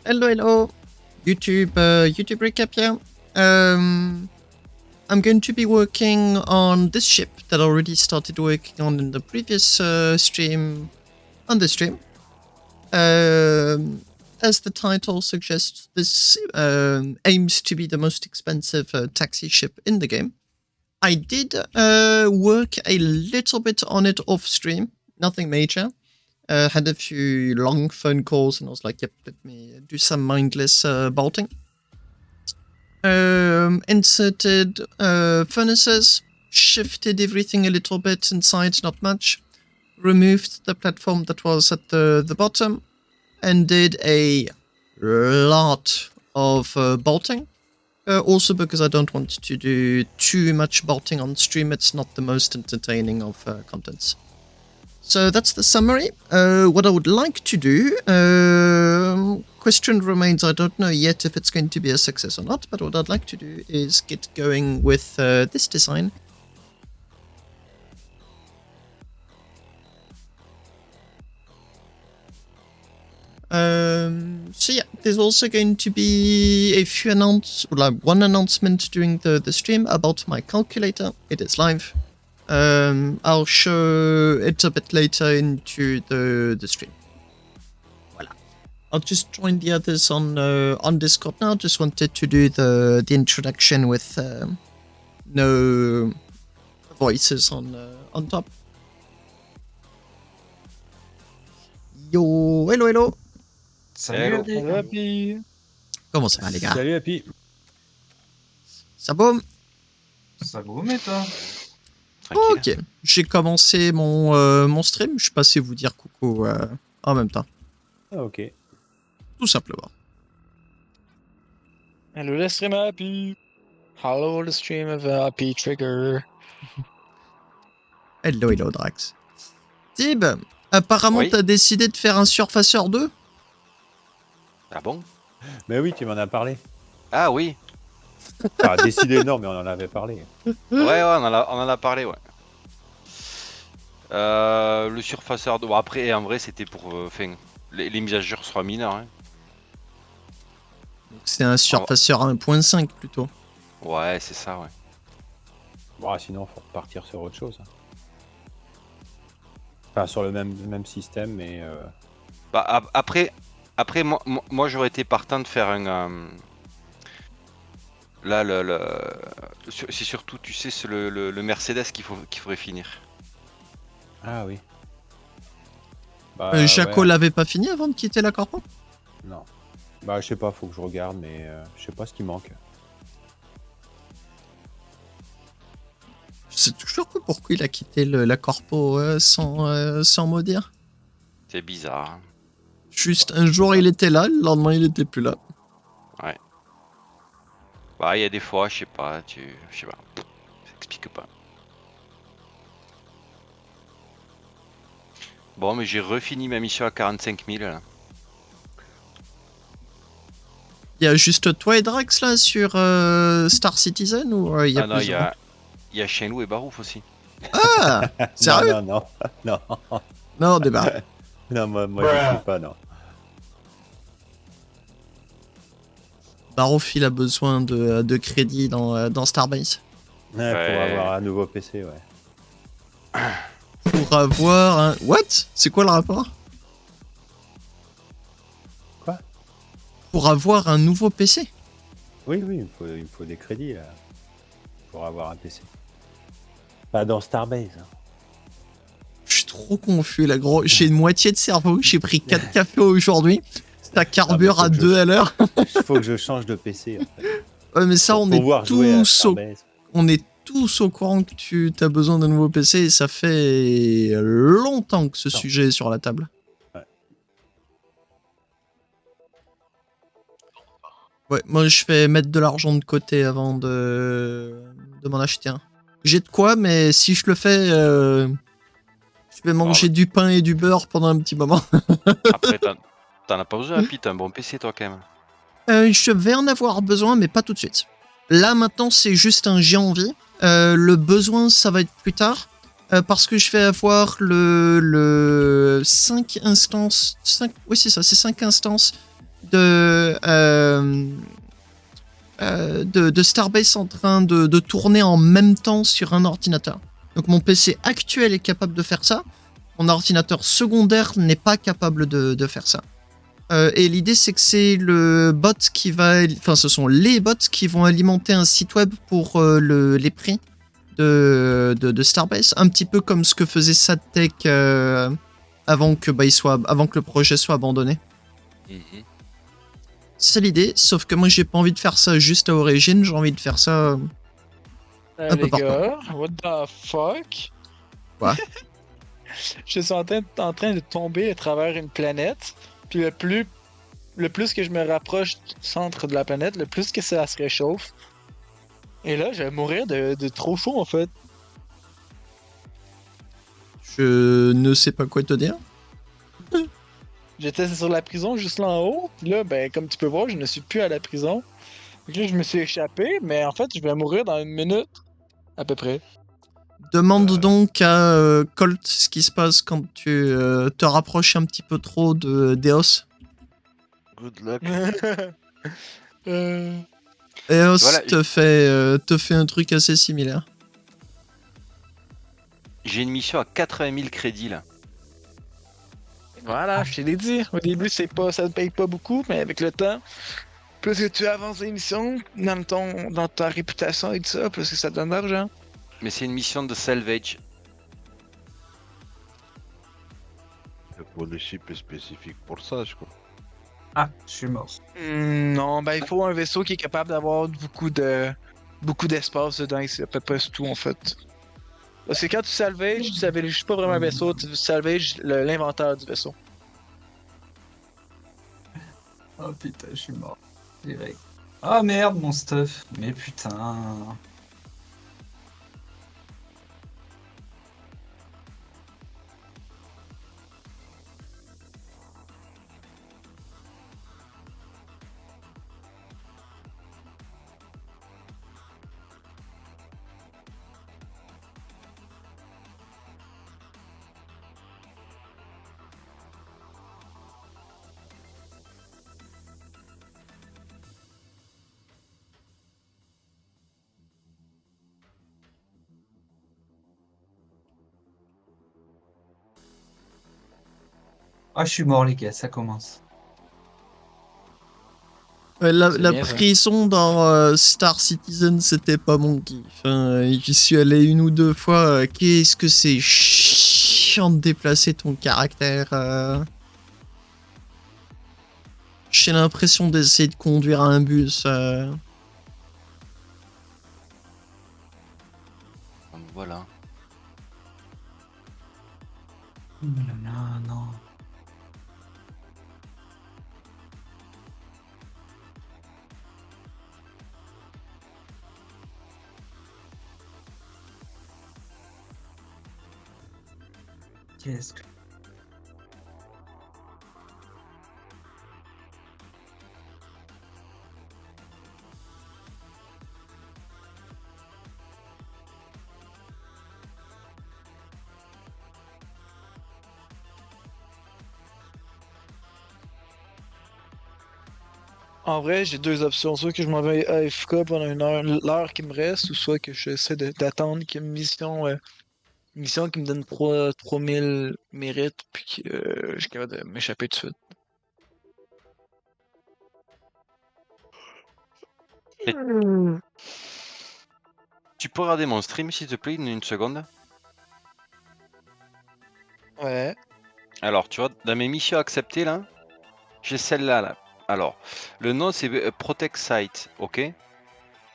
Hello. YouTube recap here. I'm going to be working on this ship that I already started working on in the previous stream. On this stream. As the title suggests, this aims to be the most expensive taxi ship in the game. I did work a little bit on it off stream, nothing major. Had a few long phone calls and I was like, yep, let me do some mindless bolting. Inserted furnaces, shifted everything a little bit inside, not much. Removed the platform that was at the bottom and did a lot of bolting. Also because I don't want to do too much bolting on stream, it's not the most entertaining of contents. So that's the summary. What I would like to do, question remains, I don't know yet if it's going to be a success or not, but what I'd like to do is get going with this design. So yeah, there's also going to be a few one announcement during the stream about my calculator. It is live. I'll show it a bit later into the stream. Voila. I'll just join the others on Discord now. Just wanted to do the introduction with no voices on top. Yo, hello. Salut Happy. Comment ça va les gars? Salut Happy. Ça boum? Ça boum et toi? Ok, j'ai commencé mon stream, je suis passé vous dire coucou en même temps. Ah ok. Tout simplement. Hello the stream Happy. Hello the stream of Happy Trigger. Hello Drax. Tib, apparemment Oui. t'as décidé de faire un surfaceur 2? Ah bon? Mais oui, tu m'en as parlé. Ah oui. Enfin, décidé non, mais on en avait parlé. Ouais, on en a parlé, ouais. Le surfaceur... Bon, après, en vrai, c'était pour... les mises à jour soient mineures. Hein. C'est un surfaceur 1.5 plutôt. Ouais, c'est ça, ouais. Bon, sinon, faut repartir sur autre chose. Enfin, sur le même système, mais... Bah, après moi j'aurais été partant de faire un... Là, c'est surtout, tu sais, c'est le Mercedes qu'il faudrait finir. Ah oui. Bah, Jaco ouais. l'avait pas fini avant de quitter la corpo? Non. Bah, je sais pas, faut que je regarde, mais je sais pas ce qui manque. Je sais toujours pas pourquoi il a quitté la corpo sans mot dire. C'est bizarre. Hein. Juste un jour il était là, le lendemain il était plus là. Ouais. Bah, il y a des fois, je sais pas, je sais pas. Ça s'explique pas. Bon, mais j'ai refini ma mission à 45 000 là. Il y a juste toi et Drax là sur Star Citizen ou il y a Ah non, plus il y a Shenlou et Barouf aussi. Ah, sérieux? Non. Non, débat. Non, moi je sais pas, non. Barouf, il a besoin de crédit dans Starbase. Ouais, Ouais. pour avoir un nouveau PC, ouais. Pour avoir un... What? C'est quoi le rapport? Quoi? Pour avoir un nouveau PC? Oui, il me faut des crédits, là. Pour avoir un PC. Pas dans Starbase. Hein. Je suis trop confus là, gros. J'ai une moitié de cerveau, j'ai pris 4 cafés aujourd'hui. Ça carbure à 2 à l'heure. Il faut que je change de PC, en fait. Ouais, mais ça, Pour on est pouvoir jouer à Starbase. on est tous au courant que tu as besoin d'un nouveau PC et ça fait longtemps que ce sujet est sur la table. Ouais, moi je vais mettre de l'argent de côté avant de m'en acheter un. J'ai de quoi, mais si je le fais, je vais manger du pain et du beurre pendant un petit moment. Après, t'en as pas besoin, Happy, t'as un bon PC toi quand même. Je vais en avoir besoin, mais pas tout de suite. Là maintenant, c'est juste un j'ai envie. Le besoin, ça va être plus tard. Parce que je vais avoir le 5 instances... oui, c'est ça, c'est 5 instances de Starbase en train de tourner en même temps sur un ordinateur. Donc mon PC actuel est capable de faire ça. Mon ordinateur secondaire n'est pas capable de faire ça. Et l'idée, c'est que c'est le bot qui va... Enfin, ce sont les bots qui vont alimenter un site web pour les prix de Starbase. Un petit peu comme ce que faisait Sadtech avant que le projet soit abandonné. Mhm. C'est l'idée, sauf que moi, j'ai pas envie de faire ça juste à Origin. J'ai envie de faire ça un peu Les partout. gars, what the fuck? Quoi? Je suis en train de tomber à travers une planète, puis le plus que je me rapproche du centre de la planète, le plus que ça se réchauffe. Et là, je vais mourir de trop chaud, en fait. Je ne sais pas quoi te dire. J'étais sur la prison juste là en haut, puis là, ben, comme tu peux voir, je ne suis plus à la prison. Donc là, je me suis échappé, mais en fait, je vais mourir dans 1 minute, à peu près. Demande donc à Colt ce qui se passe quand tu te rapproches un petit peu trop de d'Eos. Good luck. Euh, Eos Voilà, te fait un truc assez similaire. j'ai une mission à 80 000 crédits là. Voilà, je te l'ai dit. Au début, ça ne paye pas beaucoup, mais avec le temps, plus que tu avances l'émission, dans ta réputation et tout ça, plus que ça te donne de l'argent. Mais c'est une mission de salvage. Le policy est spécifique pour ça, je crois. Ah, je suis mort. Non, ben il faut un vaisseau qui est capable d'avoir beaucoup d'espace dedans, et c'est à peu près tout en fait. Parce que quand tu salvages pas vraiment un vaisseau, tu salvages l'inventaire du vaisseau. Oh putain, je suis mort. Direct. Ah merde, mon stuff. Mais putain. Ah, je suis mort, les gars, ça commence. Ouais, C'est la bien, ça. prison dans Star Citizen, c'était pas mon kiff. Hein. J'y suis allé 1 ou 2 fois. Qu'est-ce que c'est chiant de déplacer ton caractère. J'ai l'impression d'essayer de conduire un bus. Donc voilà. Non, non. Qu'est-ce que... En vrai, j'ai deux options. Soit que je m'en vais à AFK pendant l'heure qui me reste, ou soit que j'essaie d'attendre qu'il y ait une mission qui me donne 3000 mérites, puis que je suis capable de m'échapper tout de suite. Et- Tu peux regarder mon stream s'il te plaît, une seconde? Ouais. Alors, tu vois, dans mes missions acceptées là, j'ai celle-là là. Alors, le nom c'est Protect Site, ok?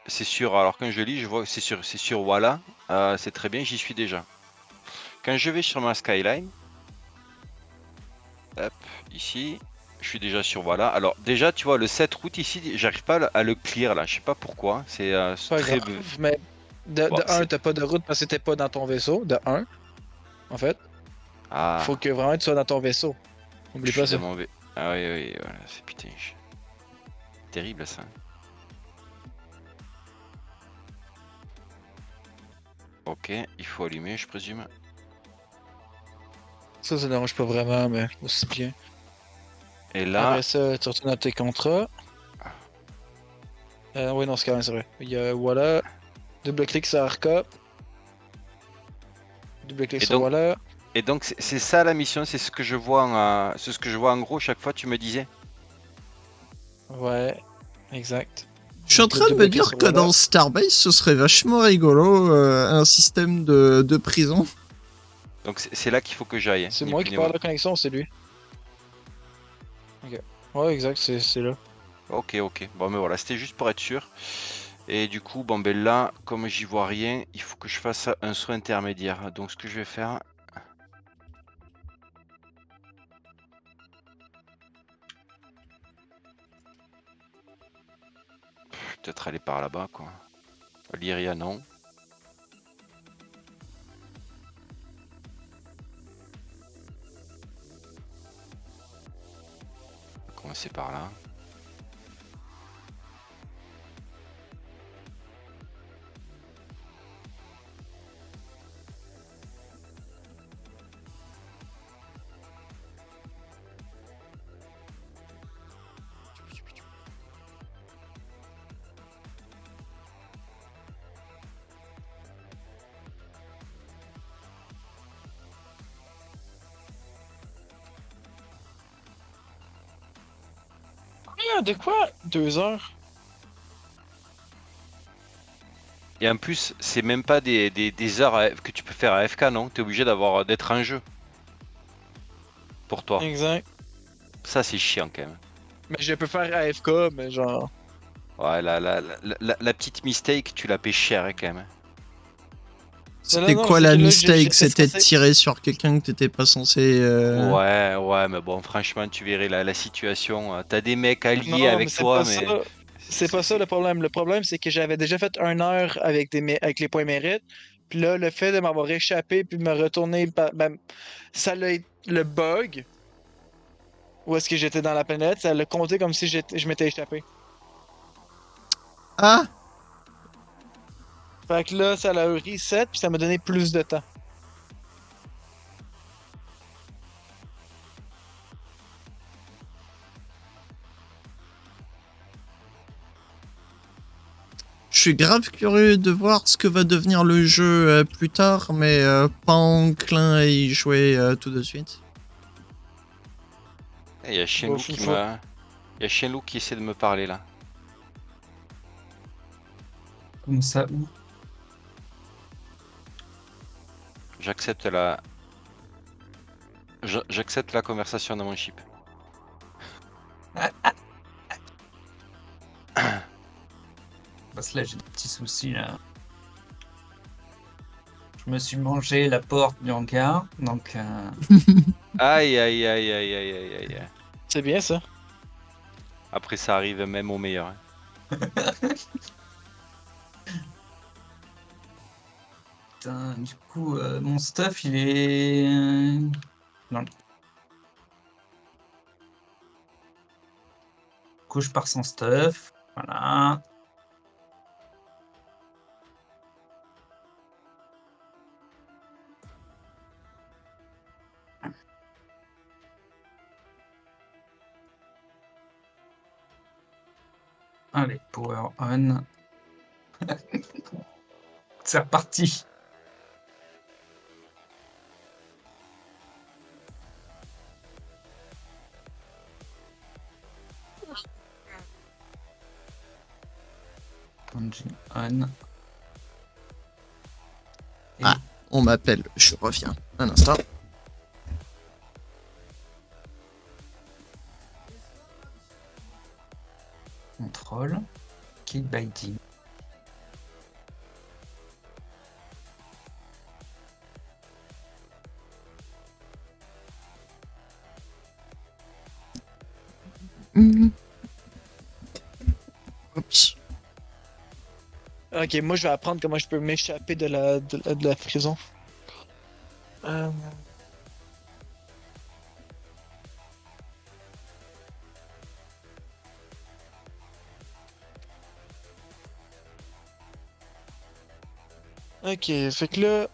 C'est sûr, alors quand je lis, je vois que c'est sur voilà. C'est très bien, j'y suis déjà. Quand je vais sur ma skyline, hop, ici, je suis déjà sur voilà. Alors déjà, tu vois, le 7 route ici, j'arrive pas à le clear là, je sais pas pourquoi. C'est Pas très... grave, mais de Bon, un, t'as pas de route parce que t'es pas dans ton vaisseau, de un, en fait. Ah, Faut que vraiment tu sois dans ton vaisseau. Oublie je pas suis ça. dans mon Ah oui, oui, voilà, c'est putain. Terrible ça. Ok, il faut allumer, je présume. Ça dérange pas vraiment, mais aussi bien. Et là, Après ça, tu retournes à tes contrats. Oui, non, c'est quand même c'est vrai. Il y a voilà. Double-clic sur Arca. Double-clic et sur donc, voilà. c'est ça la mission, c'est ce que je vois c'est ce que je vois en gros chaque fois, tu me disais. Ouais, exact. Je suis en Donc là, train de me double-clic dire sur que voilà. dans Starbase, ce serait vachement rigolo, un système de prison. Donc c'est là qu'il faut que j'aille, hein, C'est ni moi plus qui ni parle moins. de la connexion, c'est lui. Ok. Ouais, exact, c'est là. Ok, ok. Bon, mais voilà, c'était juste pour être sûr. Et du coup, bon, ben là, comme j'y vois rien, il faut que je fasse un soin intermédiaire. Donc, ce que je vais faire, peut-être aller par là-bas, quoi. Lyria, non. On va commencer par là. Ah, de quoi? 2 heures? Et en plus, c'est même pas des heures que tu peux faire à FK, non? T'es obligé d'être en jeu. Pour toi. Exact. Ça, c'est chiant, quand même. Mais je peux faire AFK, mais genre. Ouais, la petite mistake, tu la payes cher, hein, quand même. Mais là, C'était non, quoi c'est la que là, mistake? c'est C'était de censé. tirer sur quelqu'un que t'étais pas censé... Ouais, ouais, mais bon, franchement, tu verrais la situation. T'as des mecs alliés Non, mais avec c'est toi, pas ça. mais C'est pas ça le problème. Le problème, c'est que j'avais déjà fait 1 heure avec, avec les points mérites. Puis là, le fait de m'avoir échappé puis de me retourner, ben, ça l'a le bug, où est-ce que j'étais dans la planète, ça l'a compté comme si je m'étais échappé. Ah! Fait que là, ça l'a reset puis ça m'a donné plus de temps. Je suis grave curieux de voir ce que va devenir le jeu plus tard, mais pas enclin à y jouer tout de suite. il y a Bon, Shenlou qui m'a. Il y a Shenlou qui essaie de me parler là. Comme ça, où? J'accepte J'accepte la conversation de mon chip. Parce que là, j'ai des petits soucis, là. Je me suis mangé la porte du hangar, donc... Aïe, aïe, aïe, aïe, aïe, aïe, aïe. C'est bien ça. Après, ça arrive même au meilleur, hein. Putain, du coup, mon stuff, il est... Non. Du coup, je pars sans stuff. Voilà. Allez, power on. C'est reparti. Engine on. Et Ah. On m'appelle, je reviens. Un instant. contrôle. Kick biting. Oups. Ok, moi je vais apprendre comment je peux m'échapper de la prison. Euh, Ok, fait que là.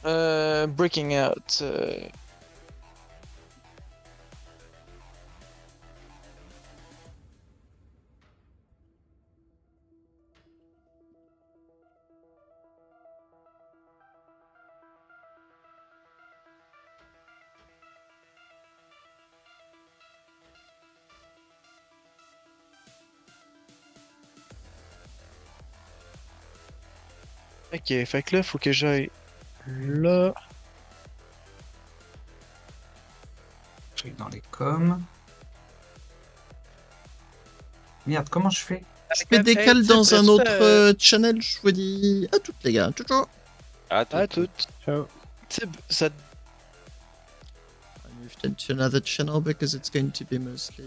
Breaking Out. Ok, fait que là, faut que j'aille là. Je vais dans les coms. Merde, comment je fais? Je me décale Hey, dans un autre pourrais-tu channel. Je vous dis à toutes, les gars. Ciao, ciao. Ah, à tout. toutes. Ciao. Tib, ça. I moved into another channel because it's going to be mostly.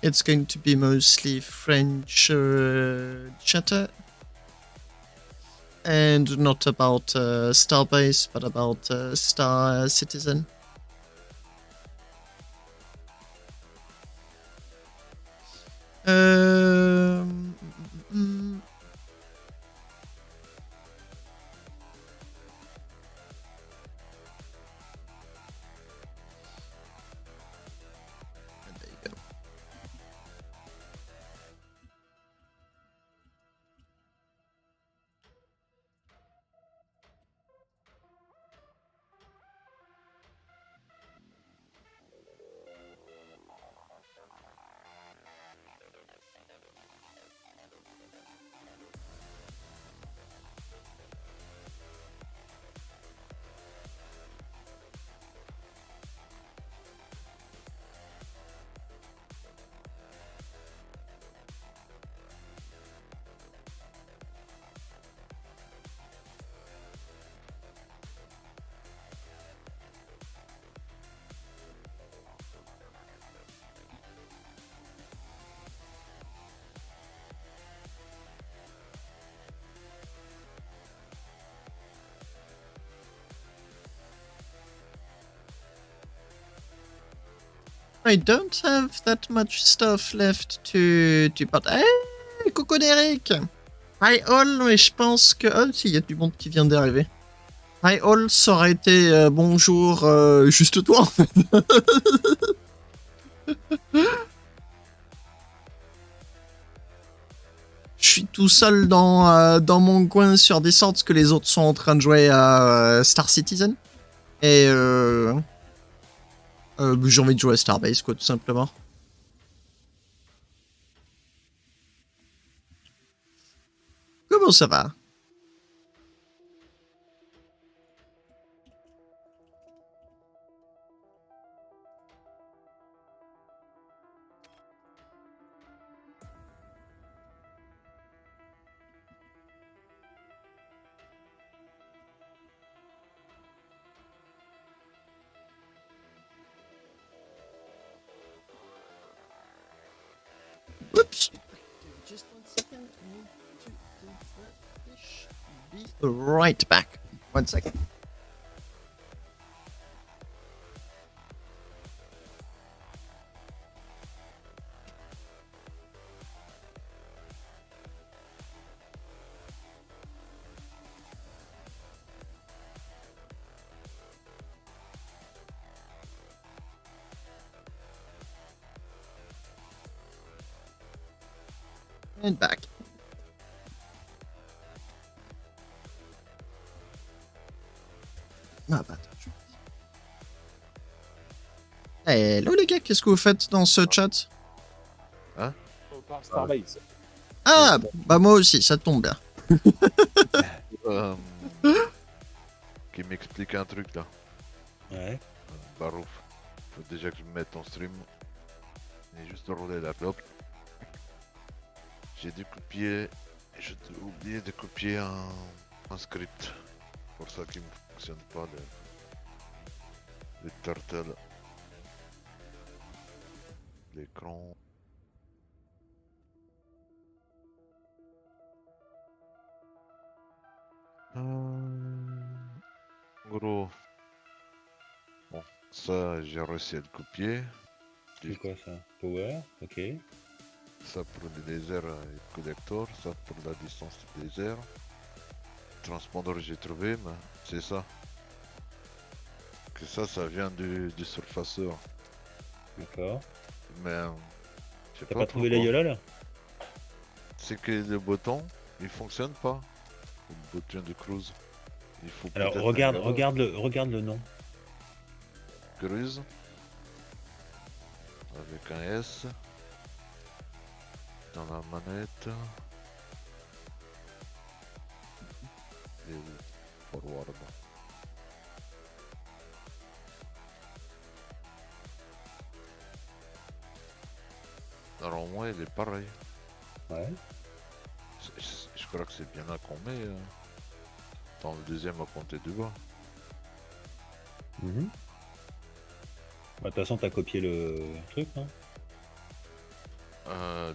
It's going to be mostly French chatter. And not about Starbase, but about Star Citizen. Mm, there you go. I don't have that much stuff left to but hey, coucou Derek. Hi all, mais je pense que oh si, il y a du monde qui vient d'arriver. Hi all, ça aurait été bonjour juste toi en fait. Je suis tout seul dans mon coin sur Discord parce que les autres sont en train de jouer à Star Citizen. Et j'ai envie de jouer à Starbase, quoi, tout simplement. Comment ça va? Oops. Just 1 second. I need to do the fish. Be right back. 1 second. And back. Ah bah attends. Hello les gars, qu'est-ce que vous faites dans ce chat? Starbase. Ah bah moi aussi, ça tombe bien. Qui m'explique un truc là. Ouais. Barouf. Faut déjà que je me mette en stream. Et juste rouler la clope. J'ai dû copier. J'ai oublié de copier un script. Pour ça qu'il ne fonctionne pas le turtle. L'écran. Gros. Bon, ça j'ai réussi à le copier. C'est quoi ça? Power, ok. Ça pour le désert et le collector, ça pour la distance du désert. transpondeur que j'ai trouvé, mais c'est ça. Que ça vient du surfaceur. D'accord. Mais je sais T'as pas pas trouvé la pourquoi. Yola là? C'est que le bouton, il fonctionne pas. Le bouton de cruise. Il faut Alors peut-être regarde le nom. cruise avec un S dans la manette. Et où? Forward. Alors au moins il est pareil. Ouais. Je crois que c'est bien là qu'on met dans le deuxième à compter du bas. Mhm. Bah, de toute façon, t'as copié le truc, non?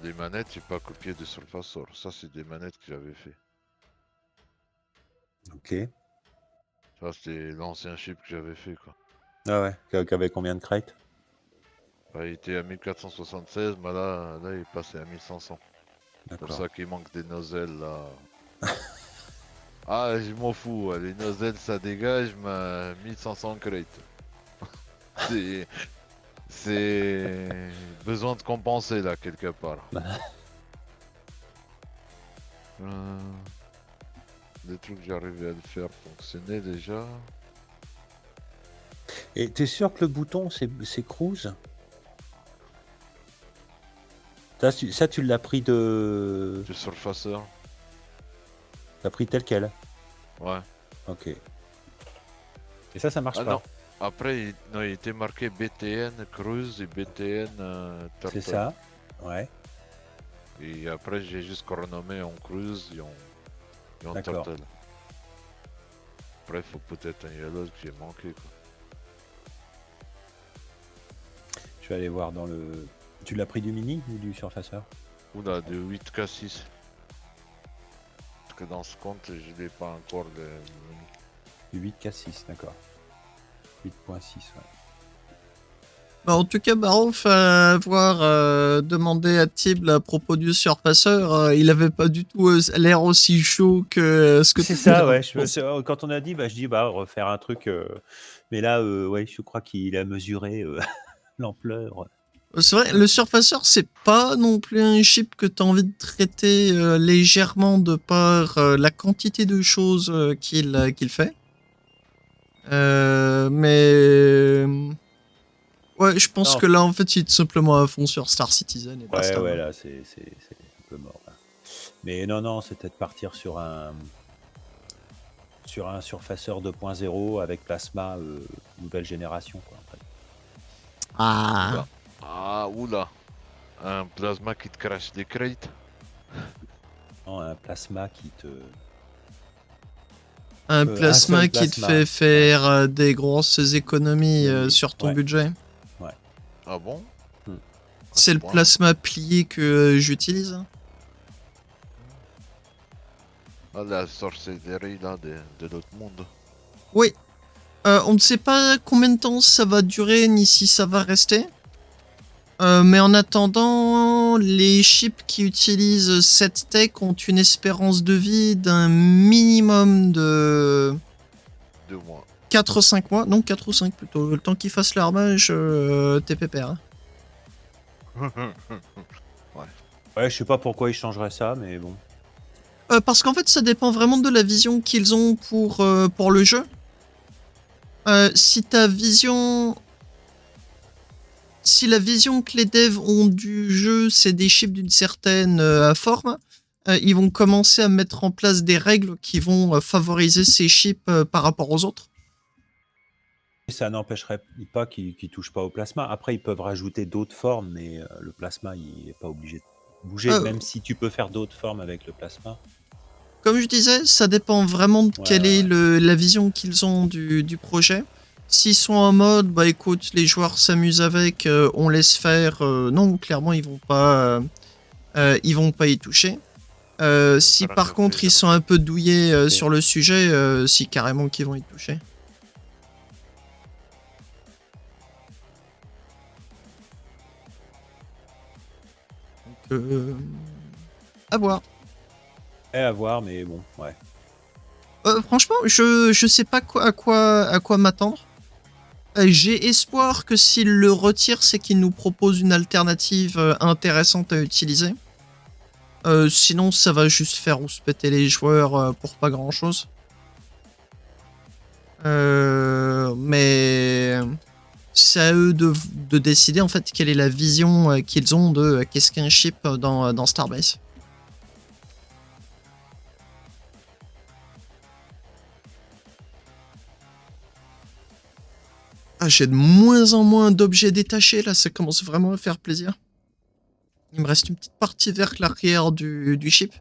Des manettes, j'ai pas copié de surfaceur. Ça, c'est des manettes que j'avais fait. Ok. Ça, c'était l'ancien chip que j'avais fait, quoi. Ah ouais. Qu'avait combien de crates? Bah, il était à 1476, mais là, il est passé à 1500. C'est pour D'accord. ça qu'il manque des nozzles, là. Ah, je m'en fous. Les nozzles, ça dégage, mais 1500 crates. C'est... C'est... besoin de compenser, là, quelque part. Des trucs que j'arrivais à le faire fonctionner déjà. Et t'es sûr que le bouton, c'est cruise? Ça, tu l'as pris de... Du surfaceur. T'as pris tel quel? Ouais. Ok. Et ça marche Ah pas. non. Après, il était marqué BTN Cruise et BTN Turtle. C'est ça. Ouais. Et après, j'ai juste renommé en Cruise et en D'accord. Turtle. Après, il faut peut-être un yellow que j'ai manqué, quoi. Je vais aller voir dans le... Tu l'as pris du mini ou du surfaceur? Oula, de 8K6. Parce que dans ce compte, je n'ai pas encore de... Du 8K6, d'accord. 8.6, ouais. Bah, en tout cas, Barouf, avoir demandé à Tibble à propos du surfaceur, il avait pas du tout l'air aussi chaud que ce que C'est tu ça, l'as ouais. pensé. Quand on a dit, je dis, refaire un truc. Mais là, ouais, je crois qu'il a mesuré l'ampleur. C'est vrai, le surfaceur, c'est pas non plus un chip que tu as envie de traiter légèrement de par la quantité de choses qu'il fait. Mais ouais, je pense Non, que là, en fait, il est tout simplement à fond sur Star Citizen et ouais, basta. ouais, là, c'est un peu mort. Là. Mais non, c'est peut-être partir sur un surfaceur 2.0 avec plasma nouvelle génération, quoi. En fait. Ah, Oula. Ah, oula. Un plasma qui te crache des crates. Non, un plasma qui te... un un plasma seul qui te plasma. fait faire des grosses économies Oui, sur ton ouais. budget. Ah bon? Hmm. À C'est ce le point. plasma plié que j'utilise. Ah, la sorcellerie là de l'autre monde. Oui, on ne sait pas combien de temps ça va durer ni si ça va rester. Mais en attendant, les chips qui utilisent cette tech ont une espérance de vie d'un minimum de 2 mois. 4 ou 5 mois. Non, 4 ou 5 plutôt. Le temps qu'ils fassent l'armage, t'es pépère. Ouais, je sais pas pourquoi ils changeraient ça, mais bon. Parce qu'en fait, ça dépend vraiment de la vision qu'ils ont pour le jeu. Si la vision que les devs ont du jeu, c'est des chips d'une certaine forme, ils vont commencer à mettre en place des règles qui vont favoriser ces chips par rapport aux autres. Ça n'empêcherait pas qu'ils touchent pas au plasma. Après, ils peuvent rajouter d'autres formes, mais le plasma, il est pas obligé de bouger, même si tu peux faire d'autres formes avec le plasma. Comme je disais, ça dépend vraiment de quelle est ouais. la vision qu'ils ont du projet. S'ils sont en mode, bah écoute, les joueurs s'amusent avec, on laisse faire, non, clairement, ils vont pas y toucher. Si Faire un par café, contre ils là. sont un peu douillés Ok. sur le sujet, si carrément qu'ils vont y toucher. Donc, à voir. À voir, mais bon, ouais. Franchement, je sais pas à quoi m'attendre. J'ai espoir que s'il le retire, c'est qu'il nous propose une alternative intéressante à utiliser. Sinon, ça va juste faire rouspéter les joueurs pour pas grand chose. Mais c'est à eux de décider en fait quelle est la vision qu'ils ont de qu'est-ce qu'un ship dans Starbase. Ah, j'ai de moins en moins d'objets détachés là, ça commence vraiment à faire plaisir. Il me reste une petite partie vers l'arrière du ship.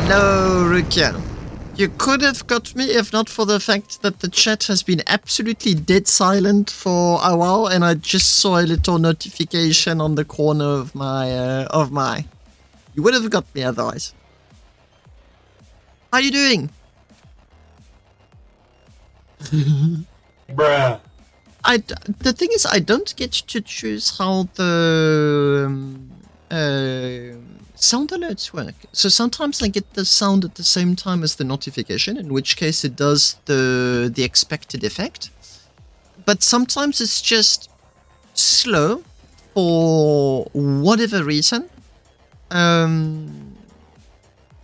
Hello, Rukian. You could have got me if not for the fact that the chat has been absolutely dead silent for a while, and I just saw a little notification on the corner of my. You would have got me otherwise. How you doing? Bruh. The thing is, I don't get to choose how the sound alerts work. So sometimes I get the sound at the same time as the notification, in which case it does the expected effect. But sometimes it's just slow for whatever reason. And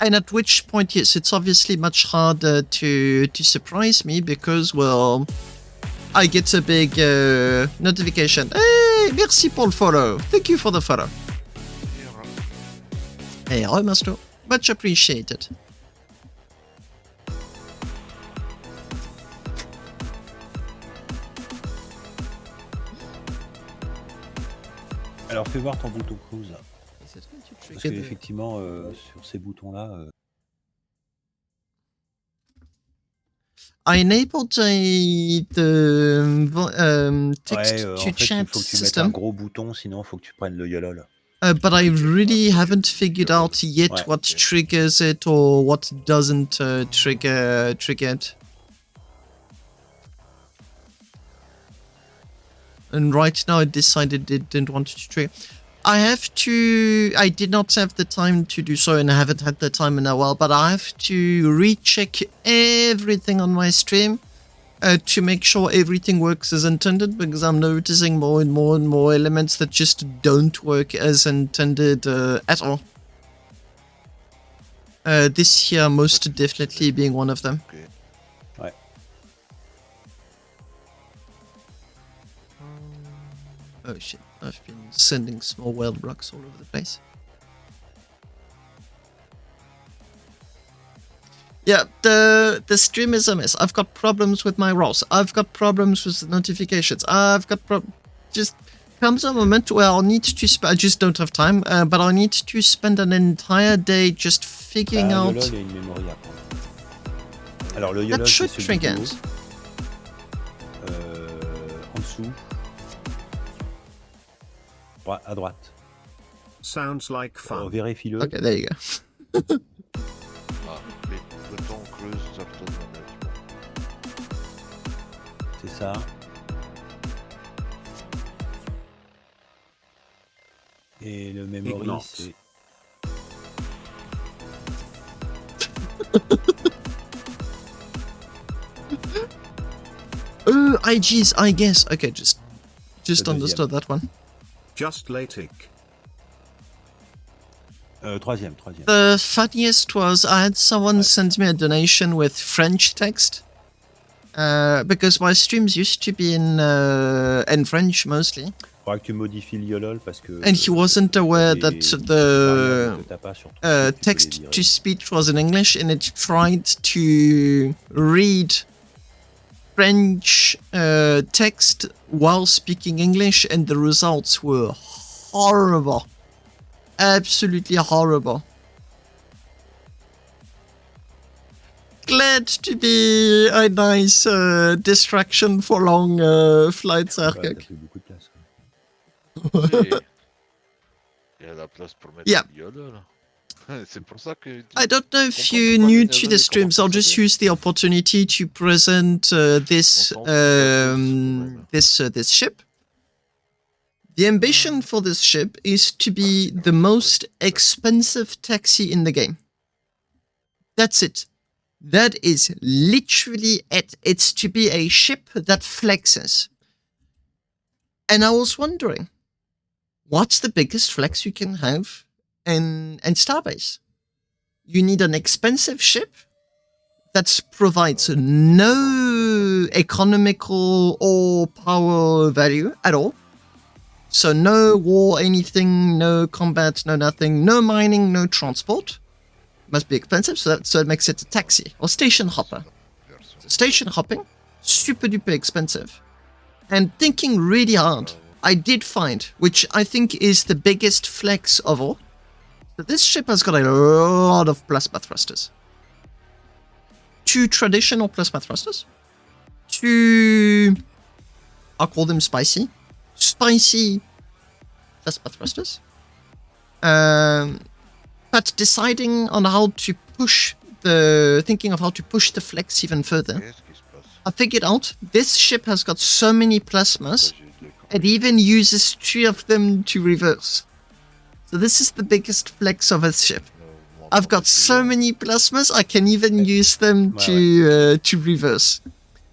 at which point, yes, it's obviously much harder to surprise me because, well, I get a big notification. Hey, merci pour le follow. Thank you for the follow. Hey, hello, Master. Much appreciated. Alors fais voir ton bouton cruise. Parce qu'effectivement, sur ces boutons-là... I enabled the text ouais, to en fait, chat il faut que tu mettes un system. gros bouton, sinon il faut que tu prennes le YOLOL. But I really haven't figured out yet Ouais. what triggers it or what doesn't trigger it. And right now I decided it didn't want to trigger. I did not have the time to do so, and I haven't had the time in a while, but I have to recheck everything on my stream to make sure everything works as intended, because I'm noticing more and more elements that just don't work as intended at all. This here most definitely being one of them. Okay. Ouais. Oh shit, I've been sending small weld blocks all over the place. Yeah, the stream is a mess. I've got problems with my rolls. I've got problems with the notifications. I've got just comes a moment where I'll need to I just don't have time, but I'll need to spend an entire day just figuring out... YOLOL et une mémoire à prendre. Alors le YOLOL, That c'est should celui trigger du it. haut. En dessous. À droite. Sounds like fun. Vérifie-le. Okay, there you go. Ah, les button cruise turtle management. C'est ça. Et le memory, Ignorance. c'est... Oh, IGs, I guess. Okay, just deuxième. understood that one. Just LaTeX. Troisième. The funniest was I had someone send me a donation with French text. Because my streams used to be in French mostly. Faudra que tu modifies l'IOLOL parce que... And he wasn't aware that the the text to speech was in English, and it tried to read French text while speaking English, and the results were horrible. Absolutely horrible. Glad to be a nice distraction for long flights, T'as Arkek. pris beaucoup de place. Il y a la place pour mettre Yeah. le YOLO, là. C'est pour ça que... I don't know if you're new to the streams. I'll just use the opportunity to present this ship. The ambition for this ship is to be the most expensive taxi in the game. That's it. That is literally it. It's to be a ship that flexes. And I was wondering, what's the biggest flex you can have in Starbase? You need an expensive ship that provides no economical or power value at all. So no war, anything, no combat, no nothing, no mining, no transport. Must be expensive, so it makes it a taxi or station hopper. Station hopping, super duper expensive. And thinking really hard, I did find, which I think is the biggest flex of all, that this ship has got a lot of plasma thrusters. 2 traditional plasma thrusters. 2, I'll call them spicy plasma thrusters. But deciding on how to push thinking of how to push the flex even further, Qu'est-ce qui se passe? I figured out this ship has got so many plasmas, it even uses 3 of them to reverse. So this is the biggest flex of a ship. I've got so many plasmas, I can even use them to reverse.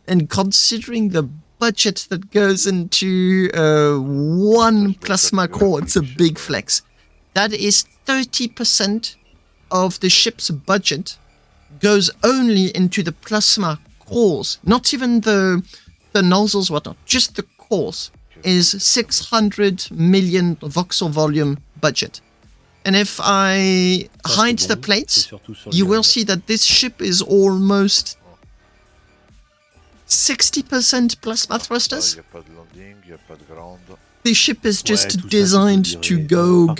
And considering the budget that goes into one plasma core, it's a big flex. That is 30% of the ship's budget goes only into the plasma cores, not even the nozzles, whatnot, just the cores is 600 million voxel volume budget. And if I hide the plates, you will see that this ship is almost 60% plasma thrusters. Il n'y a pas de landing, il n'y a pas de ground. The ship is just designed to go.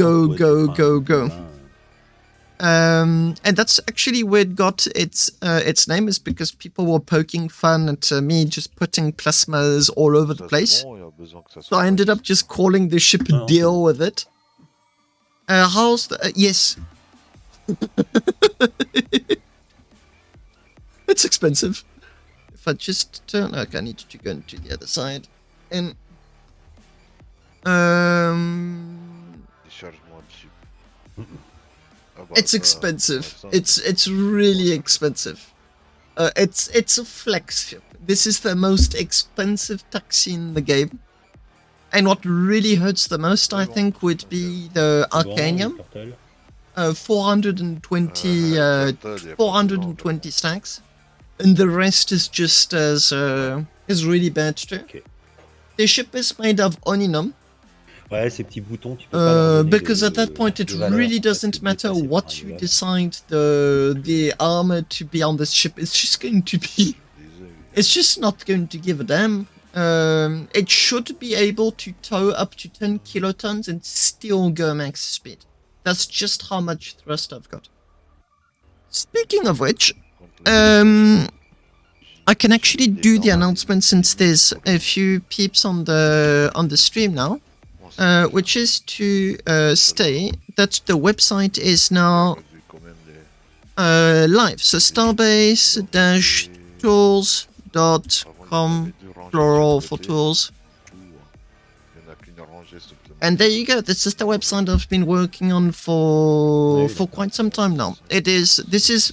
And that's actually where it got its name, is because people were poking fun at me just putting plasmas all over the place. So I ended up just calling the ship Deal with it. How's the... yes. It's expensive. If I just turn... Okay, I need to go into the other side. And... It's expensive. It's really expensive. It's a flex ship. This is the most expensive taxi in the game. And what really hurts the most, I think, would be the Arcanium. 420 stacks. And the rest is just as is really bad too. Okay. The ship is made of Oninum. Ouais, ces petits boutons, tu peux pas leur donner Because at that point it really doesn't matter what you decide the armor to be on this ship. It's just going to be... It's just not going to give a damn. It should be able to tow up to 10 kilotons and still go max speed. That's just how much thrust I've got. Speaking of which, I can actually do the announcement since there's a few peeps on the stream now. Which is to say that the website is now live. So starbase-tools.com plural for tools. And there you go. This is the website I've been working on for quite some time now. This is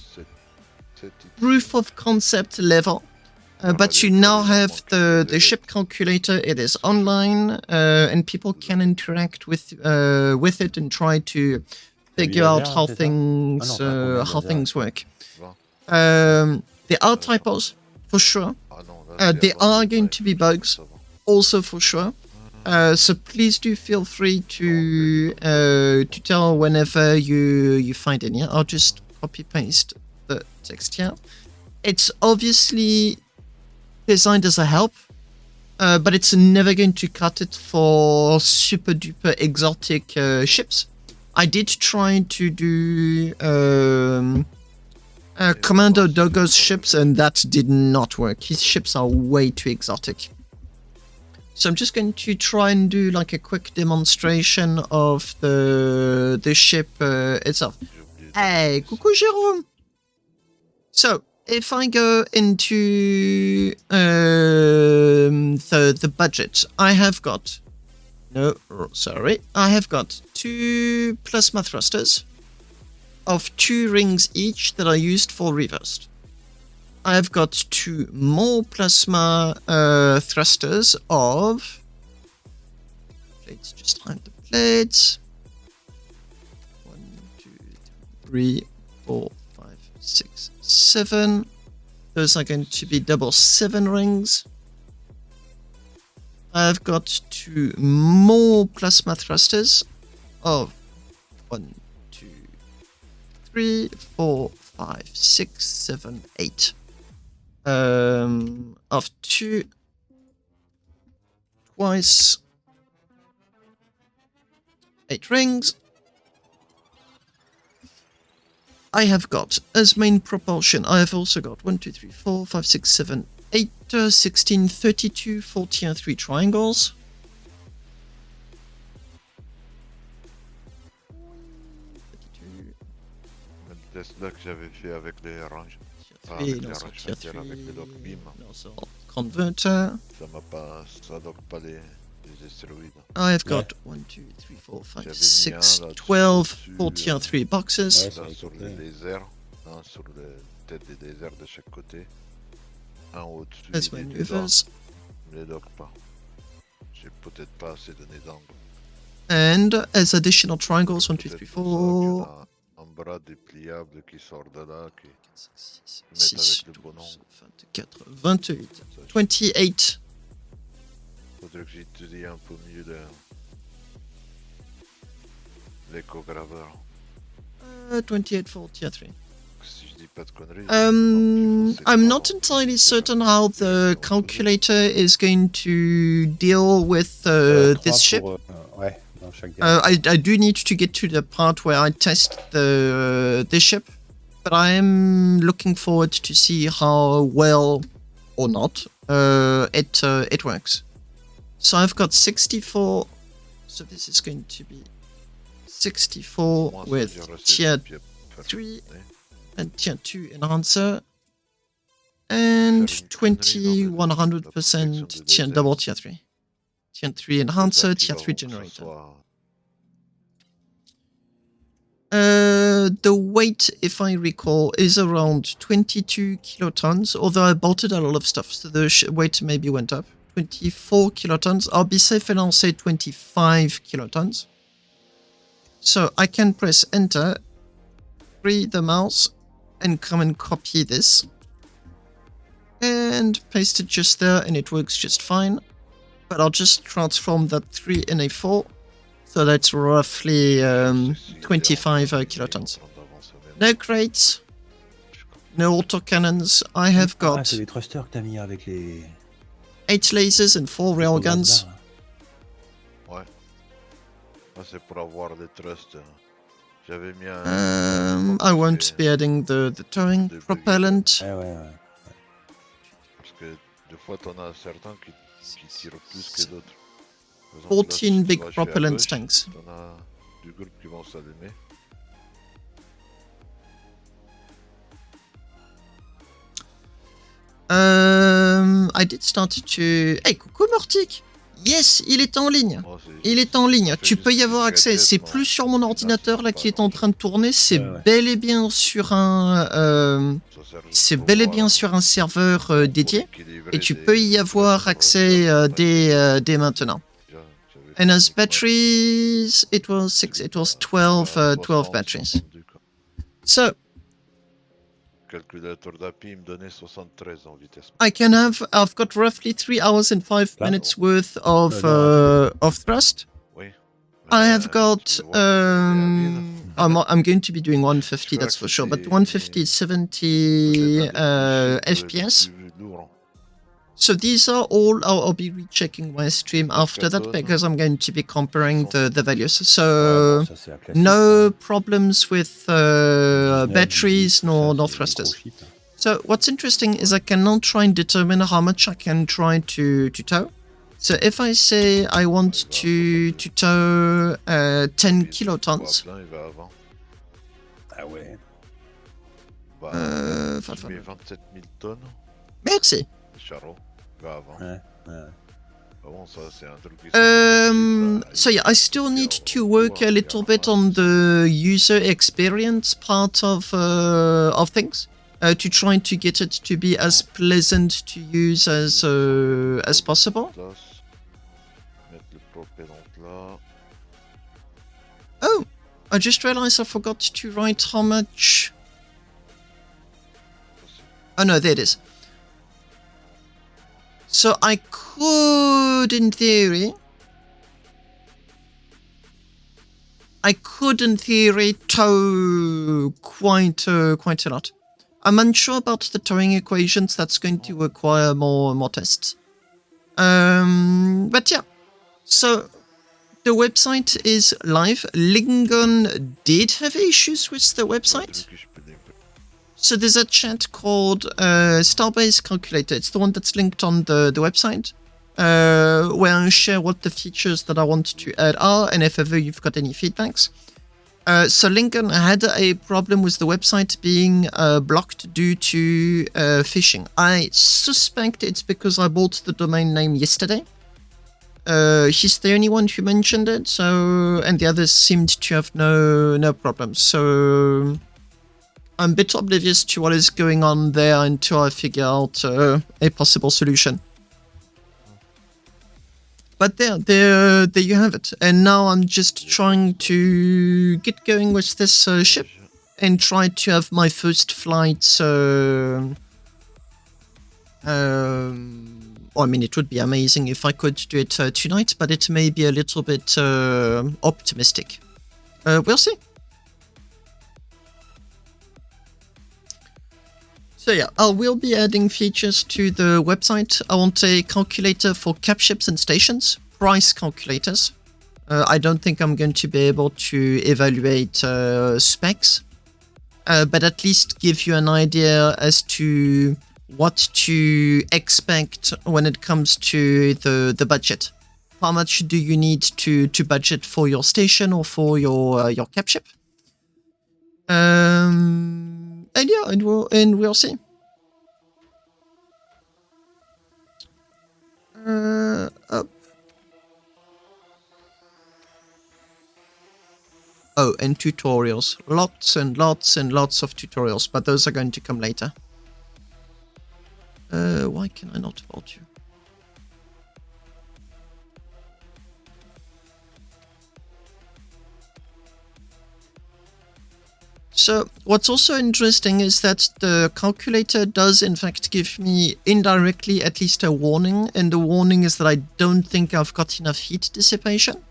proof of concept level, but you now have the ship calculator. It is online, and people can interact with it and try to figure out how things work. There are typos for sure. There are going to be bugs also for sure. So please do feel free to tell whenever you find any. I'll just copy paste the text here. It's obviously designed as a help, but it's never going to cut it for super duper exotic ships. I did try to do Commander Doggo's ships, and that did not work. His ships are way too exotic. So I'm just going to try and do like a quick demonstration of the ship itself. Hey, coucou Jérôme! So, if I go into the budget, I have got... No, sorry. I have got 2 plasma thrusters of 2 rings each that are used for reversed. I've got 2 more plasma thrusters of... Let's just hide the plates. 1, 2, 3, 4, 5, 6, 7. Those are going to be double 7 rings. I've got 2 more plasma thrusters of 1, 2, 3, 4, 5, 6, 7, 8. Of 2 twice 8 rings. I have got as main propulsion, I have also got 1, 2, 3, 4, 5, 6, 7, 8, 16, 32, 40 and 3 triangles. Tesla que j'avais fait avec les ranges. Avec les lock beam. Converter. Ça dock pas les astéroïdes. I've got 1, 2, 3, 4, 5, 6, 12, 40 and 3 boxes. Là, sur les déserts, hein, sur les têtes des déserts de chaque côté. Un au-dessus. As maneuvers. Ne les dock pas. J'ai peut-être pas assez donné d'angle. And as additional triangles, 1, 2, 3, 4. Un bras dépliable qui sort de là, qui 6, 12, 24, 28, 28. Faudrait que j'étudie un peu mieux l'échograveur. 28, 43. Si je dis pas de conneries. I'm not entirely certain how the calculator is going to deal with this ship. Ouais, dans chaque gamme. I do need to get to the part where I test the ship, but I am looking forward to see how well or not it works. So I've got 64. So this is going to be 64 with tier 3 and tier 2 enhancer, and 20 100% tier double tier 3. Tier 3 enhancer, tier 3 generator. The weight, if I recall, is around 22 kilotons, although I bolted a lot of stuff, so the weight maybe went up. 24 kilotons. I'll be safe and I'll say 25 kilotons. So I can press enter, free the mouse, and come and copy this. And paste it just there, and it works just fine. But I'll just transform that 3 in a 4. So that's roughly 25 kilotons. No crates, no autocannons. I have got c'est les thrusters que t'as mis avec les 8 lasers and 4 railguns. Ouais. C'est pour avoir des thrusts. J'avais mis un... I won't be adding the towing propellant. ouais. Parce que des fois t'en as certains qui tirent plus que d'autres. 14 big propellant tanks. T'en as du groupe qui vont s'allumer. I did start to... Hey, coucou Mortic. Yes, il est en ligne. Oh, Il est en ligne. ça fait Tu peux y juste avoir une accès. gadget, C'est moi. plus sur mon Là, ordinateur c'est là pas qui est en grand train de tourner. C'est Ouais, ouais. bel et bien sur un... Ça sert juste c'est pour bel et voir, bien hein, sur un serveur pour dédié. équilibrer Et tu des- peux y des avoir plateaux accès roteurs, dès maintenant. déjà, j'avais And as techniquement batteries, it was 12 batteries. 62, quoi. So Calculateur d'API, il me donnait 73 en vitesse. I've got roughly 3 hours and 5 Là. minutes worth of Non, thrust. Oui. I have got tu peux voir que I'm going to be doing 150, Je crois that's que for sure, but c'était 150 is 70 FPS. So these are all, I'll be rechecking my stream after that because I'm going to be comparing the values. So ça, c'est la classique, no hein. problems with 19, batteries 18, tout nor ça, c'est des thrusters. gros chips. So what's interesting is I can now try and determine how much I can try to tow. So if I say I want to tow 10 kilotons, Plein, il va avant. Ah ouais. Bah, enfin, tu mets 27 000 tonnes, merci. le charreau, il va avant. Ouais, ouais. Bon, ça, c'est un truc qui So yeah, I still need to work a little bit on the user experience part of things to try to get it to be as pleasant to use as possible. Mettre le propellant là. Oh, I just realized I forgot to write how much. Oh no, there it is. So I could, in theory, tow quite a lot. I'm unsure about the towing equations. That's going to require more tests. But yeah, so the website is live. Lingon did have issues with the website. So there's a chat called Starbase Calculator. It's the one that's linked on the website, where I share what the features that I want to add are, and if ever you've got any feedbacks. So Lincoln had a problem with the website being blocked due to phishing. I suspect it's because I bought the domain name yesterday. He's the only one who mentioned it, so and the others seemed to have no problems. So I'm a bit oblivious to what is going on there until I figure out a possible solution. But there you have it. And now I'm just trying to get going with this ship and try to have my first flight. I mean, it would be amazing if I could do it tonight, but it may be a little bit optimistic. We'll see. So yeah, I will be adding features to the website. I want a calculator for cap ships and stations, price calculators. I don't think I'm going to be able to evaluate specs, but at least give you an idea as to what to expect when it comes to the budget. How much do you need to budget for your station or for your cap ship? And yeah, and we'll see. Up. Oh, and tutorials. Lots and lots and lots of tutorials, but those are going to come later. Why can I not vote you? So what's also interesting is that the calculator does in fact give me indirectly at least a warning, and the warning is that I don't think I've got enough heat dissipation.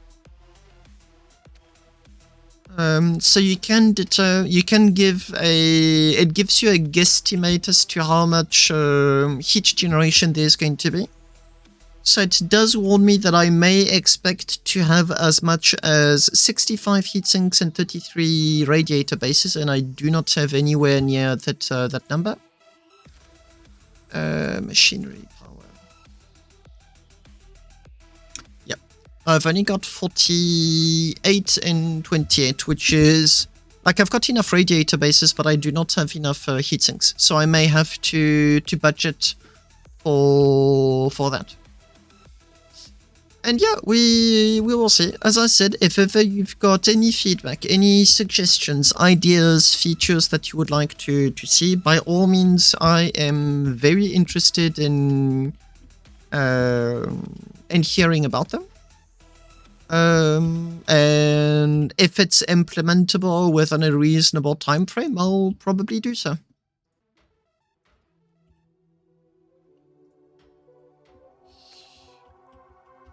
So you can give it gives you a guesstimate as to how much heat generation there's going to be. So it does warn me that I may expect to have as much as 65 heatsinks and 33 radiator bases, and I do not have anywhere near that number. Machinery power. Yep, I've only got 48 and 28, which is like I've got enough radiator bases, but I do not have enough heatsinks. So I may have to budget for that. And yeah, we will see. As I said, if ever you've got any feedback, any suggestions, ideas, features that you would like to see, by all means, I am very interested in hearing about them. And if it's implementable within a reasonable time frame, I'll probably do so.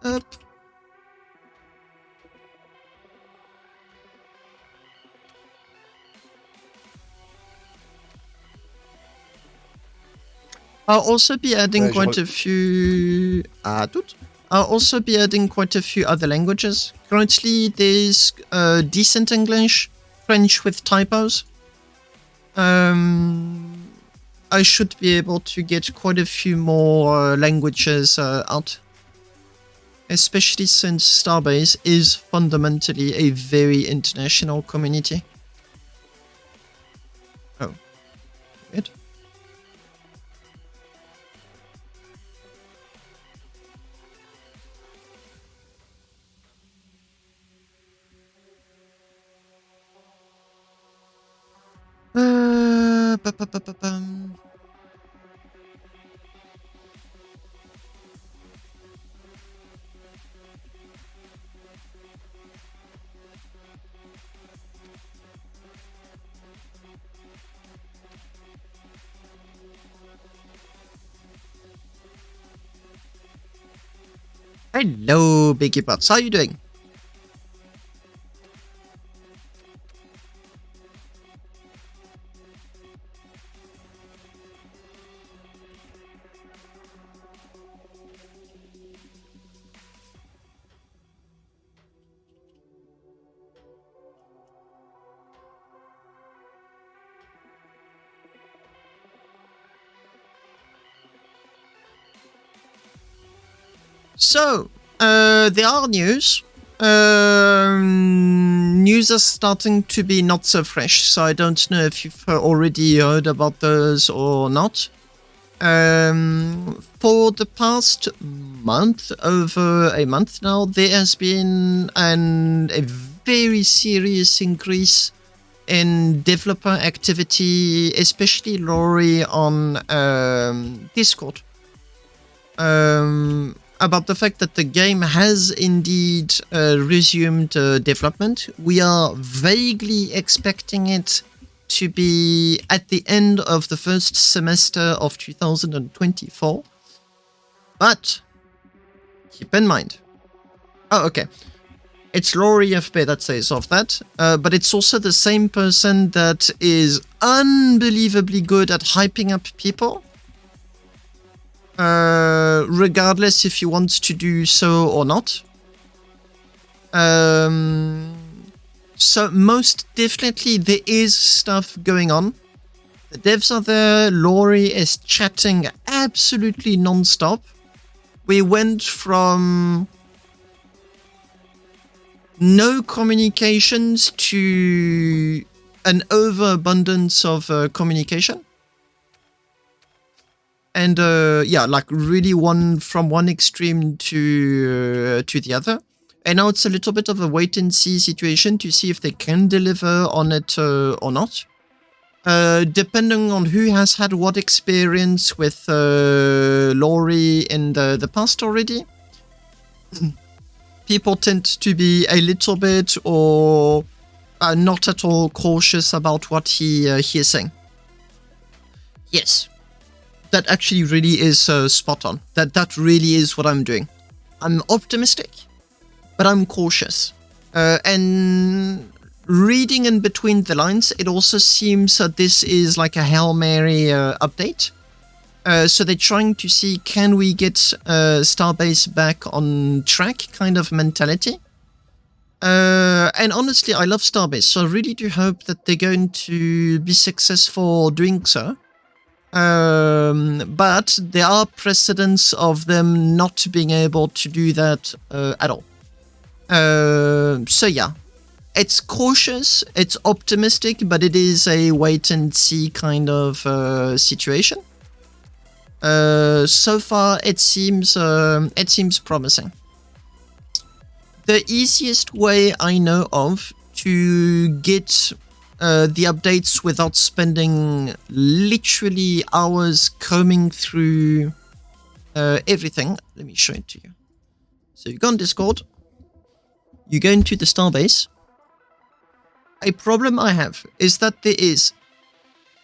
Up. I'll also be adding quite a few. I'll also be adding quite a few other languages. Currently, there's decent English, French with typos. I should be able to get quite a few more languages out. Especially since Starbase is fundamentally a very international community. Oh. Weird. Ba-ba-ba-ba-bum. Hello, Biggie Butts. How are you doing? So, there are news. News are starting to be not so fresh, so I don't know if you've already heard about those or not. For the past month, over a month now, there has been a very serious increase in developer activity, especially Lori on Discord. About the fact that the game has indeed resumed development. We are vaguely expecting it to be at the end of the first semester of 2024. But keep in mind. Oh, okay. It's Lori FB that says of that, but it's also the same person that is unbelievably good at hyping up people. Regardless if he wants to do so or not. So most definitely there is stuff going on. The devs are there, Lori is chatting absolutely non-stop. We went from no communications to an overabundance of communication. And yeah, like really from one extreme to the other. And now it's a little bit of a wait and see situation to see if they can deliver on it or not. Depending on who has had what experience with Lori in the past already. People tend to be a little bit or not at all cautious about what he is saying. Yes. That actually really is spot on. That really is what I'm doing. I'm optimistic, but I'm cautious. And reading in between the lines, it also seems that this is like a Hail Mary update. So they're trying to see, can we get Starbase back on track kind of mentality. And honestly, I love Starbase, so I really do hope that they're going to be successful doing so. But there are precedents of them not being able to do that at all. So yeah, it's cautious, it's optimistic, but it is a wait and see kind of situation. So far, it seems promising. The easiest way I know of to get the updates without spending literally hours combing through everything. Let me show it to you. So you go on Discord, you go into the Starbase. A problem I have is that there is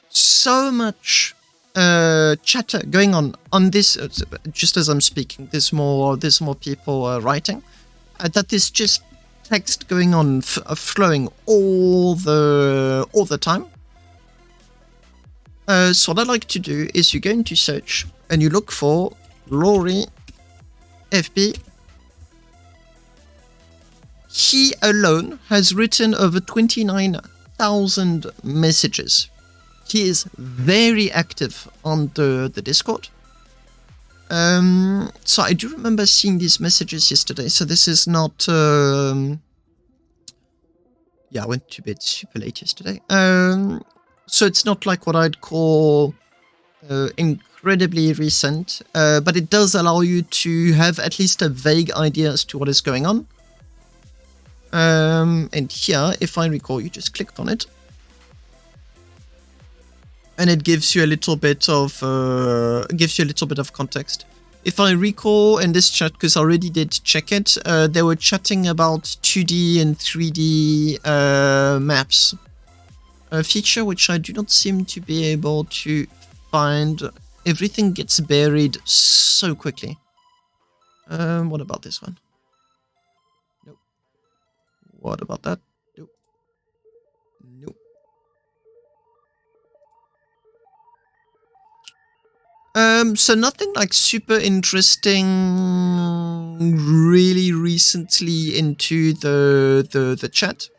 so much chatter going on this. Just as I'm speaking, there's more people writing. That is just text going on, flowing all the time. So what I like to do is you go into search and you look for Laurie FB. He alone has written over 29,000 messages. He is very active on the Discord. So I do remember seeing these messages yesterday. So this is not. Yeah, I went to bed super late yesterday. So it's not like what I'd call incredibly recent, but it does allow you to have at least a vague idea as to what is going on. And here, if I recall, you just clicked on it, and it gives you a little bit of context. If I recall in this chat, because I already did check it, they were chatting about 2D and 3D maps, a feature which I do not seem to be able to find. Everything gets buried so quickly. What about this one? Nope. What about that? Nope. Nope. So nothing like super interesting really recently into the chat.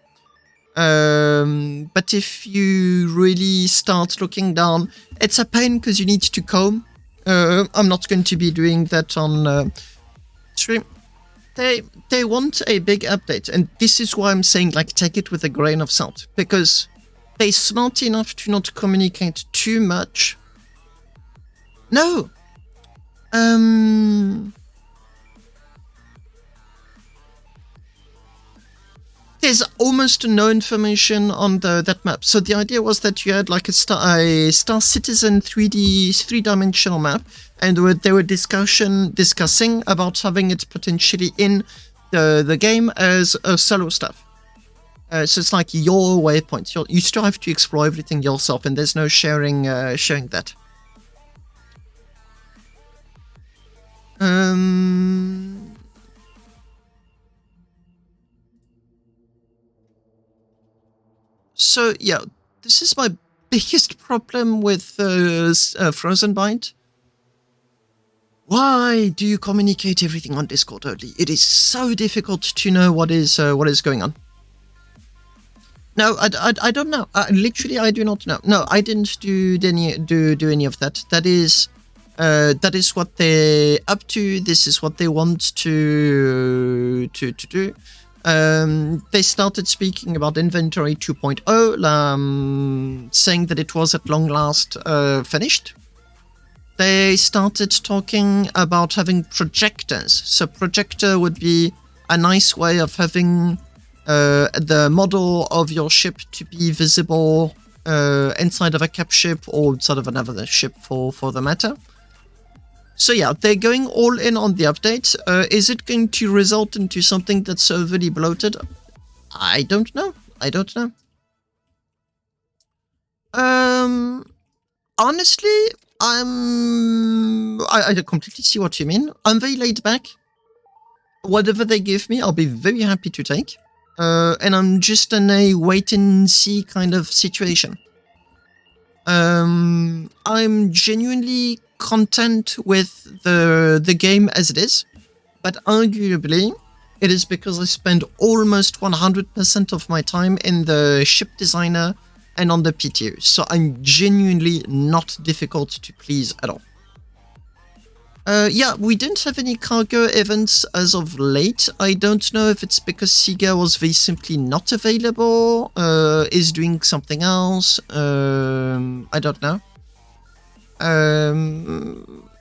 But if you really start looking down, it's a pain because you need to comb. I'm not going to be doing that on stream. They want a big update, and this is why I'm saying, like, take it with a grain of salt, because they're smart enough to not communicate too much. No. There's almost no information on that map. So the idea was that you had like a Star Citizen 3-dimensional map, and they were discussing about having it potentially in the game as a solo stuff. So it's like your waypoint. You still have to explore everything yourself, and there's no sharing that. So yeah, this is my biggest problem with Frozen Bind. Why do you communicate everything on Discord only? It is so difficult to know what is going on. No, I don't know. Literally, I do not know. No, I didn't do any of that. That is what they're up to. This is what they want to do. They started speaking about Inventory 2.0, saying that it was at long last finished. They started talking about having projectors. So projector would be a nice way of having the model of your ship to be visible inside of a cap ship or inside of another ship for the matter. So yeah, they're going all in on the update. Is it going to result into something that's overly bloated? I don't know. Honestly, I completely see what you mean. I'm very laid back. Whatever they give me, I'll be very happy to take. And I'm just in a wait and see kind of situation. I'm genuinely content with the game as it is, but arguably it is because I spend almost 100% of my time in the ship designer and on the PTU, so I'm genuinely not difficult to please at all. Yeah, we didn't have any cargo events as of late. I don't know if it's because Sega was very simply not available, is doing something else, I don't know.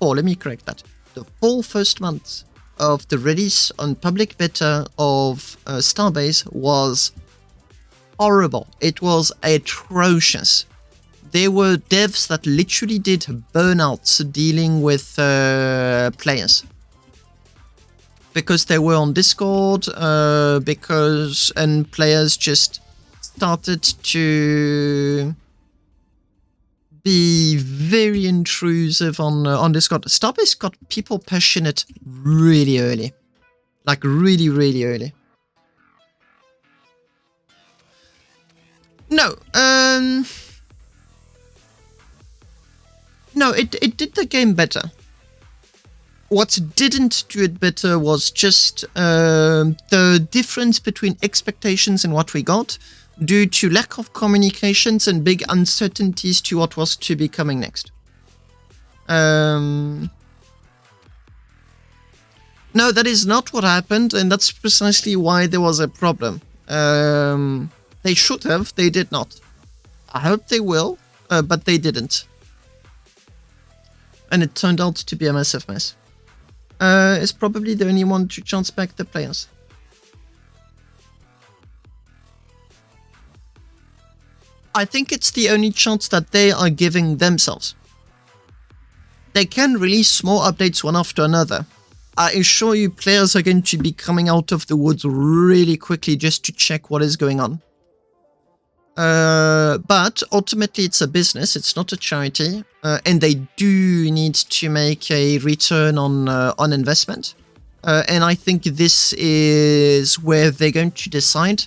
let me correct that. The full first month of the release on public beta of Starbase was horrible. It was atrocious. There were devs that literally did burnouts dealing with players. Because they were on Discord, and players just started to be very intrusive on Discord. Starbase got people passionate really early. Like really, really early. No, no, it did the game better. What didn't do it better was just the difference between expectations and what we got, due to lack of communications and big uncertainties to what was to be coming next. No, that is not what happened, and that's precisely why there was a problem. They should have, they did not. I hope they will, but they didn't. And it turned out to be a massive mess. It's probably the only one to chance back the players. I think it's the only chance that they are giving themselves. They can release small updates one after another. I assure you players are going to be coming out of the woods really quickly just to check what is going on. But ultimately it's a business, it's not a charity, and they do need to make a return on investment. And I think this is where they're going to decide,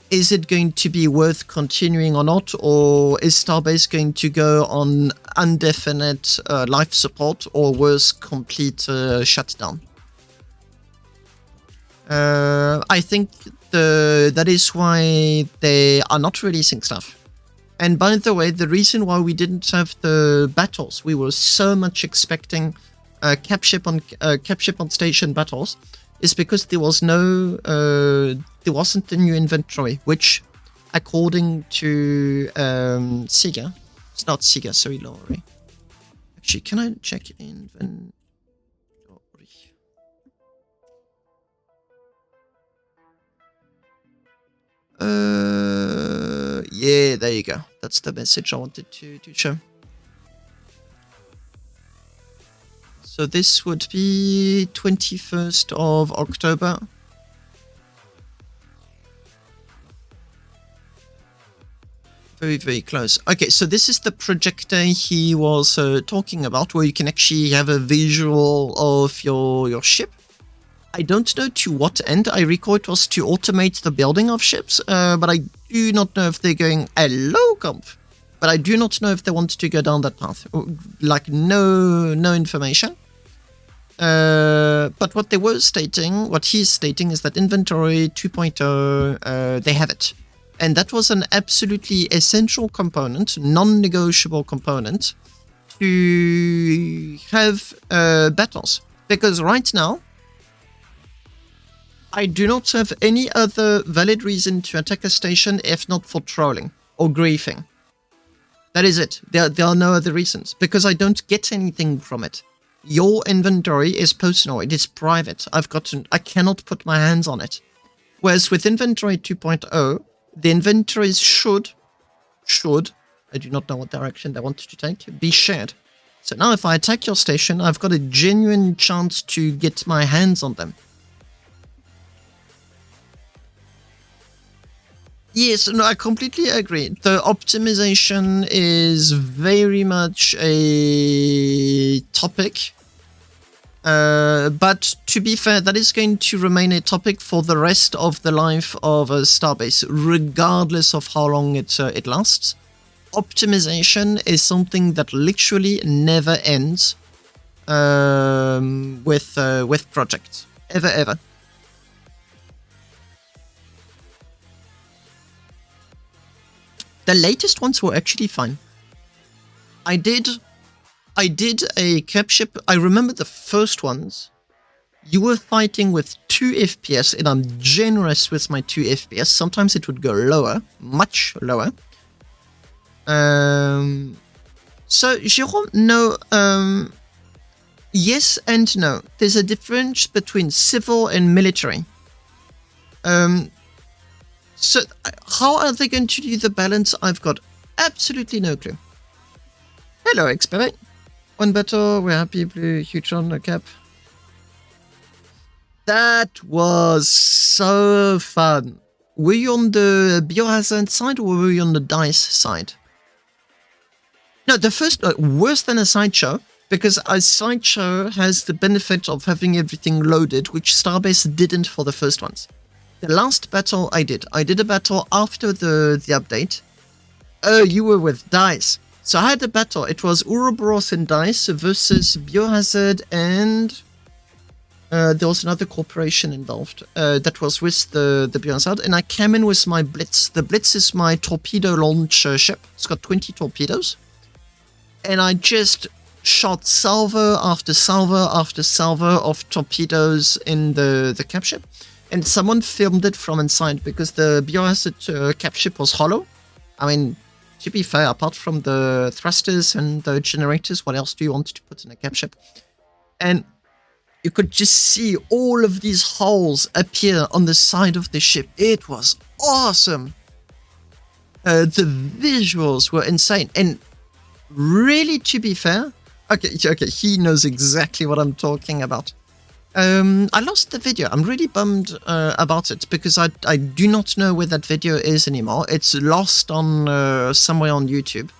is it going to be worth continuing or not, or is Starbase going to go on indefinite life support, or worse, complete shutdown? I think that is why they are not releasing stuff. And by the way, the reason why we didn't have the battles, we were so much expecting cap ship on station battles, is because there was no, there wasn't a new inventory, which, according to Sega, it's not Sega, sorry, Laurie. Actually, can I check inventory? Yeah, there you go. That's the message I wanted to show. So this would be 21st of October. Very, very close. Okay, so this is the projector he was talking about, where you can actually have a visual of your ship. I don't know to what end. I recall it was to automate the building of ships, but I do not know if they're going hello comp. But I do not know if they want to go down that path. Like no information. But what they were stating, what he's stating, is that inventory 2.0, they have it. And that was an absolutely essential component, non-negotiable component, to have battles. Because right now, I do not have any other valid reason to attack a station if not for trolling or griefing. That is it. There are no other reasons, because I don't get anything from it. Your inventory is personal, it is private. I cannot put my hands on it. Whereas with inventory 2.0, the inventories should, I do not know what direction they want to take, be shared. So now if I attack your station, I've got a genuine chance to get my hands on them. Yes, no, I completely agree. The optimization is very much a topic. But to be fair, that is going to remain a topic for the rest of the life of Starbase, regardless of how long it lasts. Optimization is something that literally never ends with projects. Ever. The latest ones were actually fine. I did a cap ship. I remember the first ones. You were fighting with 2 FPS, and I'm generous with my 2 FPS. Sometimes it would go lower, much lower. So, Jérôme, no, yes and no. There's a difference between civil and military. So how are they going to do the balance? I've got absolutely no clue. Hello, Expert. One battle, we're happy, blue, huge on the cap. That was so fun. Were you on the biohazard side or were you on the dice side? No, the first, worse than a sideshow, because a sideshow has the benefit of having everything loaded, which Starbase didn't for the first ones. The last battle I did a battle after the update. Oh, you were with dice. So I had a battle. It was Ouroboros and dice versus Biohazard and there was another corporation involved. That was with the Biohazard, and I came in with my Blitz. The Blitz is my torpedo launch ship. It's got 20 torpedoes. And I just shot salvo after salvo after salvo of torpedoes in the cap ship. And someone filmed it from inside because the Biohazard cap ship was hollow. I mean, to be fair, apart from the thrusters and the generators, what else do you want to put in a cap ship? And you could just see all of these holes appear on the side of the ship. It was awesome. The visuals were insane. And really, to be fair, okay, he knows exactly what I'm talking about. I lost the video. I'm really bummed about it because I do not know where that video is anymore. It's lost on somewhere on YouTube.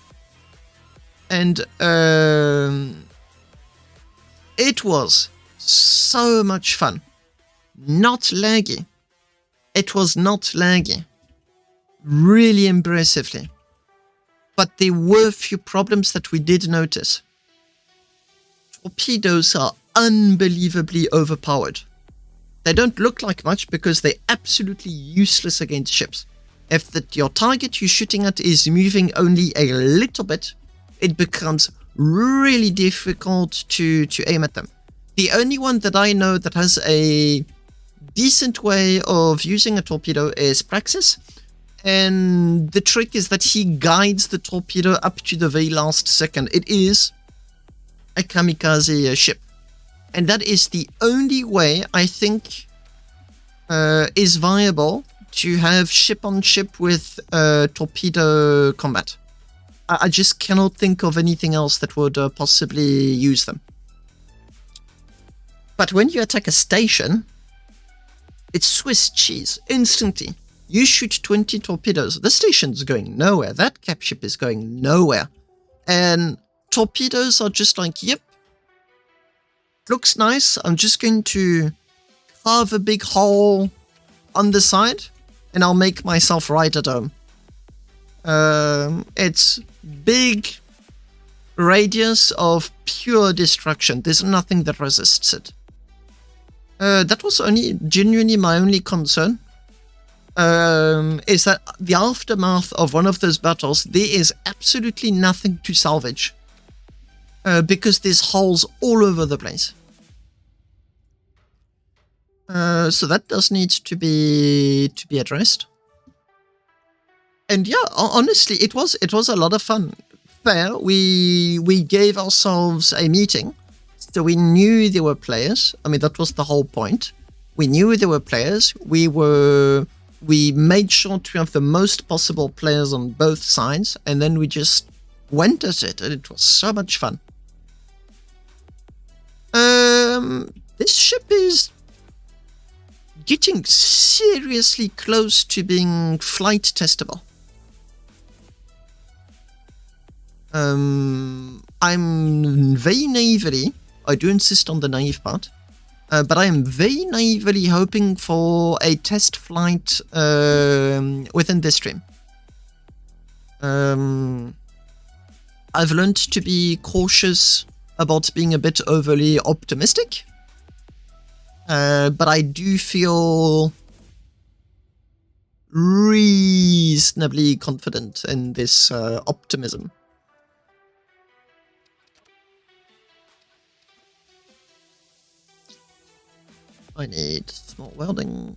And it was so much fun. Not laggy. It was not laggy. Really impressively. But there were a few problems that we did notice. Torpedoes are unbelievably overpowered. They don't look like much because they're absolutely useless against ships. If your target you're shooting at is moving only a little bit, it becomes really difficult to aim at them. The only one that I know that has a decent way of using a torpedo is Praxis, and the trick is that he guides the torpedo up to the very last second. It is a kamikaze ship. And that is the only way I think is viable to have ship-on-ship with torpedo combat. I just cannot think of anything else that would possibly use them. But when you attack a station, it's Swiss cheese, instantly. You shoot 20 torpedoes, the station's going nowhere, that cap ship is going nowhere. And torpedoes are just like, yep, looks nice, I'm just going to carve a big hole on the side and I'll make myself ride a dome. It's big radius of pure destruction. There's nothing that resists it. That was genuinely my only concern. Is that the aftermath of one of those battles, there is absolutely nothing to salvage. Because there's holes all over the place. So that does need to be addressed. And yeah, honestly, it was a lot of fun. Fair, we gave ourselves a meeting, so we knew there were players. I mean, that was the whole point. We knew there were players. We made sure to have the most possible players on both sides, and then we just went at it, and it was so much fun. This ship is getting seriously close to being flight testable. I'm very naively, I do insist on the naive part, but I am very naively hoping for a test flight within this stream. I've learned to be cautious about being a bit overly optimistic, but I do feel reasonably confident in this optimism. I need small welding.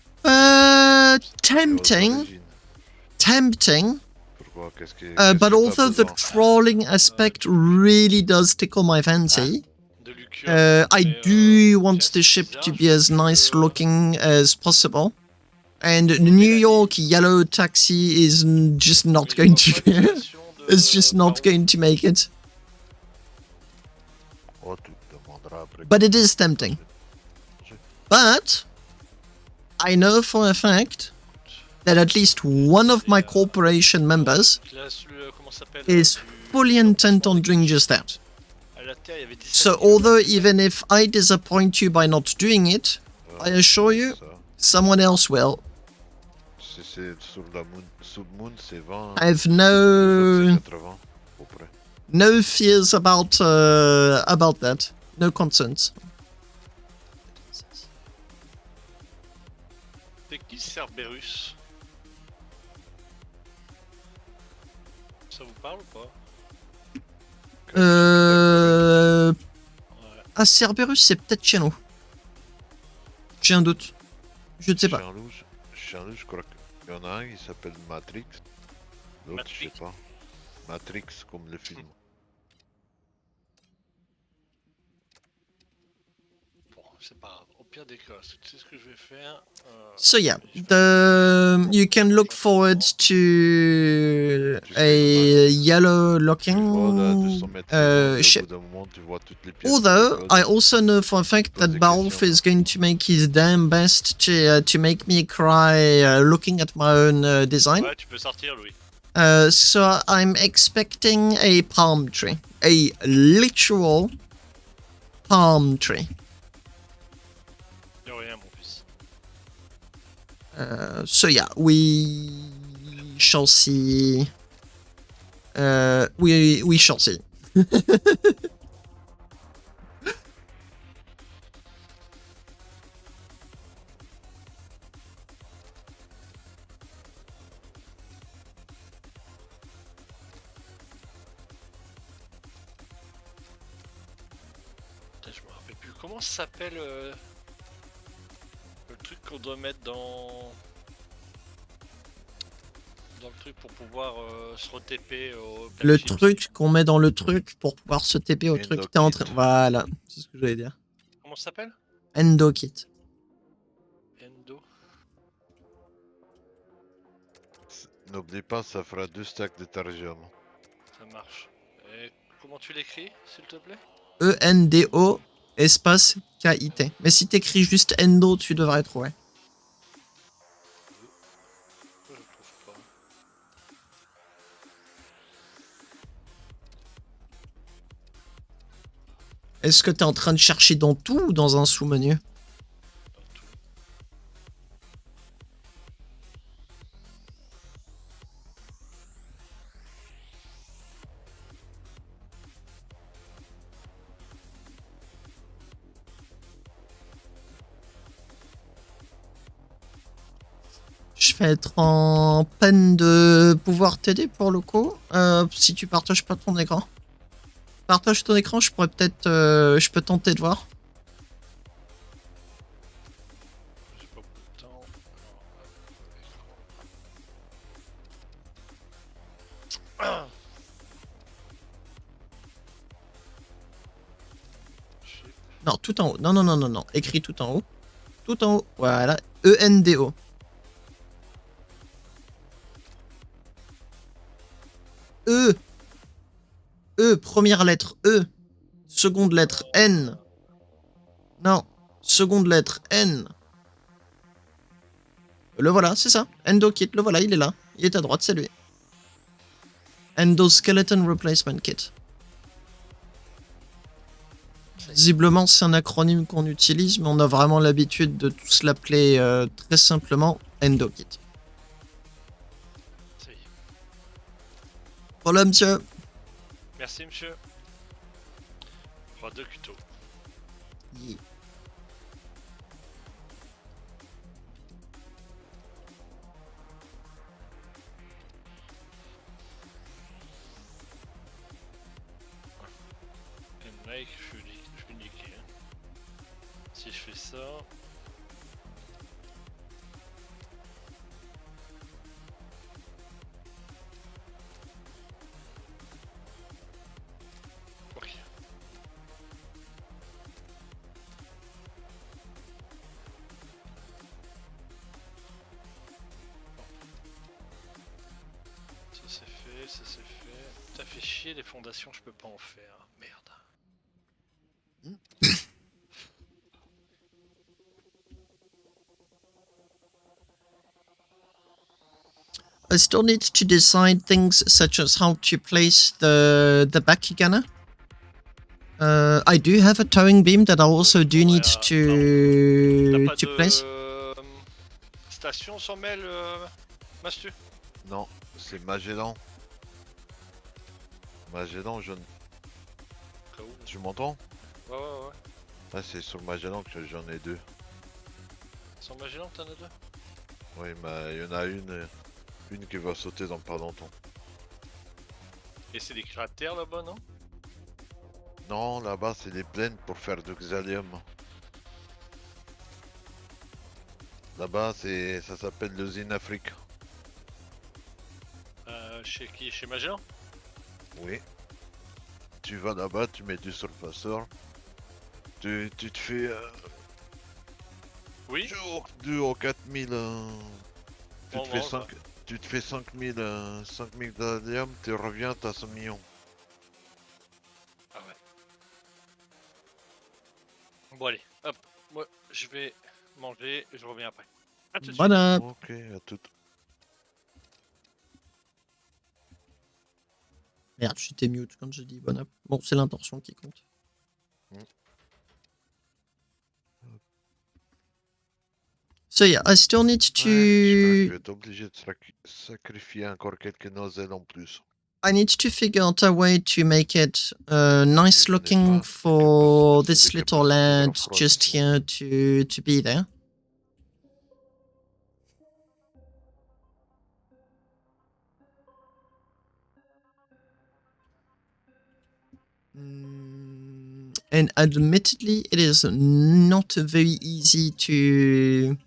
Tempting, origines. tempting. Pourquoi? Qu'est-ce que But qu'est-ce que t'as although the besoin? trolling aspect really does tickle my fancy, De Lucure. I Mais, do want tiens, the c'est ship bizarre, to je be as trouve que nice le- looking as possible. And the mais New la York yellow taxi is just mais not je going vois to. pas d'animation de It's just not Paolo. going to make it. Oh, tu te demanderas après. But it is tempting. But I know for a fact that at least one of my corporation members Classe le- comment ça s'appelle, is du- fully intent on doing just that. À la Terre, il y avait 17 So kilomètres. although even if I disappoint you by not doing it, I assure you, Ça. someone else will. Si c'est sur la moon, sous le moon, c'est 20. I have les autres, no c'est 80, à peu près. no fears about that. No concerns. C'est qui Cerberus? Ça vous parle ou pas? Euh... Ouais. Ah, Cerberus, c'est peut-être chez nous. J'ai un doute. Je ne sais pas. Chien loup, je crois qu'il y en a un qui s'appelle Matrix. L'autre, je sais Matrix. pas. Matrix, comme le film. Bon, c'est pas grave. Au pire des cas, tu sais ce que je vais faire. So yeah, je vais- you can look forward to a yellow Tu vois, là, looking 200 mètres secondes, et au ship. bout d'un moment, tu vois toutes les pièces. Although qui I flottent. also know for a fact that Pose des Balf questions. is going to make his damn best to make me cry looking at my own design. Ouais, tu peux sortir, Louis. So I'm expecting a palm tree, a literal palm tree. De rien, mon fils. So yeah, we shall see. We shall see. Putain, je me rappelle plus. Comment ça s'appelle le truc qu'on doit mettre dans le truc pour pouvoir se re-TP au Le Battleship. truc qu'on met dans le truc pour pouvoir se TP au truc. T'es en train. Endokit. Voilà, c'est ce que j'allais dire. Comment ça s'appelle? Endokit. Endo. N'oublie pas, ça fera 2 stacks de targium. Ça marche. Et comment tu l'écris, s'il te plaît? ENDO espace KIT. Mais si t'écris juste Endo, tu devrais trouver. Je trouve pas. Est-ce que t'es en train de chercher dans tout ou dans un sous-menu? Dans tout. Je vais être en peine de pouvoir t'aider pour le coup. Si tu partages pas ton écran. Partage ton écran, je pourrais peut-être. Je peux tenter de voir. J'ai pas beaucoup de temps. Alors, hop, écran. Shit. Non, tout en haut. Non, non, non, non, non. Écris tout en haut. Tout en haut. Voilà. ENDO. E. E, première lettre E. Seconde lettre N. Non. Seconde lettre N. Le voilà, c'est ça. Endokit, le voilà, il est là. Il est à droite, c'est lui. Endoskeleton Replacement Kit. Visiblement, c'est un acronyme qu'on utilise, mais on a vraiment l'habitude de tous l'appeler très simplement Endokit. Ça y est. Voilà, monsieur. Merci, monsieur. Roi de Kuto. Yeah. Et Mike, je suis niqué. Hein. Si je fais ça. ça c'est fait. T'as fait chier les fondations, je peux pas en faire. Merde. I still need to decide things such as how to place the back gunner. I do have a towing beam that I also do need T'as to pas de place. station sans mêle, Mastu? Non, c'est Magellan. Magellan, je... Tu m'entends? Ouais, ouais, ouais. Ah, c'est sur Magellan que j'en ai deux. Sans Magellan, t'en as deux? Oui, mais il y en a une qui va sauter dans pas longtemps. Et c'est des cratères là-bas, non? Non, là-bas, c'est des plaines pour faire du xalium. Là-bas, ça s'appelle l'usine Afrique. Chez qui? Chez Magellan? Oui. Tu vas là-bas, tu mets du surfaceur. Tu te fais... Oui? 2 ou 4000... Tu Bon, te fais bon, 5... Tu te fais 5000 d'allium, tu reviens, t'as 100 millions. Ah ouais. Bon allez, hop. Moi, je vais manger et je reviens après. À tout de suite. Voilà. Ok, à tout. Merde, j'étais mute quand j'ai dit bon up. Bon, c'est l'intention qui compte. So yeah, I still need Ouais, je crois que je to... vais être obligé de sacrifier encore quelques nozzles en plus. I need to figure out a way to make it nice Je n'ai looking pas for assez de this little capacité de lad just refroidissement. here to be there. And admittedly, it is not very easy to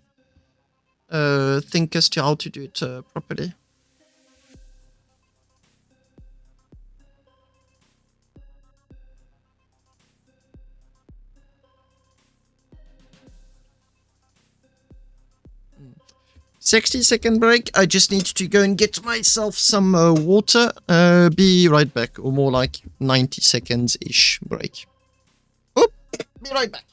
think as to how to do it properly. Mm. 60-second break. I just need to go and get myself some water. Be right back, or more like 90 seconds-ish break. Oh, be right back.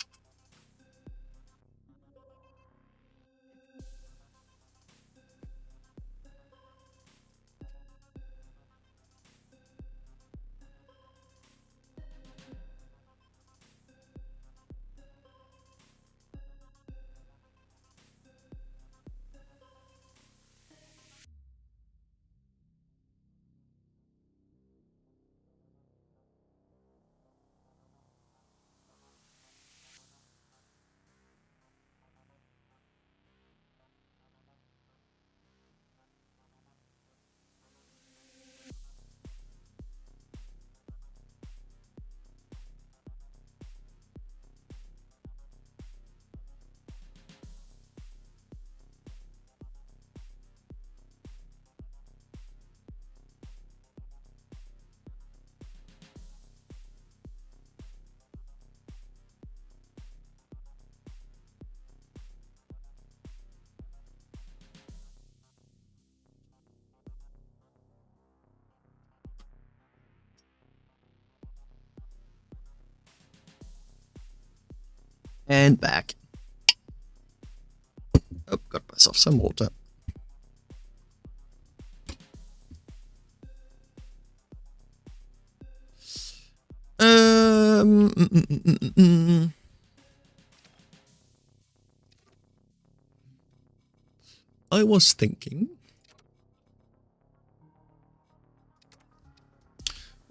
And back. Oh, got myself some water. I was thinking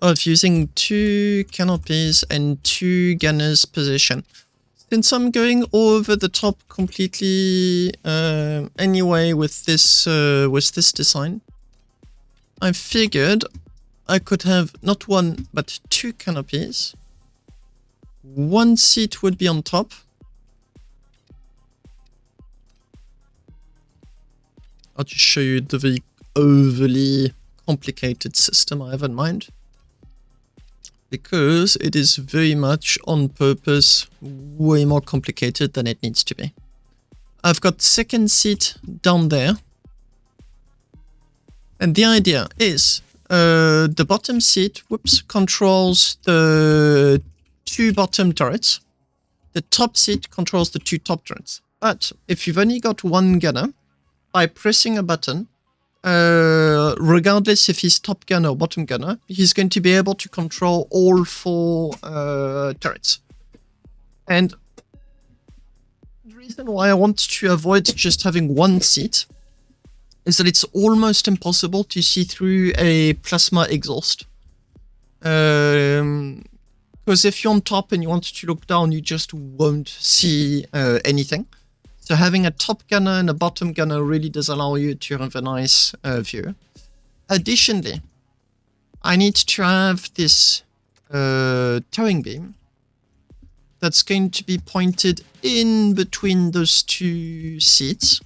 of using 2 canopies and 2 gunners position. Since I'm going over the top completely anyway with this design, I figured I could have not 1 but 2 canopies. 1 seat would be on top. I'll just show you the very overly complicated system I have in mind, because it is very much on purpose way more complicated than it needs to be. I've got second seat down there, and the idea is the bottom seat, controls the 2 bottom turrets. The top seat controls the 2 top turrets. But if you've only got 1 gunner, by pressing a button, regardless if he's top gunner or bottom gunner, he's going to be able to control all 4 turrets. And the reason why I want to avoid just having 1 seat is that it's almost impossible to see through a plasma exhaust. Because if you're on top and you want to look down, you just won't see anything. So having a top gunner and a bottom gunner really does allow you to have a nice view. Additionally, I need to have this towing beam that's going to be pointed in between those 2 seats.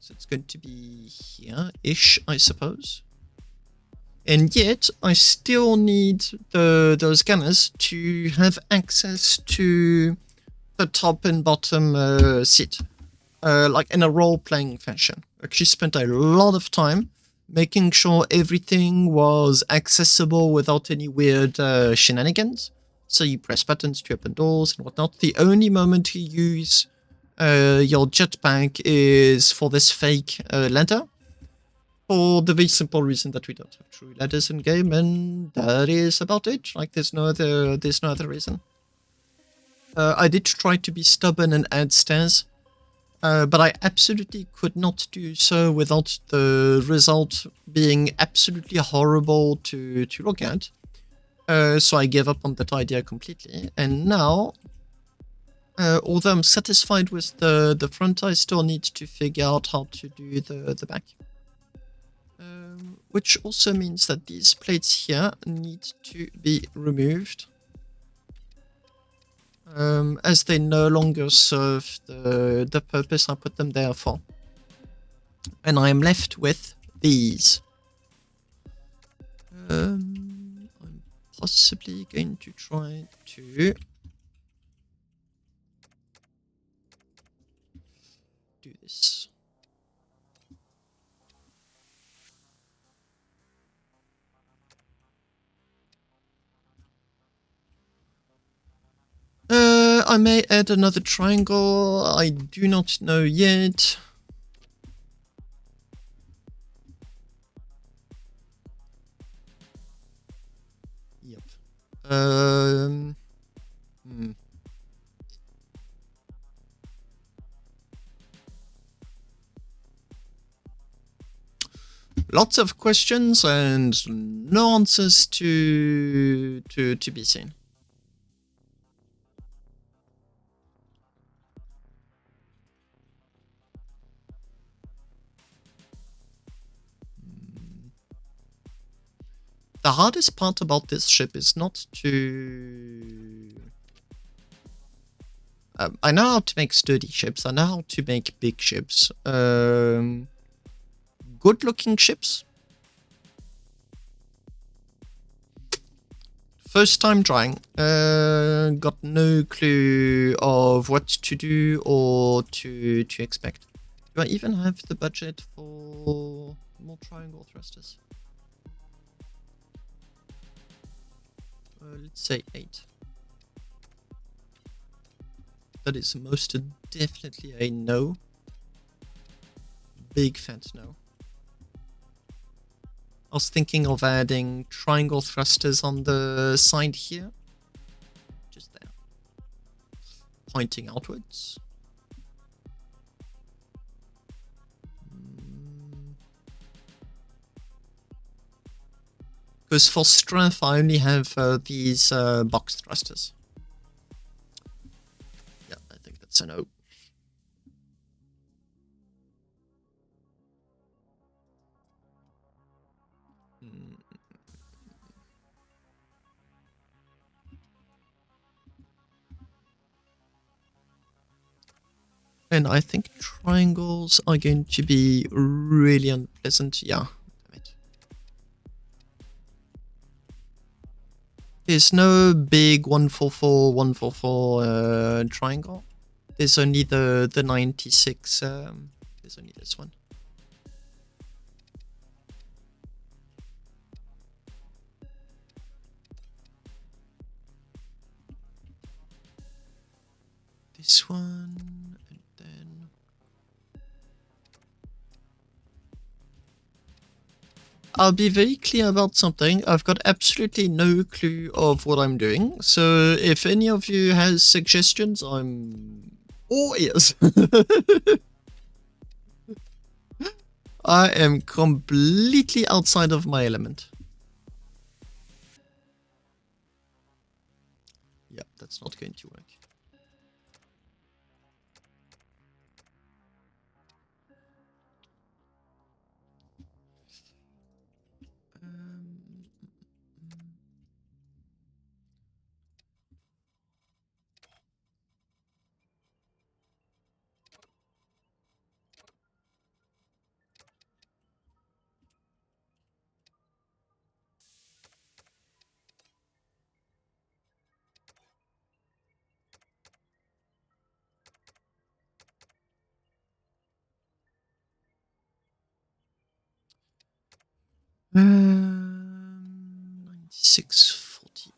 So it's going to be here-ish, I suppose. And yet, I still need those gunners to have access to the top and bottom seat, like in a role-playing fashion. I actually spent a lot of time making sure everything was accessible without any weird shenanigans. So you press buttons to open doors and whatnot. The only moment you use your jetpack is for this fake ladder, for the very simple reason that we don't have true ladders in game, and that is about it. Like there's no other reason. I did try to be stubborn and add stairs, but I absolutely could not do so without the result being absolutely horrible to look at. So I gave up on that idea completely, and now, although I'm satisfied with the front, I still need to figure out how to do the back. Which also means that these plates here need to be removed, as they no longer serve the purpose I put them there for. And I am left with these. I'm possibly going to try to do this. I may add another triangle. I do not know yet. Yep. Lots of questions and no answers to be seen. The hardest part about this ship is not to... I know how to make sturdy ships, I know how to make big ships. Good-looking ships? First time trying. Got no clue of what to do or to expect. Do I even have the budget for more triangle thrusters? Let's say 8. That is most definitely a no. Big fat no. I was thinking of adding triangle thrusters on the side here. Just there. Pointing outwards. Because for strength, I only have these box thrusters. Yeah, I think that's a no. And I think triangles are going to be really unpleasant. Yeah. There's no big 144, 144 triangle. There's only the 96. There's only this one. this one, and then... I'll be very clear about something. I've got absolutely no clue of what I'm doing. So if any of you has suggestions, I'm all ears. I am completely outside of my element. Yep, that's not going to work. Um, 9648.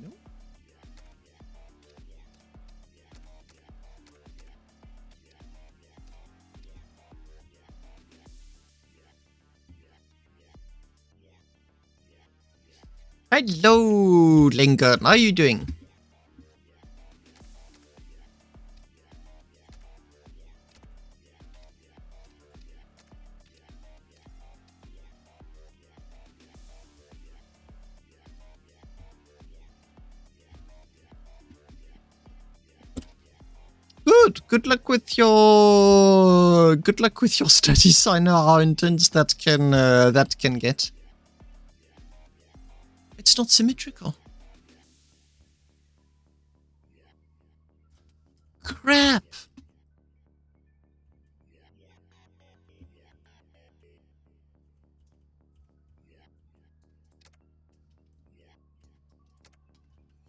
No. Hello, Linger. How are you doing? Good. Good luck with your studies. I know how intense that can get. It's not symmetrical. Crap.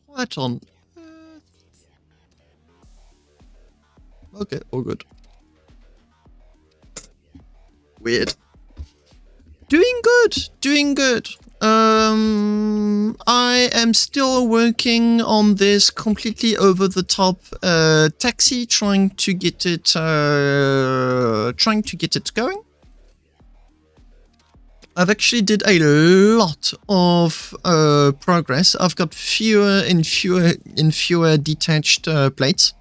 What on earth? Okay, all good. Weird. Doing good. Doing good. I am still working on this completely over-the-top taxi, trying to get it going. I've actually did a lot of progress. I've got fewer and fewer detached plates.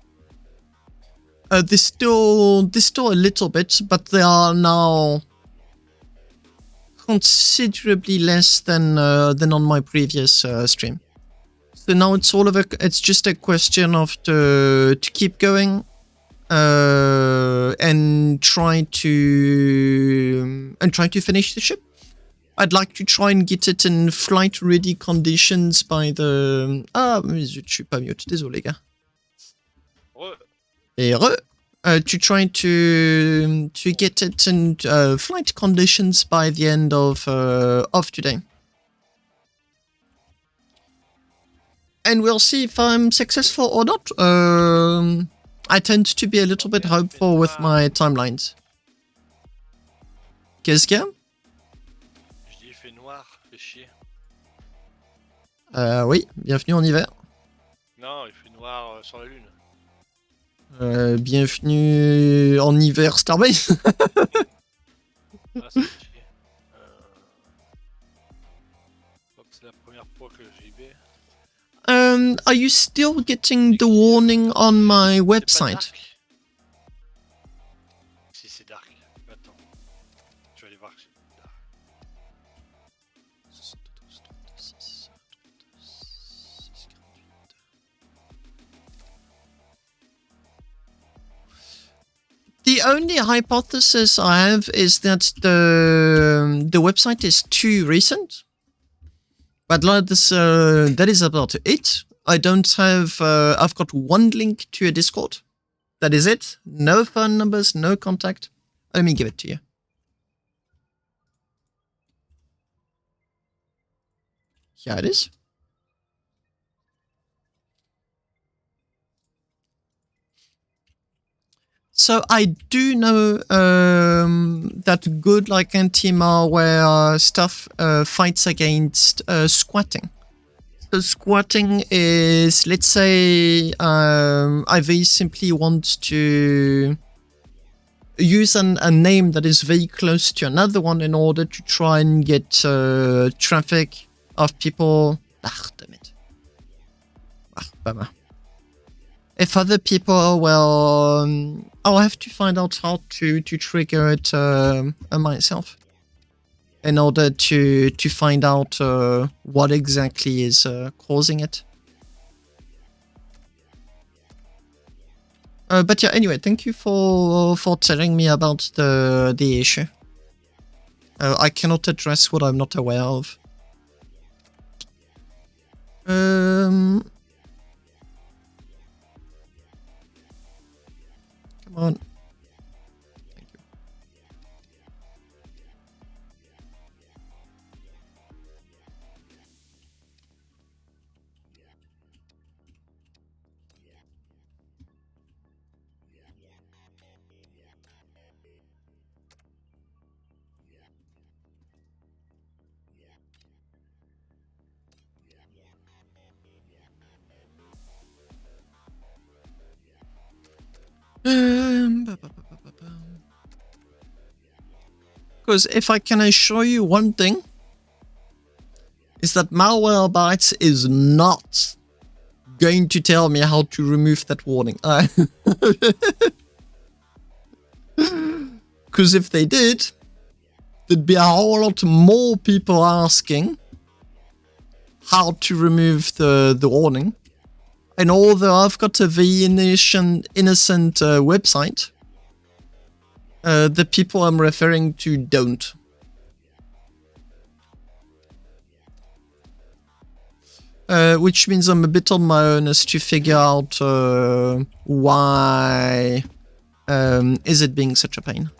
There's still a little bit, but they are now considerably less than on my previous stream. So now it's just a question of to keep going and try to finish the ship. I'd like to try and get it in flight ready conditions by the... Ah, mais je suis pas mute, désolé gars. To try to get it in flight conditions by the end of today. And we'll see if I'm successful or not. I tend to be a little bit hopeful with my timelines. Qu'est-ce qu'il y a? Je dis il fait noir, fait chier. Oui, bienvenue en hiver. Non, il fait noir sur la lune. Bienvenue en hiver Starbase. Ah, ça fait chier. C'est la première fois que j'y vais. Are you still getting the warning on my website? Si c'est dark. Attends. Je vais aller voir que c'est dark. The only hypothesis I have is that the website is too recent. But that is about it. I don't have... I've got one link to a Discord. That is it. No phone numbers, no contact. Let me give it to you. Here it is. So I do know that good like anti-malware stuff fights against squatting. So squatting is, let's say, I very simply want to use a name that is very close to another one in order to try and get traffic of people. Ah, damn it. Ah, bummer. If other people will, I'll have to find out how to trigger it myself in order to find out what exactly is causing it. But yeah, anyway, thank you for telling me about the issue. I cannot address what I'm not aware of. Come on. Thank you. Because if I can assure you one thing, is that Malwarebytes is not going to tell me how to remove that warning. Because if they did, there'd be a whole lot more people asking how to remove the warning. And although I've got a very innocent website, the people I'm referring to don't. Which means I'm a bit on my own as to figure out why is it being such a pain.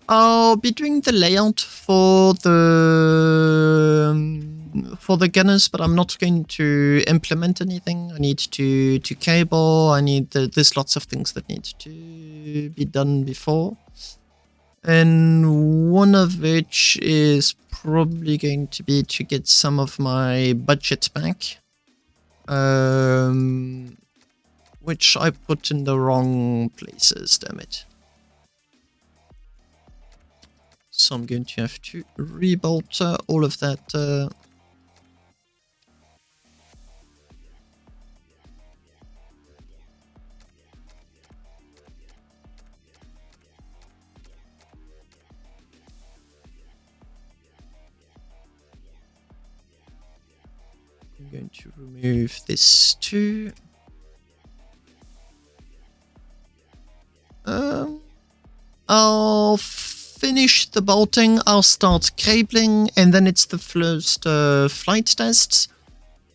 I'll be doing the layout for the gunners, but I'm not going to implement anything. I need to cable. I need there's lots of things that need to be done before, and one of which is probably going to be to get some of my budget back, which I put in the wrong places. Damn it. So I'm going to have to rebuild all of that. I'm going to remove this too. I'll finish the bolting, I'll start cabling, and then it's the first flight tests.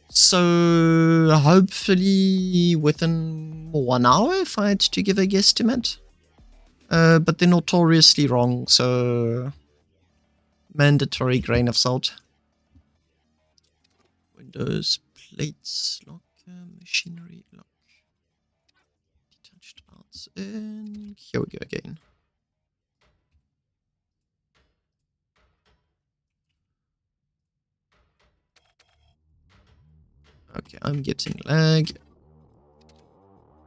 So hopefully within 1 hour, if I had to give a guesstimate. But they're notoriously wrong, so mandatory grain of salt. Windows, plates, lock, machinery, lock. Detached parts, and here we go again. Okay, I'm getting lag.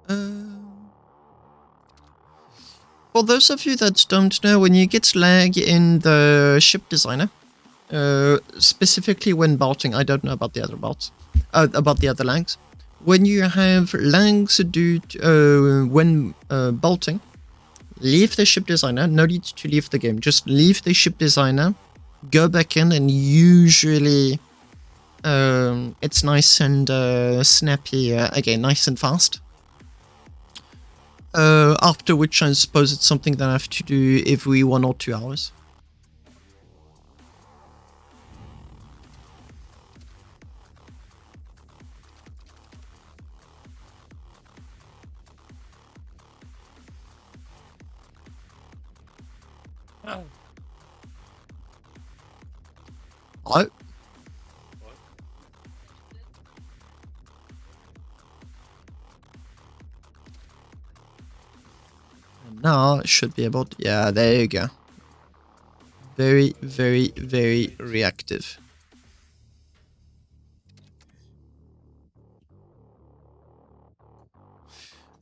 For those of you that don't know, when you get lag in the ship designer, specifically when bolting, I don't know about the other bolts, about the other lags. When you have lags due to, when bolting, leave the ship designer. No need to leave the game. Just leave the ship designer. go back in, and usually it's nice and snappy again, nice and fast. After which I suppose it's something that I have to do every 1 or 2 hours. Oh. And now it should be able to, yeah, there you go. Very, very, very reactive.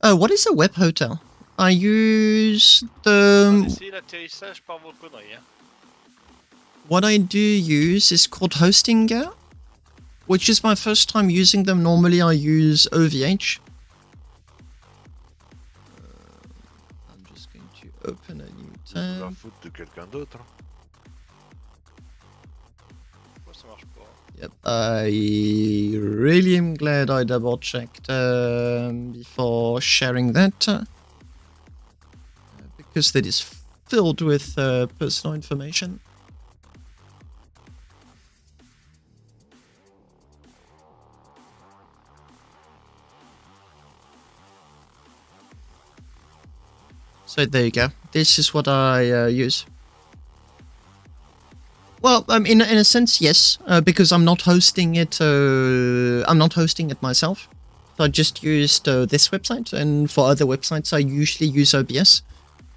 What is a web hotel? I use the... Essayez l'atterrissage par vos conneries, hein. What I do use is called Hostinger, which is my first time using them. Normally I use OVH. I'm just going to open a new C'est de la tab. faute de quelqu'un d'autre. Pourquoi ça marche pas? Yep, I really am glad I double checked before sharing that. Because that is filled with personal information. So there you go. This is what I use. Well, in a sense, yes, because I'm not hosting it. I'm not hosting it myself. So I just used this website, and for other websites, I usually use OBS.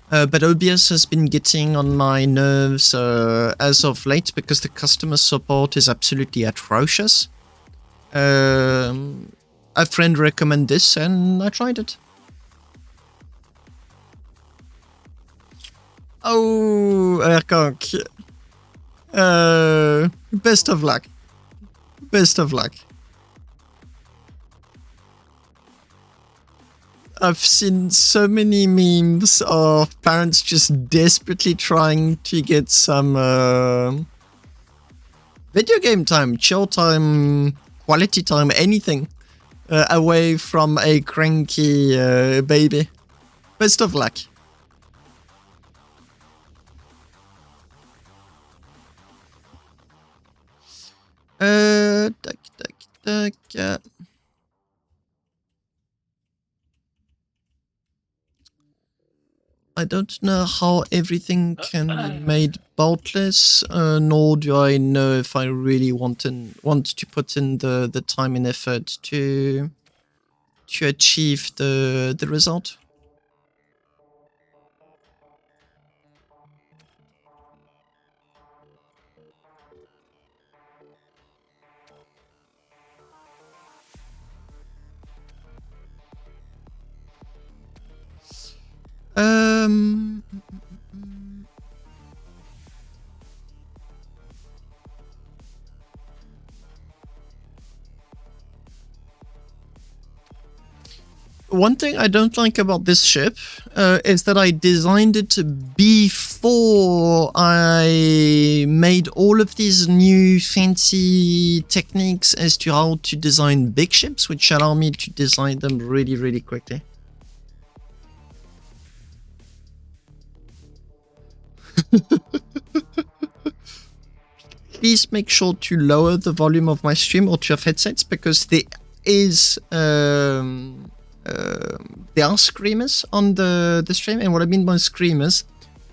But OBS has been getting on my nerves as of late because the customer support is absolutely atrocious. A friend recommended this, and I tried it. Oh, Erkonk. Best of luck. Best of luck. I've seen so many memes of parents just desperately trying to get some video game time, chill time, quality time, anything away from a cranky baby. Best of luck. Duck. I don't know how everything can be made boltless, nor do I know if I really want to put in the time and effort to achieve the result. One thing I don't like about this ship is that I designed it before I made all of these new fancy techniques as to how to design big ships, which allow me to design them really, really quickly. Please make sure to lower the volume of my stream or to have headsets, because there are screamers on the stream, and what I mean by screamers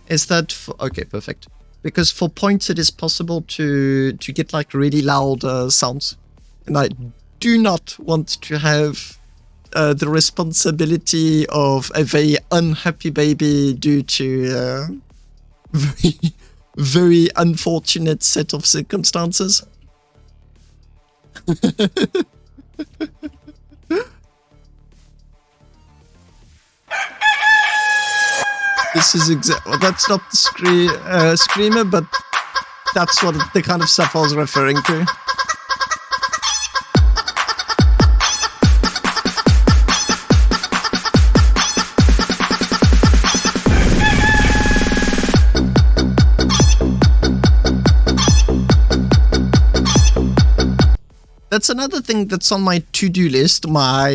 is that okay, perfect, because for points it is possible to get like really loud sounds, and I do not want to have the responsibility of a very unhappy baby due to very, very unfortunate set of circumstances. This is well, that's not the screamer, but that's what the kind of stuff I was referring to. That's another thing that's on my to-do list, my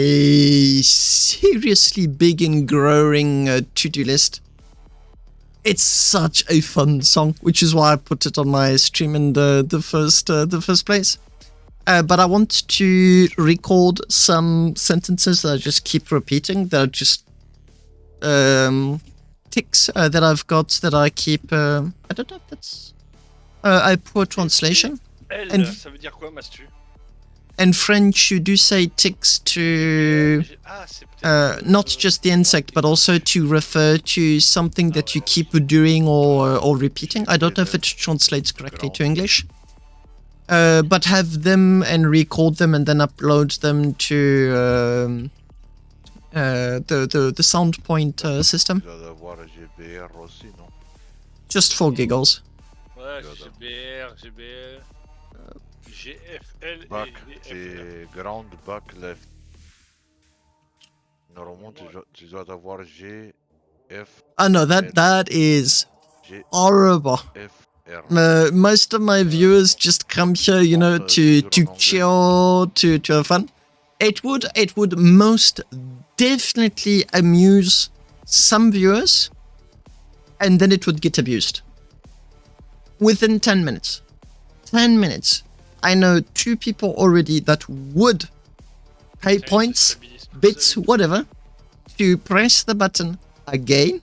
seriously big and growing to-do list. It's such a fun song, which is why I put it on my stream in the first place. But I want to record some sentences that I just keep repeating, that are just ticks that I've got that I keep. I don't know if that's a poor translation. Elle, And- ça veut dire quoi, Mastu? In French, you do say ticks to Ah, c'est peut-être. not just the insect, but also to refer to something that you keep doing or repeating. I don't know if it translates correctly to English. But have them and record them and then upload them to the sound point system, Tu dois avoir GBR aussi, non? just for giggles. Ouais, GBR, GBL. GFL Back, et c'est ground, back, left. Normalement, tu dois avoir G, F, I know that is G, horrible. F, R. Most of my viewers just come here, you know, to chill, to have fun. It would most definitely amuse some viewers, and then it would get abused within 10 minutes. 10 minutes. I know 2 people already that would pay points, bits, whatever, to press the button again,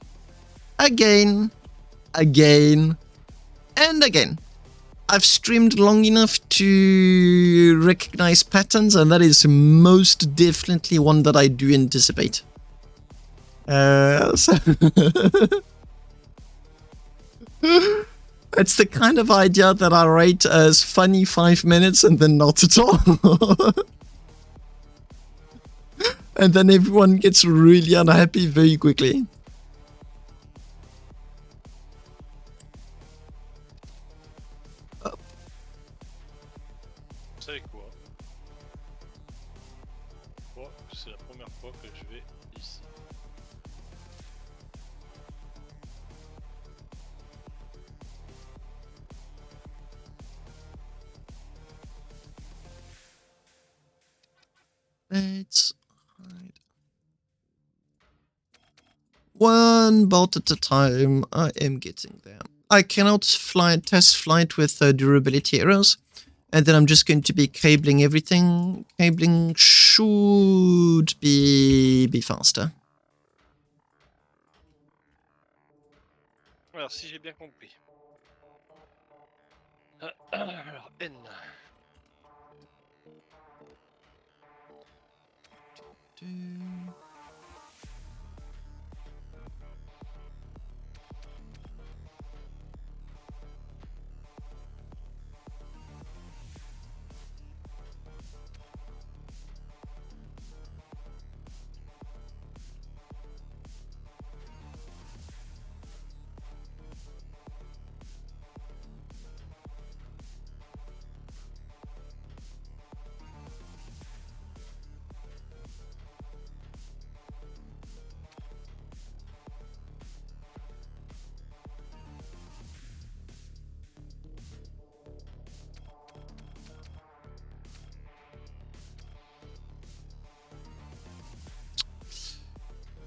again, again, and again. I've streamed long enough to recognize patterns, and that is most definitely one that I do anticipate. So it's the kind of idea that I rate as funny 5 minutes and then not at all. And then everyone gets really unhappy very quickly. Vous savez quoi? Moi, c'est la première fois que je vais ici. Let's hide. One bolt at a time. I am getting there. I cannot test flight with durability errors. And then I'm just going to be cabling everything. Cabling should be faster. Alors, si j'ai bien compris. Alors, N.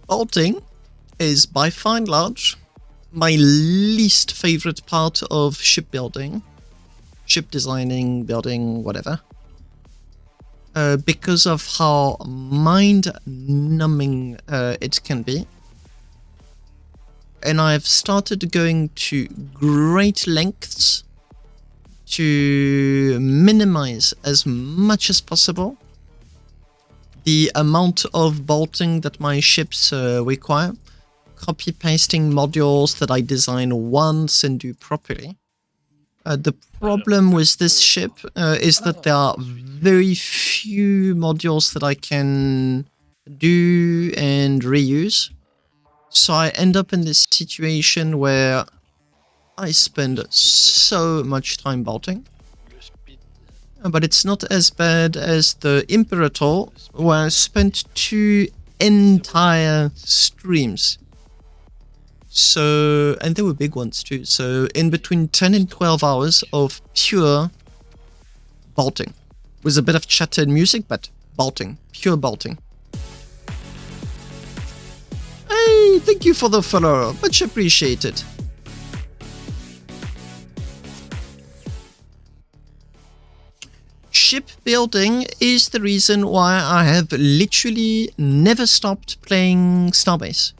Bolting is by far and large my least favorite part of shipbuilding, ship designing, building, whatever, because of how mind-numbing it can be. And I've started going to great lengths to minimize as much as possible the amount of bolting that my ships require, copy pasting modules that I design once and do properly. The problem with this ship is that there are very few modules that I can do and reuse. So I end up in this situation where I spend so much time bolting. Le speed. But it's not as bad as the Imperator, where I spent 2 entire streams. So, and they were big ones too. So, in between 10 and 12 hours of pure bolting. with a bit of chatter and music, but bolting, pure bolting. Hey, thank you for the follow, much appreciated. Shipbuilding is the reason why I have literally never stopped playing Starbase.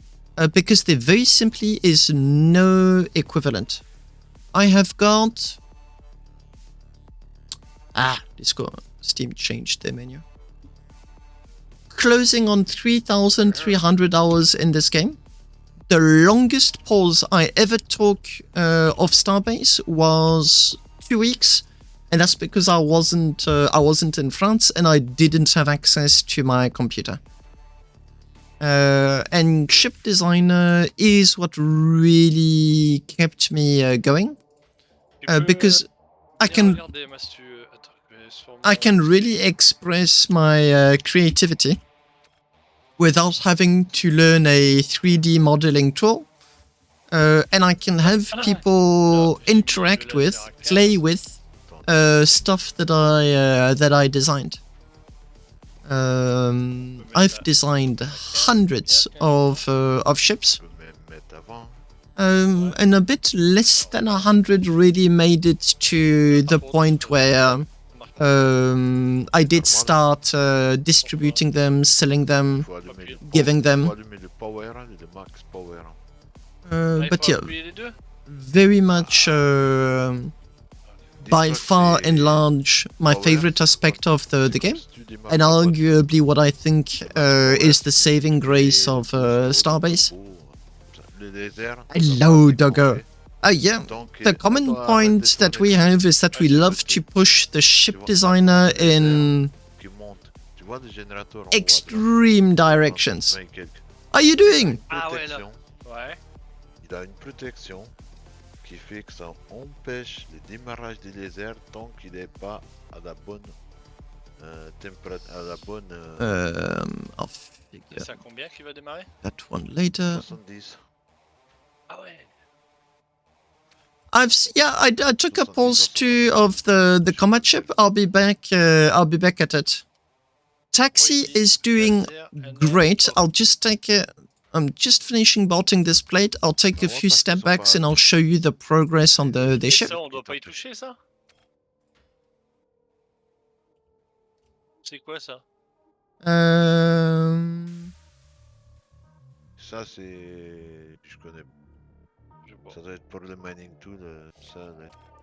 Because there very simply is no equivalent. I have got... Steam changed their menu. Closing on 3,300 hours in this game. The longest pause I ever took of Starbase was 2 weeks. And that's because I wasn't in France and I didn't have access to my computer. And Ship Designer is what really kept me going. Because I can really express my creativity without having to learn a 3D modeling tool. And I can have people interact with, play with, stuff that I designed. I've designed hundreds of ships, and a bit less than 100 really made it to the point where I did start distributing them, selling them, giving them. But yeah, very much. By far and large, my favorite aspect of the game, and arguably what I think is the saving grace of Starbase. Hello, Doggo. Yeah, the common point that we have is that we love to push the ship designer in extreme directions. How are you doing? Qui fait que ça empêche le démarrage des lasers tant qu'il n'est pas à la bonne température, à la bonne. I'll figure C'est à combien qu'il va démarrer? that one later. 70. Ah ouais. I took a pause too of the combat ship. I'll be back at it. Taxi is doing great. I'll just take it. I'm just finishing bolting this plate. I'll take a few step backs and I'll show you the progress on the ship. Ça, on doit pas y toucher, ça? C'est quoi ça? Ça c'est, je connais. Ça doit être pour le mining tool. Ça.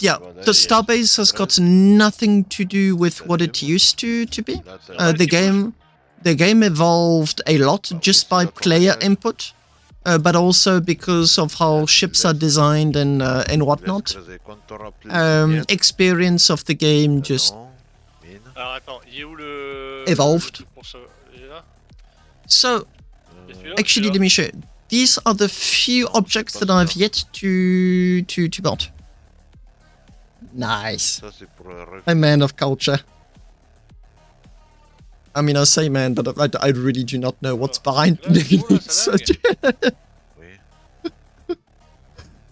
Yeah, the Starbase has got nothing to do with what it used to be. The game evolved a lot just by player input, but also because of how ships are designed and whatnot. Experience of the game just evolved. So, actually, let me show you. These are the few objects that I've yet to build. Nice. A man of culture. I mean, I say man, but I really do not know what's behind me.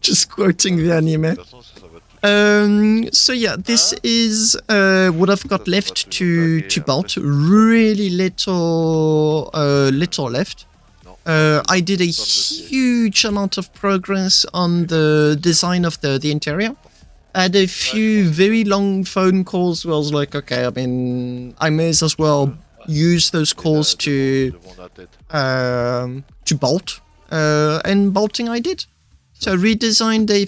Just quoting the anime. So yeah, this is what I've got left to bolt. Really little left. I did a huge amount of progress on the design of the interior. I had a few very long phone calls where I was like, okay, I mean, I may as well use those calls to bolt, and bolting I did. So I redesigned a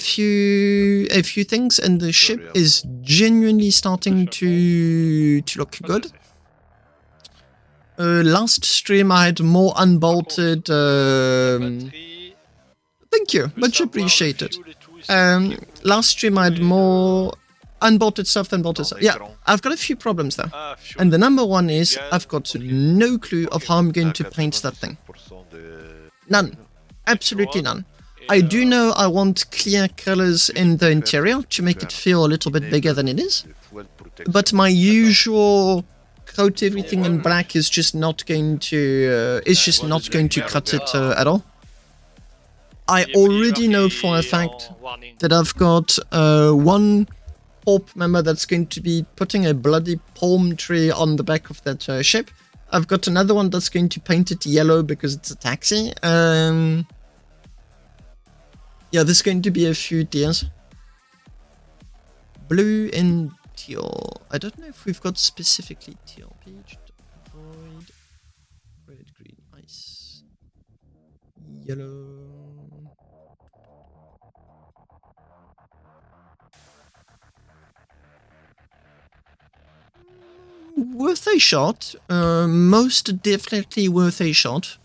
few things, and the ship is genuinely starting to look good. Last stream I had more unbolted. Thank you, much appreciated. Last stream I had more unbolted stuff than bolted stuff. Yeah, I've got a few problems though. And the number one is I've got no clue of how I'm going to paint that thing. None. Absolutely none. I do know I want clear colors in the interior to make it feel a little bit bigger than it is. But my usual coat everything in black is just not going to cut it at all. I already know for a fact that I've got one Pope member that's going to be putting a bloody palm tree on the back of that ship. I've got another one that's going to paint it yellow because it's a taxi. Yeah, there's going to be a few tiers. Blue and teal. I don't know if we've got specifically teal. Page, void, red, green, ice, yellow. Worth a shot. Most definitely worth a shot.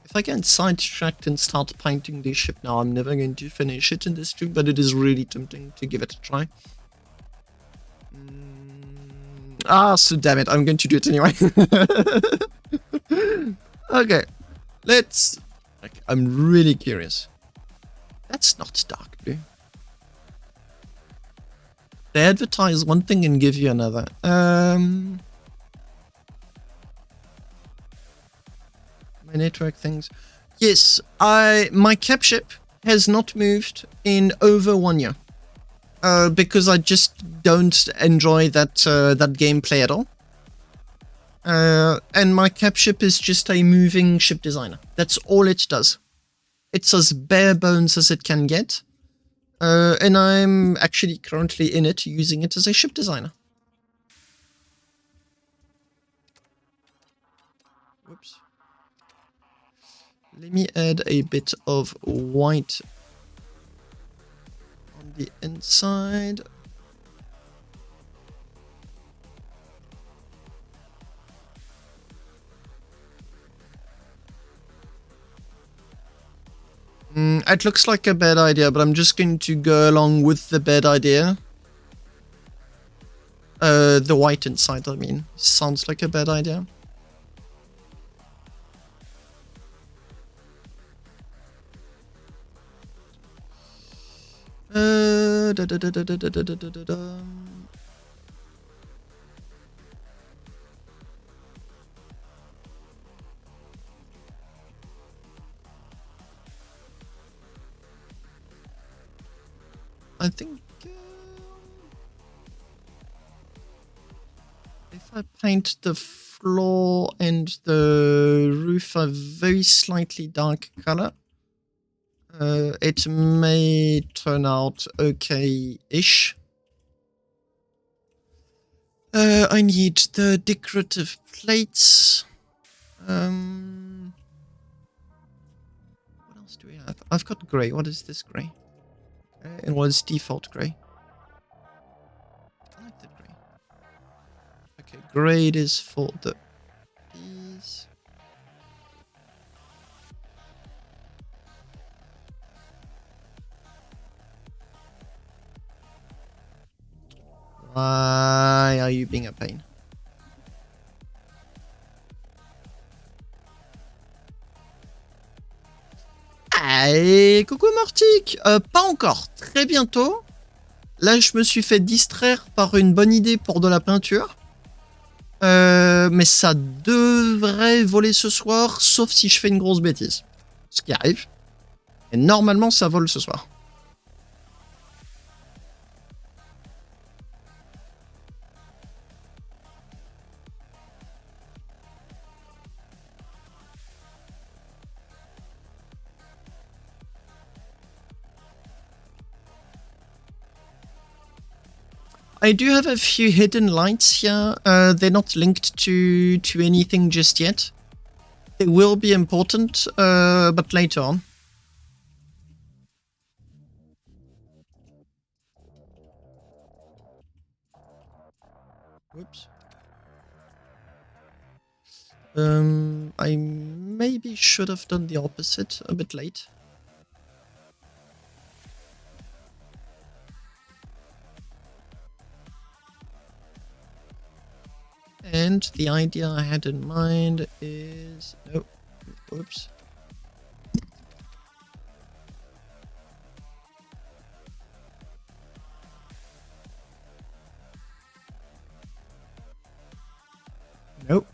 If I get sidetracked and start painting this ship now, I'm never going to finish it in this stream, but it is really tempting to give it a try. So damn it, I'm going to do it anyway. Okay, let's... Okay, I'm really curious. That's not dark blue. They advertise one thing and give you another. My network things. Yes, my cap ship has not moved in over 1 year. Because I just don't enjoy that that gameplay at all. And my cap ship is just a moving ship designer. That's all it does. It's as bare bones as it can get. And I'm actually currently in it, using it as a ship designer. Whoops. Let me add a bit of white on the inside. It looks like a bad idea, but I'm just going to go along with the bad idea. The white inside, I mean. Sounds like a bad idea. I think if I paint the floor and the roof a very slightly dark color, it may turn out okay-ish. I need the decorative plates. What else do we have? I've got grey. What is this grey? It was default grey. I like that grey. Okay, grey is for the these. Why are you being a pain? Hey, coucou Mortic. Pas encore, très bientôt. Là, je me suis fait distraire par une bonne idée pour de la peinture. Mais ça devrait voler ce soir, sauf si je fais une grosse bêtise. Ce qui arrive. Et normalement, ça vole ce soir. I do have a few hidden lights here. They're not linked to anything just yet. They will be important, but later on. Whoops. I maybe should have done the opposite a bit late. And the idea I had in mind is... Oh, whoops. Nope.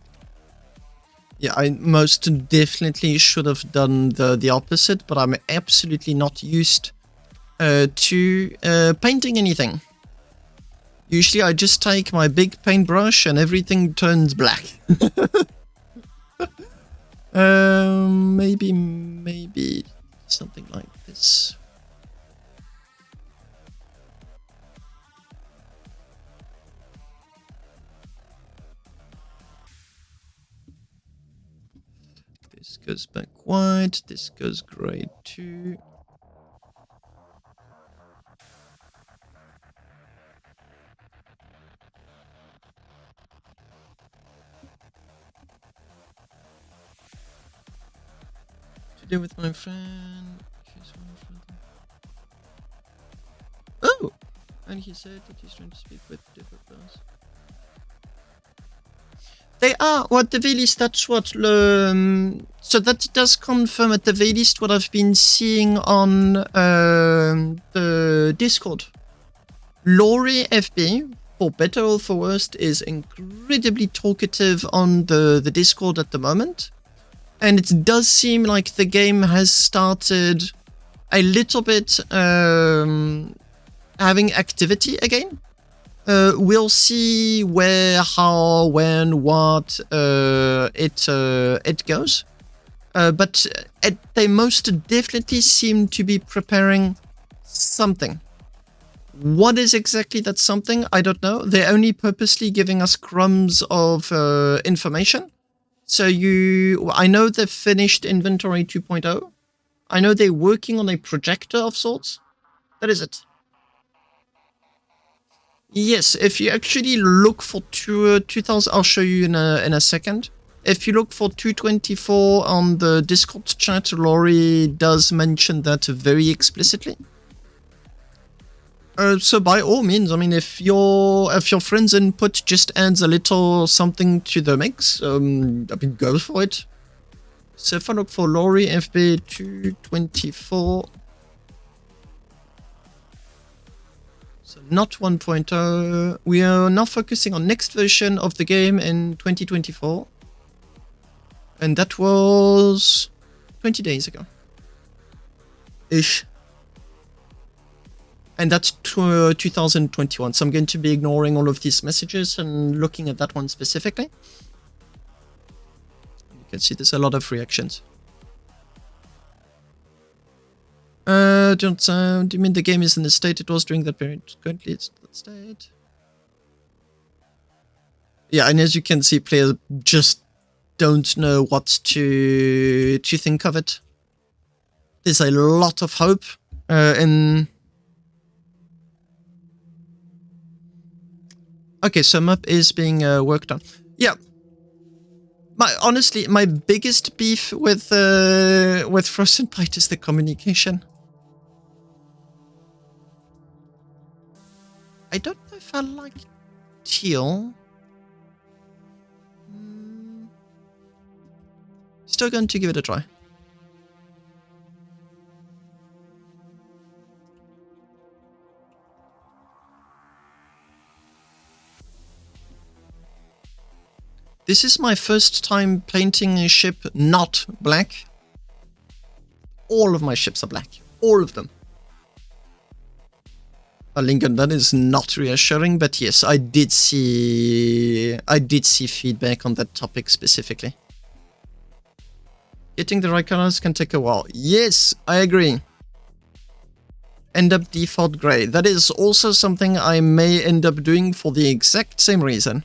Yeah, I most definitely should have done the opposite, but I'm absolutely not used to painting anything. Usually I just take my big paintbrush and everything turns black. Maybe something like this. This goes back white, this goes grey too. Today with my friend. Oh! And he said that he's trying to speak with developers. They are, or at the very least, that's what, so that does confirm at the very least what I've been seeing on the Discord. Laurie FB, for better or for worse, is incredibly talkative on the Discord at the moment. And it does seem like the game has started a little bit having activity again. We'll see where, how, when, what it goes. But they most definitely seem to be preparing something. What is exactly that something? I don't know. They're only purposely giving us crumbs of information. So I know they've finished Inventory 2.0. I know they're working on a projector of sorts. That is it. Yes, if you actually look for 2000, I'll show you in a second. If you look for 224 on the Discord chat, Laurie does mention that very explicitly. So by all means, I mean, if your friend's input just adds a little something to the mix, I mean, go for it. So if I look for Laurie FB 224. So not 1.0. We are now focusing on next version of the game in 2024. And that was 20 days ago. Ish. And that's 2021. So I'm going to be ignoring all of these messages and looking at that one specifically. You can see there's a lot of reactions. Do you mean the game is in the state it was during that period? Currently it's that state. Yeah, and as you can see, players just don't know what to think of it. There's a lot of hope in... Okay, so map is being worked on. Yeah. Honestly, my biggest beef with Frozen Bite is the communication. I don't know if I like teal. Still going to give it a try. This is my first time painting a ship not black. All of my ships are black. All of them. Lincoln, that is not reassuring, but yes, I did see feedback on that topic specifically. Getting the right colors can take a while. Yes, I agree. End up default gray. That is also something I may end up doing for the exact same reason.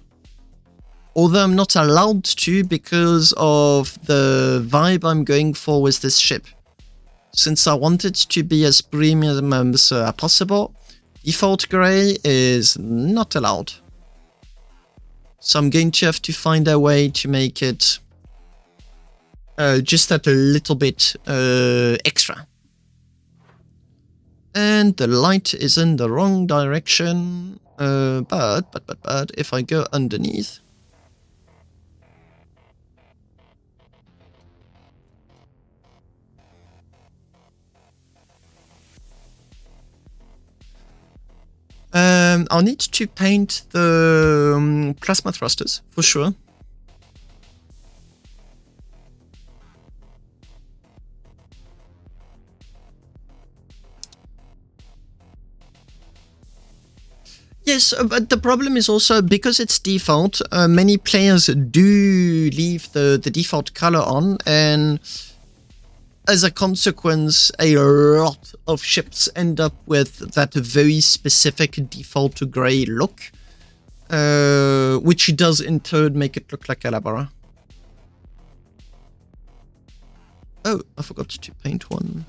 Although I'm not allowed to because of the vibe I'm going for with this ship. Since I want it to be as premium as possible, default gray is not allowed. So I'm going to have to find a way to make it just that a little bit extra. And the light is in the wrong direction. But if I go underneath. I'll need to paint the plasma thrusters, for sure. Yes, but the problem is also because it's default, many players do leave the default color on, and as a consequence, a lot of ships end up with that very specific default grey look, which does in turn make it look like a Labara. Oh, I forgot to paint one.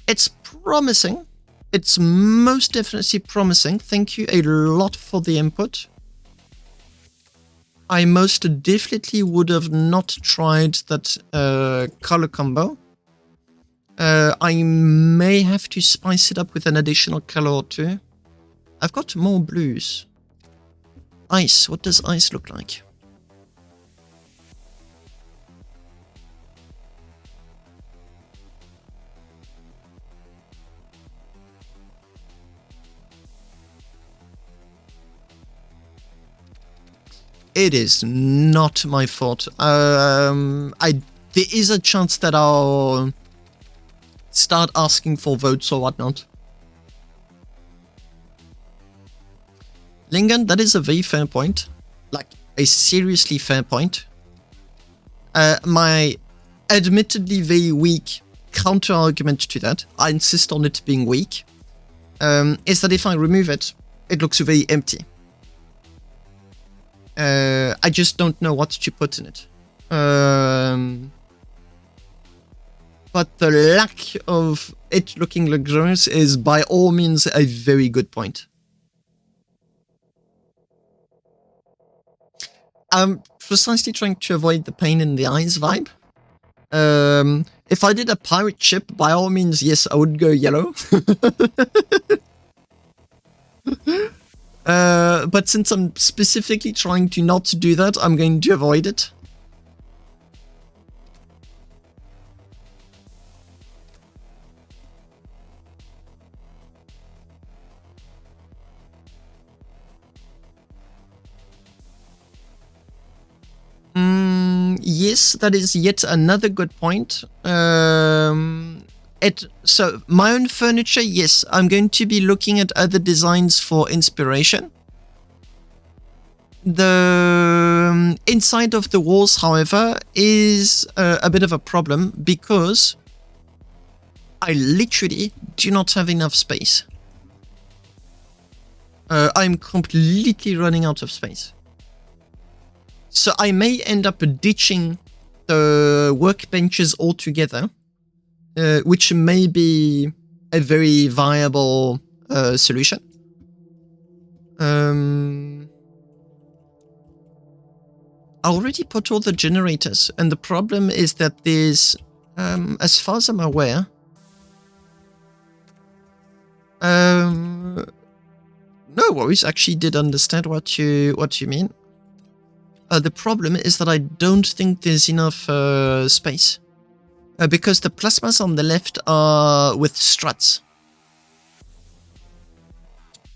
It's promising. It's most definitely promising. Thank you a lot for the input. I most definitely would have not tried that color combo. I may have to spice it up with an additional color or two. I've got more blues. Ice. What does ice look like? It is not my fault. There is a chance that I'll start asking for votes or whatnot. Lingan, that is a very fair point. Like, a seriously fair point. My admittedly very weak counter-argument to that, I insist on it being weak, is that if I remove it, it looks very empty. I just don't know what to put in it. But the lack of it looking luxurious is by all means a very good point. I'm precisely trying to avoid the pain in the eyes vibe. If I did a pirate ship, by all means, yes, I would go yellow. But since I'm specifically trying to not do that, I'm going to avoid it. Yes, that is yet another good point. So my own furniture, yes, I'm going to be looking at other designs for inspiration. The inside of the walls, however, is a bit of a problem because I literally do not have enough space. I'm completely running out of space. So I may end up ditching the workbenches altogether, which may be a very viable solution. I already put all the generators, and the problem is that there's, as far as I'm aware, no worries, actually did understand what you mean. The problem is that I don't think there's enough space. Because the plasmas on the left are with struts.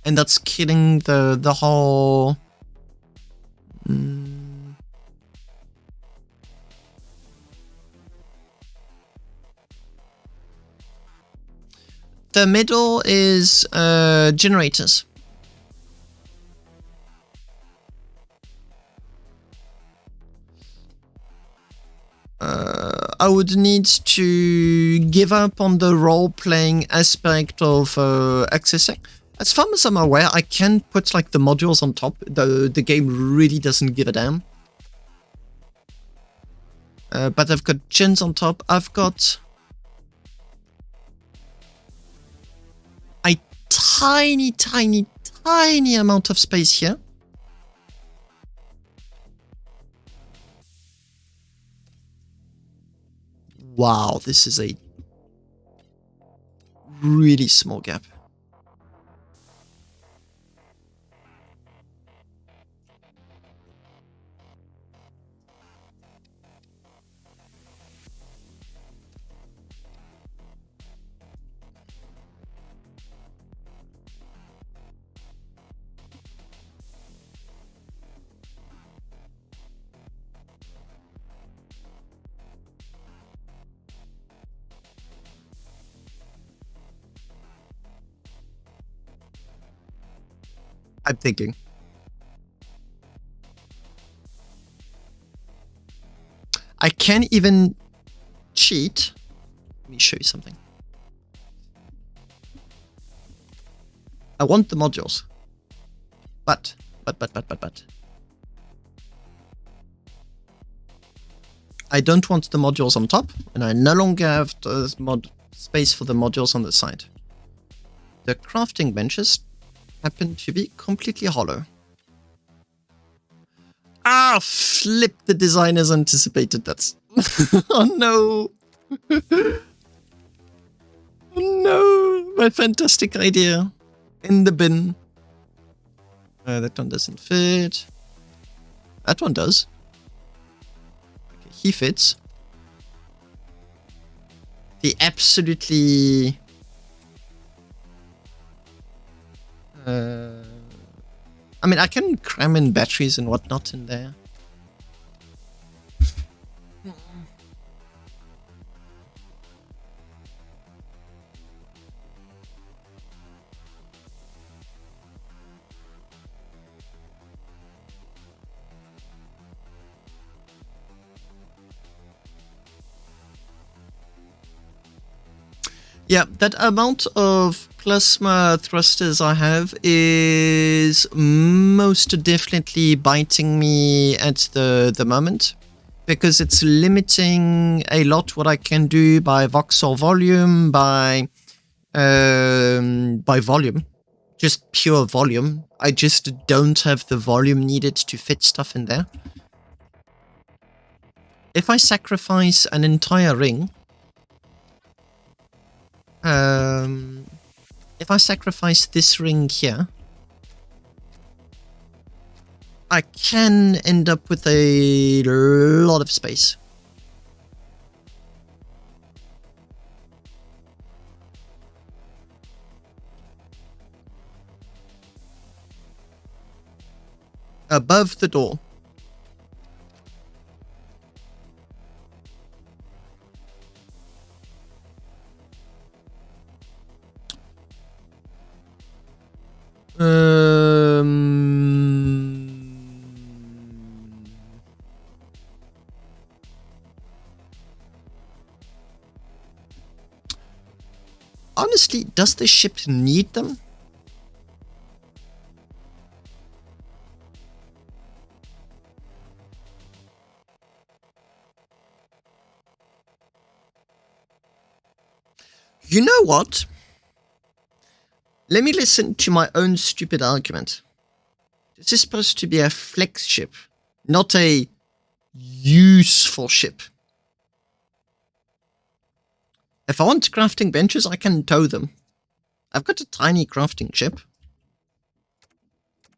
And that's killing the whole... The middle is generators. I would need to give up on the role-playing aspect of accessing. As far as I'm aware, I can put like the modules on top. The game really doesn't give a damn. But I've got gens on top. I've got a tiny amount of space here. Wow, this is a really small gap. I'm thinking. I can even cheat. Let me show you something. I want the modules. But. I don't want the modules on top, and I no longer have the space for the modules on the side. The crafting benches happen to be completely hollow. Ah, flip, the designers anticipated that. Oh no! Oh no! My fantastic idea. In the bin. That one doesn't fit. That one does. Okay, he fits. The absolutely... I mean, I can cram in batteries and whatnot in there. Yeah, that amount of plasma thrusters I have is most definitely biting me at the moment, because it's limiting a lot what I can do by voxel volume, by volume, just pure volume. I just don't have the volume needed to fit stuff in there. If I sacrifice an entire ring, if I sacrifice this ring here, I can end up with a lot of space. Above the door. Honestly, does the ship need them? You know what? Let me listen to my own stupid argument. This is supposed to be a flex ship, not a useful ship. If I want crafting benches, I can tow them. I've got a tiny crafting ship.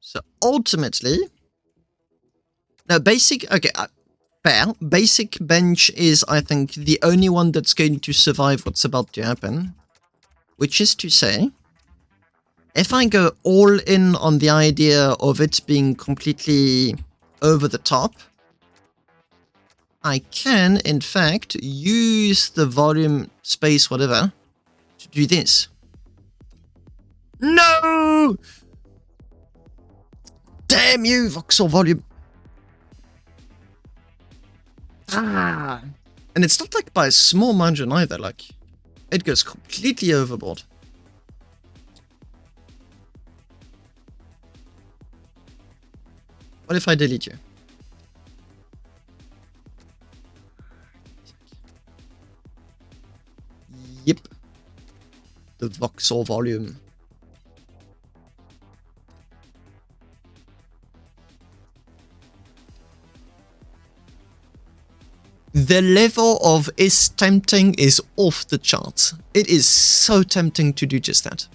So ultimately... No, basic... Okay, fair. Basic bench is, I think, the only one that's going to survive what's about to happen. Which is to say, if I go all in on the idea of it being completely over the top, I can, in fact, use the volume, space, whatever, to do this. No! Damn you, voxel volume. Ah! And it's not like by a small margin either, like, it goes completely overboard. What if I delete you? Yep. The voxel volume. The level of is tempting is off the charts. It is so tempting to do just that.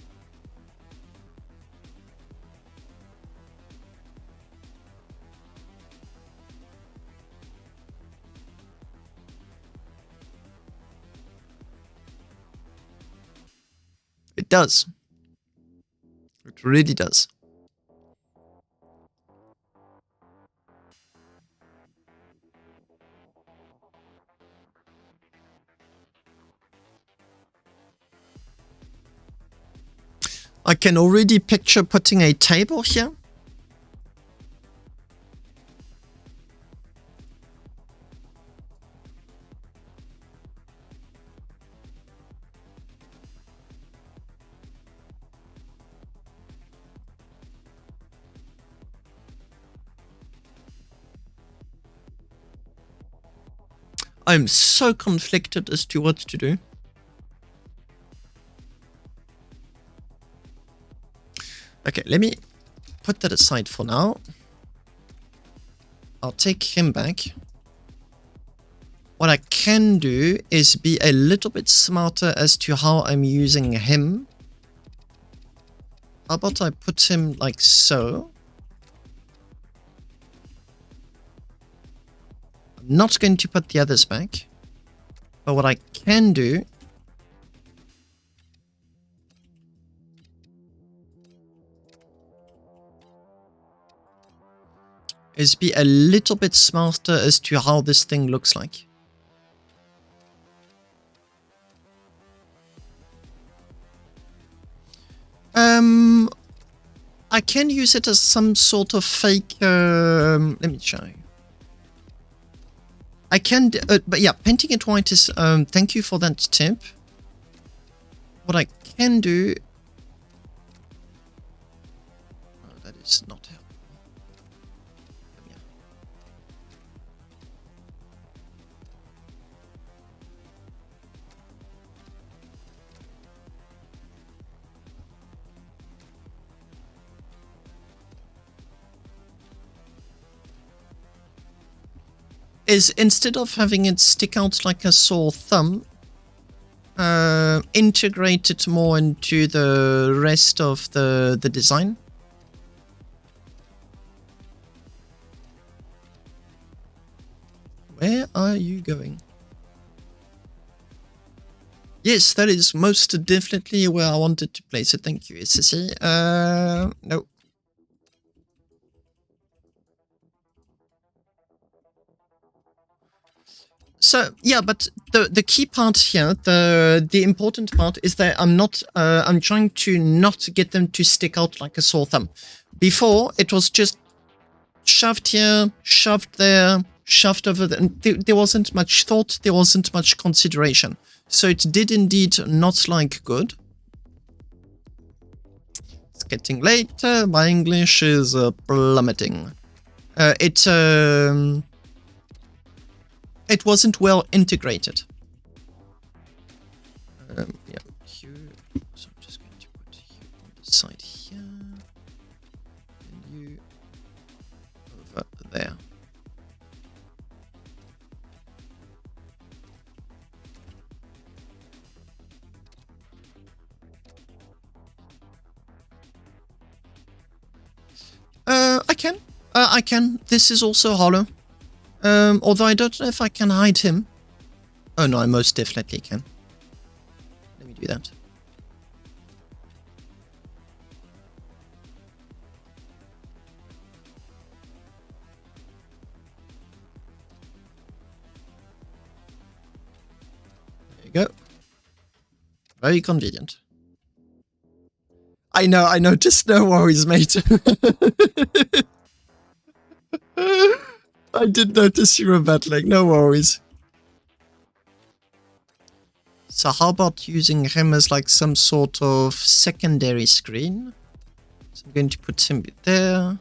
It does. It really does. I can already picture putting a table here I'm so conflicted as to what to do. Okay, let me put that aside for now. I'll take him back. What I can do is be a little bit smarter as to how I'm using him. How about I put him like so? I'm not going to put the others back. But what I can do is be a little bit smarter as to how this thing looks like. I can use it as some sort of fake, let me show you. I can, but yeah, painting it white is, thank you for that tip. What I can do, oh, that is not helpful. Yeah. Is instead of having it stick out like a sore thumb, integrate it more into the rest of the design. Where are you going? Yes, that is most definitely where I wanted to place it. Thank you, SSC. No. So yeah, but the key part here, the important part is that I'm trying to not get them to stick out like a sore thumb. Before it was just shoved here, shoved there, shoved over there, and there wasn't much thought, there wasn't much consideration. So it did indeed not like good. It's getting late. My English is plummeting. It wasn't well integrated. Yeah, here. So I'm just going to put you on the side here, and you over there. I can. This is also hollow. Although I don't know if I can hide him. Oh no, I most definitely can. Let me do that. There you go. Very convenient. I know, just no worries, mate. I did notice you were battling, no worries. So how about using him as like some sort of secondary screen? So I'm going to put him there.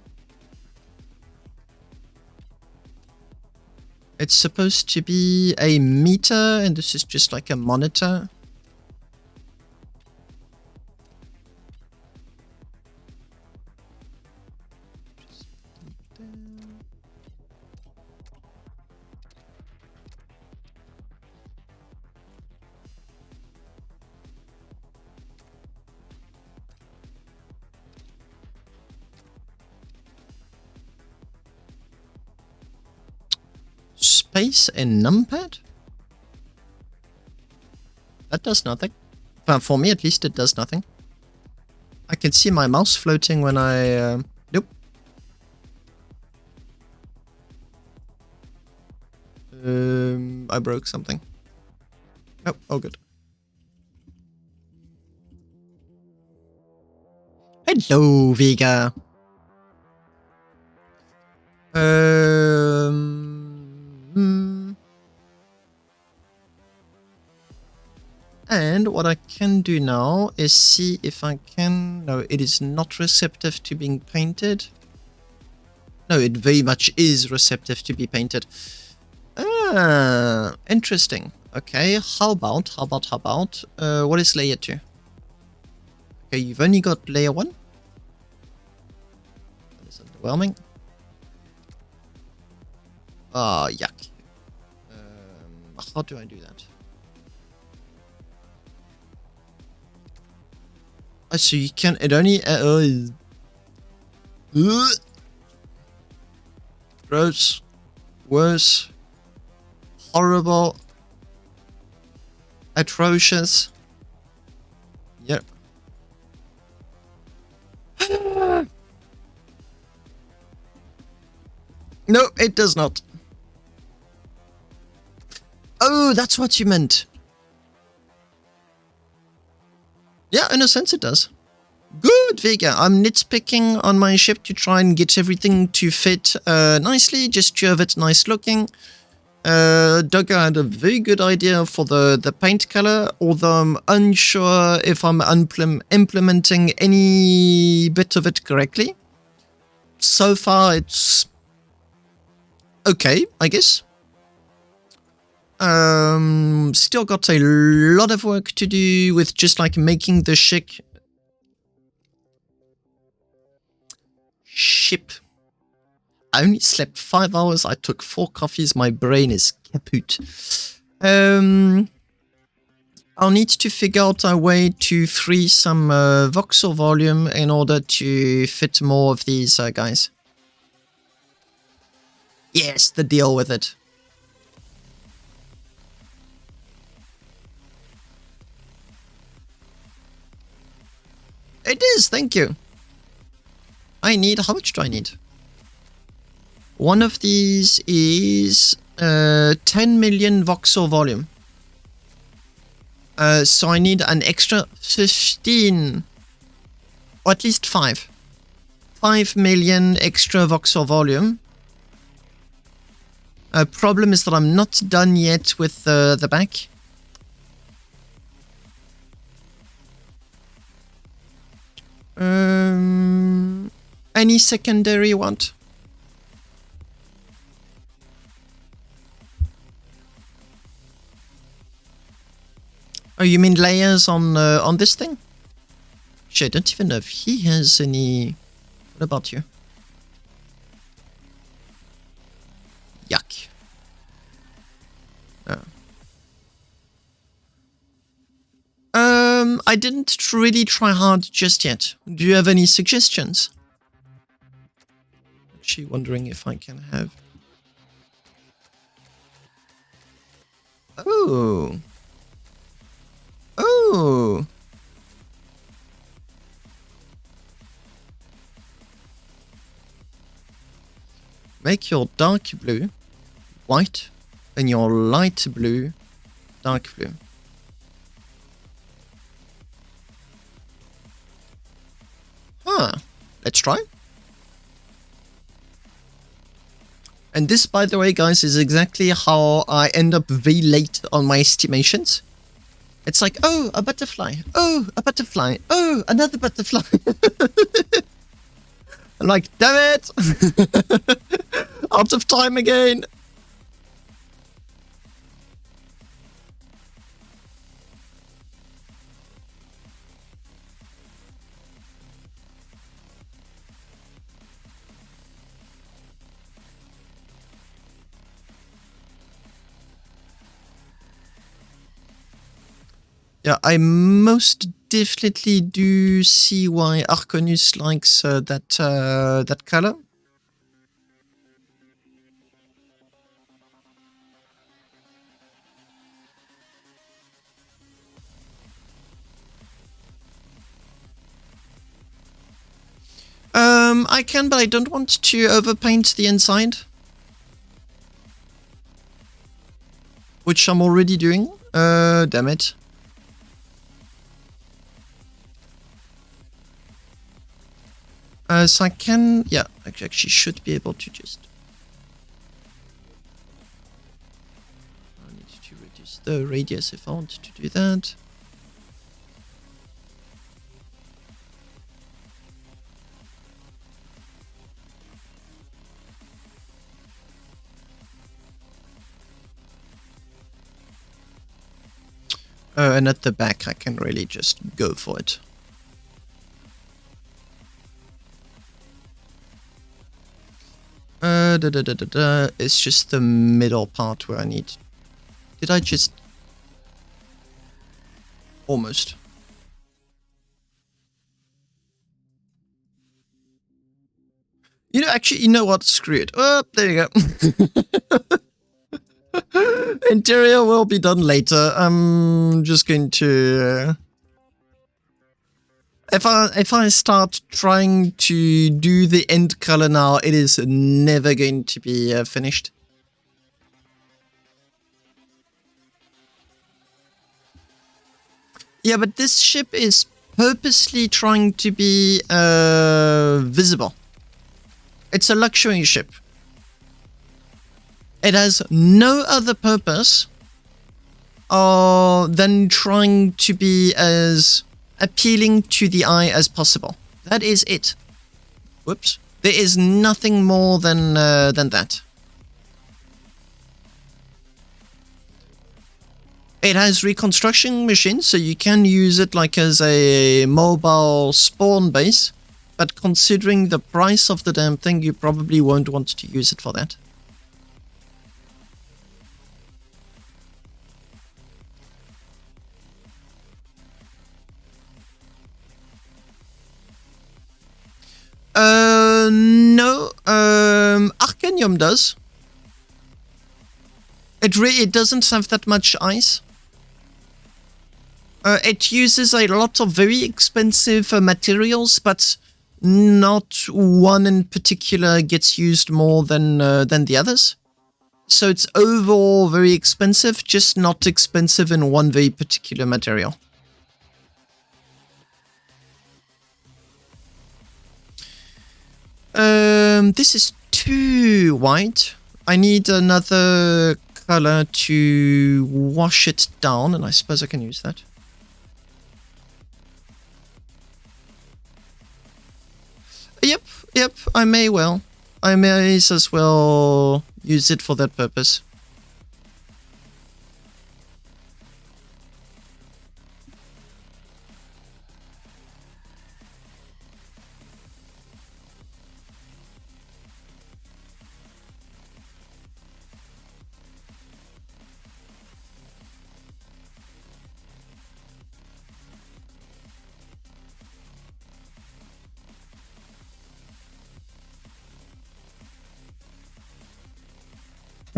It's supposed to be a meter, and this is just like a monitor. Space and numpad? That does nothing. Well, for me at least it does nothing. I can see my mouse floating when I... nope. I broke something. Nope, all good. Hello, Vega. And what I can do now is see if I can... No, it is not receptive to being painted. No, it very much is receptive to be painted. Interesting. Okay, how about, what is layer 2? Okay, you've only got layer 1. That is underwhelming. Ah, yuck. How do I do that? Oh, so you can, it only, gross, worse, horrible, atrocious. Yep. No, it does not. Oh, that's what you meant. Yeah, in a sense it does. Good, Vega. I'm nitpicking on my ship to try and get everything to fit nicely, just to have it nice looking. Doug had a very good idea for the paint color, although I'm unsure if I'm implementing any bit of it correctly. So far, it's okay, I guess. Still got a lot of work to do with just like making the ship. I only slept 5 hours. I took 4 coffees. My brain is kaput. I'll need to figure out a way to free some voxel volume in order to fit more of these guys. Yes, the deal with it. It is, thank you. I need, how much do I need? One of these is 10 million voxel volume. So I need an extra 15, or at least 5. 5 million extra voxel volume. Problem is that I'm not done yet with the back. Any secondary you want? Oh, you mean layers on this thing? Shit, I don't even know if he has any. What about you? Yuck. Oh. I didn't really try hard just yet. Do you have any suggestions? Actually wondering if I can have... Oh. Oh. Make your dark blue white and your light blue dark blue. Huh. Let's try. And this, by the way, guys, is exactly how I end up very late on my estimations. It's like, oh, a butterfly. Oh, a butterfly. Oh, another butterfly. I'm like, damn it. Out of time again. Yeah, I most definitely do see why Arconus likes that color. I can, but I don't want to overpaint the inside, which I'm already doing. Damn it. So I can, yeah, I actually should be able to just... I need to reduce the radius if I want to do that. And at the back, I can really just go for it. It's just the middle part where I need... Did I just... Almost. You know, actually, you know what? Screw it. Oh, there you go. Interior will be done later. I'm just going to... If I start trying to do the end color now, it is never going to be finished. Yeah, but this ship is purposely trying to be visible. It's a luxury ship. It has no other purpose than trying to be as appealing to the eye as possible. That is it. Whoops. There is nothing more than that. It has reconstruction machines, so you can use it like as a mobile spawn base. But considering the price of the damn thing, you probably won't want to use it for that. No, Arcanium does. It doesn't have that much ice. It uses a lot of very expensive materials, but not one in particular gets used more than the others. So it's overall very expensive, just not expensive in one very particular material. This is too white. I need another color to wash it down, and I suppose I can use that. Yep, I may well. I may as well use it for that purpose.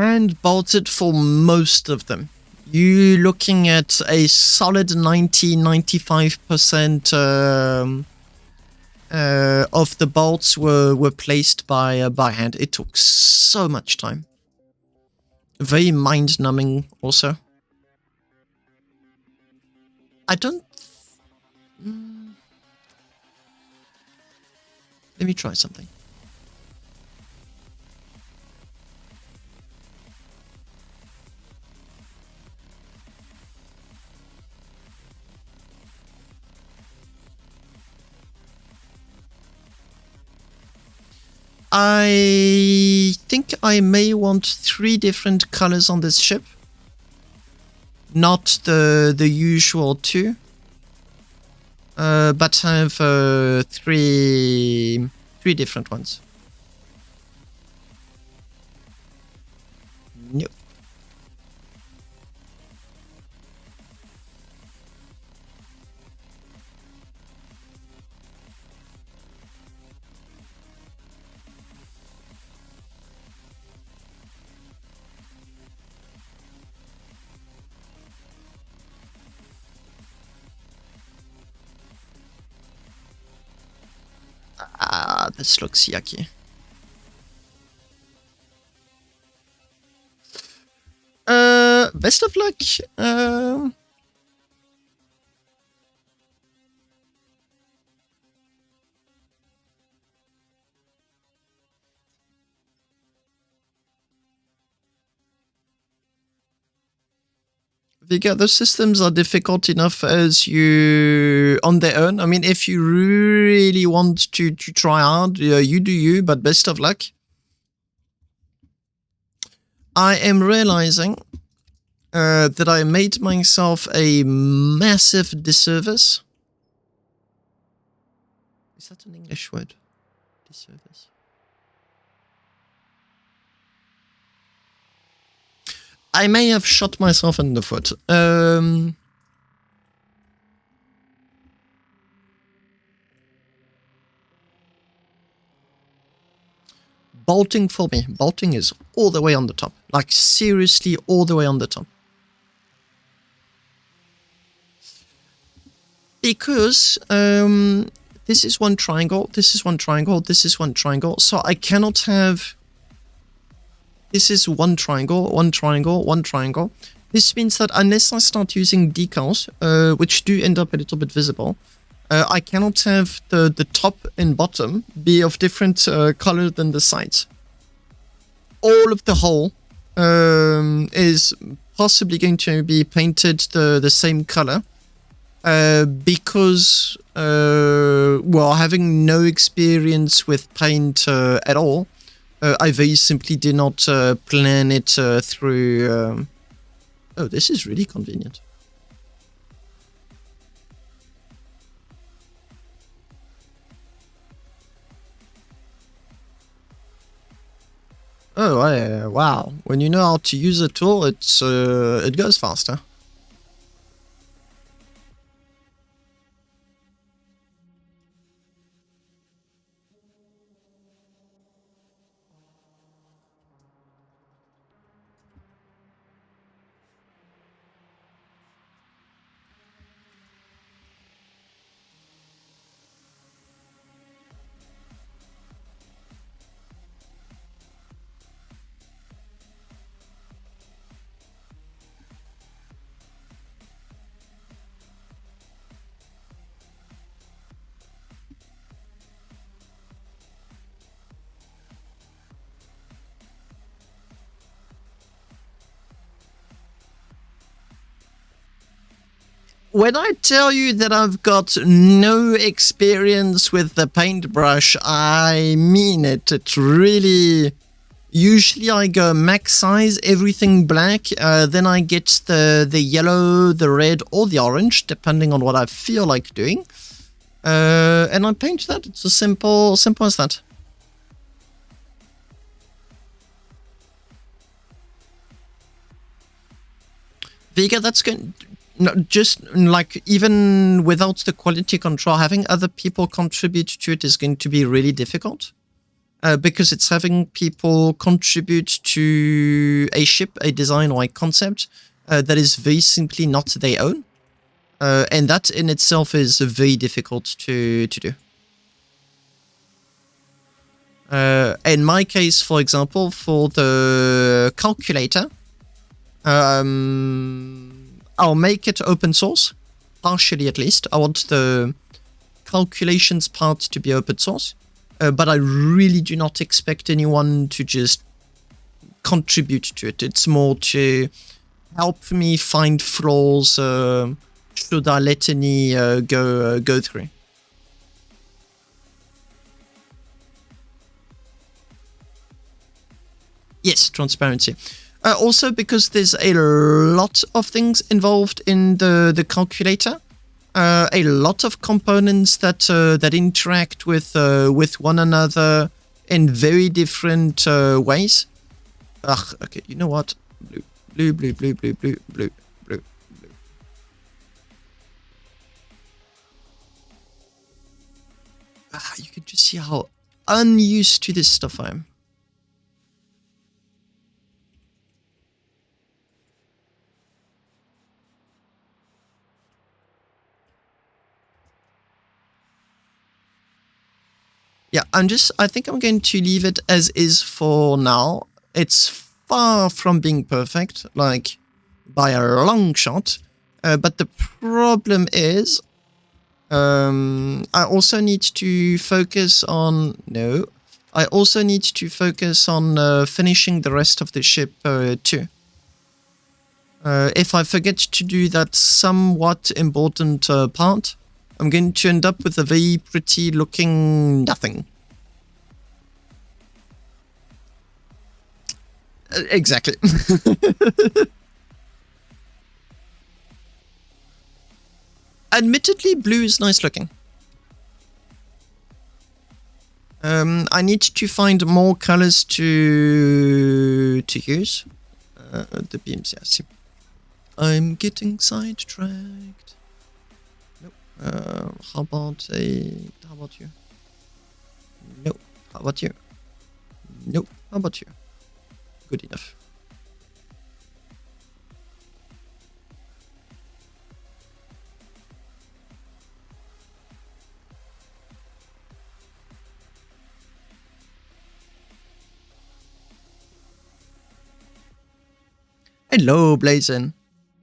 And bolted for most of them. You're looking at a solid 90-95% of the bolts were placed by hand. It took so much time. Very mind-numbing also. I don't... Let me try something. I think I may want 3 different colors on this ship. Not the usual 2. But have 3 different ones. Nope. Ah, this looks yucky. Best of luck. The other systems are difficult enough as you on their own. I mean, if you really want to try hard, you do you, but best of luck. I am realizing that I made myself a massive disservice. Is that an English word? Disservice. I may have shot myself in the foot. Bolting for me. Bolting is all the way on the top. Like, seriously, all the way on the top. Because this is one triangle, this is one triangle, this is one triangle. So I cannot have... This is one triangle, one triangle, one triangle. This means that unless I start using decals, which do end up a little bit visible, I cannot have the top and bottom be of different color than the sides. All of the whole is possibly going to be painted the same color because, well, having no experience with paint at all, I very simply did not plan it through... Oh, this is really convenient. Oh, wow. When you know how to use a tool, it goes faster. When I tell you that I've got no experience with the paintbrush, I mean it. It really... Usually I go max size, everything black, then I get the yellow, the red, or the orange, depending on what I feel like doing. And I paint that. It's as simple as that. Vega, that's going... No, just like even without the quality control, having other people contribute to it is going to be really difficult because it's having people contribute to a ship, a design, or a concept that is very simply not their own. And that in itself is very difficult to do. In my case, for example, for the calculator, I'll make it open source, partially at least. I want the calculations part to be open source, but I really do not expect anyone to just contribute to it. It's more to help me find flaws should I let any go through. Yes, transparency. Also, because there's a lot of things involved in the calculator, a lot of components that that interact with one another in very different ways. Ugh, okay, you know what? Blue, blue, blue, blue, blue, blue, blue, blue. Ah, you can just see how unused to this stuff I am. Yeah, I think I'm going to leave it as is for now. It's far from being perfect, like by a long shot. But the problem is, I also need to focus on, I also need to focus on finishing the rest of the ship too. If I forget to do that somewhat important part, I'm going to end up with a very pretty looking nothing. Exactly. Admittedly, blue is nice looking. I need to find more colors to use. The beams, yes. I'm getting sidetracked. Nope. How about you? Nope. How about you? Nope. How about you? Good enough. Hello, Blazin.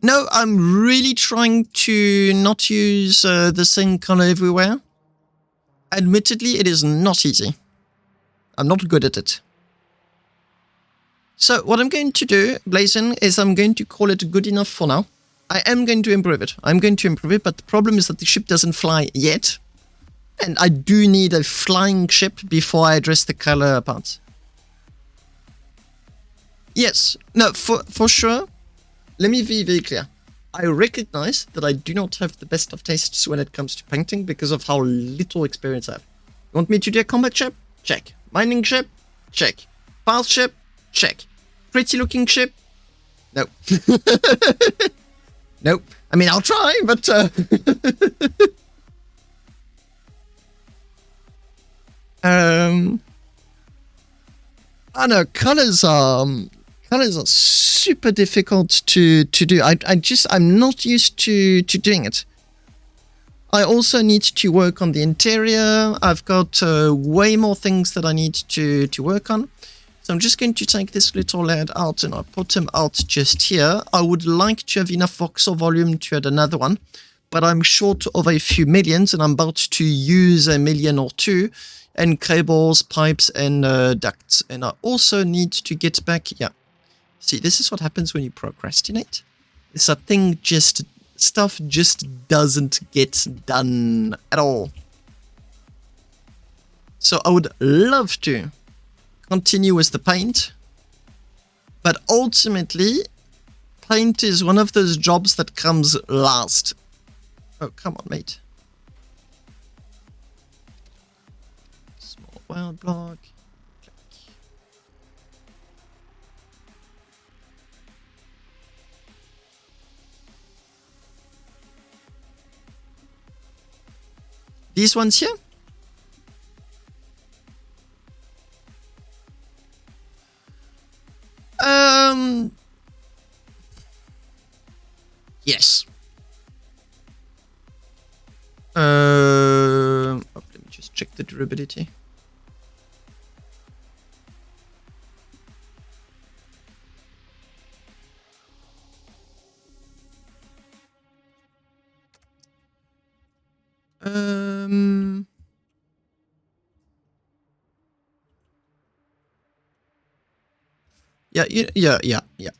No, I'm really trying to not use the same color everywhere. Admittedly, it is not easy. I'm not good at it. So what I'm going to do, Blazin, is I'm going to call it good enough for now. I am going to improve it. I'm going to improve it, but the problem is that the ship doesn't fly yet. And I do need a flying ship before I address the color parts. Yes, no, for sure. Let me be very clear. I recognize that I do not have the best of tastes when it comes to painting because of how little experience I have. You want me to do a combat ship? Check. Mining ship? Check. Pile ship? Check. Pretty looking ship? No. Nope. I mean, I'll try, but... I know, colors are super difficult to do. I'm not used to doing it. I also need to work on the interior. I've got way more things that I need to work on. So I'm just going to take this little layout out and I'll put him out just here. I would like to have enough voxel volume to add another one, but I'm short of a few millions and I'm about to use 1 million or 2 and cables, pipes and ducts. And I also need to get back, yeah. See, this is what happens when you procrastinate. It's a thing stuff just doesn't get done at all. So I would love to continue with the paint, but ultimately, paint is one of those jobs that comes last. Oh, come on, mate. Small wild block. These ones here? Yes. Let me just check the durability. Yeah. Yep.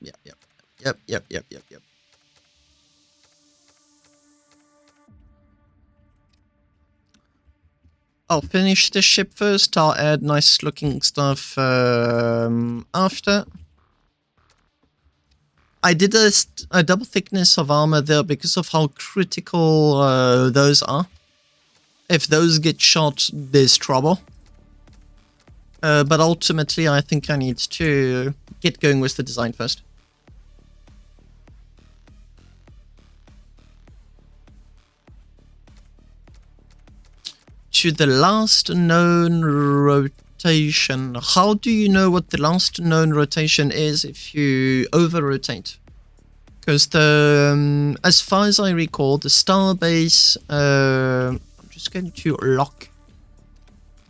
I'll finish the ship first. I'll add nice looking stuff after. I did a double thickness of armor there because of how critical those are. If those get shot, there's trouble. But ultimately, I think I need to get going with the design first. To the last known rotation. How do you know what the last known rotation is if you over-rotate? Because the as far as I recall, the Starbase... I'm just going to lock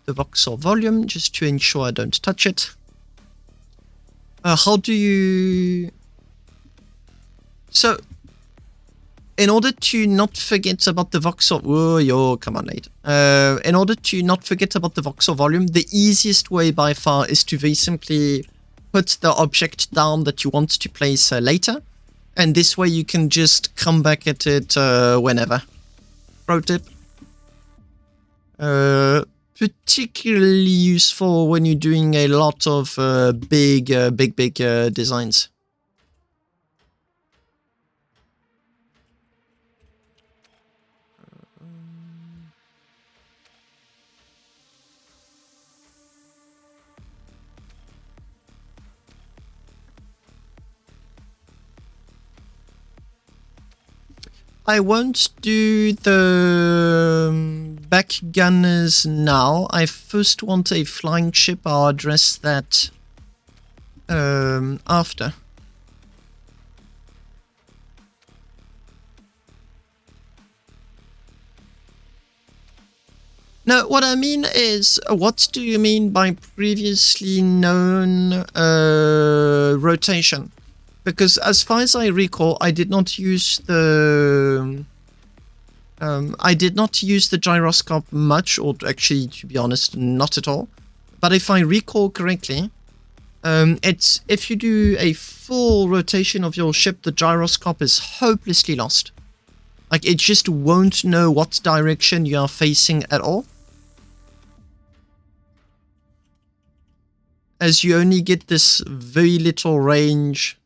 the voxel volume just to ensure I don't touch it. How do you... So, in order to not forget about the voxel... Oh, yo, come on, Nate. In order to not forget about the voxel volume, the easiest way by far is to very simply put the object down that you want to place later. And this way you can just come back at it whenever. Pro tip. Particularly useful when you're doing a lot of big designs. I won't do the back gunners now. I first want a flying ship. I'll address that after. No, what I mean is, what do you mean by previously known rotation? Because as far as I recall, I did not use the gyroscope much, or actually, to be honest, not at all. But if I recall correctly, it's if you do a full rotation of your ship, the gyroscope is hopelessly lost. Like, it just won't know what direction you are facing at all. As you only get this very little range.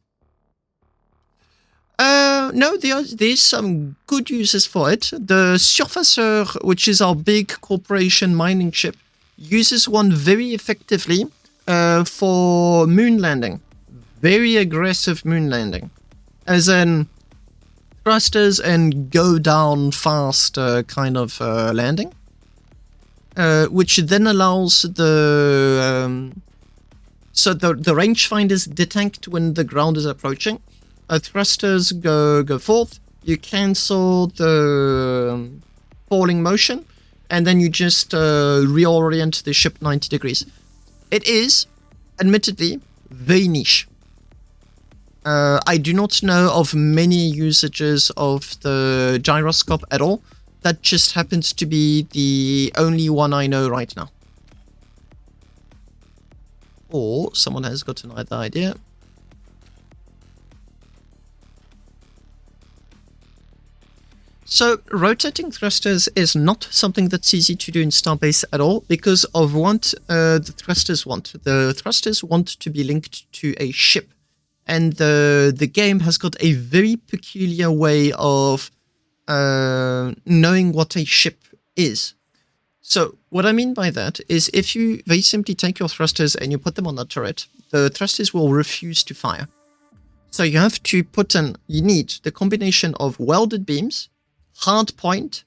No, there's some good uses for it. The Surfaceur, which is our big corporation mining ship, uses one very effectively for moon landing. Very aggressive moon landing. As in thrusters and go down fast kind of landing. Which then allows the... So the rangefinders detect when the ground is approaching. Thrusters go forth. You cancel the falling motion, and then you just reorient the ship 90 degrees. It is, admittedly, very niche. I do not know of many usages of the gyroscope at all. That just happens to be the only one I know right now. Or someone has got another idea. So rotating thrusters is not something that's easy to do in Starbase at all because of what the thrusters want. The thrusters want to be linked to a ship, and the game has got a very peculiar way of knowing what a ship is. So what I mean by that is if you very simply take your thrusters and you put them on a turret, the thrusters will refuse to fire. So you have to you need the combination of welded beams, hard point,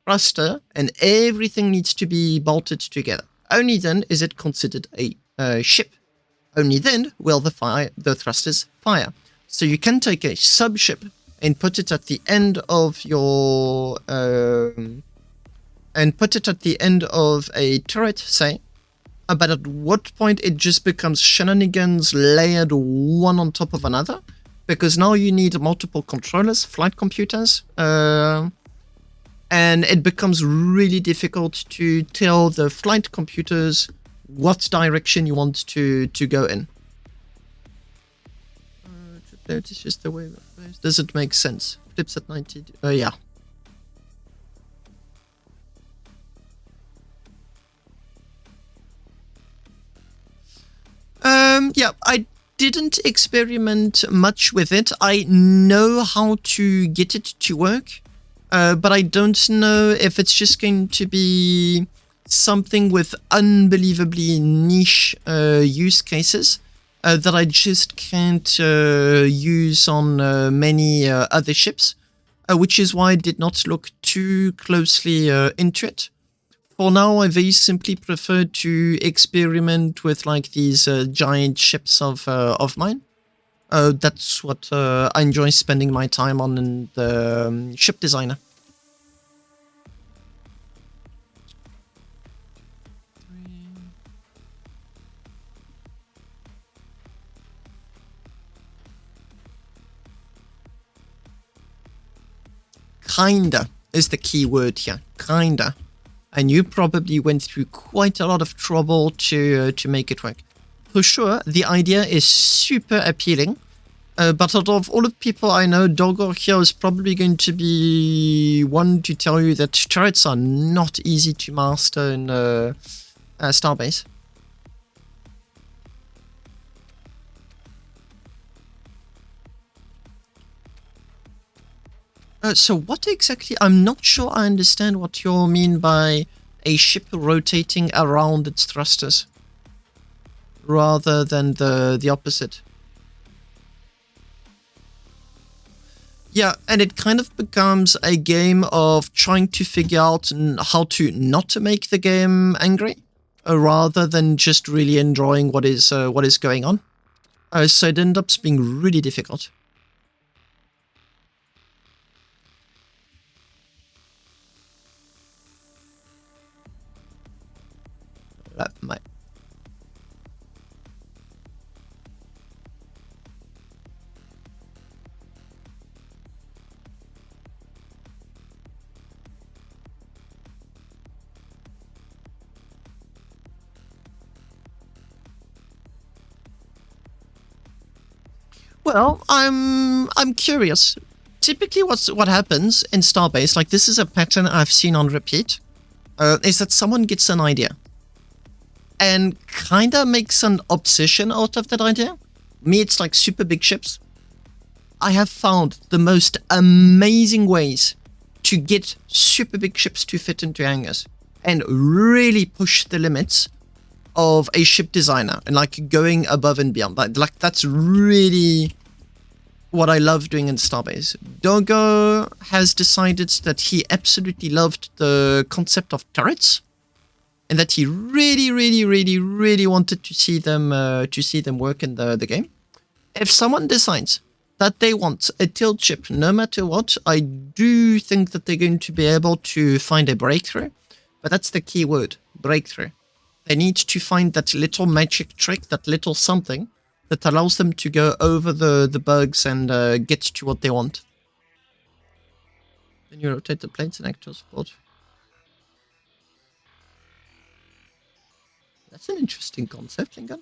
thruster, and everything needs to be bolted together. Only then is it considered a ship. Only then will the thrusters fire. So you can take a sub-ship and put it at the end of your... and put it at the end of a turret, say, but at what point it just becomes shenanigans layered one on top of another, because now you need multiple controllers, flight computers, and it becomes really difficult to tell the flight computers what direction you want to go in. It's just the way. Does it make sense? Flips at 90. Yeah. Yeah, I didn't experiment much with it. I know how to get it to work, but I don't know if it's just going to be something with unbelievably niche use cases that I just can't use on many other ships, which is why I did not look too closely into it. For now, I very simply prefer to experiment with like these giant ships of mine. That's what I enjoy spending my time on in the ship designer. Kinda is the key word here. Kinda. And you probably went through quite a lot of trouble to make it work. For sure, the idea is super appealing, but out of all the people I know, Dogor here is probably going to be one to tell you that turrets are not easy to master in Starbase. So what exactly... I'm not sure I understand what you mean by a ship rotating around its thrusters, rather than the opposite. Yeah, and it kind of becomes a game of trying to figure out how to not make the game angry, rather than just really enjoying what is going on. So it ends up being really difficult. That might. Well, I'm curious. Typically, what happens in Starbase, like this is a pattern I've seen on repeat, is that someone gets an idea and kinda makes an obsession out of that idea. Me, it's like super big ships. I have found the most amazing ways to get super big ships to fit into hangars and really push the limits of a ship designer and like going above and beyond. Like that's really what I love doing in Starbase. Dogo has decided that he absolutely loved the concept of turrets, and that he really wanted to see them work in the game. If someone decides that they want a tilt ship, no matter what, I do think that they're going to be able to find a breakthrough. But that's the key word, breakthrough. They need to find that little magic trick, that little something that allows them to go over the bugs and get to what they want. Then you rotate the planes and actor support. That's an interesting concept, Lincoln.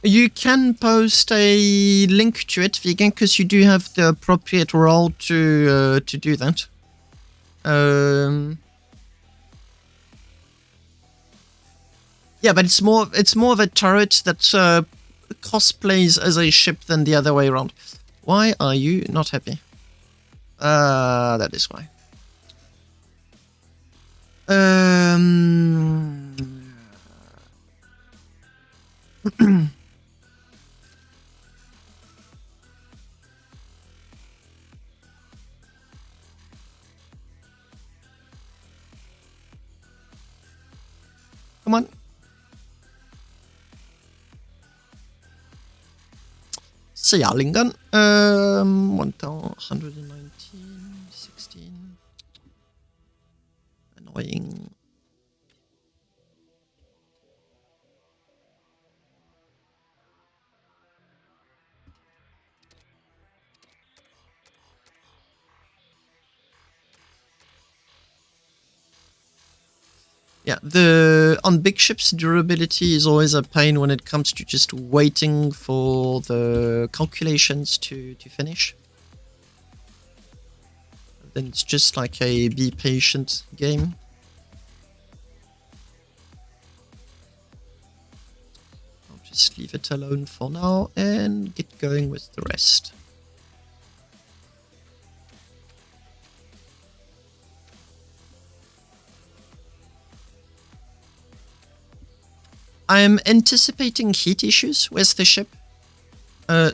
You can post a link to it, Vegan, because you do have the appropriate role to do that. Yeah, but it's more of a turret that cosplays as a ship than the other way around. Why are you not happy? That is why. Come on. So yeah, Lincoln. 119, 16. Annoying. Yeah, on big ships, durability is always a pain when it comes to just waiting for the calculations to finish. Then it's just like a be patient game. I'll just leave it alone for now and get going with the rest. I am anticipating heat issues with the ship,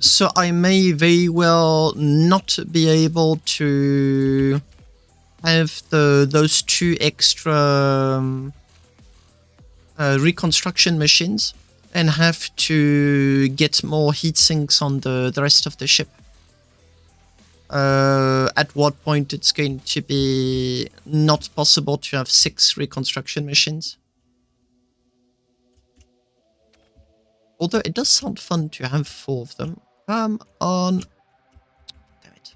so I may very well not be able to have those 2 extra reconstruction machines and have to get more heat sinks on the rest of the ship. At what point it's going to be not possible to have 6 reconstruction machines. Although it does sound fun to have 4 of them. Come on. Damn it.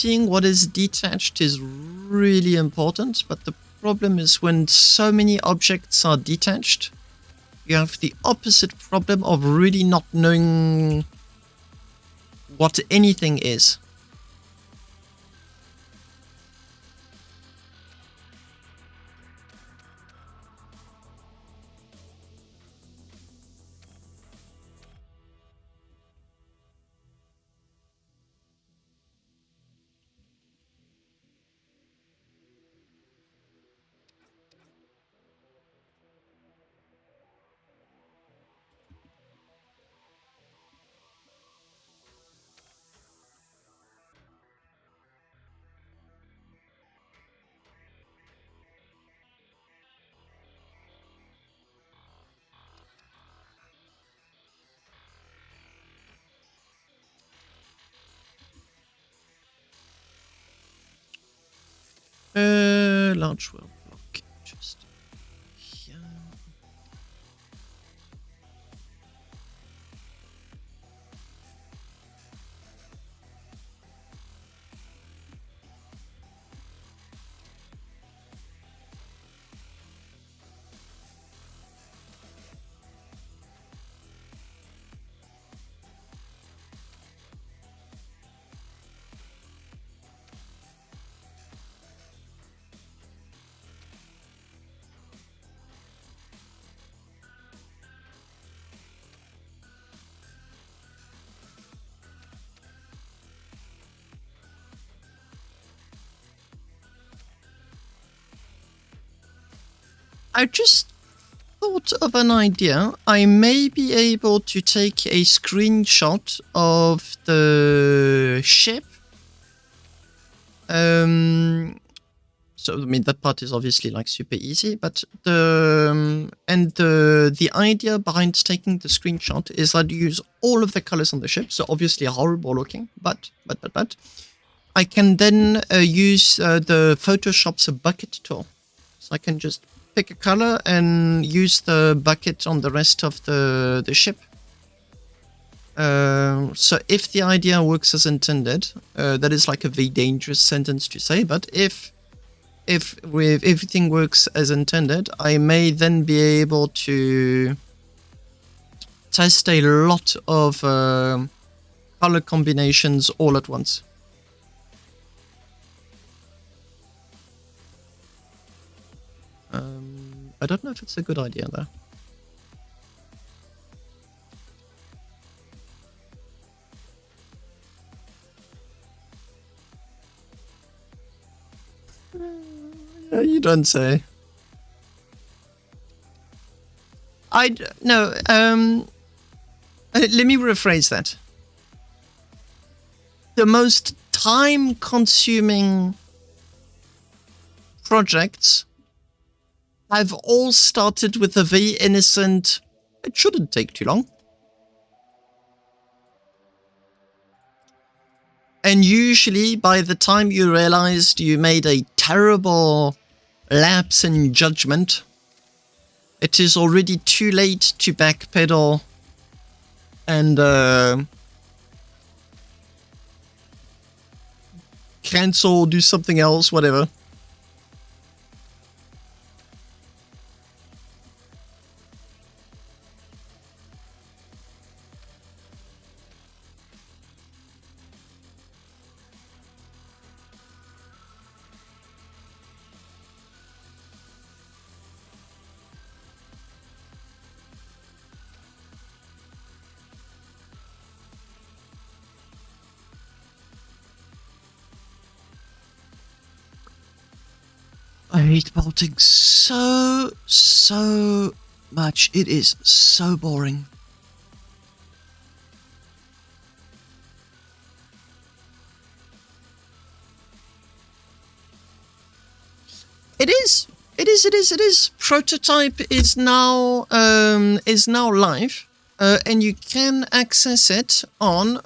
seeing what is detached is really important, but the problem is when so many objects are detached, you have the opposite problem of really not knowing what anything is. Large world block, just here. I just thought of an idea. I may be able to take a screenshot of the ship. So I mean that part is obviously like super easy, but the idea behind taking the screenshot is that you use all of the colors on the ship. So obviously horrible looking, but I can then use the Photoshop's bucket tool. So I can just pick a color and use the bucket on the rest of the ship. So if the idea works as intended, that is like a very dangerous sentence to say, but if with everything works as intended, I may then be able to test a lot of color combinations all at once. I don't know if it's a good idea though. You don't say. No. Let me rephrase that. The most time-consuming projects have all started with a very innocent, it shouldn't take too long. And usually, by the time you realized you made a terrible lapse in judgment, it is already too late to backpedal and cancel, do something else, whatever. I hate bolting so much. It is so boring. It is. Prototype is now live, and you can access it on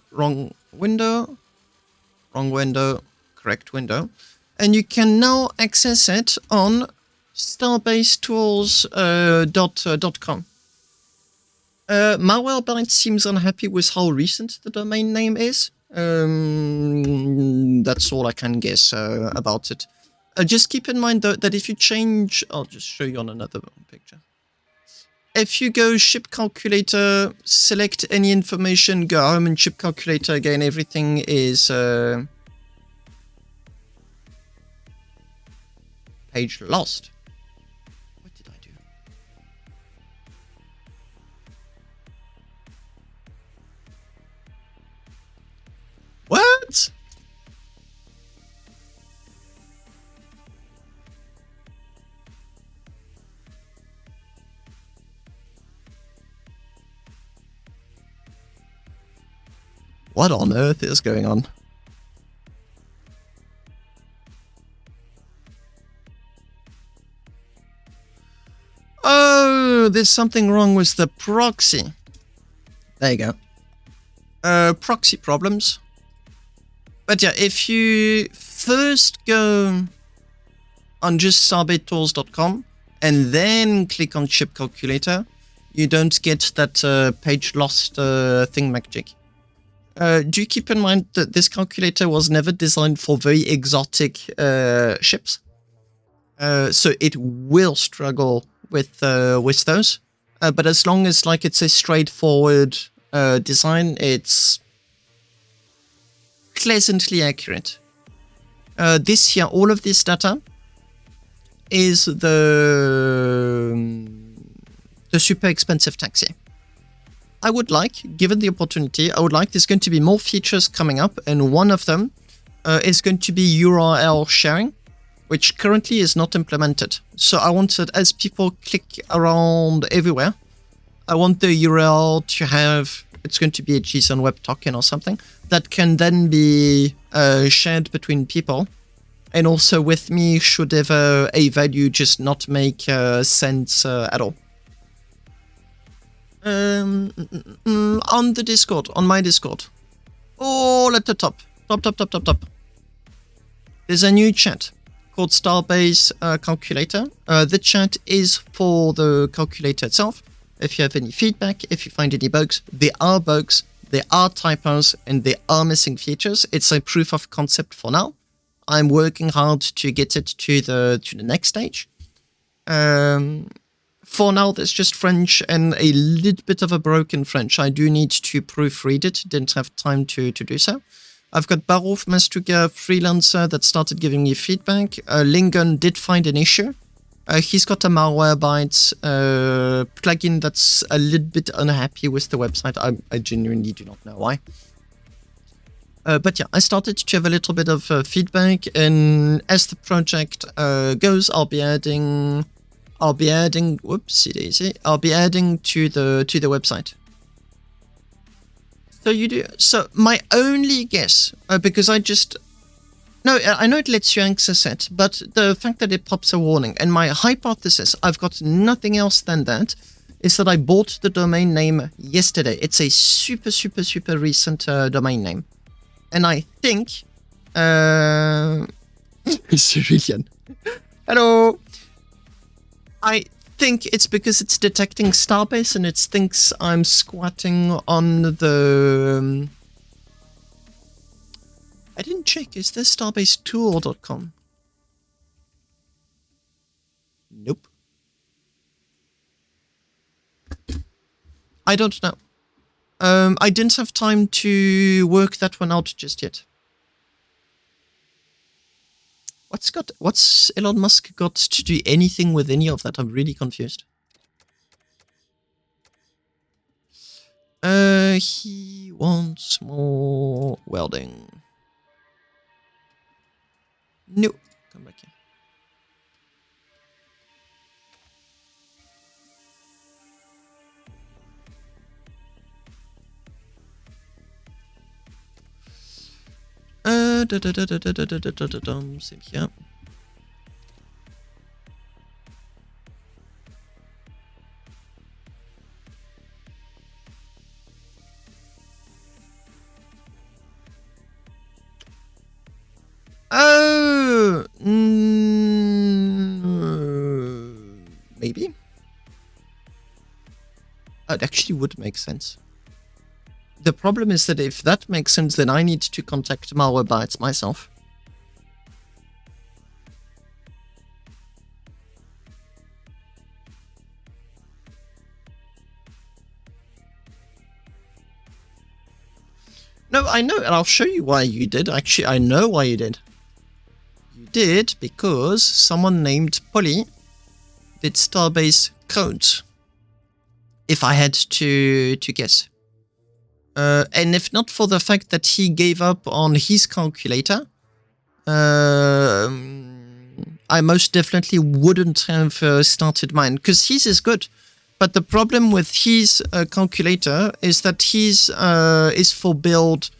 correct window. And you can now access it on starbasetools.com. Malwarebytes seems unhappy with how recent the domain name is. That's all I can guess about it. Just keep in mind though that if you change, I'll just show you on another picture. If you go ship calculator, select any information, go home and ship calculator again, everything is page lost. What did I do? What? What on earth is going on? Oh, there's something wrong with the proxy. There you go. Proxy problems. But yeah, if you first go on just starbasetools.com and then click on ship calculator, you don't get that page lost thing magic. Do keep in mind that this calculator was never designed for very exotic ships. So it will struggle with those. But as long as like it's a straightforward design, it's pleasantly accurate. This here, all of this data is the super expensive taxi. I would like, given the opportunity, there's going to be more features coming up, and one of them is going to be URL sharing, which currently is not implemented. So I want that as people click around everywhere, I want the URL to have, it's going to be a JSON web token or something, that can then be shared between people. And also with me, should ever a value just not make sense at all. On the Discord, on my Discord, all at the top, there's a new chat called Starbase calculator. The chat is for the calculator itself. If you have any feedback, if you find any bugs, there are typos, and there are missing features. It's a proof of concept for now. I'm working hard to get it to the next stage. For now, there's just French and a little bit of a broken French. I do need to proofread it. Didn't have time to do so. I've got Barouf Mastuga Freelancer that started giving me feedback. Lingon did find an issue. He's got a Malwarebytes plugin that's a little bit unhappy with the website. I genuinely do not know why. But yeah, I started to have a little bit of feedback, and as the project goes, I'll be adding. Whoopsie daisy. I'll be adding to the website. So you do. So my only guess, because I know it lets you access it, but the fact that it pops a warning, and my hypothesis, I've got nothing else than that, is that I bought the domain name yesterday. It's a super recent domain name, and I think Cyrillian. Hello. I think it's because it's detecting Starbase and it thinks I'm squatting on the... I didn't check. Is there starbasetool.com? Nope. I don't know. I didn't have time to work that one out just yet. What's Elon Musk got to do anything with any of that? I'm really confused. He wants more welding. No, come back here. Same here. Oh, maybe. It actually would make sense. The problem is that if that makes sense, then I need to contact Malwarebytes myself. No, I know, and I'll show you why you did. Actually, I know why you did. You did because someone named Polly did Starbase codes. If I had to guess. And if not for the fact that he gave up on his calculator, I most definitely wouldn't have started mine, because his is good. But the problem with his calculator is that his is for build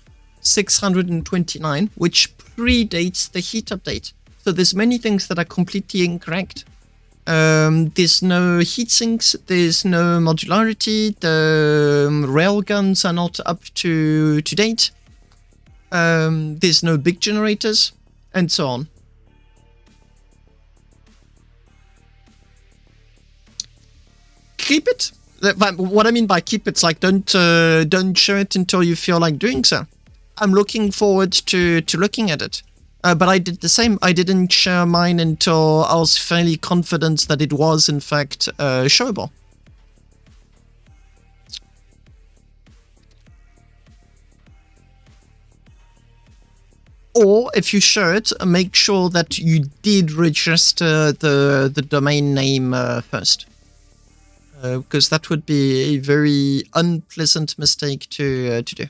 629, which predates the heat update. So there's many things that are completely incorrect. There's no heat sinks, there's no modularity, the railguns are not up to date, there's no big generators, and so on. Keep it. What I mean by keep it's like don't show it until you feel like doing so. I'm looking forward to looking at it. But I did the same. I didn't share mine until I was fairly confident that it was, in fact, showable. Or, if you show it, make sure that you did register the domain name first. Because that would be a very unpleasant mistake to do.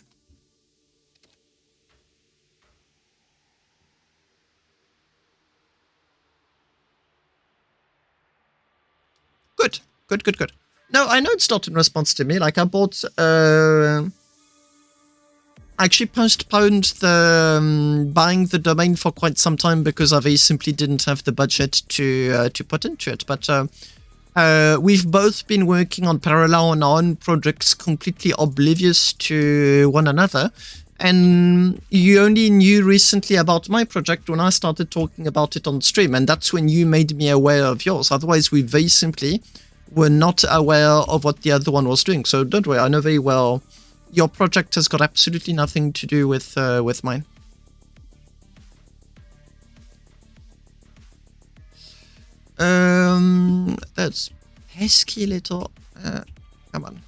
Good. No, I know it's not in response to me. Like, I bought... I actually postponed the buying the domain for quite some time because I very simply didn't have the budget to put into it. But we've both been working on parallel on our own projects, completely oblivious to one another. And you only knew recently about my project when I started talking about it on stream, and that's when you made me aware of yours. Otherwise, we very simply were not aware of what the other one was doing. So don't worry, I know very well your project has got absolutely nothing to do with mine. That's pesky little... come on.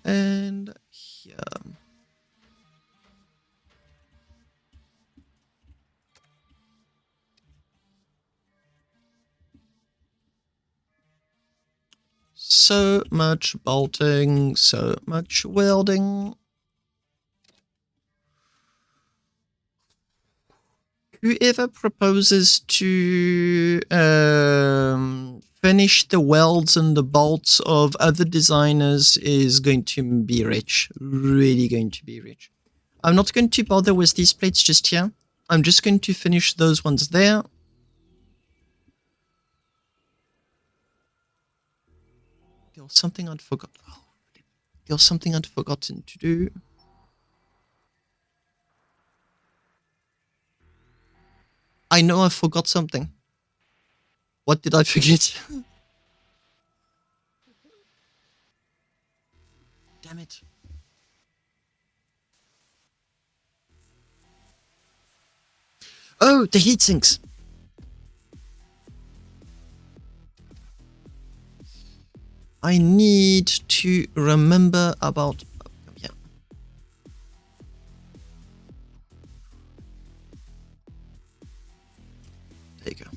And here. So much bolting, so much welding. Whoever proposes to finish the welds and the bolts of other designers is going to be rich. Really going to be rich. I'm not going to bother with these plates just here. I'm just going to finish those ones there. There was something I'd forgotten. Oh, there was something I'd forgotten to do. I know I forgot something. What did I forget? Damn it. Oh, the heat sinks. I need to remember about... yeah. There you go.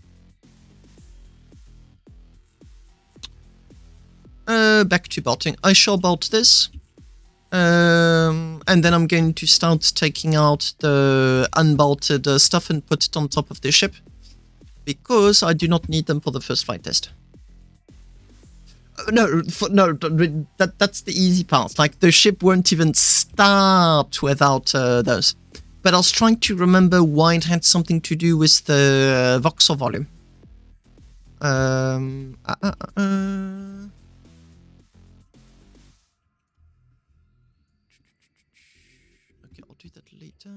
Back to bolting. I shall bolt this. And then I'm going to start taking out the unbolted stuff and put it on top of the ship. Because I do not need them for the first flight test. No, that's the easy part. Like, the ship won't even start without those. But I was trying to remember why it had something to do with the voxel volume. Okay, I'll do that later.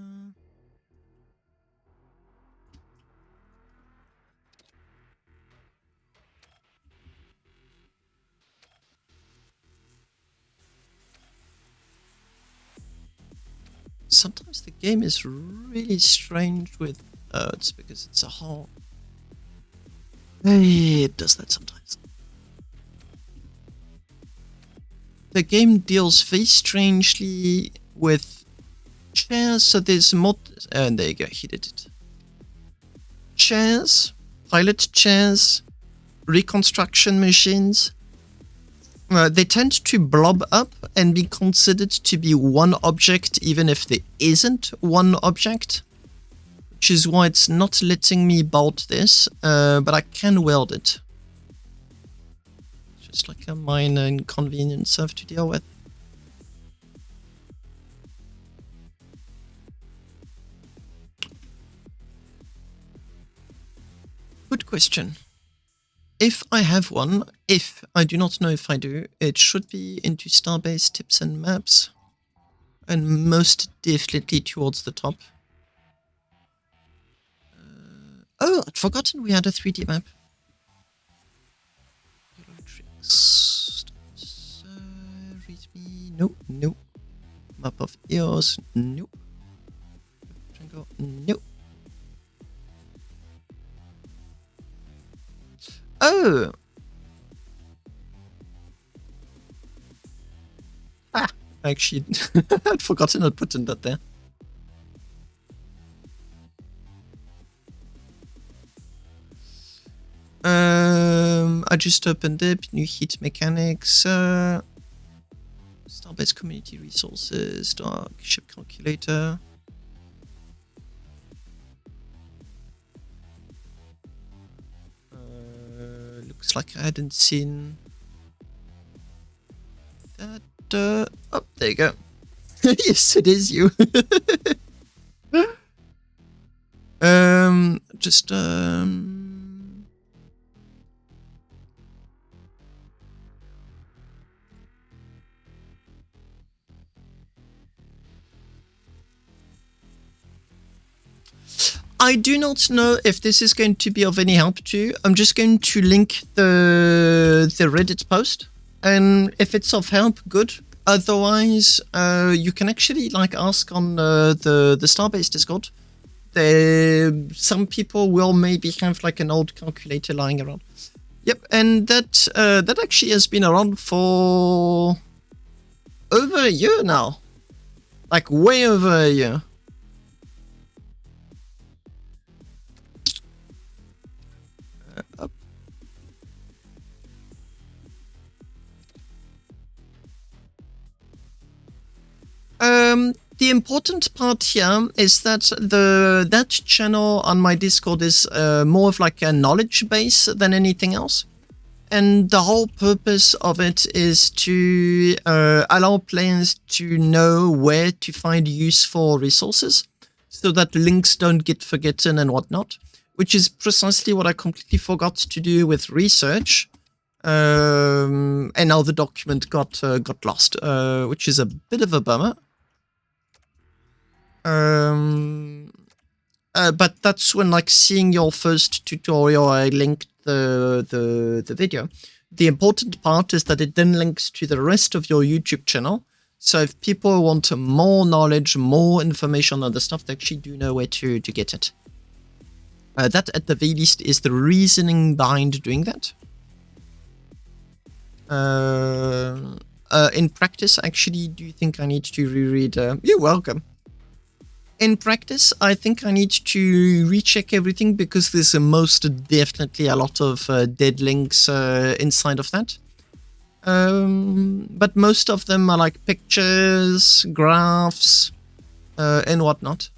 Sometimes the game is really strange with it's because it's a whole. It does that sometimes. The game deals very strangely with chairs, so there's mod. And there you go, he did it. Chairs, pilot chairs, reconstruction machines. They tend to blob up and be considered to be one object, even if there isn't one object. Which is why it's not letting me bolt this, but I can weld it. Just like a minor inconvenience I have to deal with. Good question. If I have one, I do not know if I do, it should be into Starbase tips and maps. And most definitely towards the top. Oh, I'd forgotten we had a 3D map. Read me. Nope, nope. Map of EOS. Nope. Nope. Oh! Ah! Actually, I'd forgotten I'd put in that there. I just opened up new heat mechanics, Starbase community resources, dark ship calculator. Looks like I hadn't seen that. Oh, there you go. Yes, it is you. Just I do not know if this is going to be of any help to you. I'm just going to link the Reddit post, and if it's of help, good. Otherwise, you can actually like ask on the Starbase Discord. Some people will maybe have like an old calculator lying around. Yep, and that actually has been around for over a year now, like way over a year. The important part here is that that channel on my Discord is more of like a knowledge base than anything else. And the whole purpose of it is to allow players to know where to find useful resources so that links don't get forgotten and whatnot, which is precisely what I completely forgot to do with research. And now the document got lost, which is a bit of a bummer. But that's when like seeing your first tutorial, I linked the video. The important part is that it then links to the rest of your YouTube channel. So if people want more knowledge, more information on the stuff, they actually do know where to get it. That at the very least is the reasoning behind doing that. In practice, actually, do you think I need to reread? You're welcome. In practice, I think I need to recheck everything because there's most definitely a lot of dead links inside of that. But most of them are like pictures, graphs, and whatnot.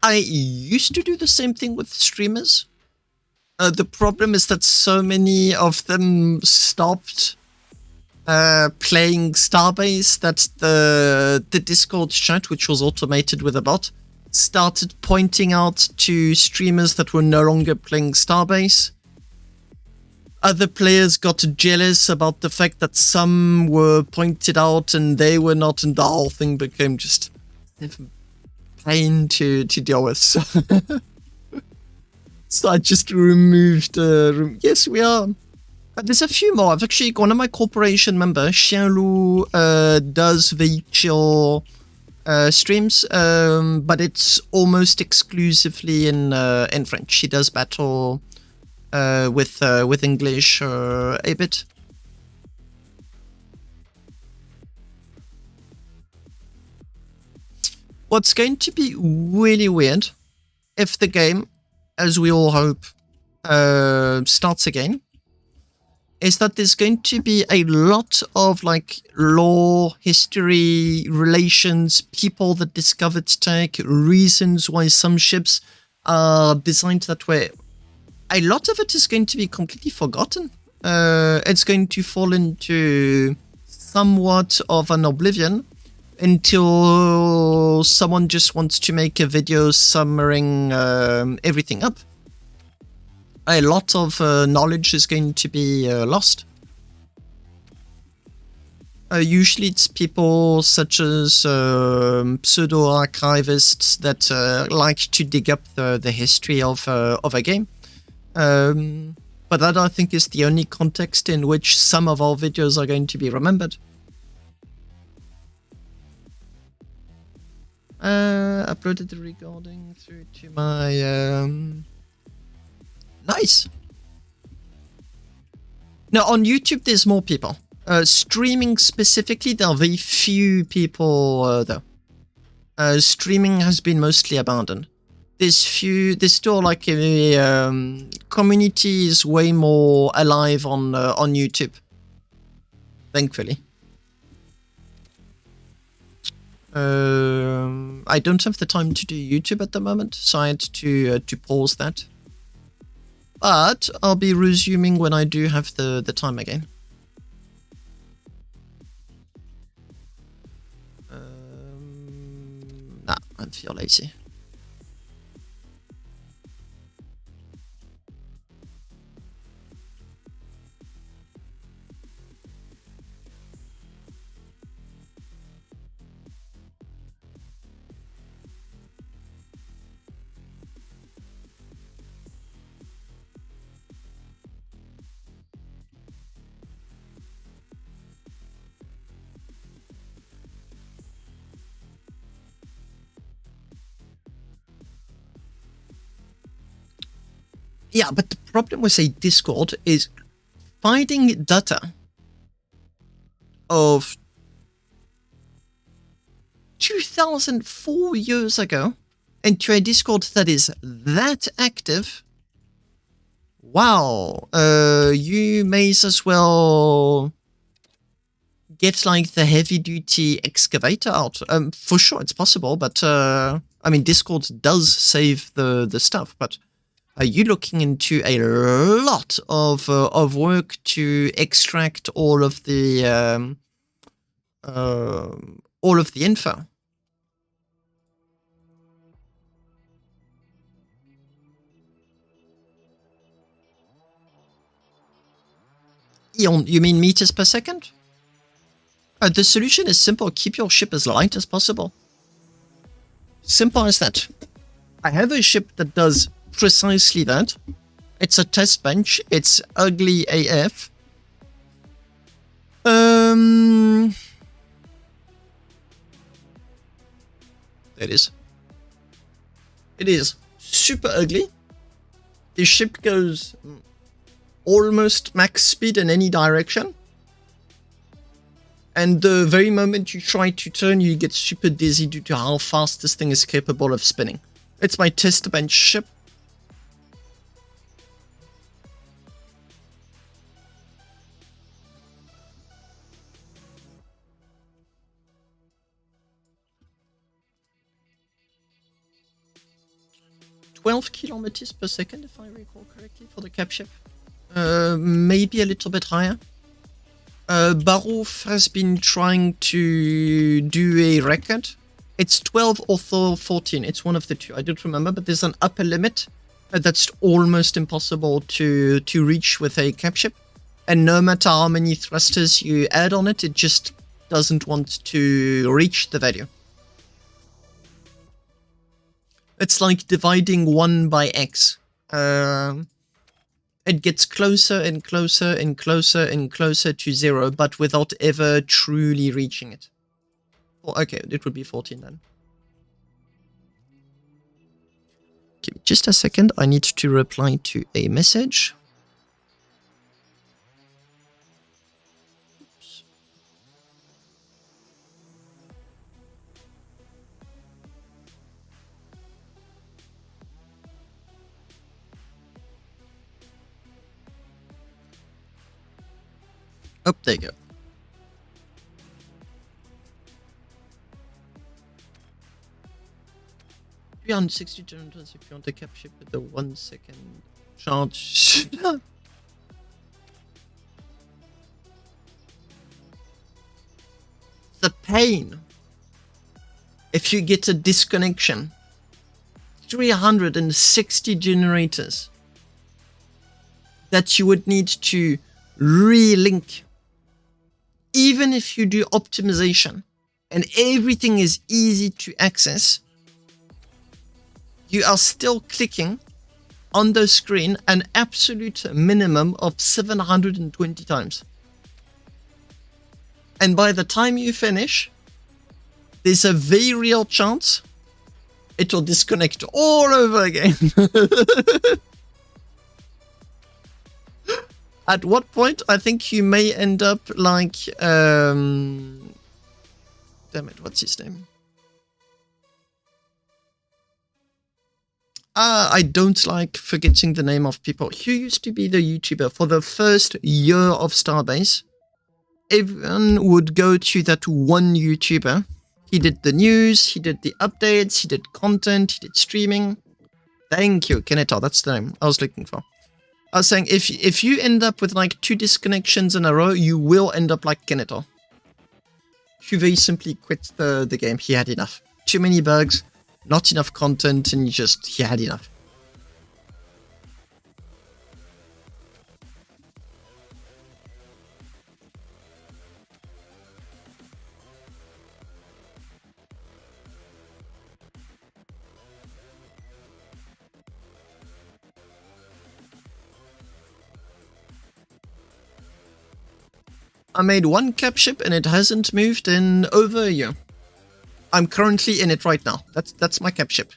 I used to do the same thing with streamers. The problem is that so many of them stopped playing Starbase that the Discord chat, which was automated with a bot, started pointing out to streamers that were no longer playing Starbase. Other players got jealous about the fact that some were pointed out and they were not, and the whole thing became just a pain to deal with. So I just removed... yes, we are. There's a few more. I've actually, one of my corporation members, Xianlu, does VHL streams, but it's almost exclusively in French. She does battle with English a bit. What's going to be really weird if the game, as we all hope, starts again, is that there's going to be a lot of like lore, history, relations, people that discovered tech, reasons why some ships are designed that way. A lot of it is going to be completely forgotten. It's going to fall into somewhat of an oblivion until someone just wants to make a video summarizing everything up. A lot of knowledge is going to be lost. Usually it's people such as pseudo-archivists that like to dig up the history of a game. But that, I think, is the only context in which some of our videos are going to be remembered. Uploaded the recording through to my... Nice! Now, on YouTube, there's more people. Streaming specifically, there are very few people, though. Streaming has been mostly abandoned. There's still like a community is way more alive on YouTube. Thankfully. I don't have the time to do YouTube at the moment, so I had to pause that. But I'll be resuming when I do have the time again. Nah, I feel lazy. Yeah, but the problem with a Discord is finding data of 2004 years ago into a Discord that is that active. Wow, you may as well get like the heavy-duty excavator out. For sure, it's possible, but I mean, Discord does save the stuff, but are you looking into a lot of work to extract all of the info? You mean meters per second? The solution is simple. Keep your ship as light as possible. Simple as that. I have a ship that does precisely that. It's a test bench. It's ugly AF. It is. It is super ugly. The ship goes almost max speed in any direction. And the very moment you try to turn, you get super dizzy due to how fast this thing is capable of spinning. It's my test bench ship. 12 kilometers per second, if I recall correctly, for the cap ship. Maybe a little bit higher. Baruf has been trying to do a record. It's 12 or 14. It's one of the two. I don't remember, but there's an upper limit that's almost impossible to reach with a cap ship. And no matter how many thrusters you add on it, it just doesn't want to reach the value. It's like dividing 1 by x. It gets closer and closer and closer and closer to 0, but without ever truly reaching it. Oh, okay, it would be 14 then. Give me just a second. I need to reply to a message. Oops. Oh, there you go. Beyond 60 generators if you want a cap ship with the 1 second charge. The pain if you get a disconnection. 360 generators that you would need to relink. Even if you do optimization and everything is easy to access, you are still clicking on the screen an absolute minimum of 720 times. And by the time you finish, there's a very real chance it will disconnect all over again. At what point, I think you may end up like... damn it, what's his name? I don't like forgetting the name of people. Who used to be the YouTuber for the first year of Starbase? Everyone would go to that one YouTuber. He did the news, he did the updates, he did content, he did streaming. Thank you, Kenetar, that's the name I was looking for. I was saying, if you end up with like 2 disconnections in a row, you will end up like Kenetar. He very simply quit the game. He had enough. Too many bugs. Not enough content, and he had enough. I made 1 cap ship and it hasn't moved in over a year. I'm currently in it right now. That's my cap ship.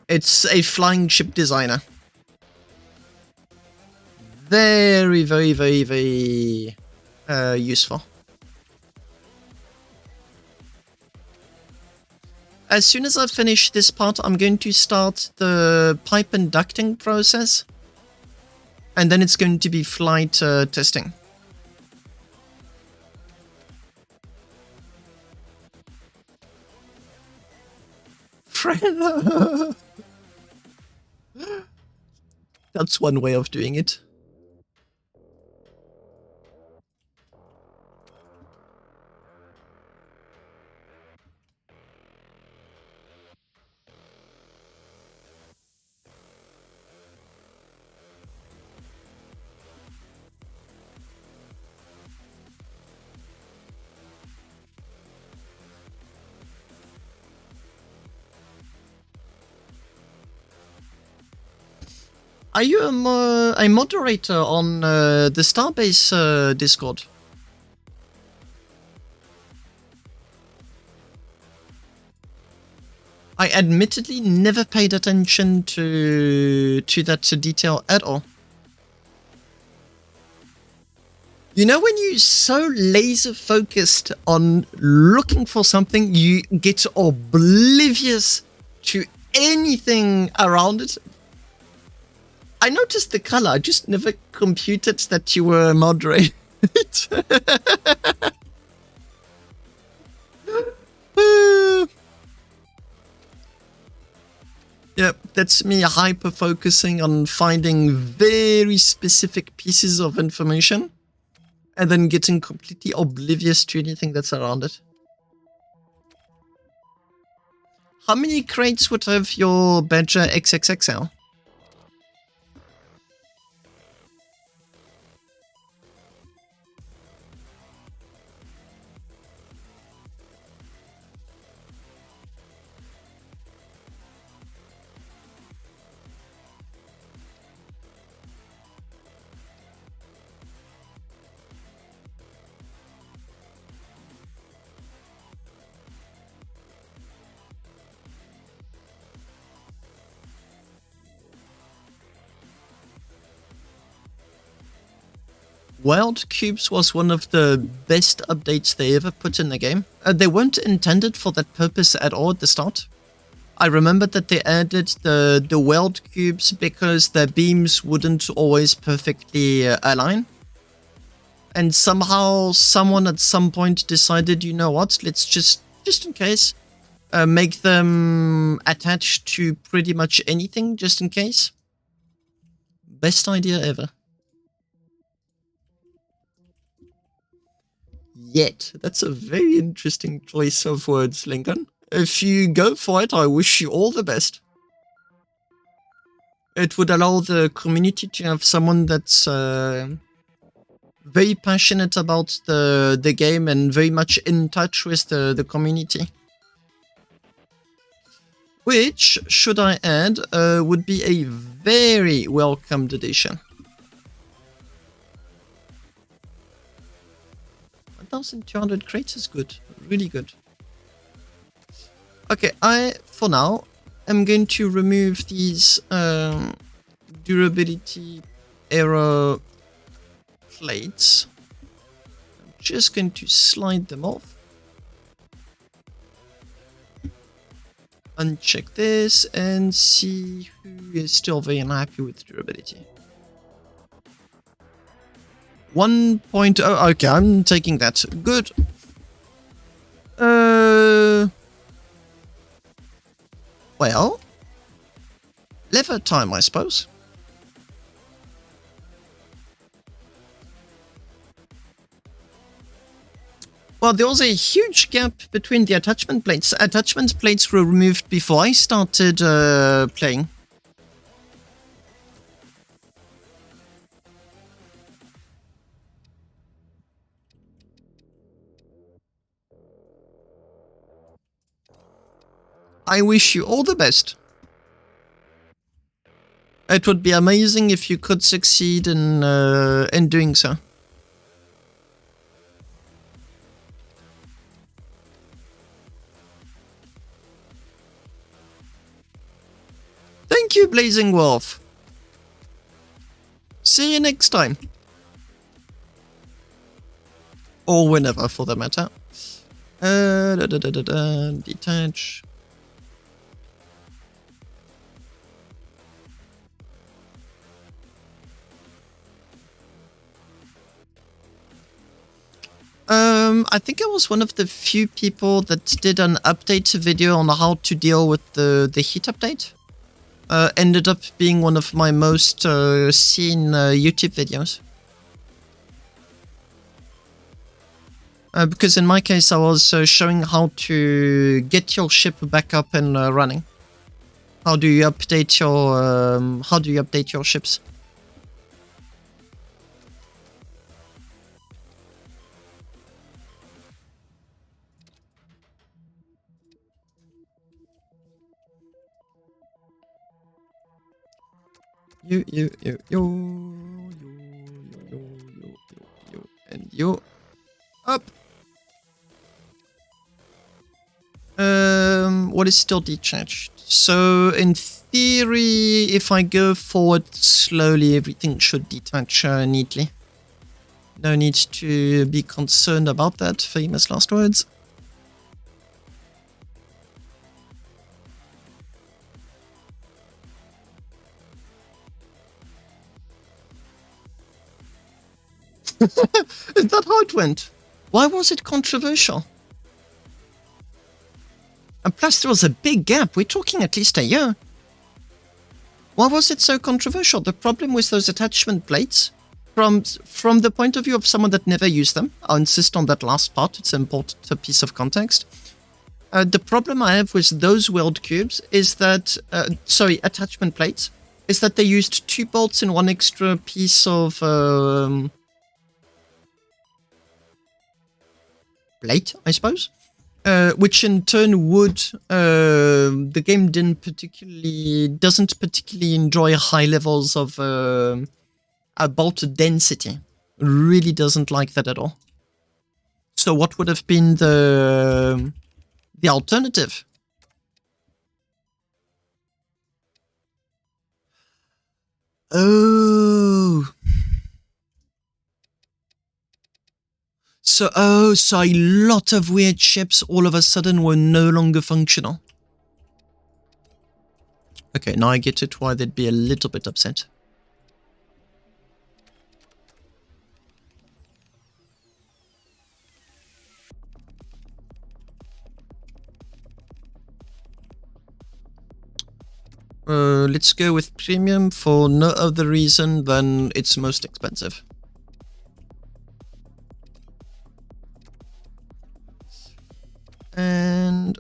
It's a flying ship designer. Very, very, very, very useful. As soon as I finish this part, I'm going to start the pipe and ducting process. And then it's going to be flight testing. That's one way of doing it. Are you a moderator on the Starbase Discord? I admittedly never paid attention to that detail at all. You know, when you're so laser focused on looking for something, you get oblivious to anything around it. I noticed the color, I just never computed that you were a moderator. That's me hyper-focusing on finding very specific pieces of information and then getting completely oblivious to anything that's around it. How many crates would have your Badger XXXL? Wild Cubes was one of the best updates they ever put in the game. They weren't intended for that purpose at all at the start. I remember that they added the Wild Cubes because their beams wouldn't always perfectly align. And somehow someone at some point decided, you know what, let's just in case, make them attached to pretty much anything, just in case. Best idea ever. Yet. That's a very interesting choice of words, Lincoln. If you go for it, I wish you all the best. It would allow the community to have someone that's very passionate about the game and very much in touch with the community. Which, should I add, would be a very welcomed addition. 1,200 crates is good. Really good. Okay, for now, am going to remove these durability error plates. I'm just going to slide them off. Uncheck this and see who is still very unhappy with durability. 1.0. Okay, I'm taking that. Good. Well, lever time, I suppose. Well, there was a huge gap between the attachment plates. Attachment plates were removed before I started playing. I wish you all the best. It would be amazing if you could succeed in doing so. Thank you, Blazing Wolf. See you next time. Or whenever, for the matter. Detach. I think I was one of the few people that did an update video on how to deal with the heat update. Ended up being one of my most seen YouTube videos. Because in my case I was showing how to get your ship back up and running. How do you update your ships? You, and you, up. What is still detached? So in theory, if I go forward slowly, everything should detach neatly. No need to be concerned about that. Famous last words. Is that how it went? Why was it controversial? And plus there was a big gap. We're talking at least a year. Why was it so controversial? The problem with those attachment plates, from the point of view of someone that never used them, I'll insist on that last part, it's an important piece of context. The problem I have with those world cubes is that, attachment plates, is that they used 2 bolts and 1 extra piece of plate, I suppose. Which in turn would the game doesn't particularly enjoy high levels of bolt density. Really doesn't like that at all. So what would have been the alternative? Oh. So a lot of weird ships all of a sudden were no longer functional. Okay, now I get it why they'd be a little bit upset. Let's go with premium for no other reason than it's most expensive. And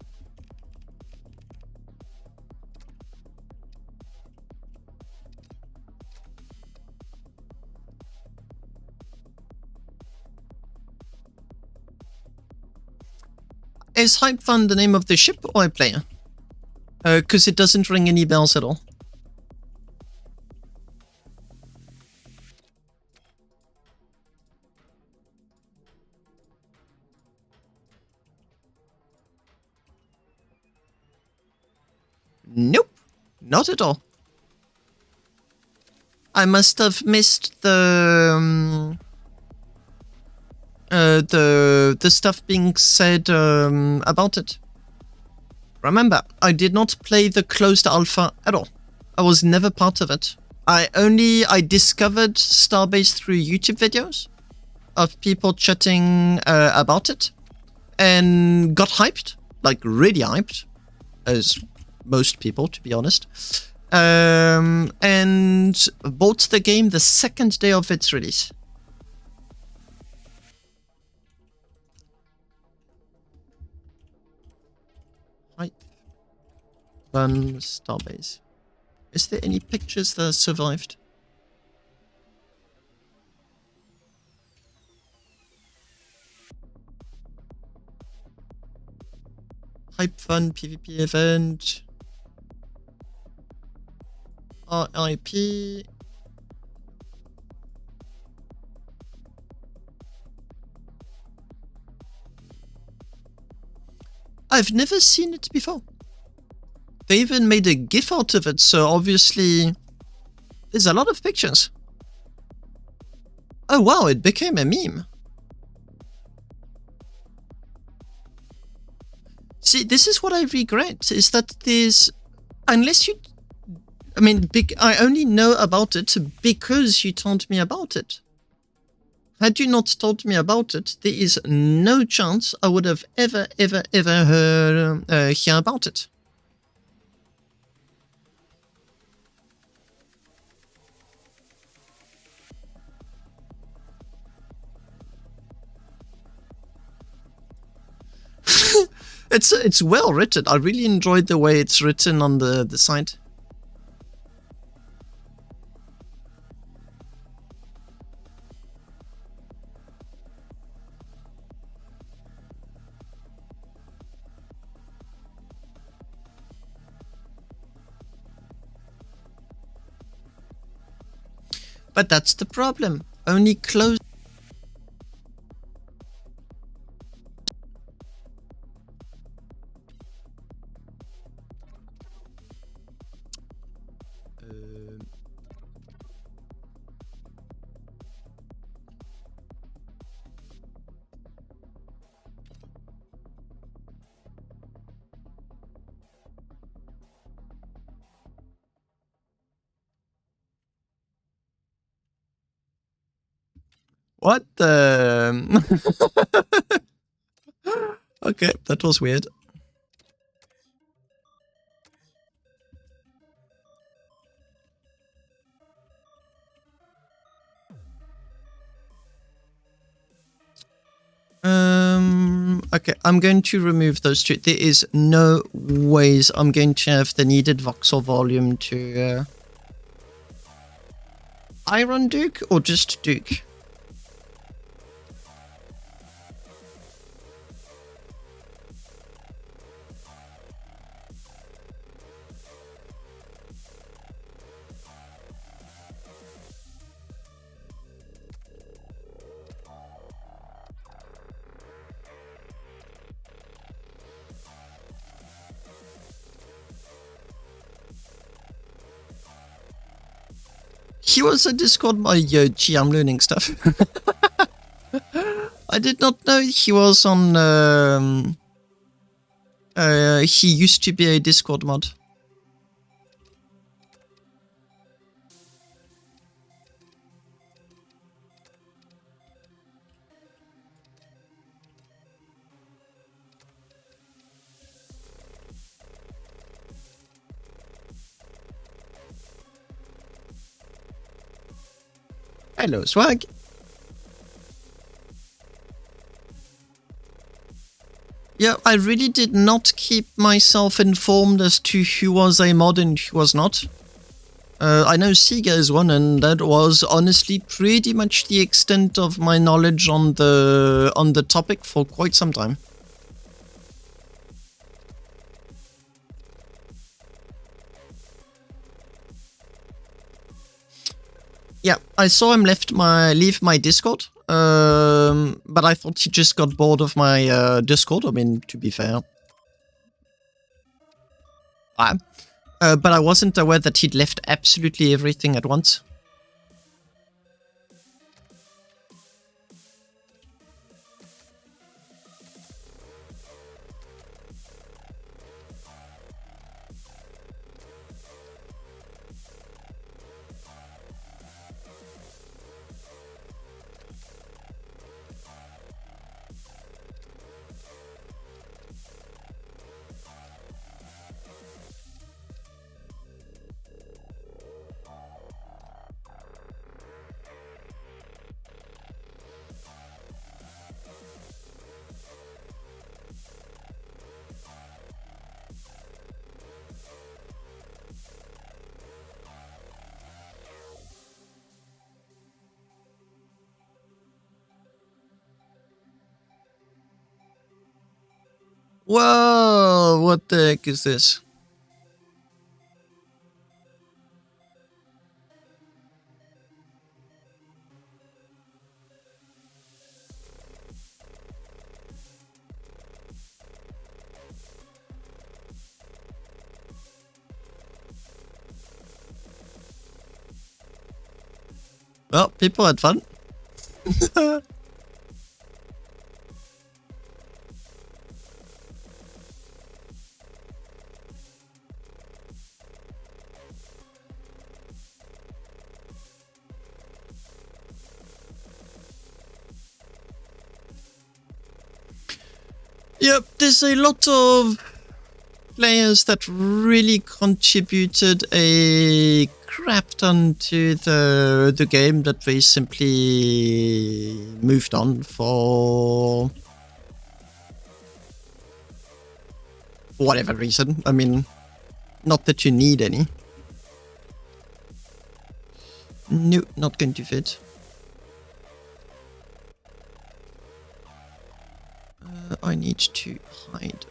is Hype Fun the name of the ship or a player? Because it doesn't ring any bells at all. Nope, not at all. I must have missed the stuff being said about it. Remember, I did not play the closed alpha at all. I was never part of it. I discovered Starbase through YouTube videos of people chatting about it and got hyped, like really hyped, as most people, to be honest, and bought the game the second day of its release. Hype Fun Starbase. Is there any pictures that survived? Hype Fun PvP event. RIP. I've never seen it before. They even made a GIF out of it, so obviously there's a lot of pictures. Oh wow, it became a meme. See, this is what I regret, is that there's, unless you, I mean, I only know about it because you told me about it. Had you not told me about it, there is no chance I would have ever heard hear about it. It's well written. I really enjoyed the way it's written on the site. But that's the problem. Only close. What the? Okay, that was weird. Okay, I'm going to remove those two. There is no ways I'm going to have the needed voxel volume to... Iron Duke or just Duke? He was a Discord my gee, I'm learning stuff. I did not know he was on... he used to be a Discord mod. Hello, Swag. Yeah, I really did not keep myself informed as to who was a mod and who was not. I know Sega is one, and that was honestly pretty much the extent of my knowledge on the topic for quite some time. Yeah, I saw him leave my Discord, but I thought he just got bored of my Discord. I mean, to be fair. But I wasn't aware that he'd left absolutely everything at once. Whoa, what the heck is this? Well, people had fun. Yep, there's a lot of players that really contributed a crap ton to the game that they simply moved on for whatever reason. I mean, not that you need any. Nope, not going to fit. I need to hide.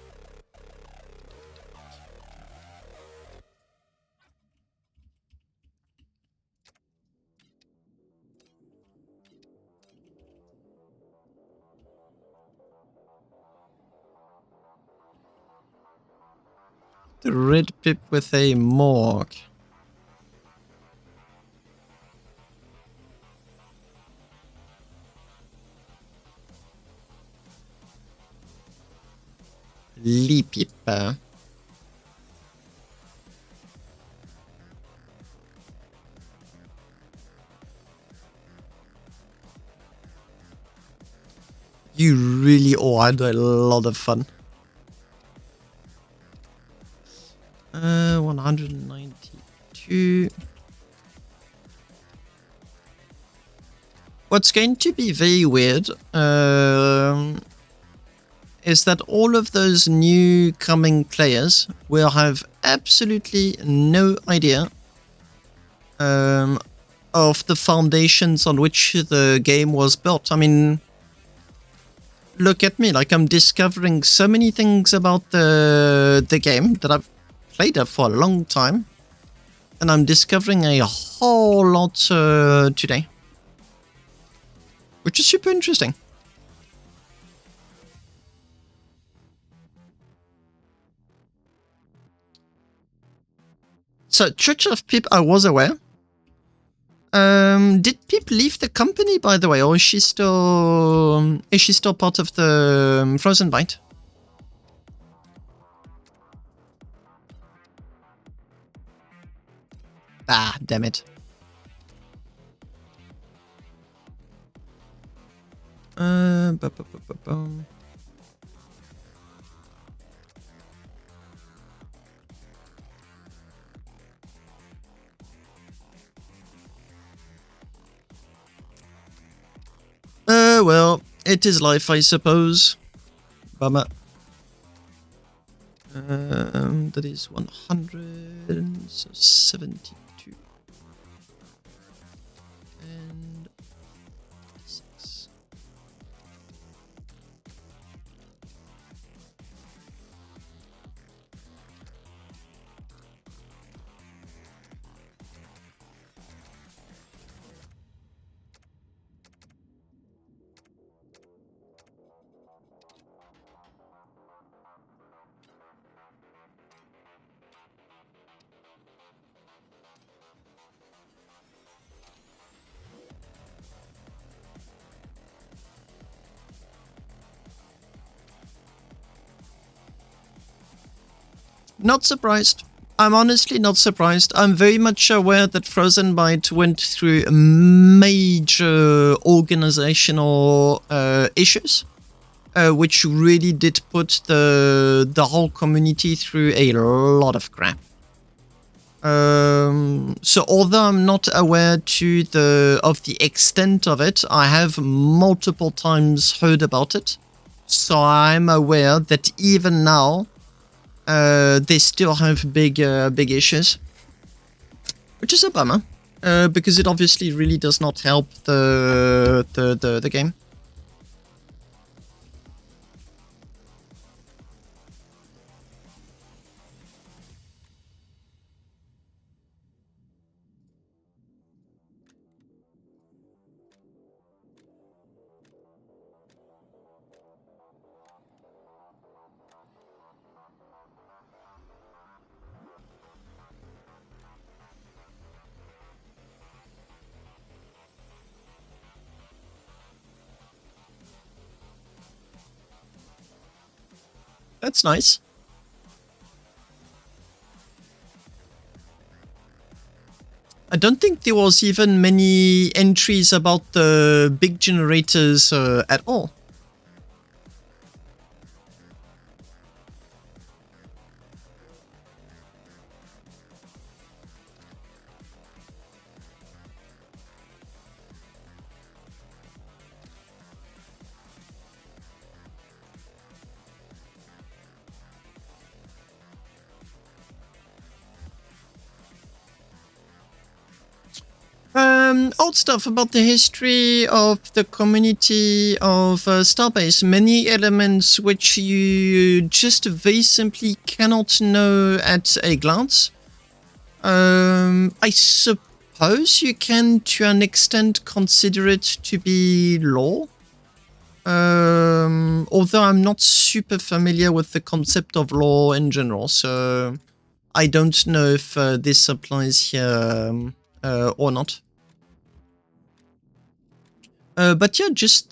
The red pip with a morgue. Leapip. You really all had a lot of fun. 192. What's going to be very weird is that all of those new coming players will have absolutely no idea of the foundations on which the game was built. I mean, look at me, like I'm discovering so many things about the game that I've played it for a long time, and I'm discovering a whole lot today, which is super interesting. So, Church of Pip, I was aware. Did Pip leave the company, by the way, or is she still part of the Frozen Byte? Ah, damn it. Well, it is life, I suppose. Bummer. That is 100, so 72. And 6. Not surprised. I'm honestly not surprised. I'm very much aware that Frozen Byte went through major organizational issues, which really did put the whole community through a lot of crap. So although I'm not aware of the extent of it, I have multiple times heard about it. So I'm aware that even now, they still have big issues, which is a bummer, because it obviously really does not help the game. That's nice. I don't think there was even many entries about the big generators at all. Old stuff about the history of the community of Starbase. Many elements which you just very simply cannot know at a glance. I suppose you can, to an extent, consider it to be lore. Although I'm not super familiar with the concept of lore in general, so I don't know if this applies here or not. But yeah, just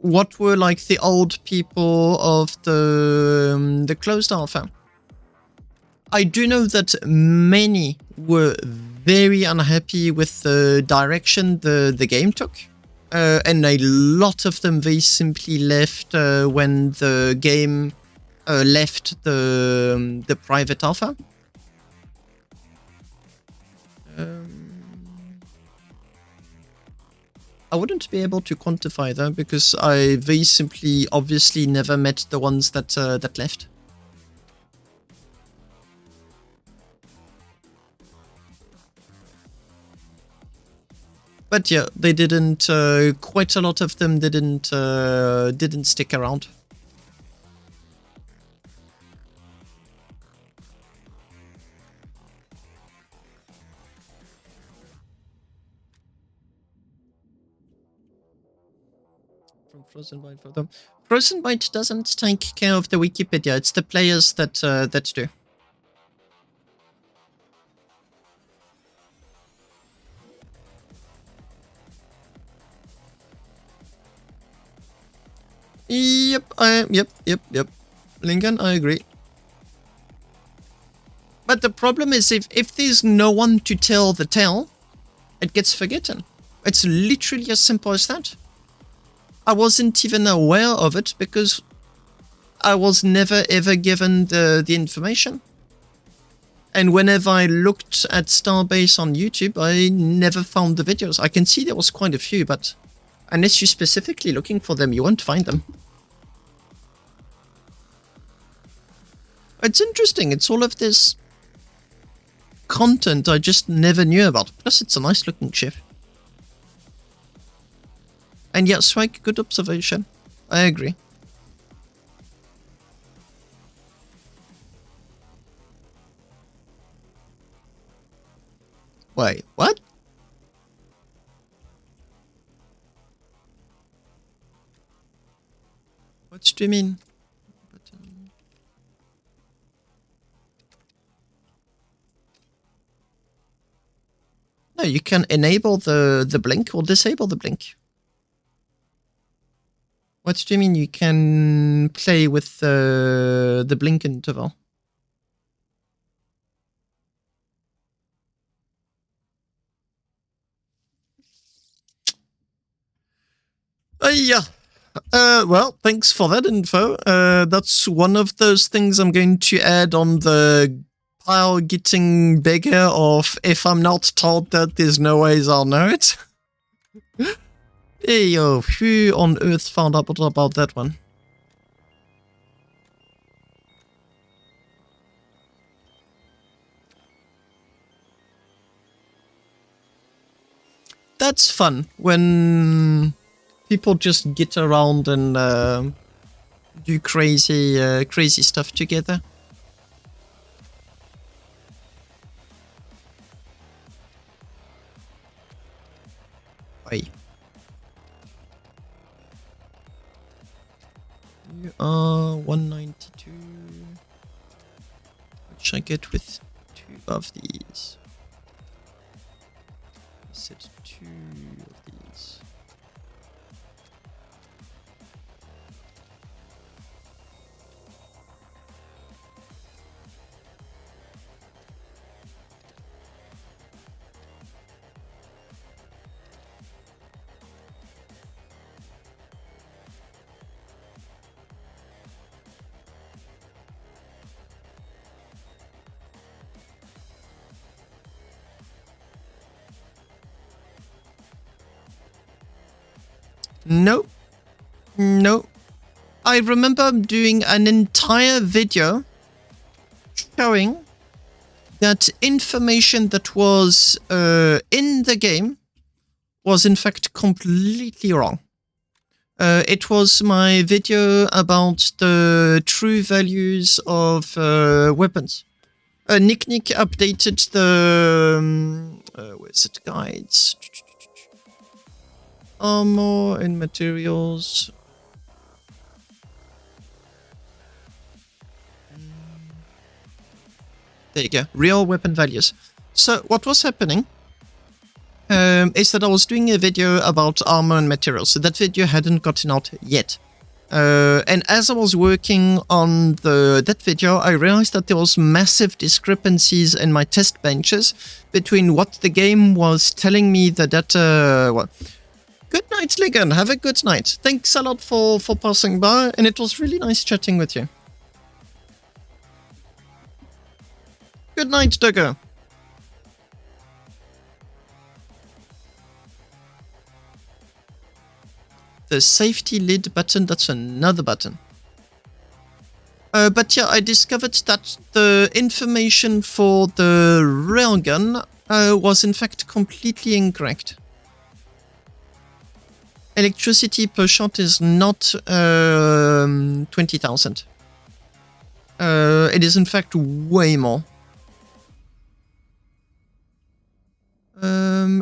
what were like the old people of the closed alpha. I do know that many were very unhappy with the direction the game took, and a lot of them very simply left when the game left the private alpha. I wouldn't be able to quantify that because I very simply, obviously, never met the ones that that left. But yeah, they didn't. Quite a lot of them didn't stick around. From Frozen Byte for them. Frozen Byte doesn't take care of the Wikipedia. It's the players that that do. Yep. Lincoln, I agree. But the problem is if there's no one to tell the tale, it gets forgotten. It's literally as simple as that. I wasn't even aware of it because I was never ever given the information. And whenever I looked at Starbase on YouTube, I never found the videos. I can see there was quite a few, but unless you're specifically looking for them, you won't find them. It's interesting. It's all of this content I just never knew about. Plus, it's a nice looking ship. And yeah, Swag, good observation. I agree. Wait, what? What do you mean? No, you can enable the blink or disable the blink. What do you mean you can play with the blink interval? Yeah. Well, thanks for that info. That's one of those things I'm going to add on the pile getting bigger of if I'm not told that there's no ways I'll know it. Hey, yo, who on earth found out about that one? That's fun when people just get around and do crazy stuff together. Wait. You are 192, which I get with 2 of these. Set 2 of these. No. I remember doing an entire video showing that information that was in the game was in fact completely wrong. It was my video about the true values of weapons. Nick updated the... where's it? Guides. Armor and materials. There you go. Real weapon values. So what was happening is that I was doing a video about armor and materials. So that video hadn't gotten out yet. And as I was working on that video, I realized that there was massive discrepancies in my test benches between what the game was telling me the data... well, good night, Sligan. Have a good night. Thanks a lot for passing by, and it was really nice chatting with you. Good night, Dugger. The safety lid button, that's another button. But yeah, I discovered that the information for the railgun was in fact completely incorrect. Electricity per shot is not 20,000. It is in fact way more.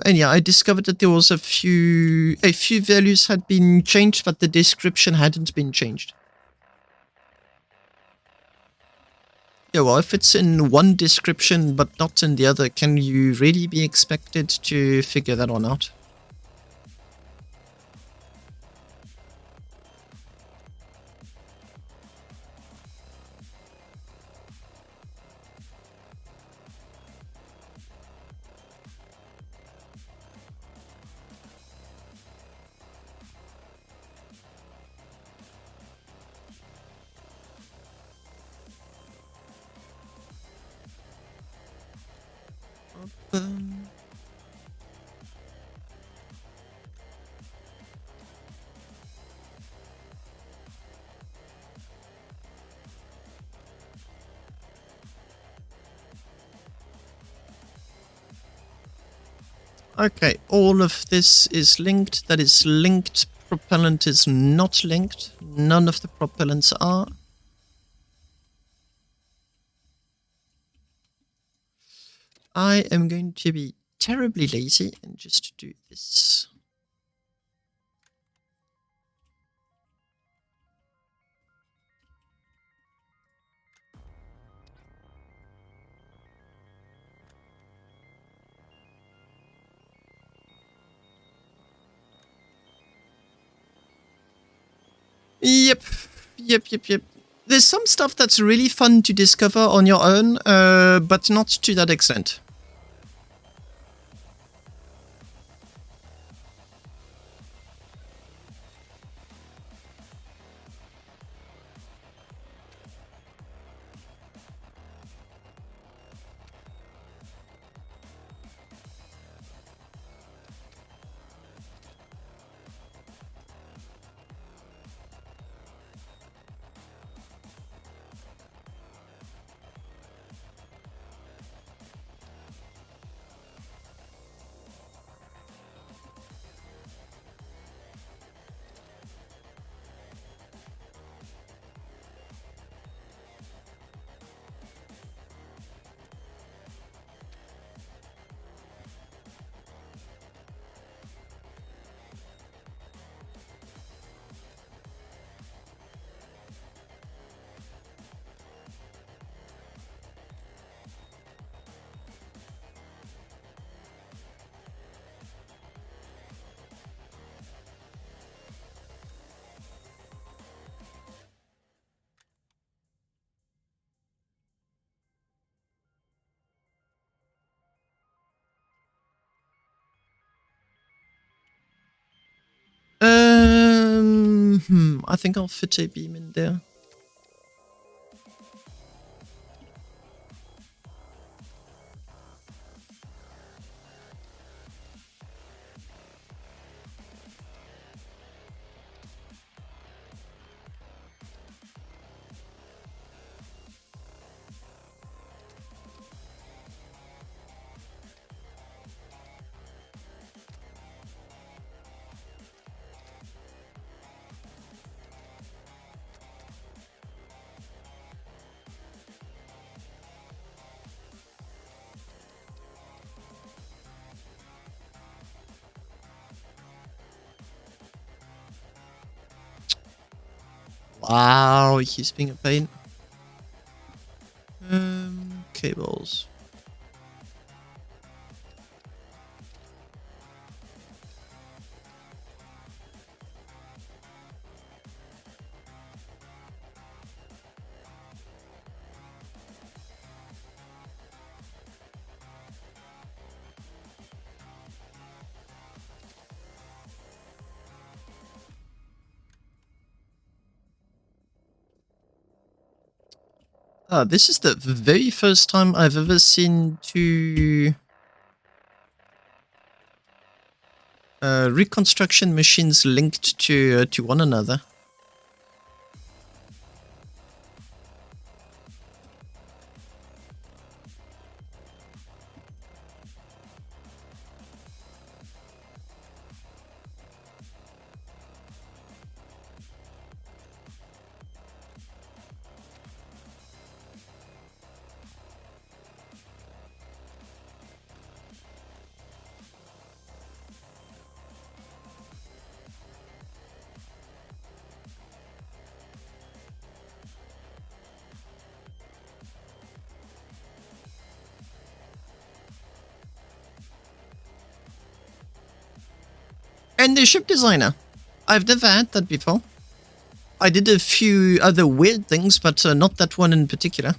And yeah, I discovered that there was a few values had been changed, but the description hadn't been changed. Yeah, well, if it's in one description but not in the other, can you really be expected to figure that one out? Okay, all of this is linked. That is linked. Propellant is not linked. None of the propellants are. I am going to be terribly lazy and just do this. Yep. There's some stuff that's really fun to discover on your own, but not to that extent. I think I'll fit a beam in there. Wow, he's being a pain. Cables. This is the very first time I've ever seen two reconstruction machines linked to one another. And the ship designer. I've never had that before. I did a few other weird things, but not that one in particular.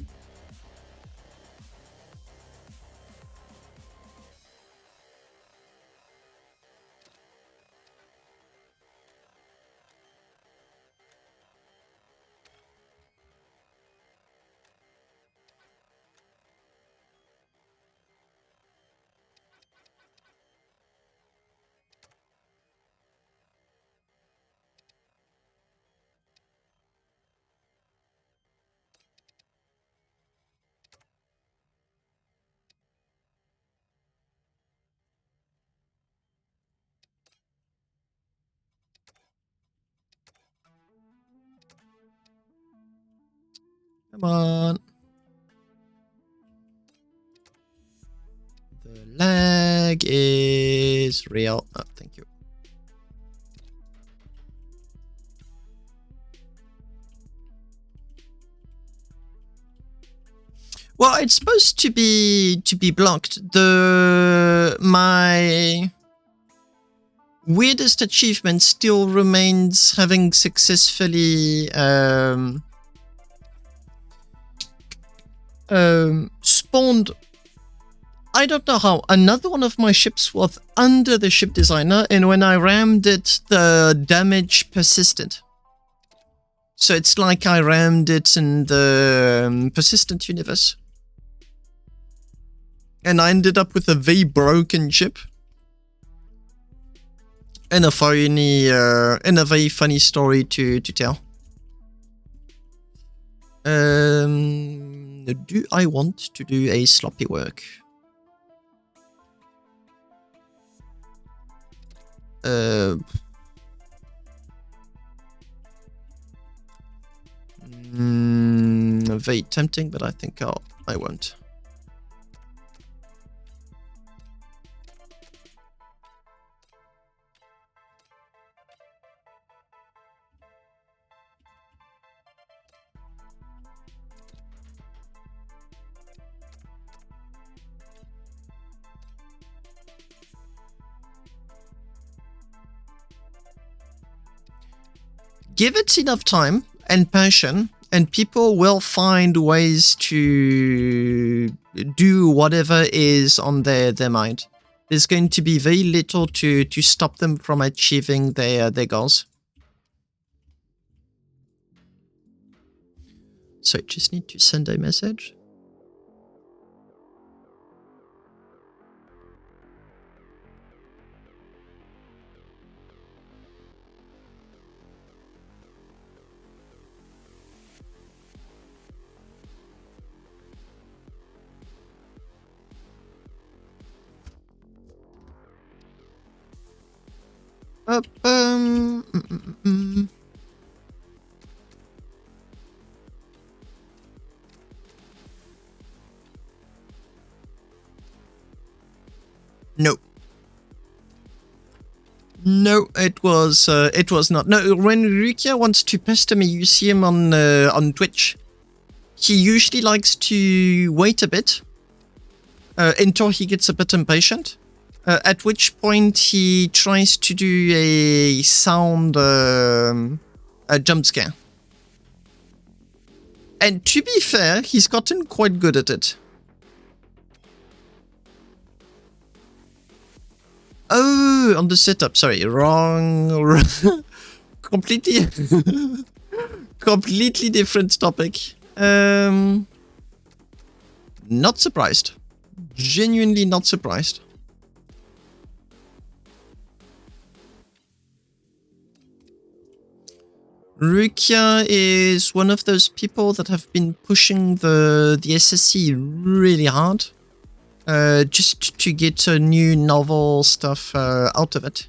Come on. The lag is real. Oh, thank you. Well, it's supposed to be blocked. My weirdest achievement still remains having successfully spawned, I don't know how, another one of my ships was under the ship designer, and when I rammed it, the damage persisted. So it's like I rammed it in the persistent universe. And I ended up with a very broken ship. And a very funny story to tell. Do I want to do a sloppy work? Very tempting, but I think I won't. Give it enough time and passion, and people will find ways to do whatever is on their mind. There's going to be very little to stop them from achieving their goals. So I just need to send a message. No. No, it was not. No, when Rukia wants to pester me, you see him on Twitch. He usually likes to wait a bit until he gets a bit impatient. At which point he tries to do a sound a jump scare. And to be fair, he's gotten quite good at it. Oh, on the setup. Sorry, wrong. Completely different topic. Not surprised. Genuinely not surprised. Rukia is one of those people that have been pushing the SSC really hard, just to get new novel stuff out of it.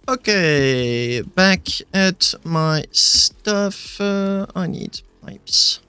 Okay, back at my stuff. I need pipes.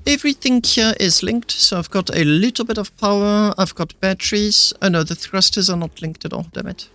Everything here is linked, so I've got a little bit of power, I've got batteries. Oh no, the thrusters are not linked at all, damn it.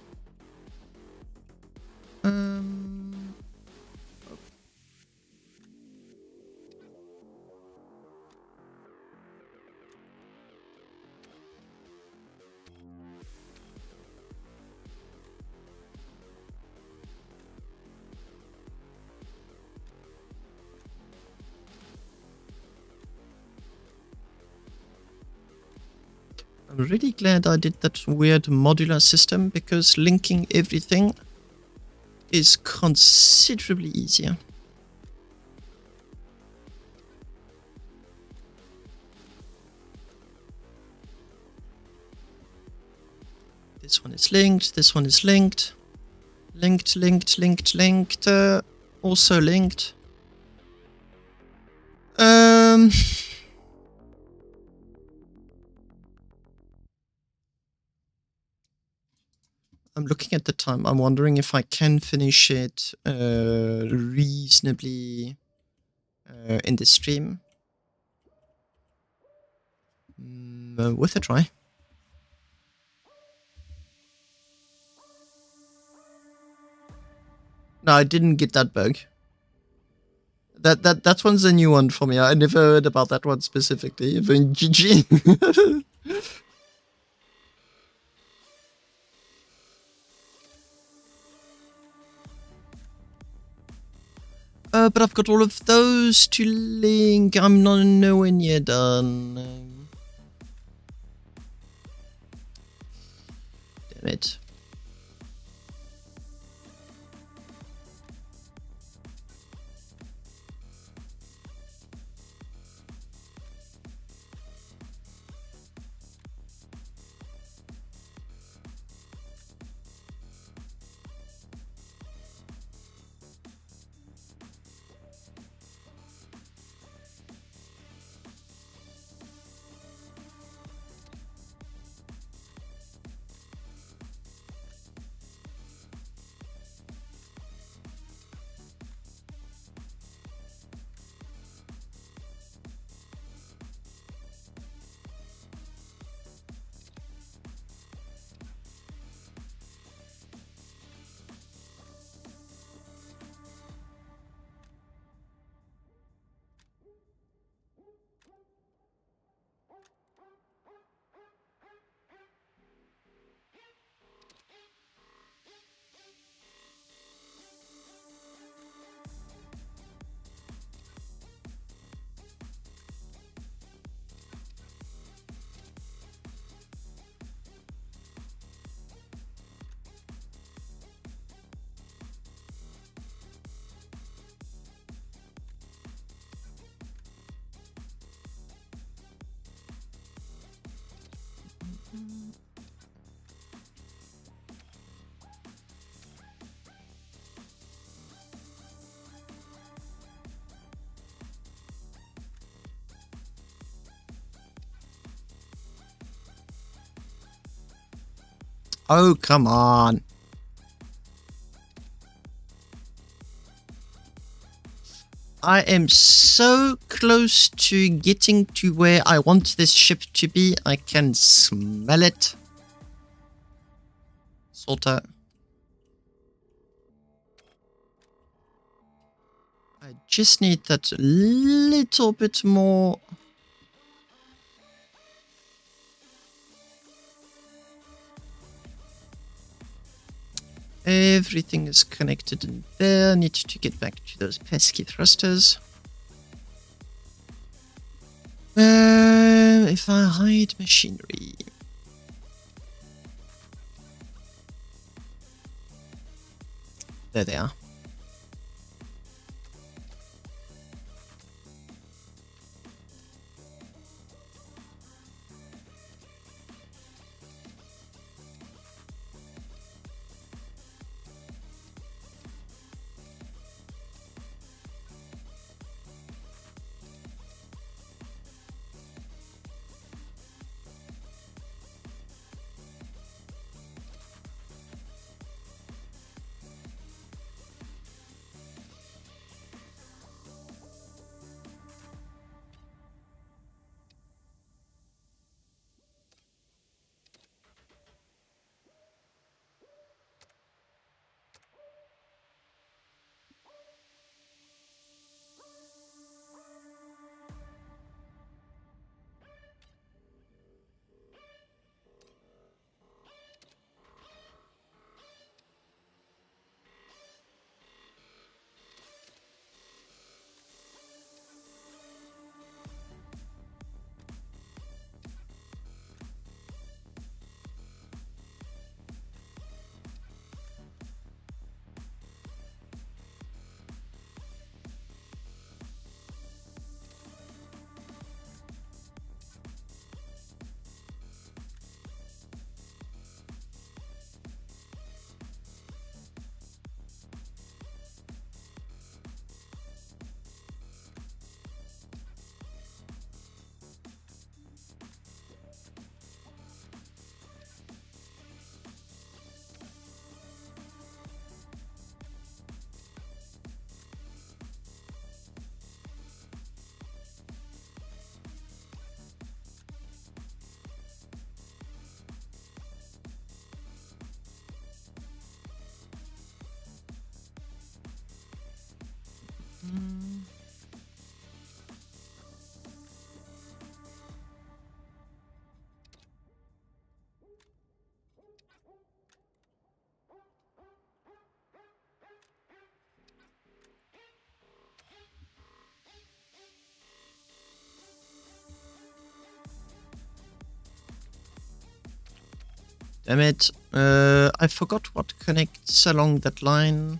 I'm really glad I did that weird modular system, because linking everything is considerably easier. This one is linked, this one is linked. Linked, linked, linked, linked. Also linked. I'm looking at the time. I'm wondering if I can finish it reasonably in the stream. Worth a try. No, I didn't get that bug. That one's a new one for me. I never heard about that one specifically. Even GG. But I've got all of those to link. I'm not nowhere near done. Damn it. Oh, come on. I am so close to getting to where I want this ship to be. I can smell it. Sorta. I just need that little bit more. Everything is connected in there. Need to get back to those pesky thrusters. If I hide machinery. There they are. Damn it. I forgot what connects along that line.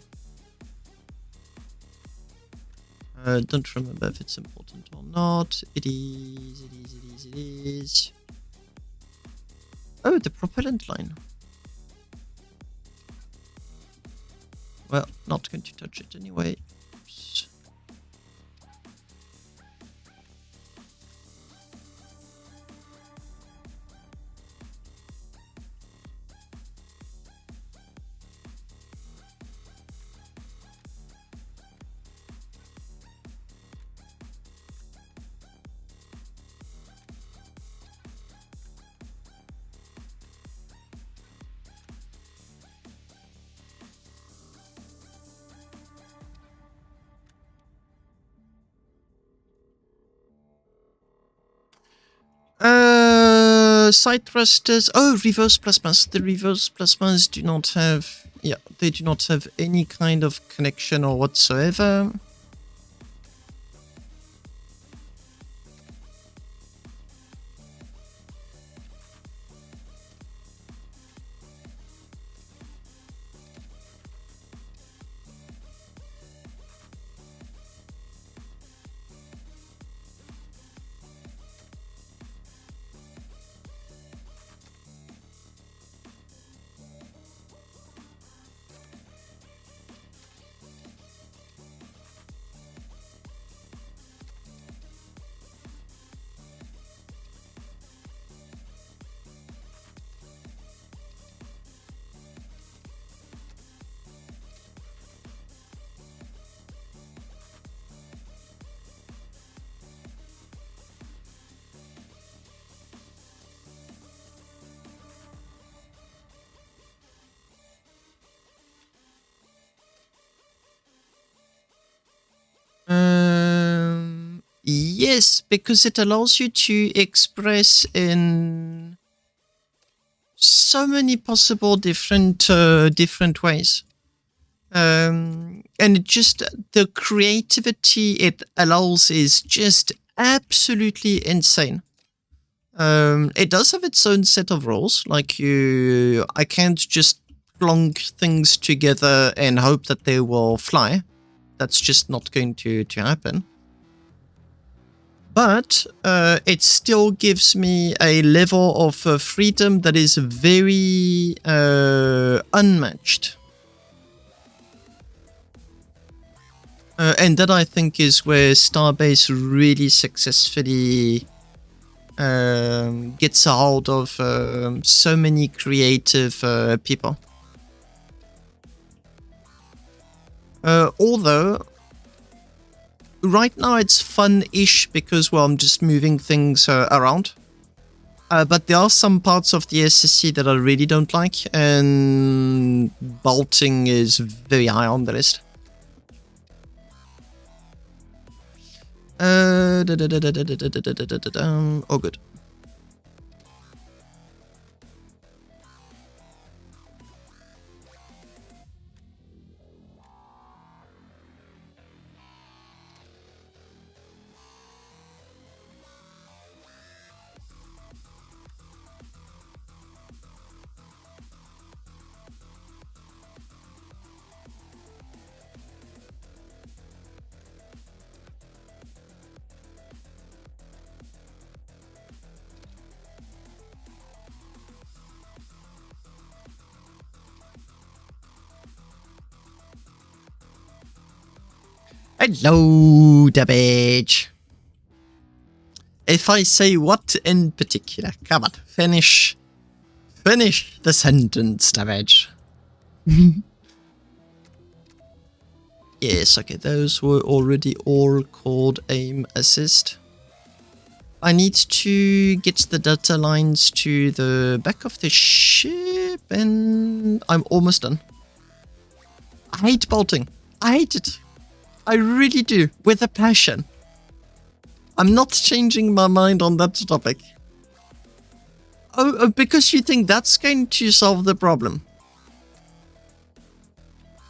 Don't remember if it's important or not. It is, it is, it is, it is. Oh, the propellant line. Well, not going to touch it anyway. Oops. Side thrusters. Oh, reverse plasmas. The reverse plasmas do not have. Yeah, they do not have any kind of connection or whatsoever. Yes, because it allows you to express in so many possible different ways. And it just, the creativity it allows is just absolutely insane. It does have its own set of rules, like I can't just plonk things together and hope that they will fly. That's just not going to happen. But it still gives me a level of freedom that is very unmatched. And that I think is where Starbase really successfully gets a hold of so many creative people. Although, right now it's fun-ish because, well, I'm just moving things around. But there are some parts of the SSC that I really don't like, and bolting is very high on the list. Oh, good. Hello, Dabbage. If I say what in particular? Come on, finish the sentence, Dabbage. Yes, okay, those were already all called aim assist. I need to get the data lines to the back of the ship, and I'm almost done. I hate bolting. I hate it. I really do, with a passion. I'm not changing my mind on that topic. Oh, because you think that's going to solve the problem?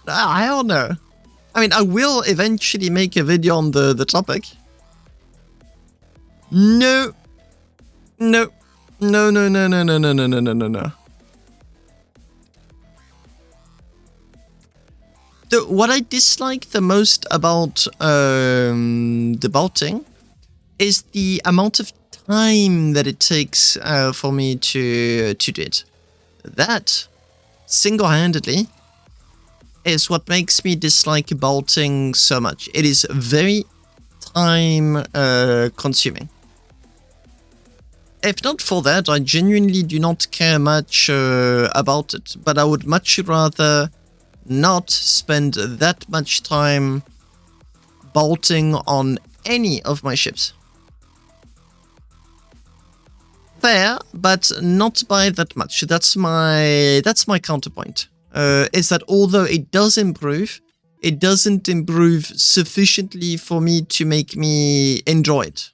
I don't know. I mean, I will eventually make a video on the topic. No. No. No, no, no, no, no, no, no, no, no, no, no. What I dislike the most about the bolting is the amount of time that it takes for me to do it. That, single-handedly, is what makes me dislike bolting so much. It is very time consuming. If not for that, I genuinely do not care much about it, but I would much rather not spend that much time bolting on any of my ships. Fair, but not by that much. That's my counterpoint. Is that although it does improve, it doesn't improve sufficiently for me to make me enjoy it.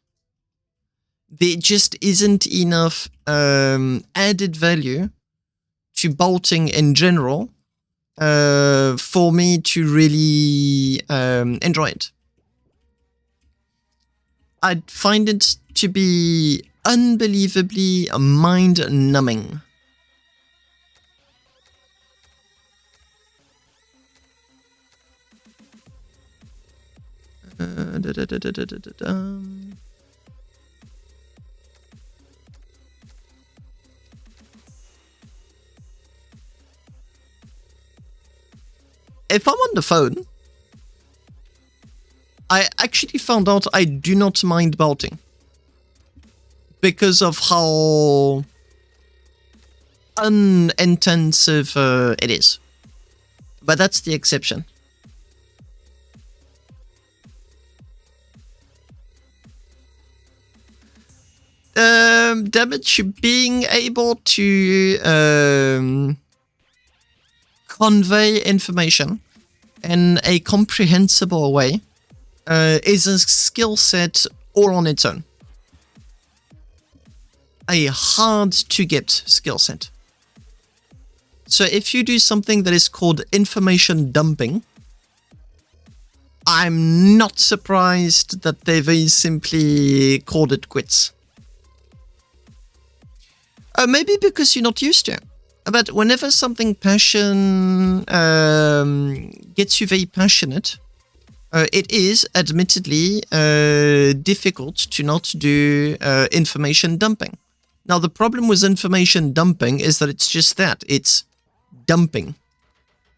There just isn't enough added value to bolting in general for me to really enjoy it. I'd find it to be unbelievably mind-numbing. If I'm on the phone, I actually found out I do not mind bolting because of how unintensive it is. But that's the exception. Damage being able to convey information in a comprehensible way is a skill set all on its own. A hard to get skill set. So if you do something that is called information dumping, I'm not surprised that they very simply called it quits. Maybe because you're not used to it. But whenever something gets you very passionate, it is admittedly difficult to not do information dumping. Now, the problem with information dumping is that it's just that. It's dumping.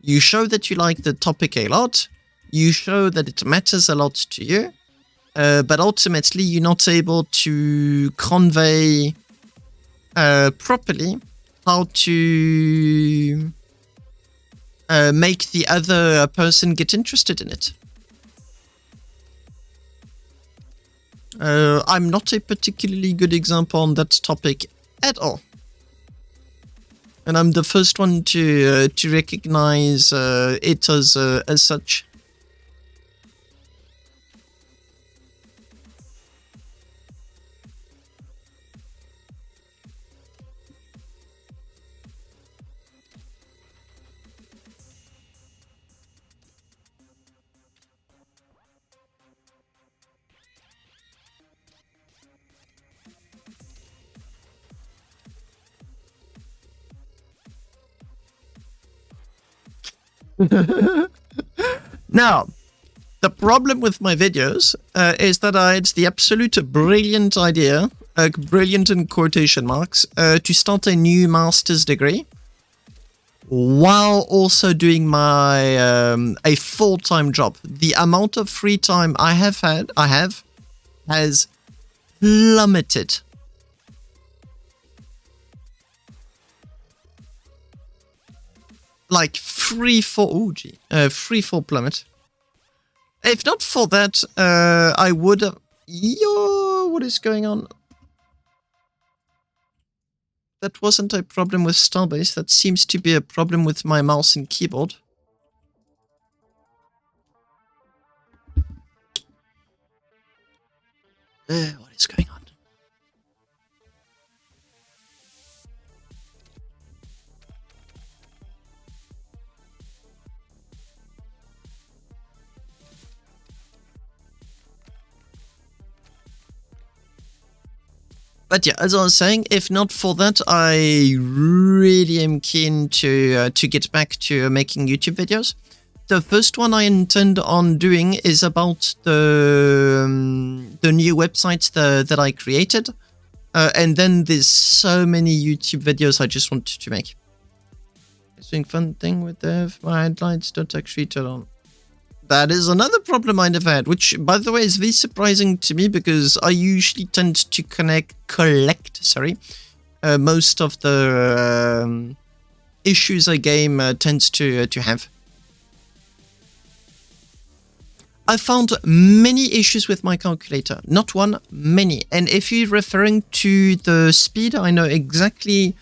You show that you like the topic a lot. You show that it matters a lot to you. But ultimately, you're not able to convey properly how to make the other person get interested in it. I'm not a particularly good example on that topic at all. And I'm the first one to recognize it as such. Now, the problem with my videos is that I had the absolute brilliant idea, brilliant in quotation marks, to start a new master's degree while also doing my a full-time job. The amount of free time I have has plummeted. Like free fall plummet. If not for that, I would have... Yo, what is going on? That wasn't a problem with Starbase. That seems to be a problem with my mouse and keyboard. What is going on? But yeah, as I was saying, if not for that, I really am keen to get back to making YouTube videos. The first one I intend on doing is about the new website that I created. And then there's so many YouTube videos I just wanted to make. It's doing fun thing with my headlights don't actually turn on. That is another problem I never had, which, by the way, is very surprising to me because I usually tend to collect most of the issues a game tends to have. I found many issues with my calculator. Not one, many. And if you're referring to the speed, I know exactly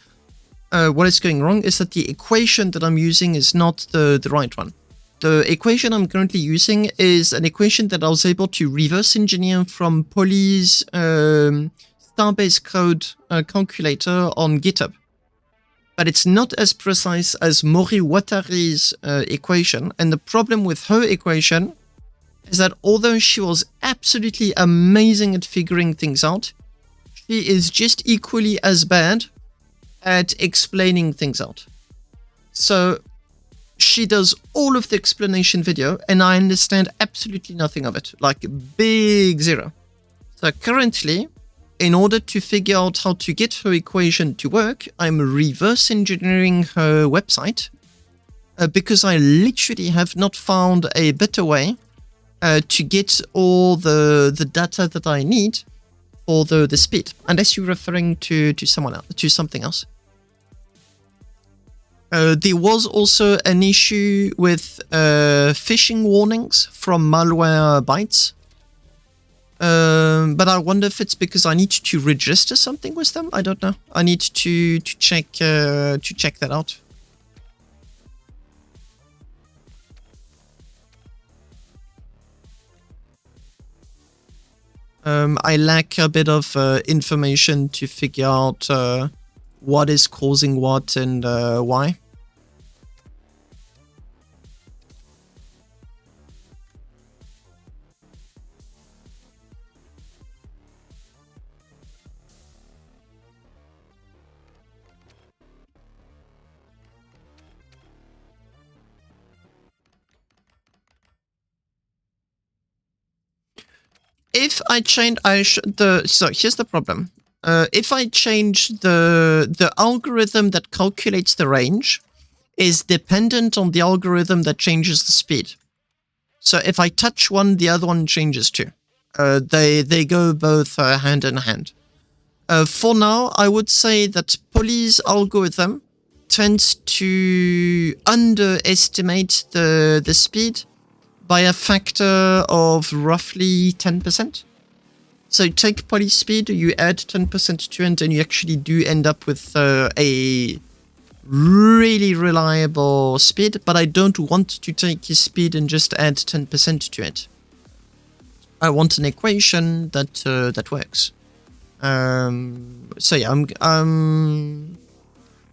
what is going wrong, is that the equation that I'm using is not the right one. The equation I'm currently using is an equation that I was able to reverse engineer from Poly's Starbase code calculator on GitHub. But it's not as precise as Mori Watari's equation. And the problem with her equation is that although she was absolutely amazing at figuring things out, she is just equally as bad at explaining things out. So she does all of the explanation video and I understand absolutely nothing of it, like big zero. So currently, in order to figure out how to get her equation to work, I'm reverse engineering her website because I literally have not found a better way to get all the data that I need for the speed, unless you're referring to someone else, to something else. There was also an issue with phishing warnings from Malwarebytes. But I wonder if it's because I need to register something with them. I don't know. I need to check that out. I lack a bit of information to figure out what is causing what and why. If I change, so here's the problem. If I change the algorithm that calculates the range is dependent on the algorithm that changes the speed. So if I touch one, the other one changes too. They go both hand in hand. For now, I would say that Poly's algorithm tends to underestimate the speed by a factor of roughly 10%. So take Poly speed, you add 10% to it, and you actually do end up with a really reliable speed, but I don't want to take his speed and just add 10% to it. I want an equation that that works. So yeah, I'm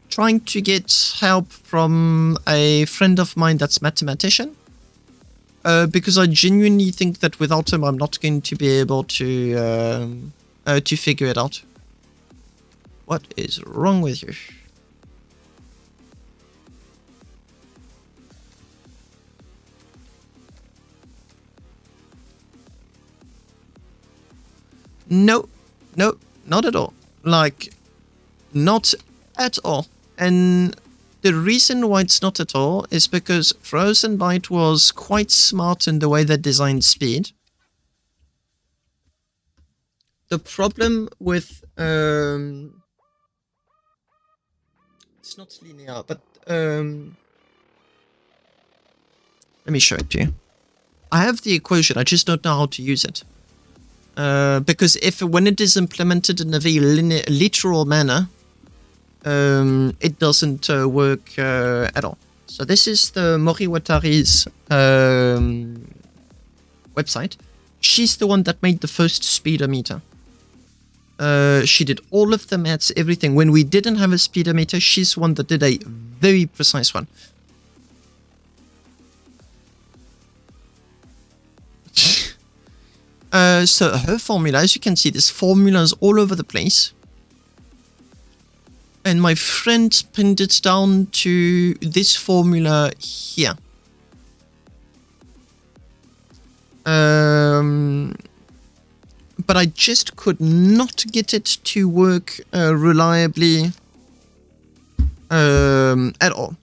trying to get help from a friend of mine that's a mathematician. Because I genuinely think that without him, I'm not going to be able to figure it out. What is wrong with you? No, not at all. Like, not at all. And the reason why it's not at all is because Frozen Byte was quite smart in the way they designed speed. The problem with it's not linear, but let me show it to you. I have the equation, I just don't know how to use it. Because when it is implemented in a very literal manner, it doesn't work at all. So this is the Mori Watari's website. She's the one that made the first speedometer. She did all of the maths, everything. When we didn't have a speedometer, she's the one that did a very precise one. So her formula, as you can see, there's formulas all over the place. And my friend pinned it down to this formula here. But I just could not get it to work reliably at all.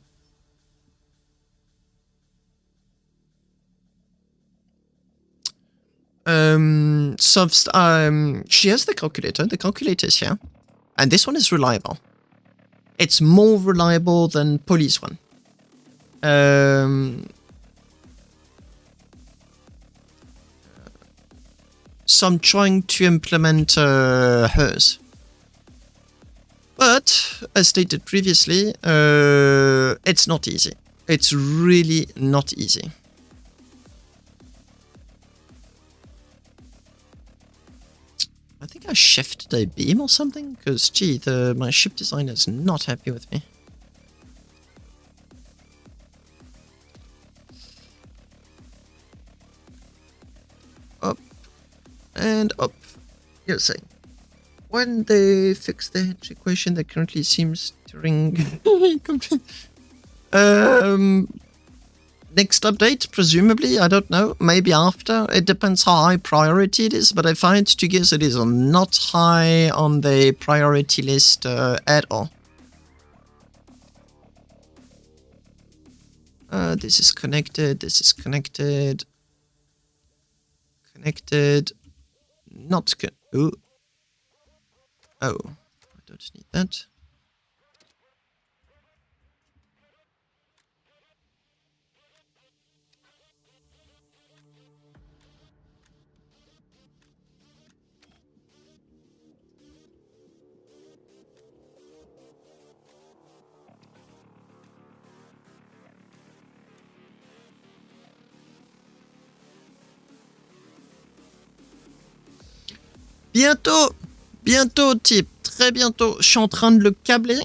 She has the calculator. The calculator is here. And this one is reliable. It's more reliable than Poly's one. So I'm trying to implement hers. But, as stated previously, it's not easy. It's really not easy. I think I shifted a beam or something, because gee, my ship designer is not happy with me. Up and up. You're saying when they fix the hedge equation that currently seems to ring complete. Next update, presumably, I don't know, maybe after. It depends how high priority it is, but I find to guess it is not high on the priority list at all. This is connected, this is connected. Connected. Not oh. Oh, I don't need that. Bientôt, type. Très bientôt. Je suis en train de le câbler.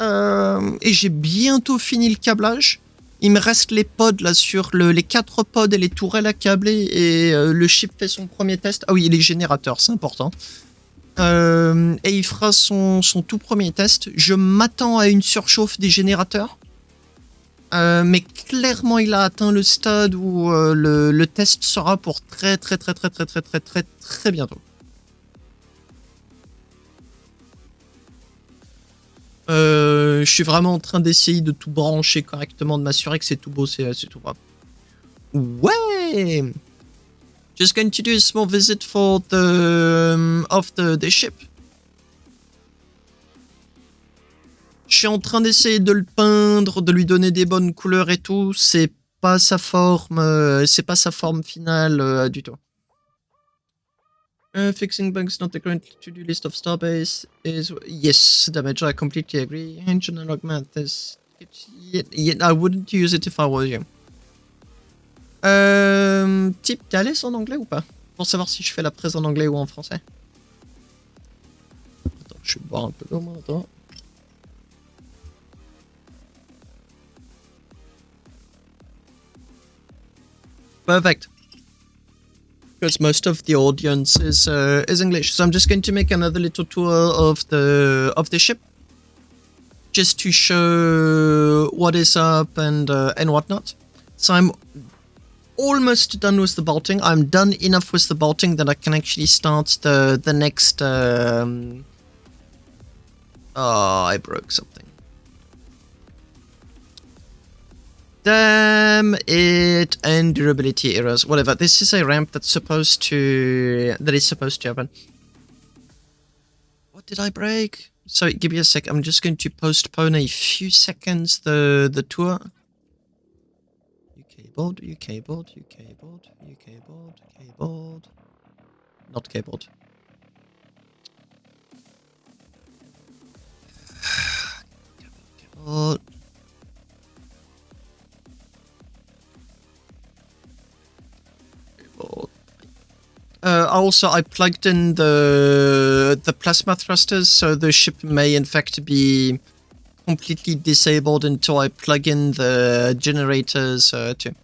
Et j'ai bientôt fini le câblage. Il me reste les pods là sur les 4 pods et les tourelles à câbler. Et le chip fait son premier test. Ah oui, et les générateurs, c'est important. Et il fera son tout premier test. Je m'attends à une surchauffe des générateurs. Mais clairement, il a atteint le stade où le test sera pour très bientôt. Je suis vraiment en train d'essayer de tout brancher correctement, de m'assurer que c'est tout beau, c'est tout brave. Ouais! Just going to do a small visit for the ship. Je suis en train d'essayer de le peindre, de lui donner des bonnes couleurs et tout. C'est pas sa forme finale du tout. Fixing bugs not the current to-do list of Starbase is... Yes, damage, I completely agree. Engine and augment this... I wouldn't use it if I were you. Type, t'es à l'aise en anglais ou pas? Pour savoir si je fais la presse en anglais ou en français. Attends, je vais boire un peu d'eau, moi, attends. Perfect. Because most of the audience is English, so I'm just going to make another little tour of the ship, just to show what is up and whatnot. So I'm almost done with the bolting. I'm done enough with the bolting that I can actually start the next. Oh, I broke something. Damn it, and durability errors, whatever. This is a ramp that is supposed to happen. What did I break? Sorry, give me a sec. I'm just going to postpone a few seconds the tour. UK board, UK board, UK board, UK board, UK board. Not keyboard. Keyboard. Also, I plugged in the plasma thrusters, so the ship may in fact be completely disabled until I plug in the generators too.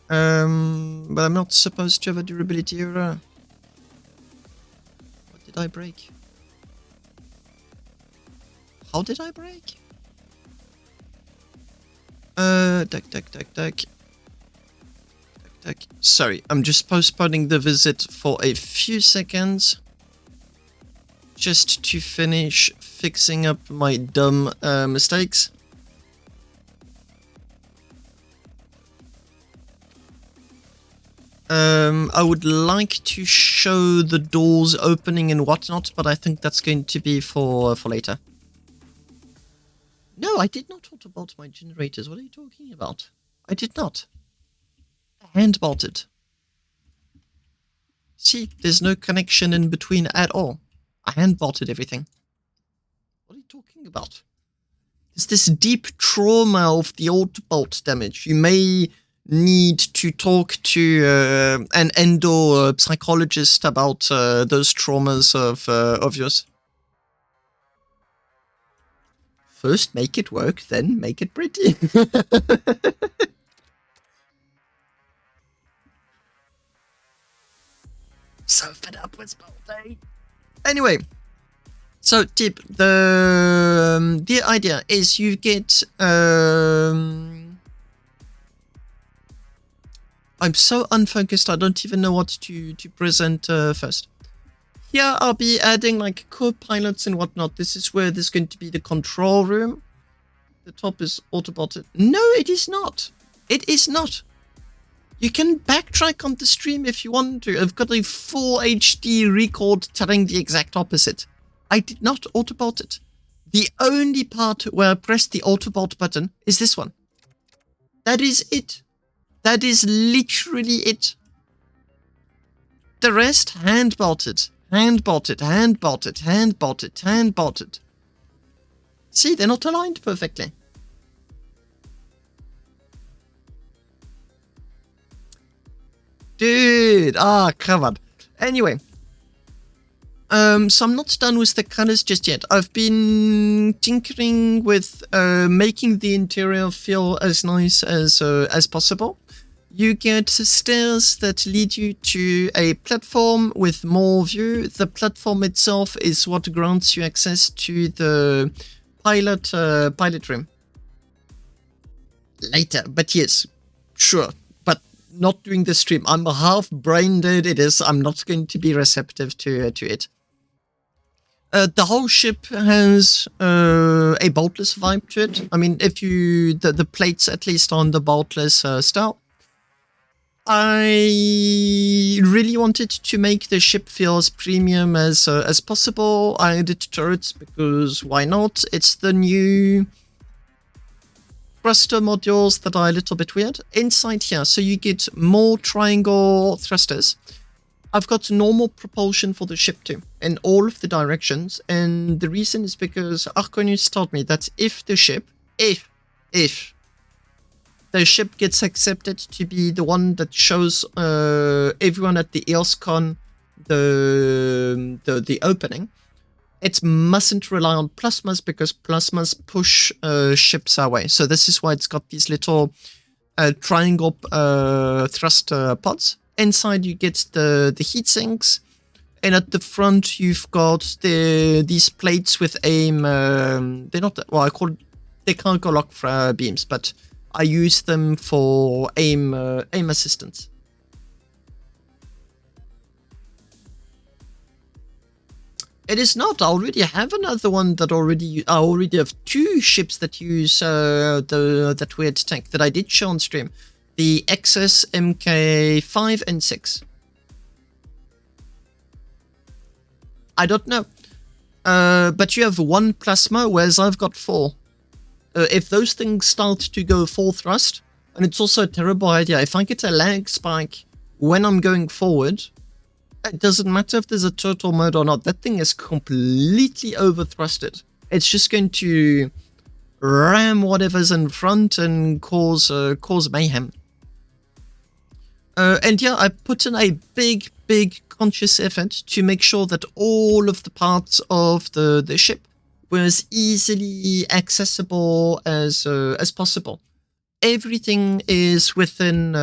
But I'm not supposed to have a durability error. What did I break? How did I break? Duck. Sorry, I'm just postponing the visit for a few seconds. Just to finish fixing up my dumb mistakes. I would like to show the doors opening and whatnot, but I think that's going to be for later. No, I did not autobolt my generators. What are you talking about? I did not. Hand-bolted. See, there's no connection in between at all. I hand-bolted everything. What are you talking about? There's this deep trauma of the autobolt damage. You may need to talk to an endo psychologist about those traumas of yours. First make it work, then make it pretty. So fed up with bolting. Anyway, so tip, the idea is you get I'm so unfocused, I don't even know what to present first. Here I'll be adding like co-pilots and whatnot. This is where there's going to be the control room. The top is autoboted. No, it is not. It is not. You can backtrack on the stream if you want to. I've got a full HD record telling the exact opposite. I did not autobolt it. The only part where I pressed the autobolt button is this one. That is it. That is literally it. The rest, hand-bolted. Hand-bolted, hand-bolted, hand-bolted, hand-bolted. See, they're not aligned perfectly. Dude, come on. Anyway, So I'm not done with the colors just yet. I've been tinkering with making the interior feel as nice as possible. You get stairs that lead you to a platform with more view. The platform itself is what grants you access to the pilot room. Later, but yes, sure. But not during the stream. I'm half brain dead. I'm not going to be receptive to it. The whole ship has a boltless vibe to it. I mean, if you the plates at least on the boltless style. I really wanted to make the ship feel as premium as possible. I added turrets because why not? It's the new thruster modules that are a little bit weird. Inside here, so you get more triangle thrusters. I've got normal propulsion for the ship too, in all of the directions, and the reason is because Arconius told me that if the ship gets accepted to be the one that shows everyone at the EOSCon the opening, it mustn't rely on plasmas because plasmas push ships away. So this is why it's got these little triangle thrust pods. Inside you get the heat sinks, and at the front you've got these plates with aim. They're not they can't go lock beams, but I use them for aim assistance. It is not. I already have another one that I already have two ships that use that weird tank that I did show on stream. The XS MK5 and 6. I don't know. But you have one plasma, whereas I've got 4. If those things start to go full thrust, and it's also a terrible idea, if I get a lag spike when I'm going forward, it doesn't matter if there's a turtle mode or not, that thing is completely over-thrusted. It's just going to ram whatever's in front and cause mayhem. And yeah, I put in a big conscious effort to make sure that all of the parts of the ship were as easily accessible as possible. Everything is within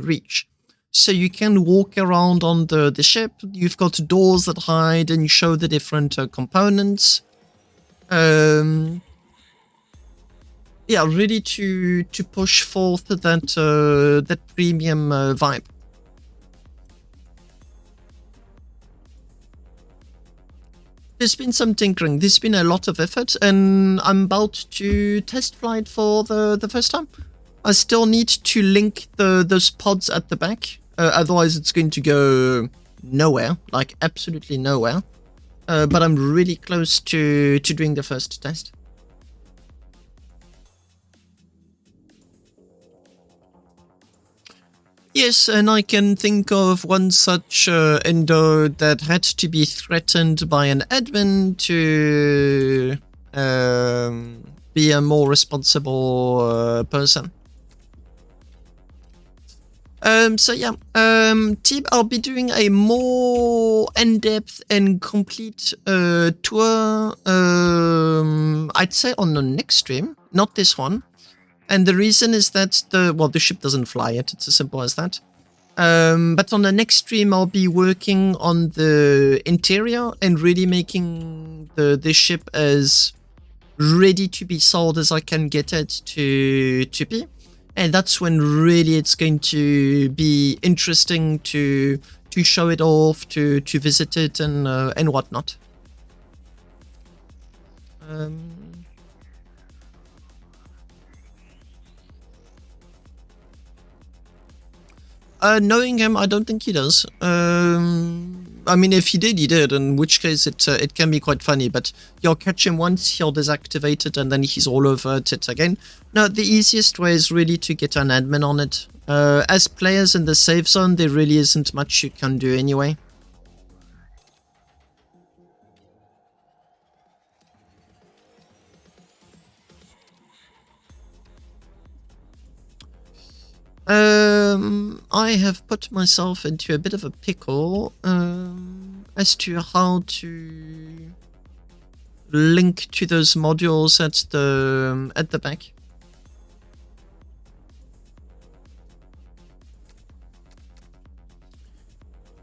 reach. So you can walk around on the ship. You've got doors that hide and show the different components. Yeah, really to push forth that premium vibe. There's been some tinkering. There's been a lot of effort, and I'm about to test flight for the first time. I still need to link those pods at the back, otherwise it's going to go nowhere, like absolutely nowhere. But I'm really close to doing the first test. Yes, and I can think of one such endo that had to be threatened by an admin to be a more responsible person. So yeah, team, I'll be doing a more in-depth and complete tour, I'd say on the next stream, not this one. And the reason is that the ship doesn't fly yet, it's as simple as that. But on the next stream, I'll be working on the interior and really making the ship as ready to be sold as I can get it to be. And that's when really it's going to be interesting to show it off, to visit it and whatnot. Knowing him, I don't think he does. I mean, if he did, he did, in which case it can be quite funny, but you'll catch him once, he'll deactivate it, and then he's all over it again. No, the easiest way is really to get an admin on it. As players in the safe zone, there really isn't much you can do anyway. I have put myself into a bit of a pickle. as to how to link to those modules at the back.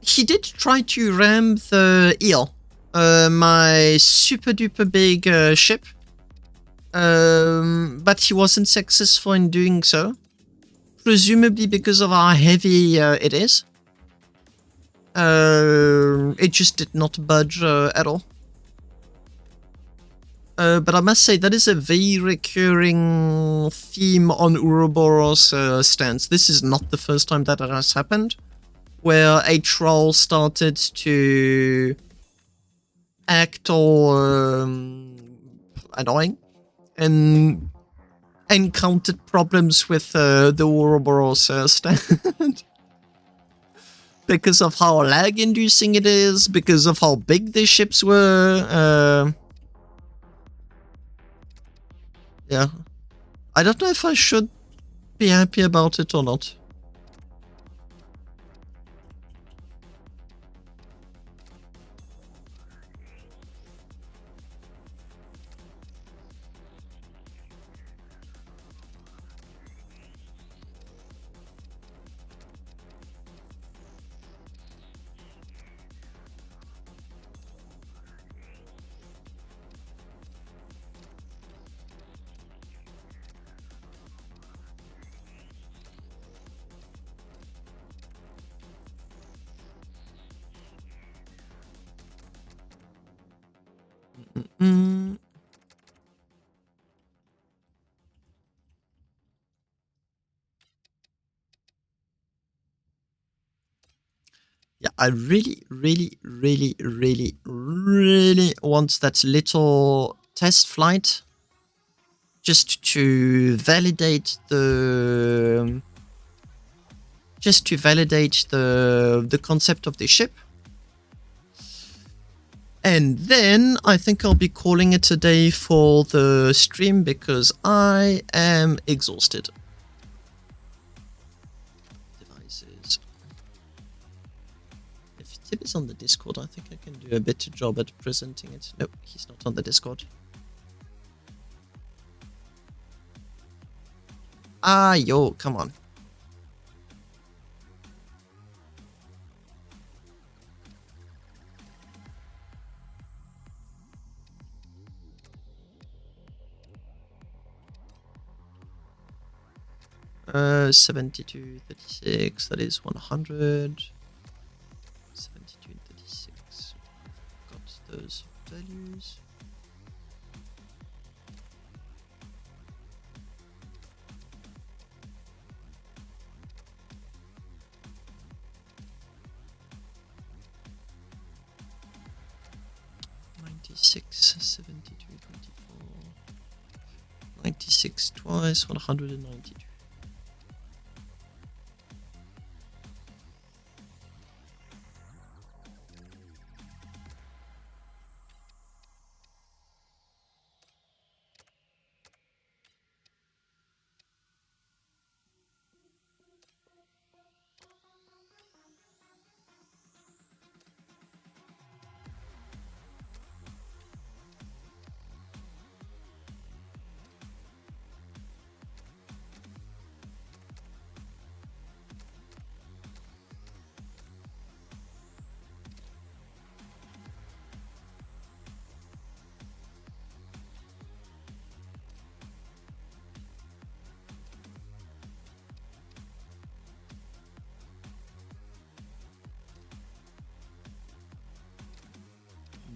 He did try to ram the eel, my super duper big ship, but he wasn't successful in doing so, presumably because of how heavy it is. It just did not budge at all. But I must say, that is a very recurring theme on Ouroboros stands. This is not the first time that has happened, where a troll started to act all annoying and encountered problems with the Ouroboros stand. Because of how lag-inducing it is, because of how big the ships were. Yeah. I don't know if I should be happy about it or not. Mm. Yeah, I really want that little test flight just to validate the concept of the ship. And then I think I'll be calling it a day for the stream because I am exhausted. Devices. If Tib is on the Discord, I think I can do a better job at presenting it. No, he's not on the Discord. Ah, yo, come on. Uh, 72.36, that is 100. 72.36. Got those values. Six 72.24. 96 twice 192.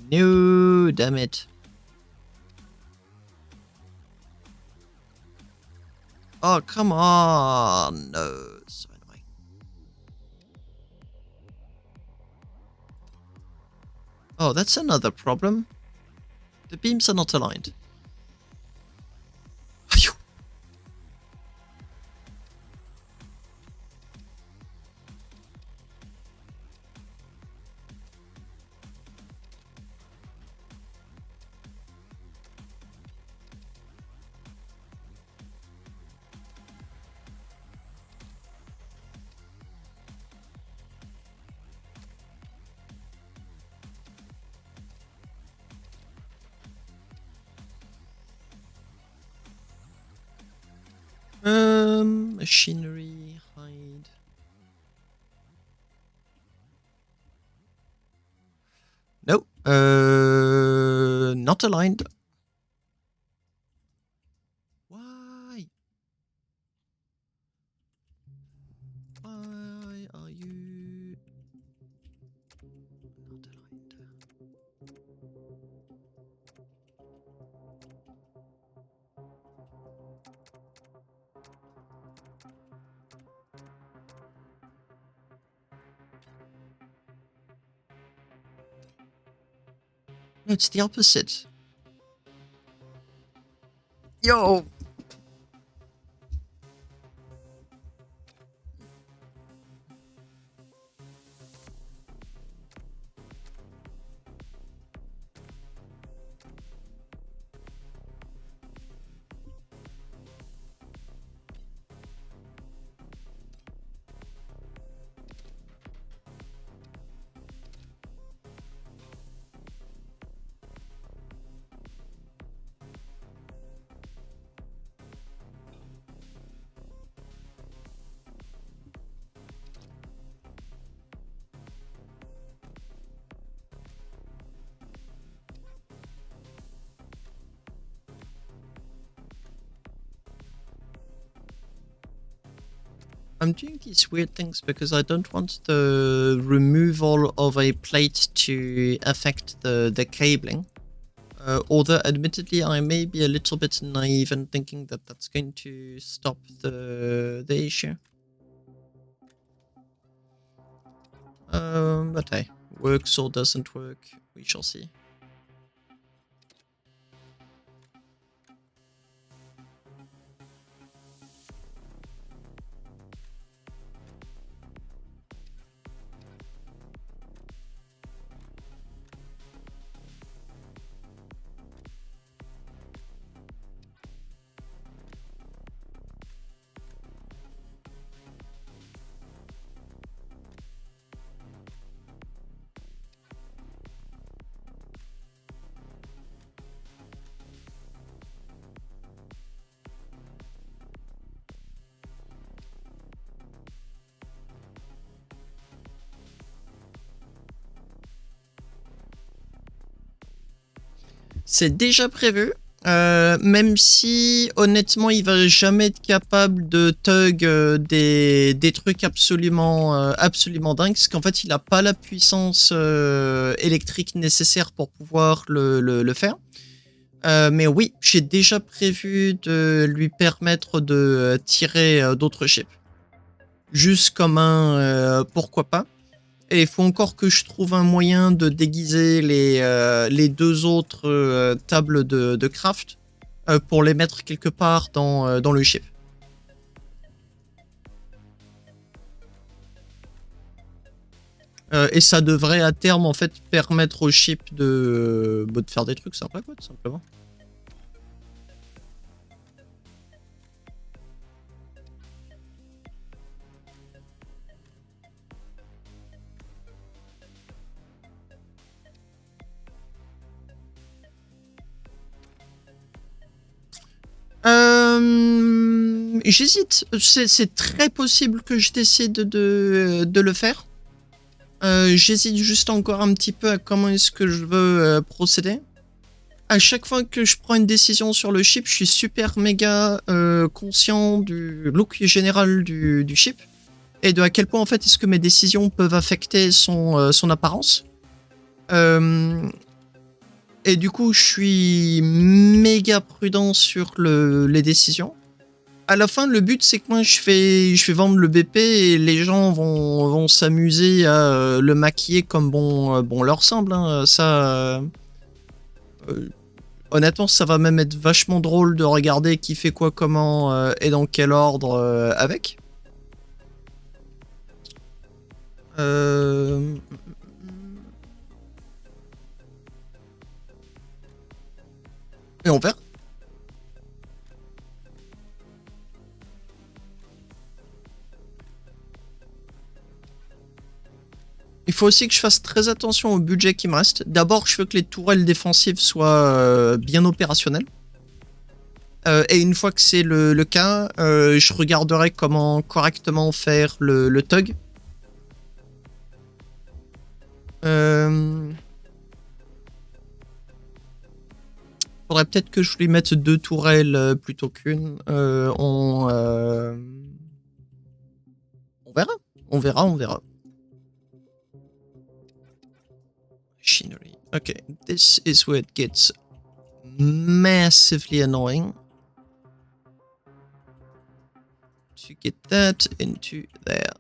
No, damn it. Oh, come on. No, so annoying. Oh, that's another problem. The beams are not aligned. Phew. Machinery, hide. No, not aligned. Why? Why are you not aligned? No, it's the opposite. Yo! I'm doing these weird things because I don't want the removal of a plate to affect the cabling. Although admittedly I may be a little bit naive in thinking that that's going to stop the issue. But hey, works or doesn't work, we shall see. C'est déjà prévu, même si honnêtement il va jamais être capable de thug des trucs absolument dingues, parce qu'en fait il a pas la puissance électrique nécessaire pour pouvoir le faire. Mais oui, j'ai déjà prévu de lui permettre de tirer d'autres chips. Juste comme un pourquoi pas. Et il faut encore que je trouve un moyen de déguiser les deux autres tables de craft pour les mettre quelque part dans le chip. Et ça devrait à terme en fait permettre au chip de faire des trucs sympas quoi, tout simplement. J'hésite. C'est très possible que je décide de le faire. J'hésite juste encore un petit peu à comment est-ce que je veux procéder. À chaque fois que je prends une décision sur le chip, je suis super méga conscient du look général du chip et de à quel point en fait est-ce que mes décisions peuvent affecter son apparence. Et du coup, je suis méga prudent sur les décisions. À la fin, le but, c'est que moi, je fais vendre le BP et les gens vont s'amuser à le maquiller comme bon leur semble. Hein. Ça, honnêtement, ça va même être vachement drôle de regarder qui fait quoi, comment et dans quel ordre avec. Et on verra. Il faut aussi que je fasse très attention au budget qui me reste. D'abord, je veux que les tourelles défensives soient bien opérationnelles. Et une fois que c'est le cas, je regarderai comment correctement faire le tug. Faudrait peut-être que je lui mette 2 tourelles plutôt qu'une. On verra. On verra. Machinery. Okay, this is where it gets massively annoying. To get that into there.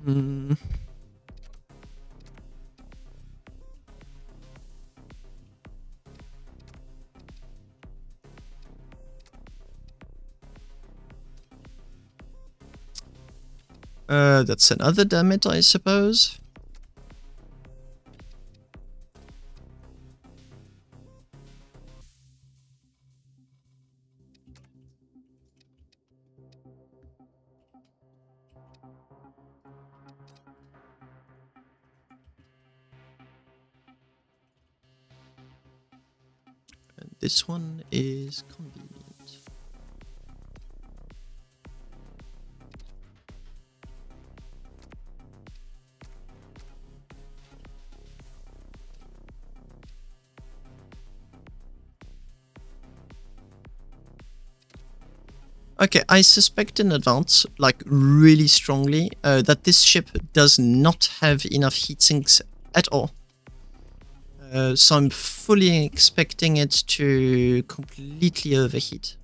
Hmm. That's another damage, I suppose. And this one is convenient. Okay, I suspect in advance, like really strongly, that this ship does not have enough heat sinks at all. So I'm fully expecting it to completely overheat.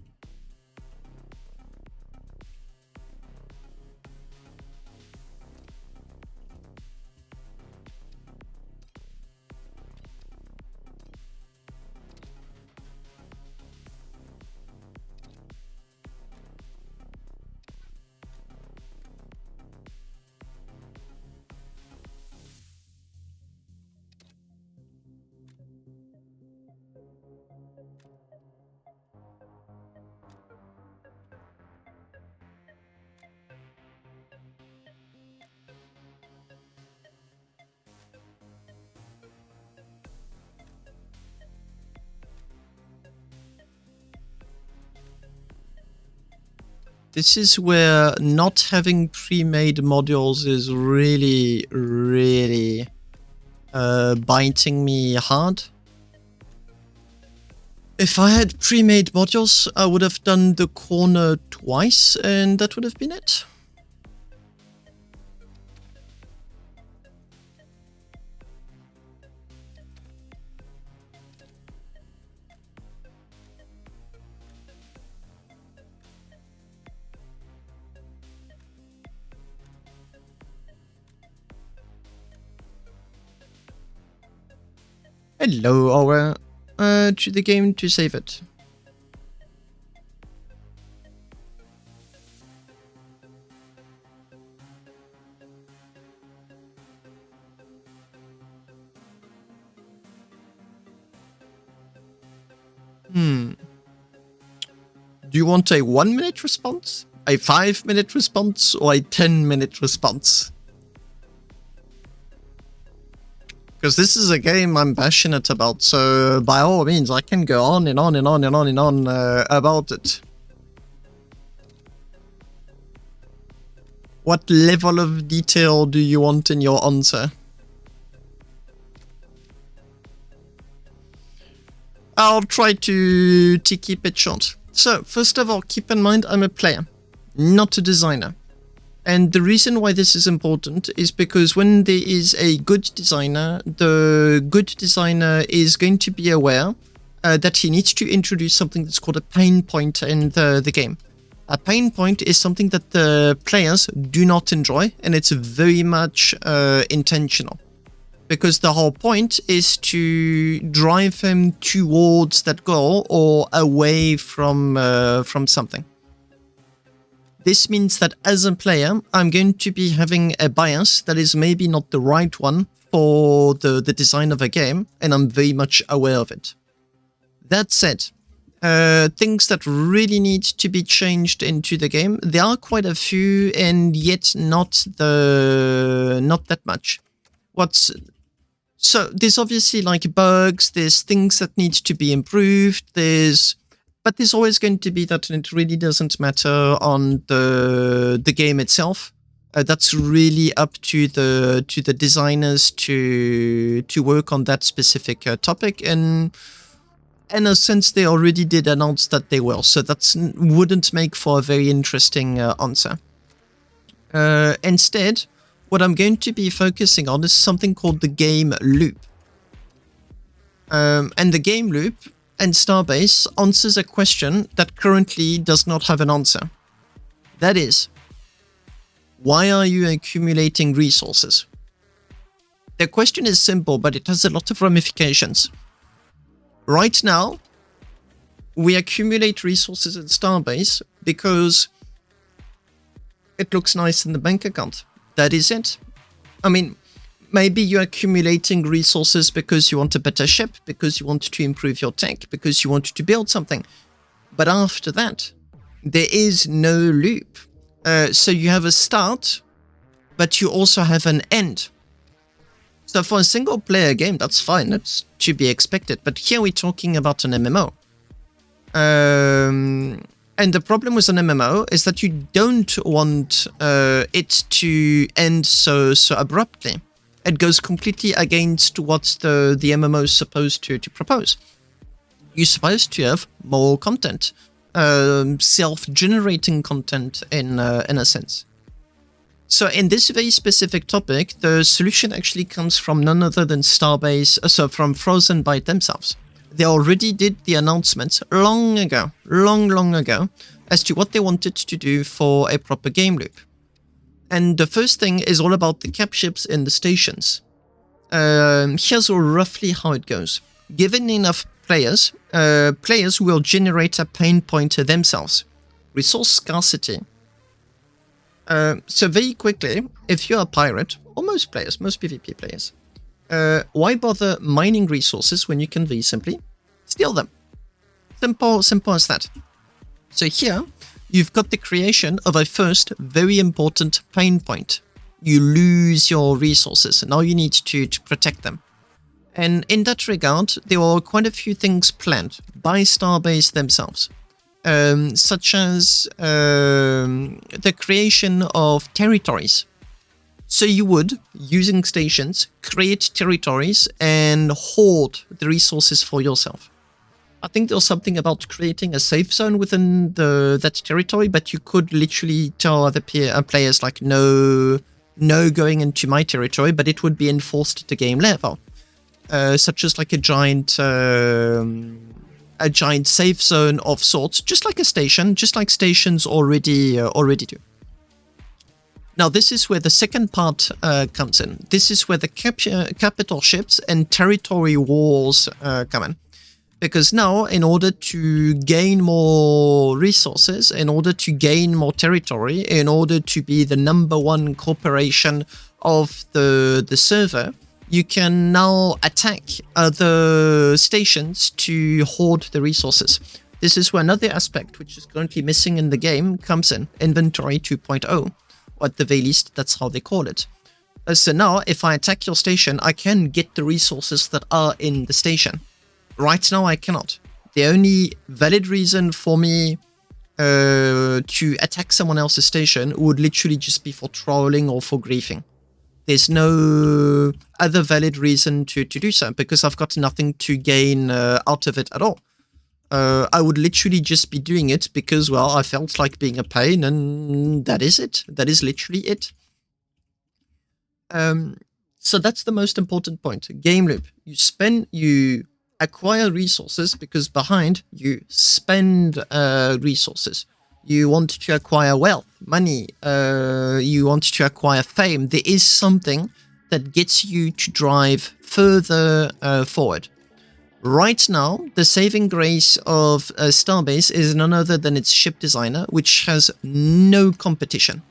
This is where not having pre-made modules is really, really biting me hard. If I had pre-made modules, I would have done the corner twice, and that would have been it. Hello, Aura. To the game to save it. Do you want a 1-minute response, a 5-minute response, or a 10-minute response? Because this is a game I'm passionate about, so by all means I can go on and on and on and on and on about it. What level of detail do you want in your answer? I'll try to keep it short. So, first of all, keep in mind I'm a player, not a designer. And the reason why this is important is because when there is a good designer, the good designer is going to be aware that he needs to introduce something that's called a pain point in the game. A pain point is something that the players do not enjoy, and it's very much intentional. Because the whole point is to drive them towards that goal or away from something. This means that as a player, I'm going to be having a bias that is maybe not the right one for the design of a game, and I'm very much aware of it. That said, things that really need to be changed into the game, there are quite a few, and yet not that much. So there's obviously like bugs, there's things that need to be improved, but there's always going to be that, and it really doesn't matter on the game itself. That's really up to the designers to work on that specific topic, and in a sense they already did announce that they will, so that wouldn't make for a very interesting answer. Instead, what I'm going to be focusing on is something called the game loop. And the game loop and Starbase answers a question that currently does not have an answer. That is, why are you accumulating resources? The question is simple, but it has a lot of ramifications. Right now, we accumulate resources in Starbase because it looks nice in the bank account. That is it. I mean, maybe you're accumulating resources because you want a better ship, because you want to improve your tech, because you want to build something. But after that, there is no loop. So you have a start, but you also have an end. So for a single player game, that's fine. That's to be expected. But here we're talking about an MMO. And the problem with an MMO is that you don't want it to end so abruptly. It goes completely against what the MMO is supposed to propose. You're supposed to have more content, self-generating content in a sense. So in this very specific topic, the solution actually comes from none other than Starbase, so from Frozen Byte themselves. They already did the announcements long ago, as to what they wanted to do for a proper game loop. And the first thing is all about the cap ships in the stations. Here's roughly how it goes. Given enough players, players will generate a pain point themselves. Resource scarcity. So very quickly, if you're a pirate, or most PvP players, why bother mining resources when you can very simply steal them? Simple as that. So here, you've got the creation of a first very important pain point. You lose your resources, and now you need to protect them. And in that regard, there are quite a few things planned by Starbase themselves, such as the creation of territories. So you would, using stations, create territories and hoard the resources for yourself. I think there's something about creating a safe zone within that territory, but you could literally tell other players like, no going into my territory, but it would be enforced at the game level. Such as like a giant safe zone of sorts, just like a station, just like stations already do. Now, this is where the second part comes in. This is where the capital ships and territory wars come in. Because now, in order to gain more resources, in order to gain more territory, in order to be the #1 corporation of the server, you can now attack other stations to hoard the resources. This is where another aspect, which is currently missing in the game, comes in. Inventory 2.0. Or at the very least, that's how they call it. So now, if I attack your station, I can get the resources that are in the station. Right now, I cannot. The only valid reason for me to attack someone else's station would literally just be for trolling or for griefing. There's no other valid reason to do so, because I've got nothing to gain out of it at all. I would literally just be doing it because, well, I felt like being a pain, and that is it. That is literally it. So that's the most important point. Game loop. You acquire resources because behind you spend resources. You want to acquire wealth, money, you want to acquire fame. There is something that gets you to drive further forward. Right now, the saving grace of Starbase is none other than its ship designer, which has no competition.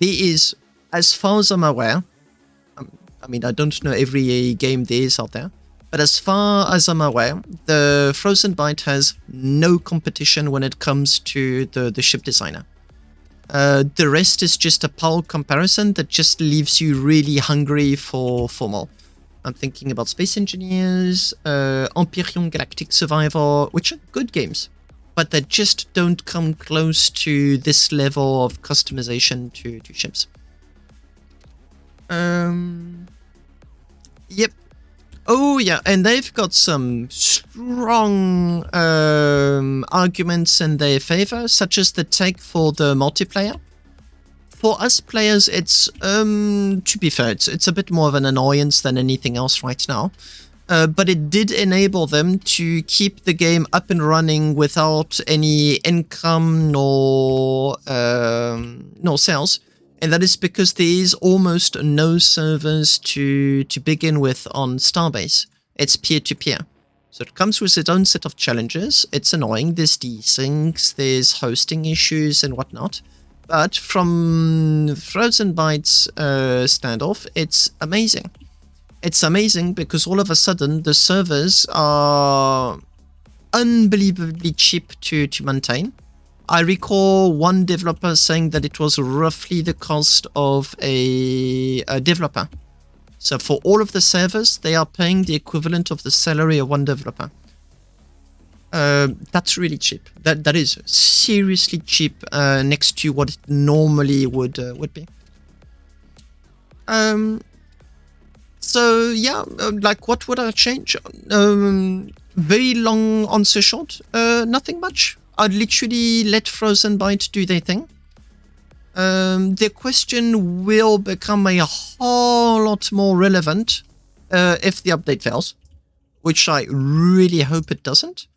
There is, as far as I'm aware, I mean, I don't know every game there is out there, but as far as I'm aware, the Frozen Byte has no competition when it comes to the ship designer. The rest is just a power comparison that just leaves you really hungry for more. I'm thinking about Space Engineers, Empyrean Galactic Survivor, which are good games, but they just don't come close to this level of customization to ships. Yep. Oh yeah, and they've got some strong arguments in their favor, such as the take for the multiplayer. For us players, it's to be fair, it's a bit more of an annoyance than anything else right now. But it did enable them to keep the game up and running without any income nor sales. And that is because there is almost no servers to begin with on Starbase. It's peer-to-peer. So it comes with its own set of challenges. It's annoying. There's desyncs, there's hosting issues and whatnot. But from Frozen Byte's standoff, it's amazing. It's amazing because all of a sudden the servers are unbelievably cheap to maintain. I recall one developer saying that it was roughly the cost of a developer. So for all of the servers, they are paying the equivalent of the salary of one developer. That's really cheap. That is seriously cheap next to what it normally would be. So yeah, like what would I change? Very long answer short, nothing much. I'd literally let Frozen Byte do their thing. The question will become a whole lot more relevant if the update fails, which I really hope it doesn't.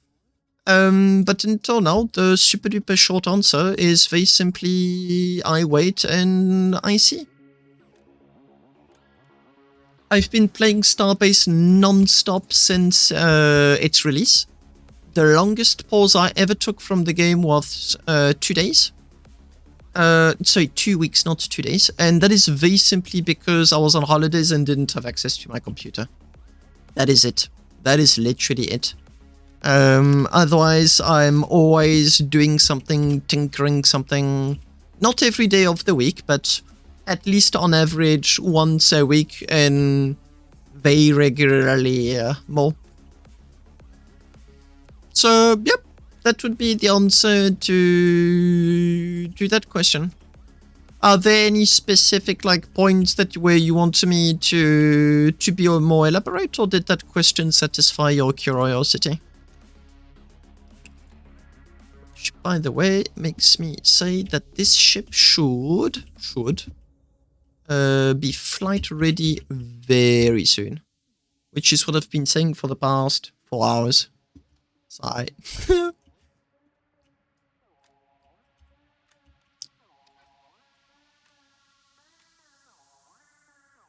But until now, the super duper short answer is very simply I wait and I see. I've been playing Starbase non-stop since its release. The longest pause I ever took from the game was 2 days. Sorry, 2 weeks, not 2 days. And that is very simply because I was on holidays and didn't have access to my computer. That is it. That is literally it. Otherwise, I'm always doing something, tinkering something. Not every day of the week, but at least on average once a week and very regularly more. So, yep, that would be the answer to that question. Are there any specific points where you want me to be more elaborate, or did that question satisfy your curiosity? Which, by the way, makes me say that this ship should be flight ready very soon, which is what I've been saying for the past 4 hours. Sigh.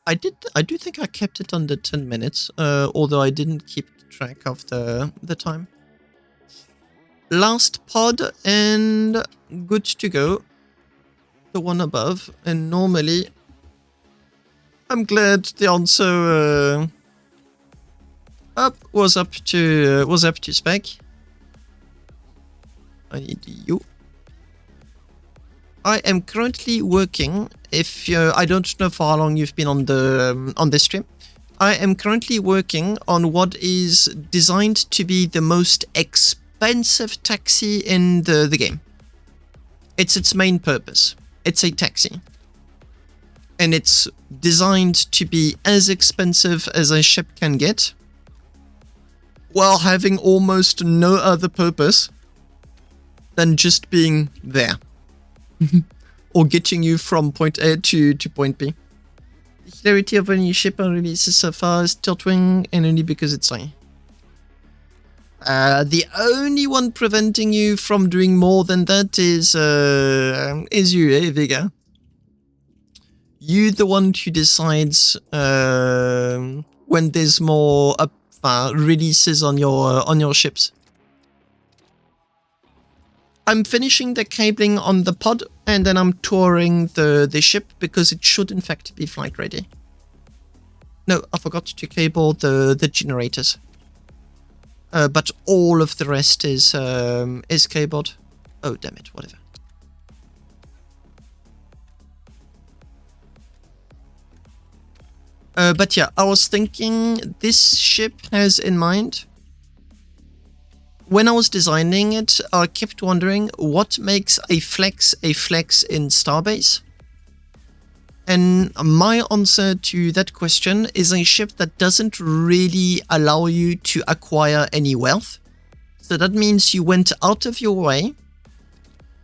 I do think I kept it under 10 minutes, although I didn't keep track of the time. Last pod and good to go. The one above, and normally I'm glad the answer was up to spec. I need you. I am currently working. If I don't know for how long you've been on the stream, I am currently working on what is designed to be the most expensive taxi in the game. It's its main purpose. It's a taxi. And it's designed to be as expensive as a ship can get, while having almost no other purpose than just being there. Or getting you from point A to point B. The hilarity of any ship on releases so far is Tiltwing, and only because it's high. The only one preventing you from doing more than that is you, Vega. You the one who decides when there's more releases on your ships. I'm finishing the cabling on the pod, and then I'm touring the ship because it should in fact be flight ready. No, I forgot to cable the generators. But all of the rest is cabled. Oh damn it! Whatever. But yeah, I was thinking this ship has in mind. When I was designing it, I kept wondering what makes a flex in Starbase. And my answer to that question is a ship that doesn't really allow you to acquire any wealth. So that means you went out of your way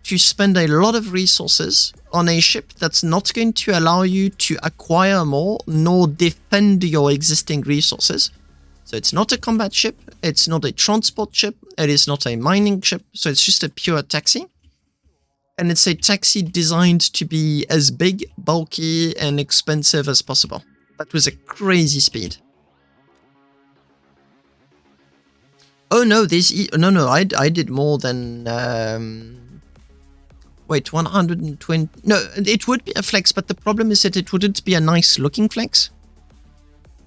to spend a lot of resources on a ship that's not going to allow you to acquire more nor defend your existing resources. So it's not a combat ship, it's not a transport ship, it is not a mining ship, so it's just a pure taxi. And it's a taxi designed to be as big, bulky, and expensive as possible, but with a crazy speed. Oh no, I did more than... wait, 120... No, it would be a flex, but the problem is that it wouldn't be a nice looking flex.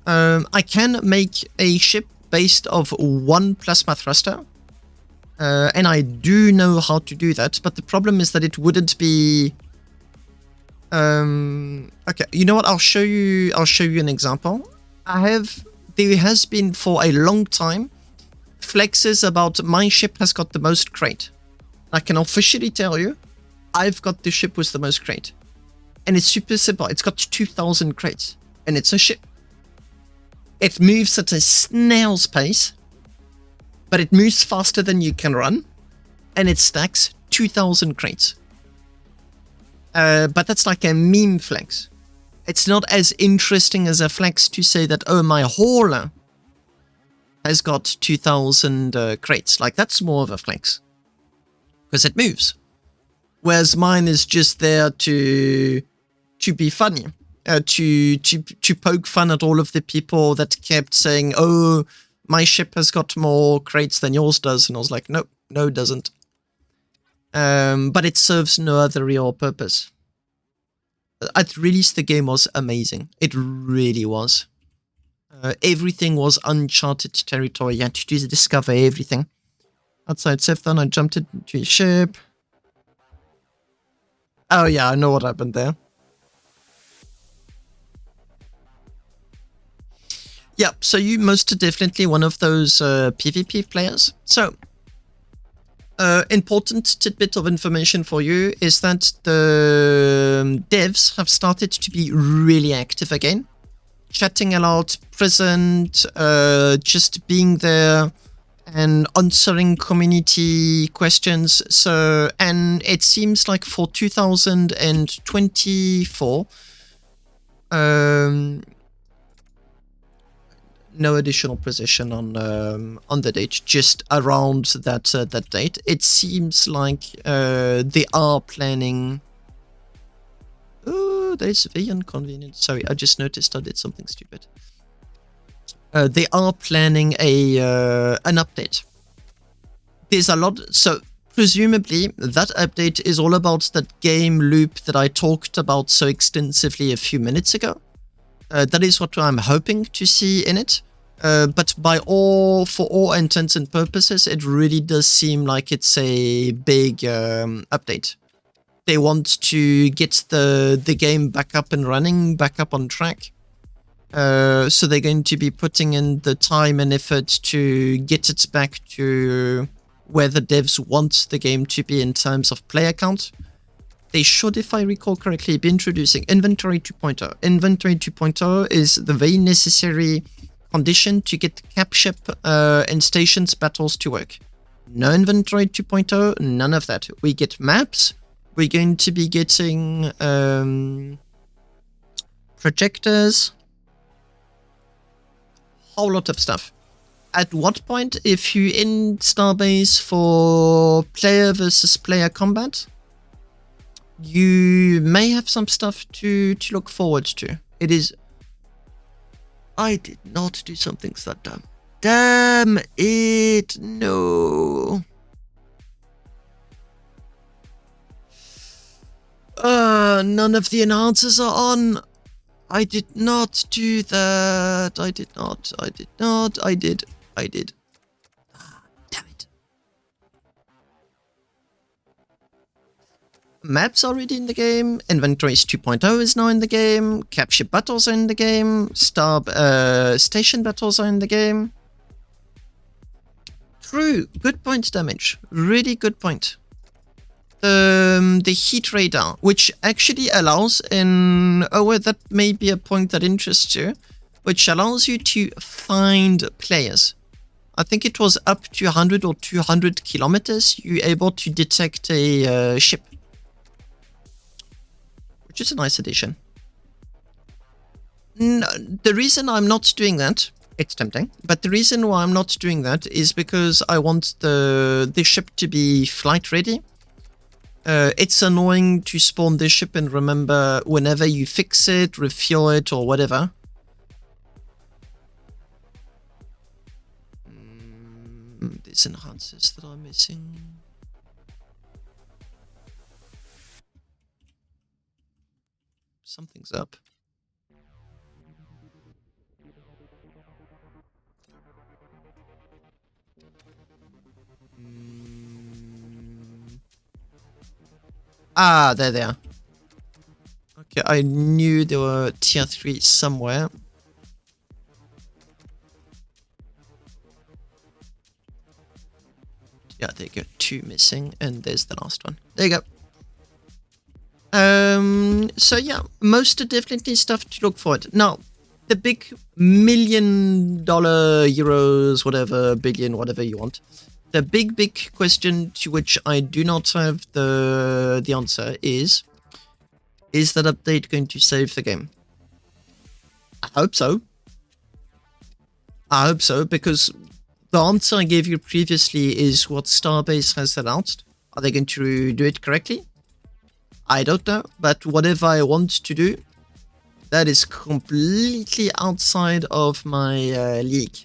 I can make a ship based of one plasma thruster. And I do know how to do that, but the problem is that it wouldn't be... okay, you know what? I'll show you an example. There has been for a long time flexes about my ship has got the most crate. I can officially tell you, I've got the ship with the most crate. And it's super simple. It's got 2,000 crates. And it's a ship. It moves at a snail's pace. But it moves faster than you can run. And it stacks 2,000 crates. But that's like a meme flex. It's not as interesting as a flex to say that, oh, my hauler has got 2,000 crates. Like, that's more of a flex. Because it moves. Whereas mine is just there to be funny. To poke fun at all of the people that kept saying, oh, my ship has got more crates than yours does. And I was like, nope, no, it doesn't. But it serves no other real purpose. At release, the game was amazing. It really was. Everything was uncharted territory. You had to discover everything. Outside Sefton, I jumped into a ship. Oh yeah, I know what happened there. Yeah, so you most definitely one of those PvP players. So, important tidbit of information for you is that the devs have started to be really active again. Chatting a lot, present, just being there and answering community questions. So, and it seems like for 2024, no additional precision on the date, just around that date. It seems like they are planning. Oh, that is very inconvenient. Sorry, I just noticed I did something stupid. They are planning an update. There's a lot, so presumably that update is all about that game loop that I talked about so extensively a few minutes ago. That is what I'm hoping to see in it. But for all intents and purposes, it really does seem like it's a big update. They want to get the game back up and running, back up on track. So they're going to be putting in the time and effort to get it back to where the devs want the game to be in terms of player count. They should, if I recall correctly, be introducing Inventory 2.0. Inventory 2.0 is the very necessary condition to get cap ship and stations battles to work. No Inventory 2.0, none of that. We get maps. We're going to be getting projectors. Whole lot of stuff. at what point, if you in Starbase for player versus player combat, you may have some stuff to look forward to. It is... I did not do something so dumb. Damn it, no. None of the announcers are on. I did not do that. I did. I did. Damn it. Maps already in the game. Inventories 2.0 is now in the game. Capture battles are in the game. Station battles are in the game. True. Good point, Damage. Really good point. The heat radar, which actually allows well, that may be a point that interests you, which allows you to find players. I think it was up to 100 or 200 kilometers, you're able to detect a ship, which is a nice addition. No, the reason I'm not doing that, it's tempting, but the reason why I'm not doing that is because I want the ship to be flight ready. It's annoying to spawn this ship and remember whenever you fix it, refuel it, or whatever. There's enhancers that I'm missing. Something's up. Ah, there they are. Okay, I knew there were tier 3 somewhere. Yeah, there you go. 2 missing, and there's the last one. There you go. So yeah, most are definitely stuff to look forward. Now, the big $1 million, euros, whatever, billion, whatever you want. The big question to which I do not have the answer is that update going to save the game? I hope so. I hope so, because the answer I gave you previously is what Starbase has announced. Are they going to do it correctly? I don't know, but whatever I want to do, that is completely outside of my league.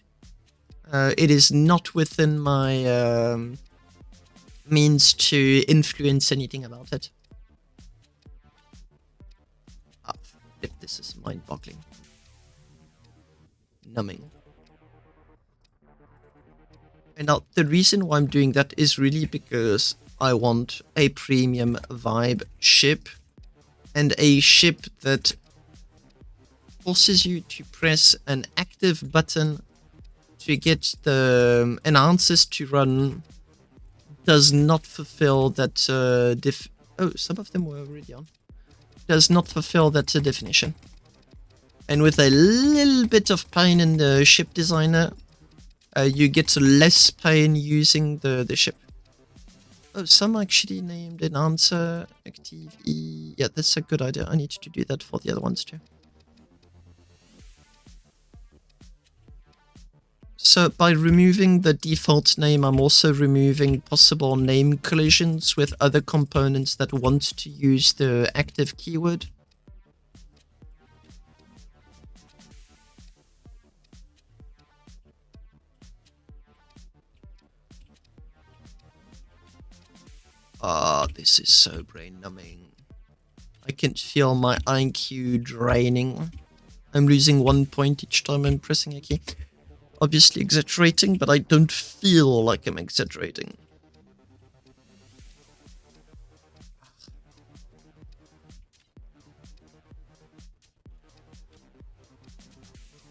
It is not within my means to influence anything about it. Ah, flip, this is mind-boggling. Numbing. And now, the reason why I'm doing that is really because I want a premium vibe ship, and a ship that forces you to press an active button to get the enhancers to run, does not fulfill that oh, some of them were already on. Does not fulfill that definition. And with a little bit of pain in the ship designer, you get less pain using the ship. Oh, some actually named enhancer active E. Yeah, that's a good idea. I need to do that for the other ones too. So by removing the default name, I'm also removing possible name collisions with other components that want to use the active keyword. Ah, this is so brain numbing. I can feel my IQ draining. I'm losing 1 point each time I'm pressing a key. Obviously exaggerating, but I don't feel like I'm exaggerating.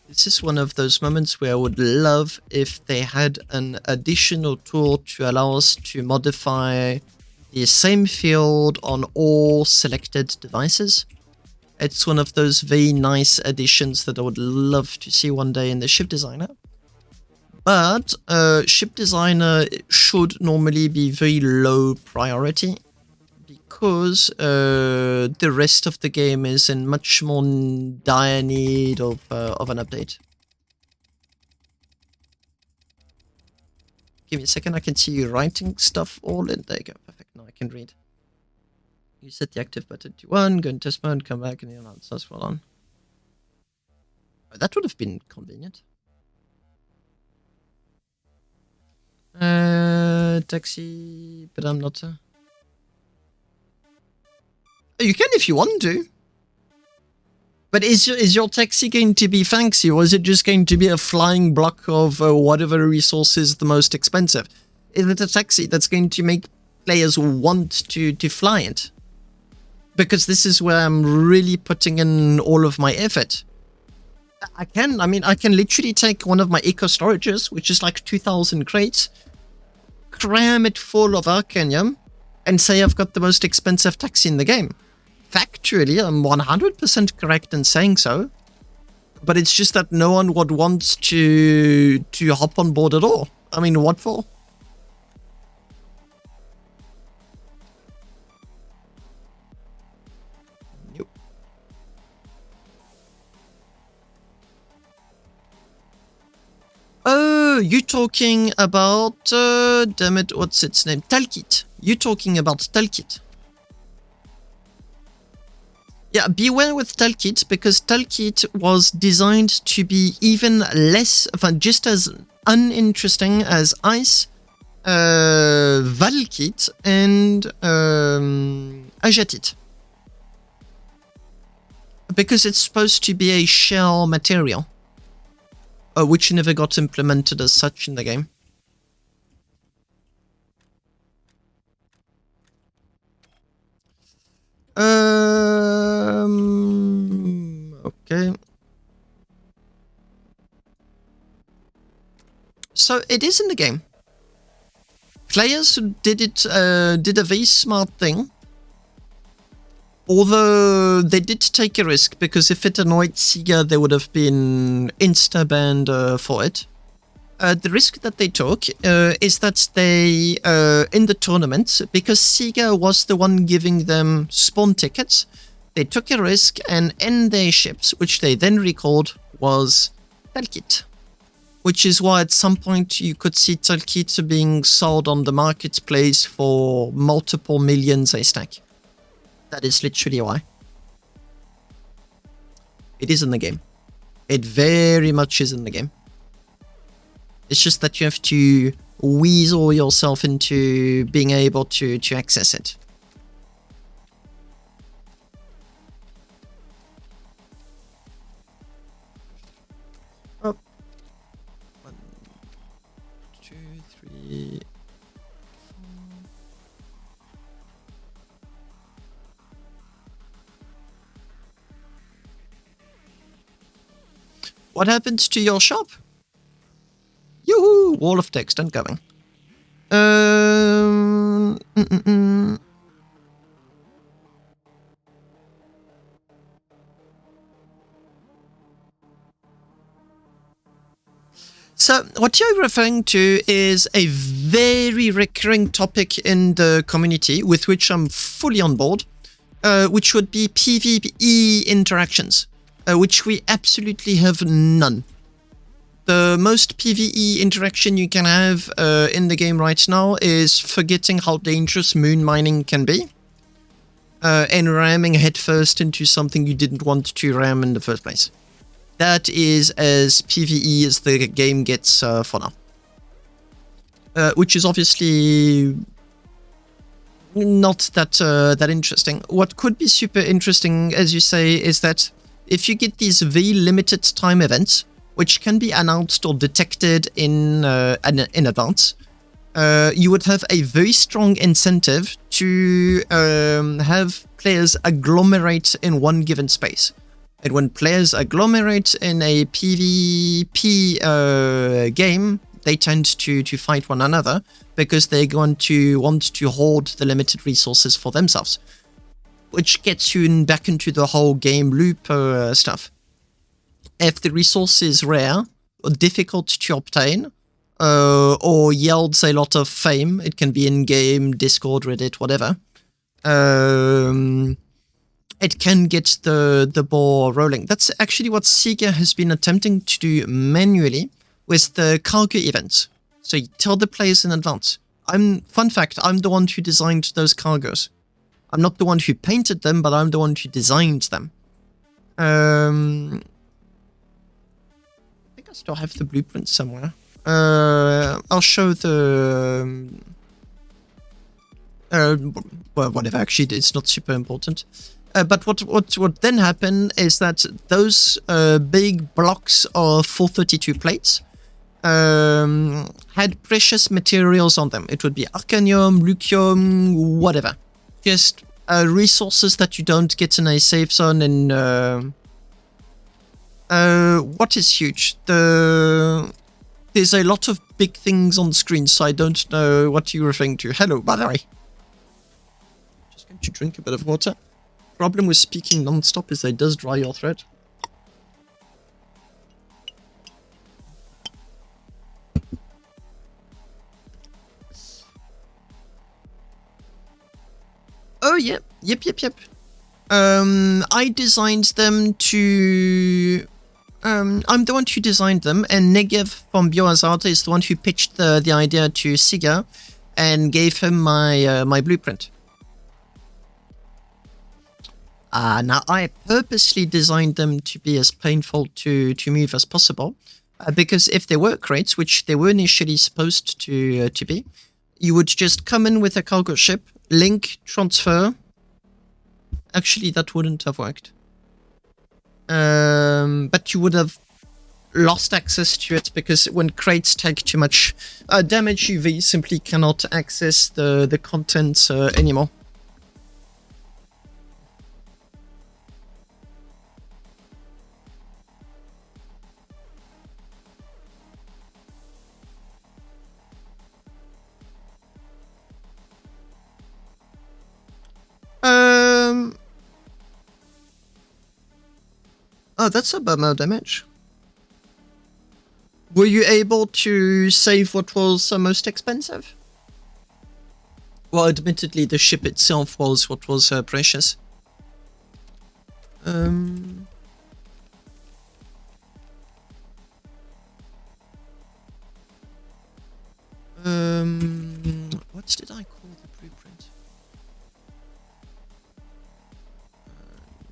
This is one of those moments where I would love if they had an additional tool to allow us to modify the same field on all selected devices. It's one of those very nice additions that I would love to see one day in the ship designer. But ship designer should normally be very low priority, because the rest of the game is in much more dire need of an update. Give me a second. I can see you writing stuff all in. There you go. Perfect. Now I can read. You set the active button to 1, go in test mode, come back, and you'll answer. Well on. Oh, that would have been convenient. Taxi, but I'm not. You can if you want to. But is your taxi going to be fancy, or is it just going to be a flying block of whatever resource is the most expensive? Is it a taxi that's going to make players want to fly it? Because this is where I'm really putting in all of my effort. I can literally take one of my eco storages, which is like 2,000 crates, cram it full of Arcanium, and say I've got the most expensive taxi in the game. Factually, I'm 100% correct in saying so, but it's just that no one would want to hop on board at all. I mean, what for? Nope. Oh, you talking about, damn it, what's its name? Talkit. You talking about Talkit. Yeah, beware with Talkit, because Talkit was designed to be even less, just as uninteresting as Ice, Valkit, and Ajatit. Because it's supposed to be a shell material, which never got implemented as such in the game. Okay. So it is in the game. Players did a very smart thing. Although they did take a risk, because if it annoyed Sega, they would have been insta-banned for it. The risk that they took is that they, in the tournament, because Sega was the one giving them spawn tickets, they took a risk, and in their ships, which they then recalled, was Talkit. Which is why at some point you could see Talkit being sold on the marketplace for multiple millions a stack. That is literally why. It is in the game. It very much is in the game. It's just that you have to weasel yourself into being able to access it. Oh. 1, 2, 3, 4. What happened to your shop? Yoo-hoo! Wall of text ongoing. So, what you're referring to is a very recurring topic in the community, with which I'm fully on board, which would be PvE interactions, which we absolutely have none. The most PvE interaction you can have in the game right now is forgetting how dangerous moon mining can be, and ramming headfirst into something you didn't want to ram in the first place. That is as PvE as the game gets for now. Which is obviously not that interesting. What could be super interesting, as you say, is that if you get these very limited time events, which can be announced or detected in advance, you would have a very strong incentive to have players agglomerate in one given space. And when players agglomerate in a PvP game, they tend to fight one another, because they're going to want to hoard the limited resources for themselves, which gets you back into the whole game loop stuff. If the resource is rare or difficult to obtain, or yields a lot of fame, it can be in-game, Discord, Reddit, whatever, it can get the ball rolling. That's actually what Sega has been attempting to do manually with the cargo events. So you tell the players in advance. Fun fact, I'm the one who designed those cargoes. I'm not the one who painted them, but I'm the one who designed them. I think I still have the blueprint somewhere. I'll show the... well, whatever, actually, it's not super important. But what then happened is that those big blocks of 432 plates had precious materials on them. It would be arcanium, lucium, whatever. Just resources that you don't get in a safe zone. And what is huge? There's a lot of big things on the screen, so I don't know what you're referring to. Hello, by the way. Just going to drink a bit of water. Problem with speaking non-stop is that it does dry your throat. Oh, yeah. Yep. I designed them to... I'm the one who designed them, and Negev from Biohazard is the one who pitched the idea to Siga and gave him my blueprint. Now, I purposely designed them to be as painful to move as possible, because if they were crates, which they were initially supposed to be, you would just come in with a cargo ship, link, transfer. Actually, that wouldn't have worked. But you would have lost access to it, because when crates take too much damage, you simply cannot access the contents anymore. Oh, that's a bummer damage. Were you able to save what was most expensive? Well, admittedly, the ship itself was what was precious. What did I call the blueprint?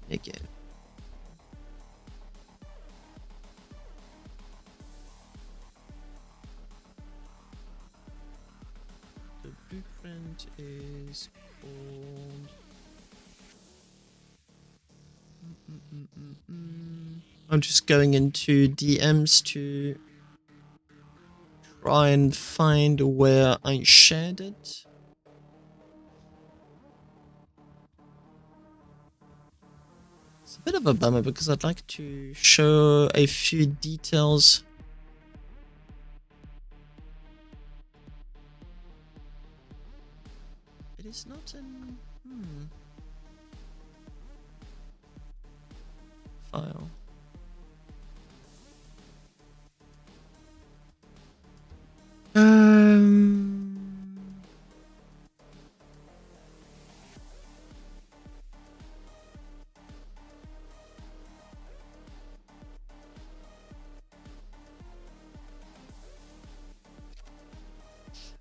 Again. The blueprint is called... I'm just going into DMs to try and find where I shared it. It's a bit of a bummer because I'd like to show a few details. It is not in... file.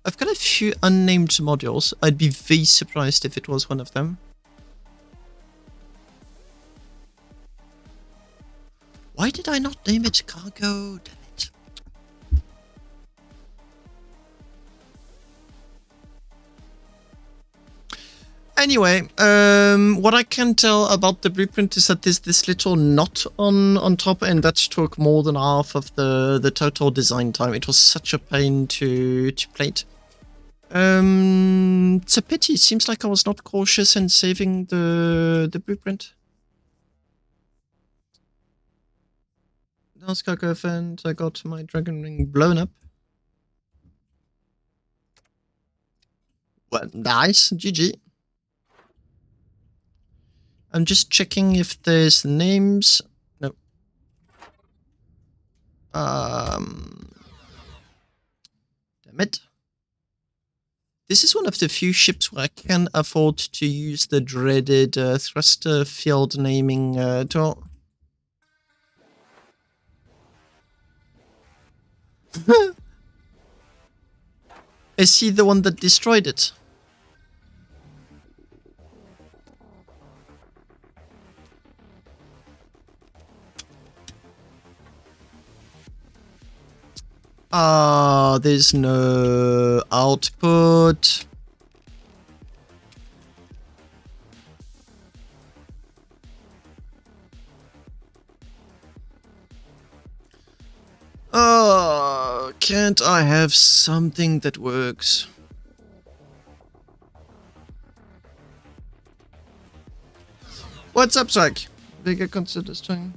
I've got a few unnamed modules. I'd be very surprised if it was one of them. Why did I not name it cargo? Damn it. Anyway, what I can tell about the blueprint is that there's this little knot on top, and that took more than half of the total design time. It was such a pain to plate. It's a pity. It seems like I was not cautious in saving the blueprint. Last cargo event, I got my dragon ring blown up. Well, nice, GG. I'm just checking if there's names. No. Damn it. This is one of the few ships where I can afford to use the dreaded thruster field naming tool. Is he the one that destroyed it? Ah, there's no output. Oh, can't I have something that works? What's up, Zach? Bigger consider string.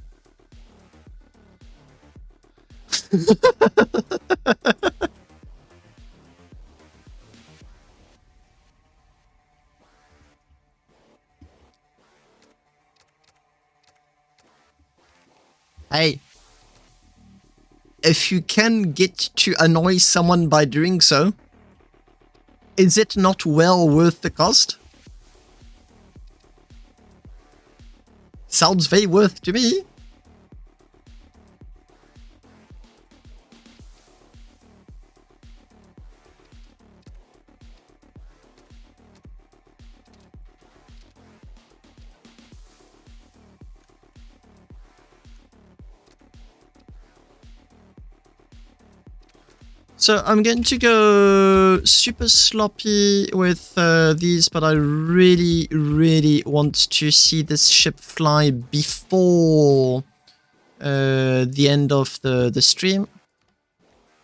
Hey. If you can get to annoy someone by doing so, is it not well worth the cost? Sounds very worth to me. So I'm going to go super sloppy with these, but I really, really want to see this ship fly before the end of the stream.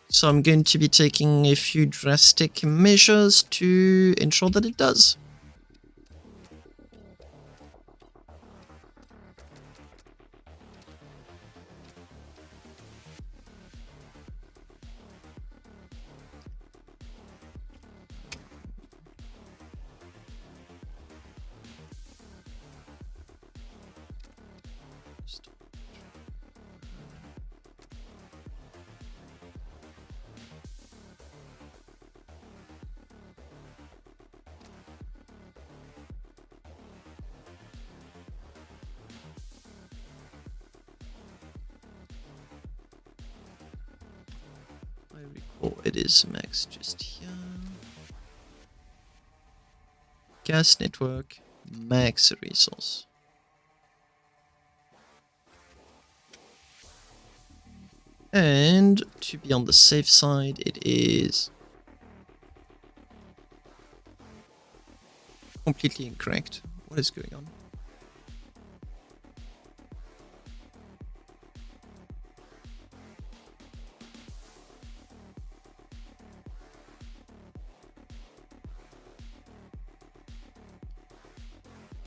So I'm going to be taking a few drastic measures to ensure that it does. I recall it is max just here. Gas network, max resource. And to be on the safe side, it is completely incorrect. What is going on?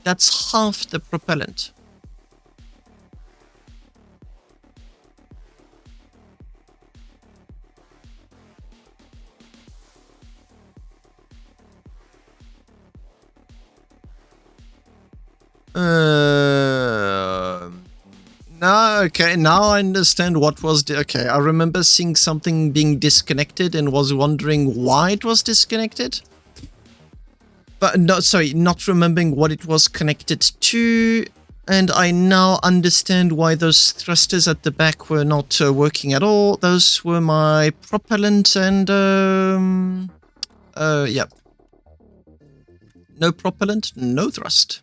That's half the propellant. Okay, now I understand what was okay, I remember seeing something being disconnected and was wondering why it was disconnected. But no, sorry, not remembering what it was connected to. And I now understand why those thrusters at the back were not working at all. Those were my propellant and yeah. No propellant, no thrust.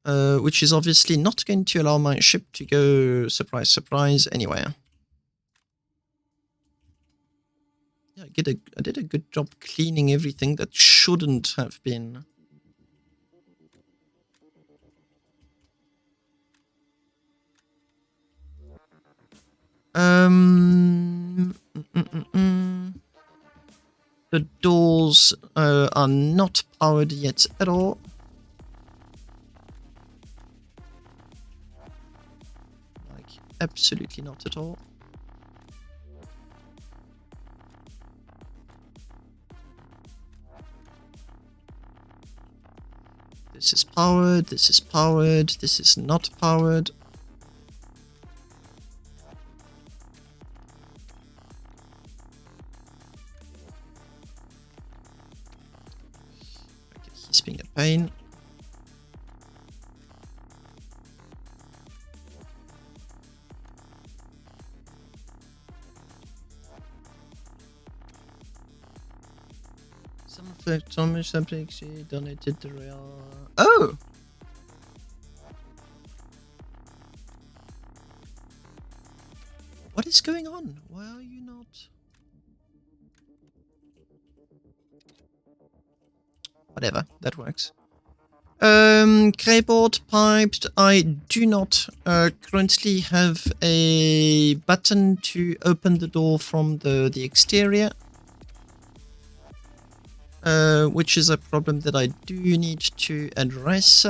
Which is obviously not going to allow my ship to go, surprise, surprise, anywhere. Yeah, I did a good job cleaning everything that shouldn't have been. The doors are not powered yet at all. Like, absolutely not at all. This is powered, this is powered, this is not powered. Okay, he's being a pain. Some Thomas something she donated the real. Oh! What is going on? Why are you not? Whatever, that works. Greyboard piped. I do not currently have a button to open the door from the exterior. Which is a problem that I do need to address.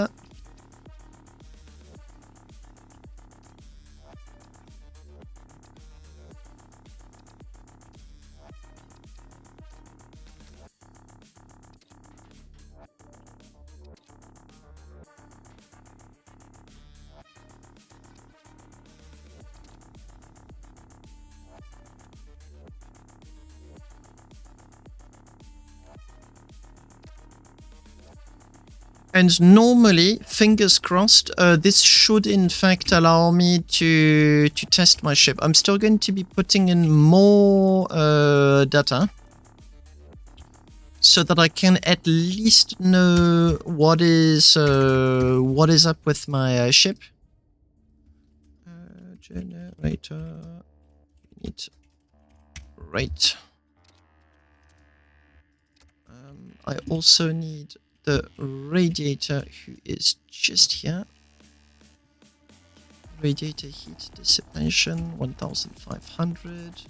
And normally, fingers crossed, this should in fact allow me to test my ship. I'm still going to be putting in more data so that I can at least know what is up with my ship. Generator, need rate. I also need the radiator, who is just here. Radiator heat dissipation 1500.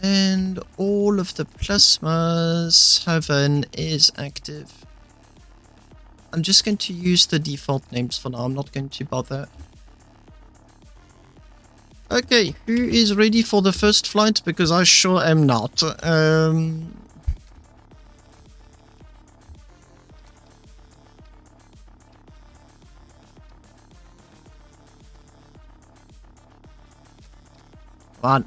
And all of the plasmas have an is active. I'm just going to use the default names for now. I'm not going to bother. Okay, who is ready for the first flight? Because I sure am not. Come on.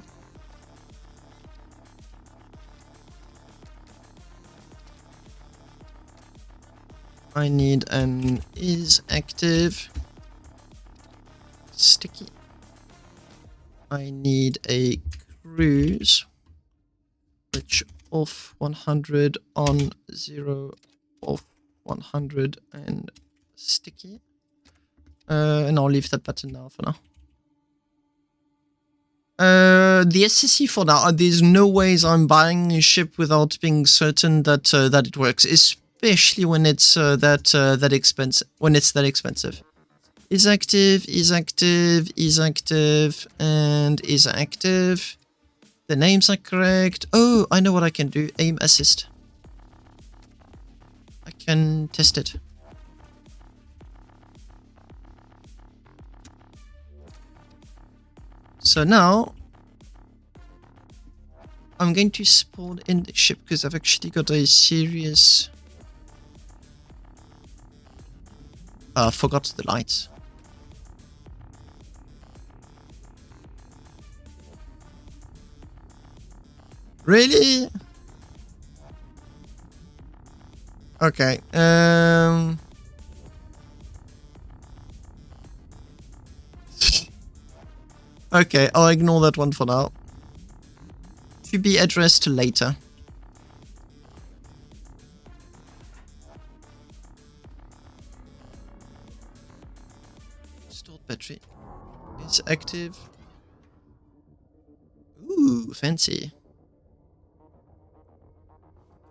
I need an is active. Sticky. I need a cruise, which off 100 on 0, off 100 and sticky. And I'll leave that button now for now. The SCC for now, there's no ways I'm buying a ship without being certain that that it works, especially when it's that expensive. When it's that expensive. Is active, is active, is active, and is active. The names are correct. Oh, I know what I can do. Aim assist. I can test it. So now, I'm going to spawn in the ship because I've actually got a serious... forgot the lights. Really? Okay. Okay, I'll ignore that one for now. To be addressed later. Stored battery is active. Ooh, fancy.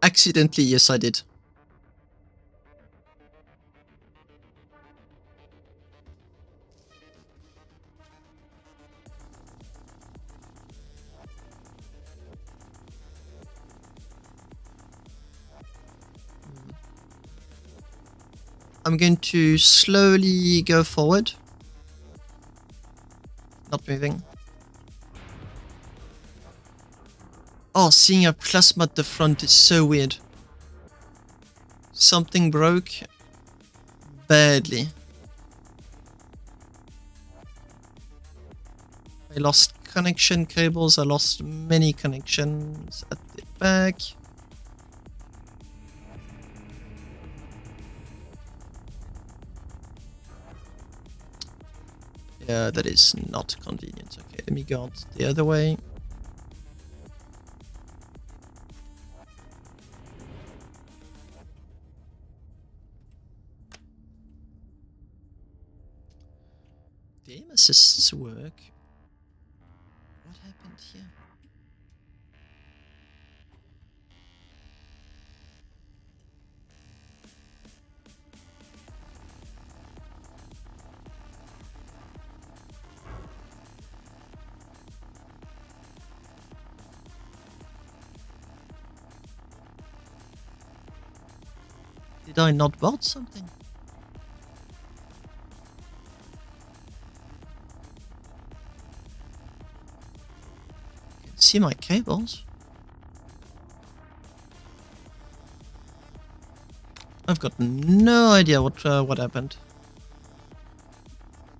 Accidentally, yes, I did. I'm going to slowly go forward. Not moving. Oh, seeing a plasma at the front is so weird. Something broke badly. I lost connection cables, I lost many connections at the back. Yeah, that is not convenient. Okay, let me go out the other way. The aim assists work. What happened here? Did I not bot something? I can see my cables. I've got no idea what happened.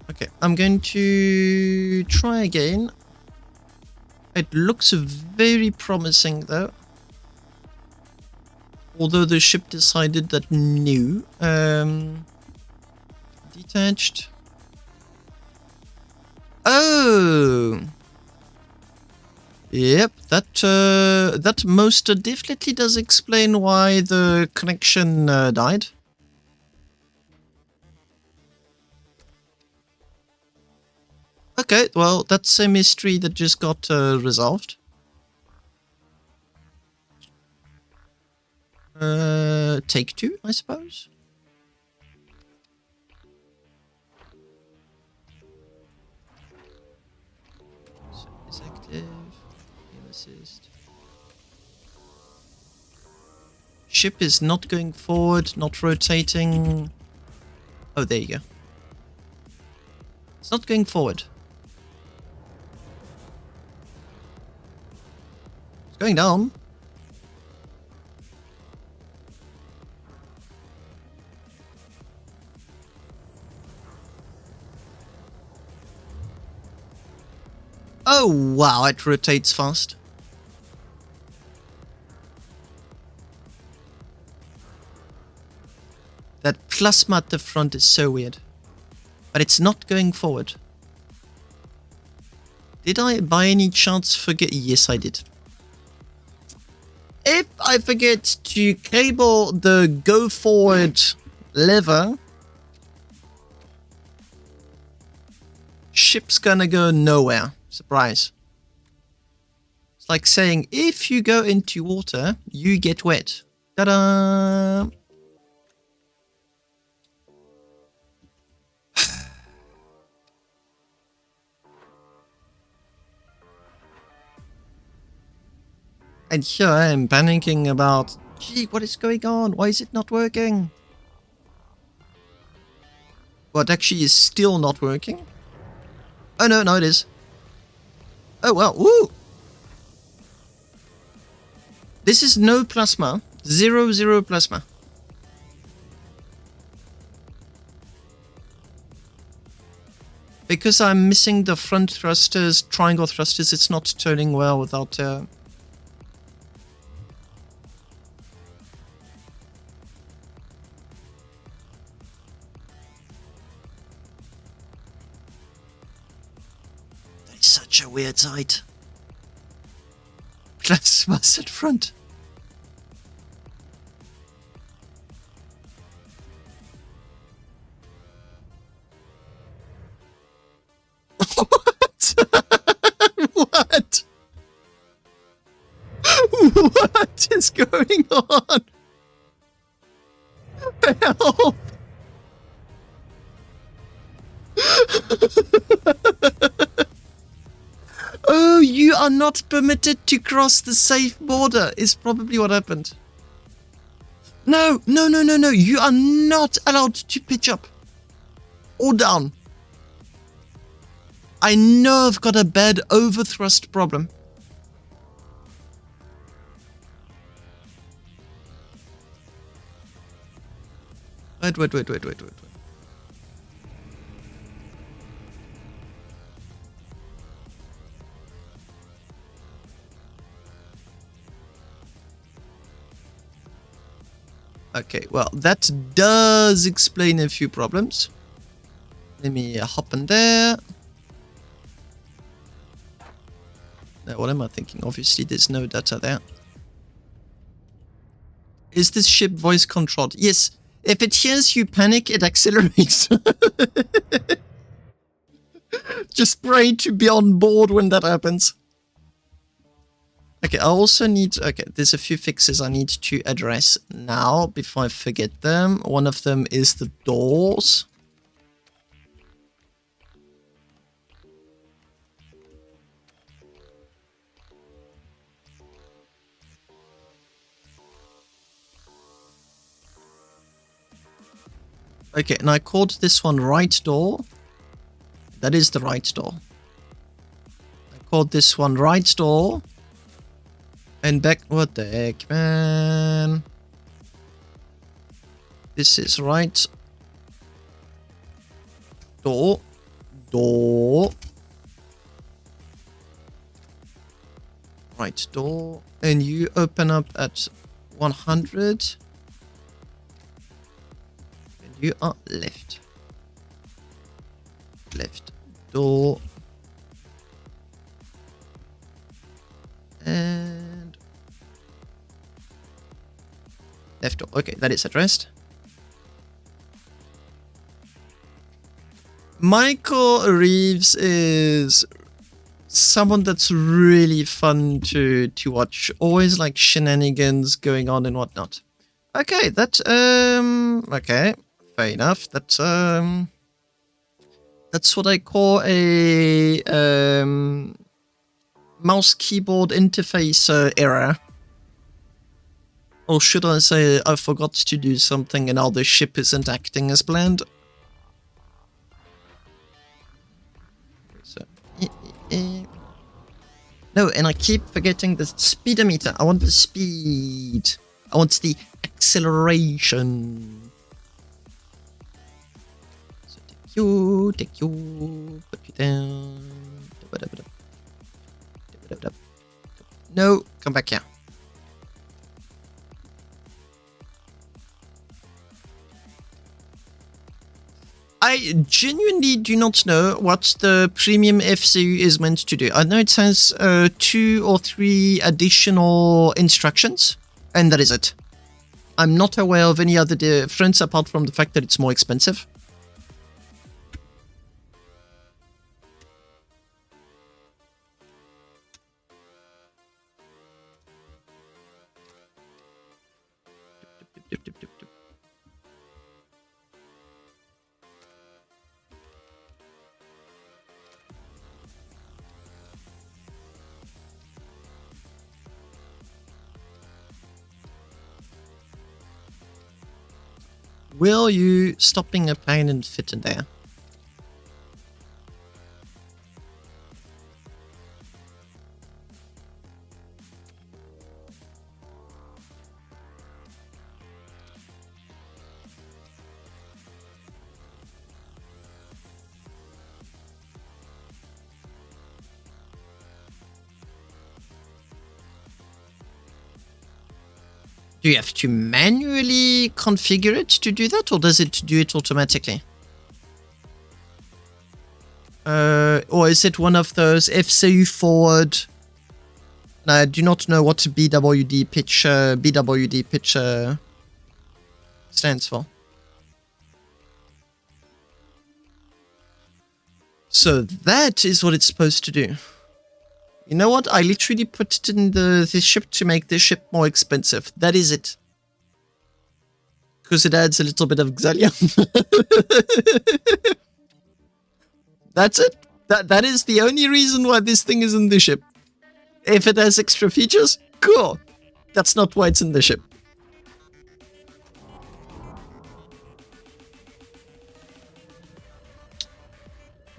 Okay, I'm going to try again. It looks very promising though. Although the ship decided that no. Detached. Oh! Yep, that most definitely does explain why the connection died. Okay, well, that's a mystery that just got resolved. Take two, I suppose. So is active. Aim assist. Ship is not going forward, not rotating. Oh, there you go. It's not going forward. It's going down. Oh wow, it rotates fast. That plasma at the front is so weird. But it's not going forward. Did I by any chance forget? Yes, I did. If I forget to cable the go forward lever, ship's gonna go nowhere. Surprise. It's like saying, if you go into water, you get wet. Ta-da! And here I am panicking about, gee, what is going on? Why is it not working? What actually is still not working? Oh no, no it is. Oh well, woo! This is no plasma. 0 plasma. Because I'm missing the front thrusters, triangle thrusters, it's not turning well without... That is such a weird sight. Plasma's at front. What? What is going on? Help! Oh, you are not permitted to cross the safe border, is probably what happened. No, no, no, no, no. You are not allowed to pitch up or down. I know I've got a bad overthrust problem. Wait. Okay, well, that does explain a few problems. Let me hop in there. No, what am I thinking? Obviously, there's no data there. Is this ship voice controlled? Yes. If it hears you panic, it accelerates. Just pray to be on board when that happens. Okay, I also need... Okay, there's a few fixes I need to address now before I forget them. One of them is the doors. Okay, and I called this one right door. That is the right door. I called this one right door. And back... What the heck, man? This is right door. Door. Right door. And you open up at 100. You are left. Left door. And left door. Okay, that is addressed. Michael Reeves is someone that's really fun to watch. Always like shenanigans going on and whatnot. Okay, that okay. Fair enough. That's what I call a mouse keyboard interface error. Or should I say I forgot to do something and now the ship isn't acting as planned? So, no, and I keep forgetting the speedometer. I want the speed. I want the acceleration. Take you, put you down. No, come back here. I genuinely do not know what the premium FCU is meant to do. I know it has 2 or 3 additional instructions, and that is it. I'm not aware of any other difference apart from the fact that it's more expensive. Will you stop being a pain and fit in there? Do you have to manually configure it to do that, or does it do it automatically? Or is it one of those FCU forward? I do not know what BWD pitch stands for. So that is what it's supposed to do. You know what? I literally put it in this ship to make this ship more expensive. That is it. Because it adds a little bit of Xalia. That's it. That is the only reason why this thing is in the ship. If it has extra features, cool. That's not why it's in the ship.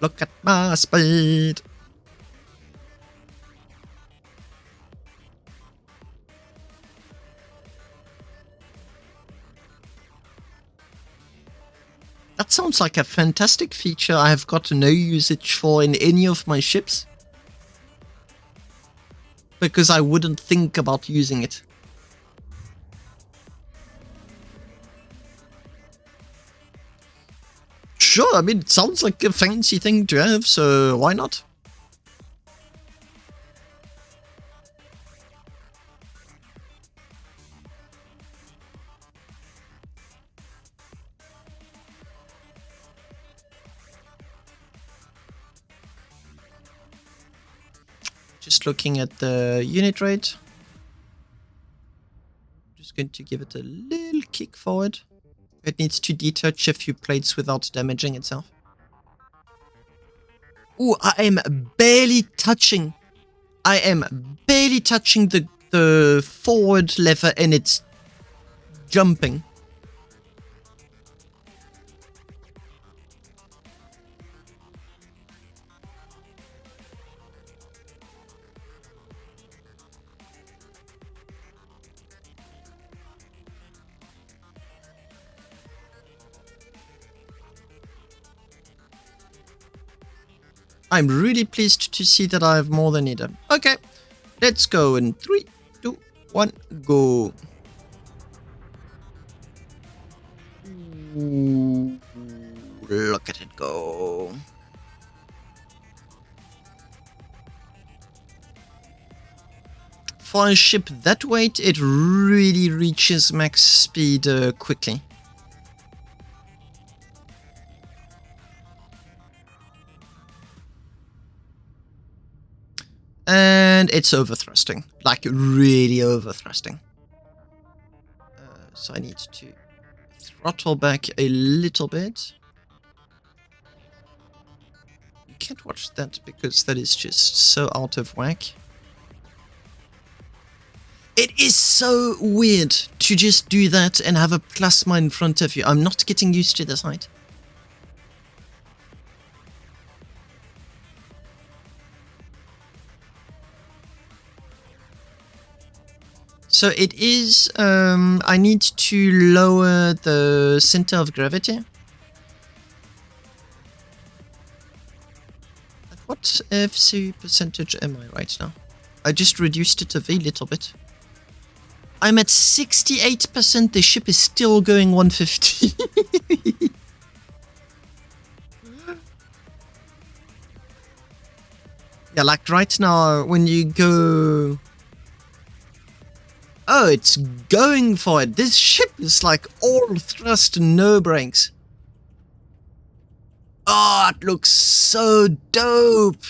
Look at my speed. That sounds like a fantastic feature I have got no usage for in any of my ships. Because I wouldn't think about using it. Sure, I mean, it sounds like a fancy thing to have, so why not? Just looking at the unit rate. Just going to give it a little kick forward. It needs to detach a few plates without damaging itself. Ooh, I am barely touching. I am barely touching the forward lever and it's jumping. I'm really pleased to see that I have more than needed. Okay, let's go in 3, 2, 1, go. Ooh, look at it go. For a ship that weight, it really reaches max speed quickly. And it's overthrusting, like really overthrusting. So I need to throttle back a little bit. You can't watch that because that is just so out of whack. It is so weird to just do that and have a plasma in front of you. I'm not getting used to this height. So it is, I need to lower the center of gravity. At what FC percentage am I right now? I just reduced it a very little bit. I'm at 68%, the ship is still going 150. Yeah, like right now, when you go... Oh, it's going for it. This ship is like all thrust and no brakes. Oh, it looks so dope.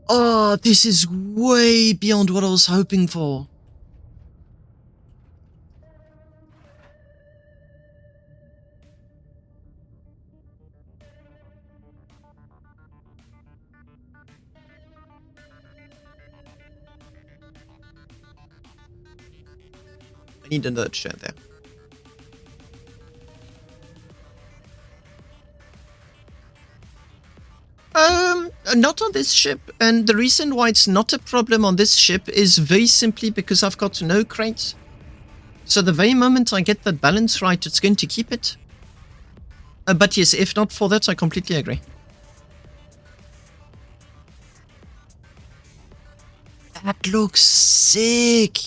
Oh, this is way beyond what I was hoping for. I need another shot there. Not on this ship, and the reason why it's not a problem on this ship is very simply because I've got no crates. So the very moment I get that balance right, it's going to keep it. But yes, if not for that, I completely agree. That looks sick.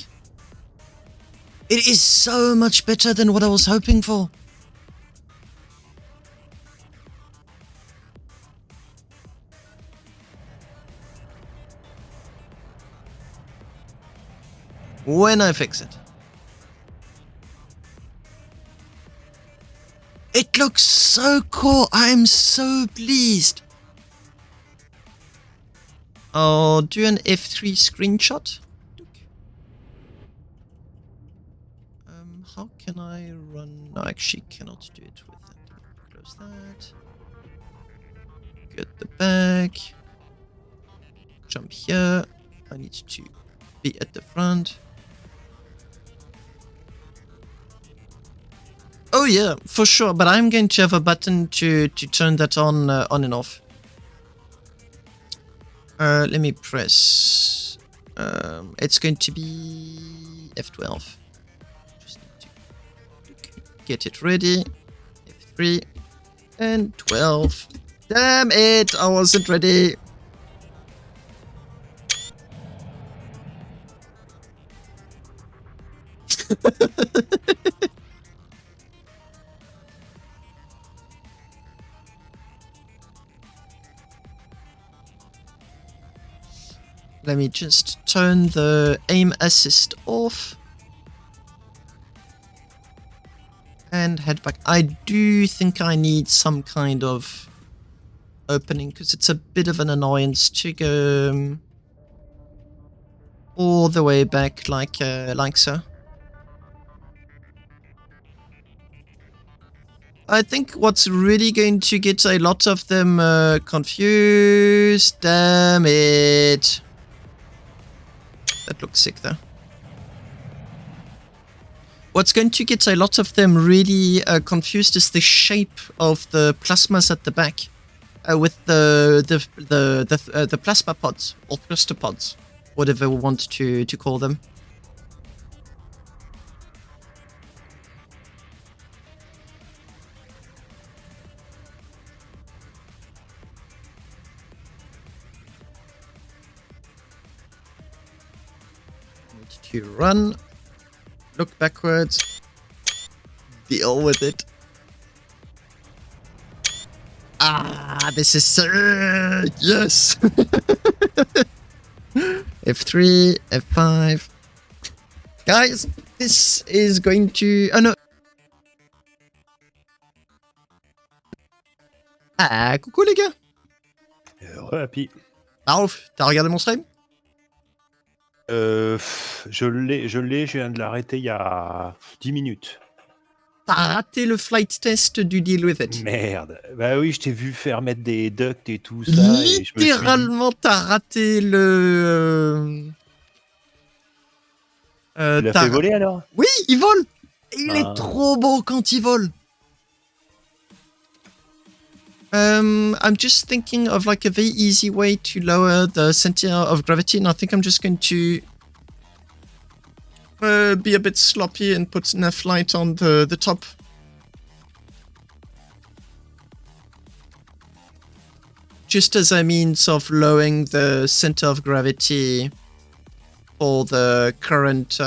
It is so much better than what I was hoping for. When I fix it. It looks so cool. I'm so pleased. I'll do an F3 screenshot. How can I run? No, I actually cannot do it with that. Close that. Get the back. Jump here. I need to be at the front. Oh yeah, for sure, but I'm going to have a button to turn that on and off. Let me press. It's going to be F12. Just need to get it ready. F3 and 12. Damn it, I wasn't ready. Let me just turn the aim assist off and head back. I do think I need some kind of opening because it's a bit of an annoyance to go all the way back like so. I think what's really going to get a lot of them confused. Damn it. That looks sick though. What's going to get a lot of them really confused is the shape of the plasmas at the back, with the plasma pods or cluster pods, whatever we want to call them. Need to run. Look backwards. Deal with it. Ah, this is so... yes! F3, F5. Guys, this is going to... oh no! Ah, coucou les gars! Happy. Alf, t'as regardé mon stream? Je viens de l'arrêter il y a 10 minutes. T'as raté le flight test du Deal With It. Merde. Bah oui, je t'ai vu faire mettre des ducts et tout ça. Et je me suis dit... Littéralement, t'as raté le... Tu l'as fait voler alors? Oui, il vole! Il est trop beau quand il vole! I'm just thinking of like a very easy way to lower the center of gravity, and I think I'm just going to be a bit sloppy and put enough light on the top. Just as a means of lowering the center of gravity for the current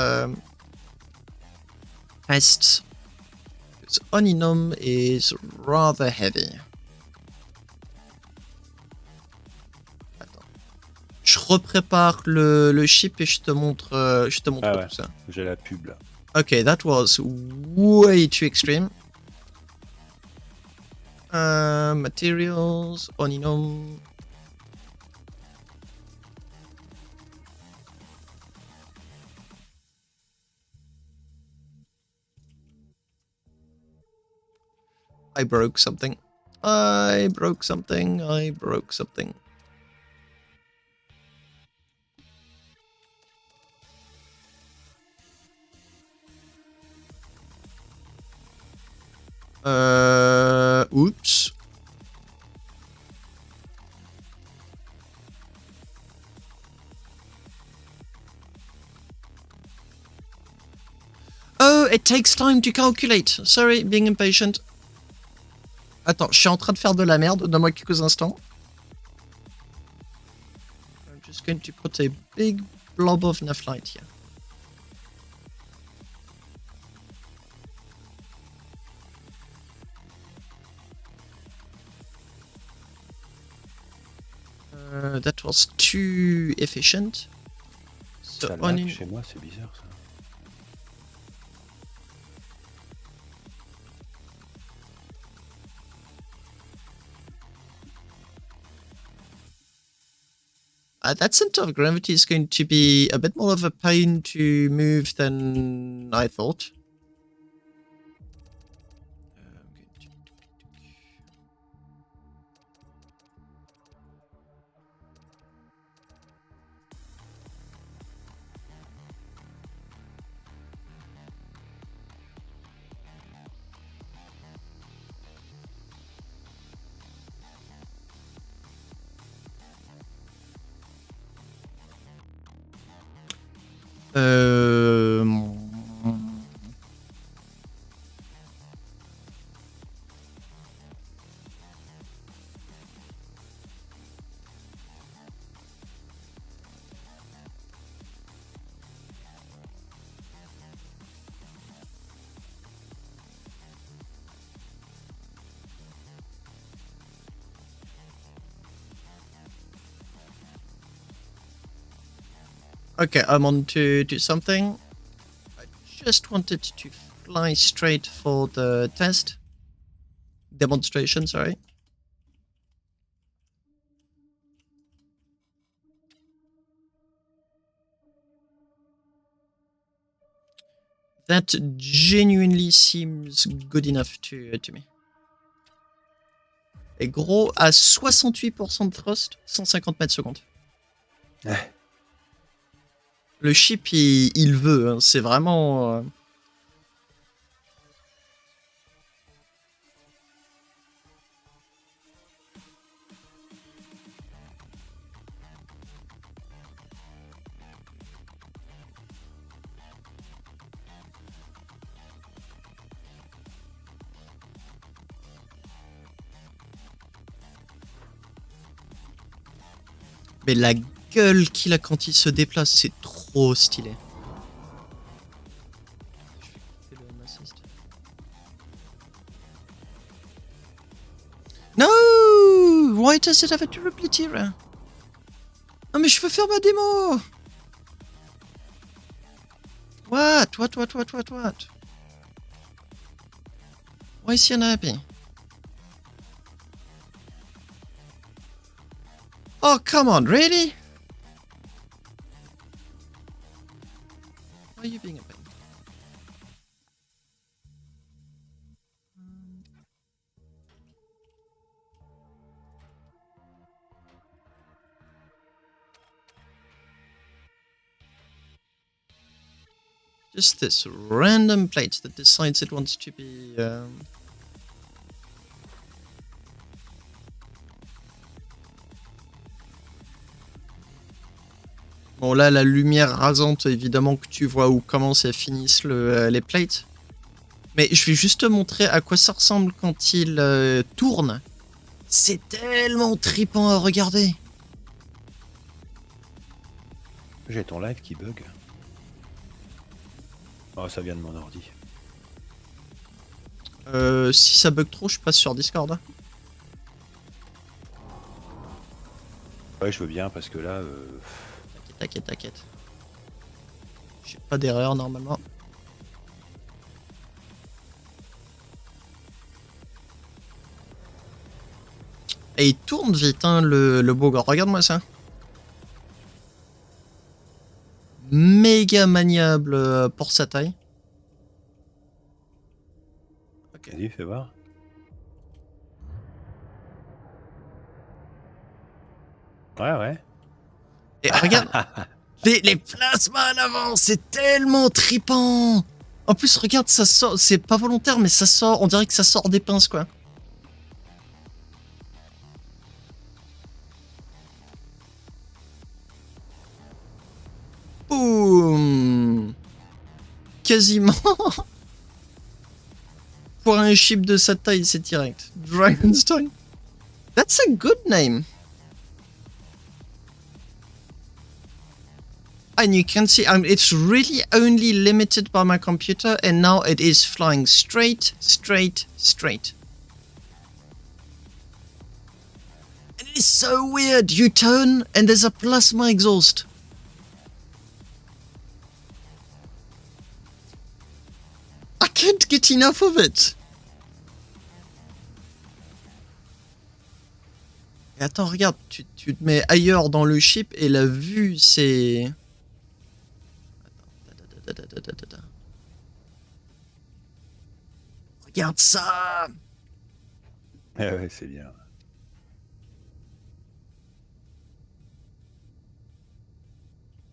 tests. Because Oninum is rather heavy. Je reprépare le chip et je te montre ouais, tout ça. J'ai la pub là. Okay, that was way too extreme. Materials, Oninum. I broke something. I broke something. Oops. Oh, it takes time to calculate. Sorry, being impatient. Attends, je suis en train de faire de la merde. Donne-moi quelques instants. I'm just going to put a big blob of enough light here. That was too efficient. So Ça lag chez moi, c'est bizarre ça. That center of gravity is going to be a bit more of a pain to move than I thought. Okay, I'm on to do something. I just wanted to fly straight for the test. Demonstration, sorry. That genuinely seems good enough to me. Et gros, à 68% de thrust, 150 mètres secondes. Ouais. Le ship, il veut. Hein, c'est vraiment... Mais la gueule qu'il a quand il se déplace, c'est trop stylé. Je vais couper le assist. No! Why does it have a durability? Non mais je veux faire ma démo! What? Why is he unhappy? Oh, come on, really? Why are you being a pain? Just this random plate that decides it wants to be... Bon là, la lumière rasante, évidemment que tu vois où commencent et finissent les plates. Mais je vais juste te montrer à quoi ça ressemble quand il tourne. C'est tellement trippant à regarder. J'ai ton live qui bug. Oh, ça vient de mon ordi. Si ça bug trop, je passe sur Discord. Hein. Ouais, je veux bien parce que là... T'inquiète. J'ai pas d'erreur normalement. Et il tourne vite, hein, le bougre. Regarde-moi ça. Méga maniable pour sa taille. Ok, vas-y, fais voir. Ouais. Et regarde, les plasmas à l'avant, c'est tellement trippant. En plus, regarde, ça sort, c'est pas volontaire, mais ça sort, on dirait que ça sort des pinces, quoi. Boum. Quasiment. Pour un ship de sa taille, c'est direct. Dragonstone. That's a good name. And you can see it's really only limited by my computer, and now it is flying straight. And it is so weird. You turn and there's a plasma exhaust. I can't get enough of it. Et attends, regarde, tu te mets ailleurs dans le ship et la vue, c'est... Regarde ça. Ouais, c'est bien.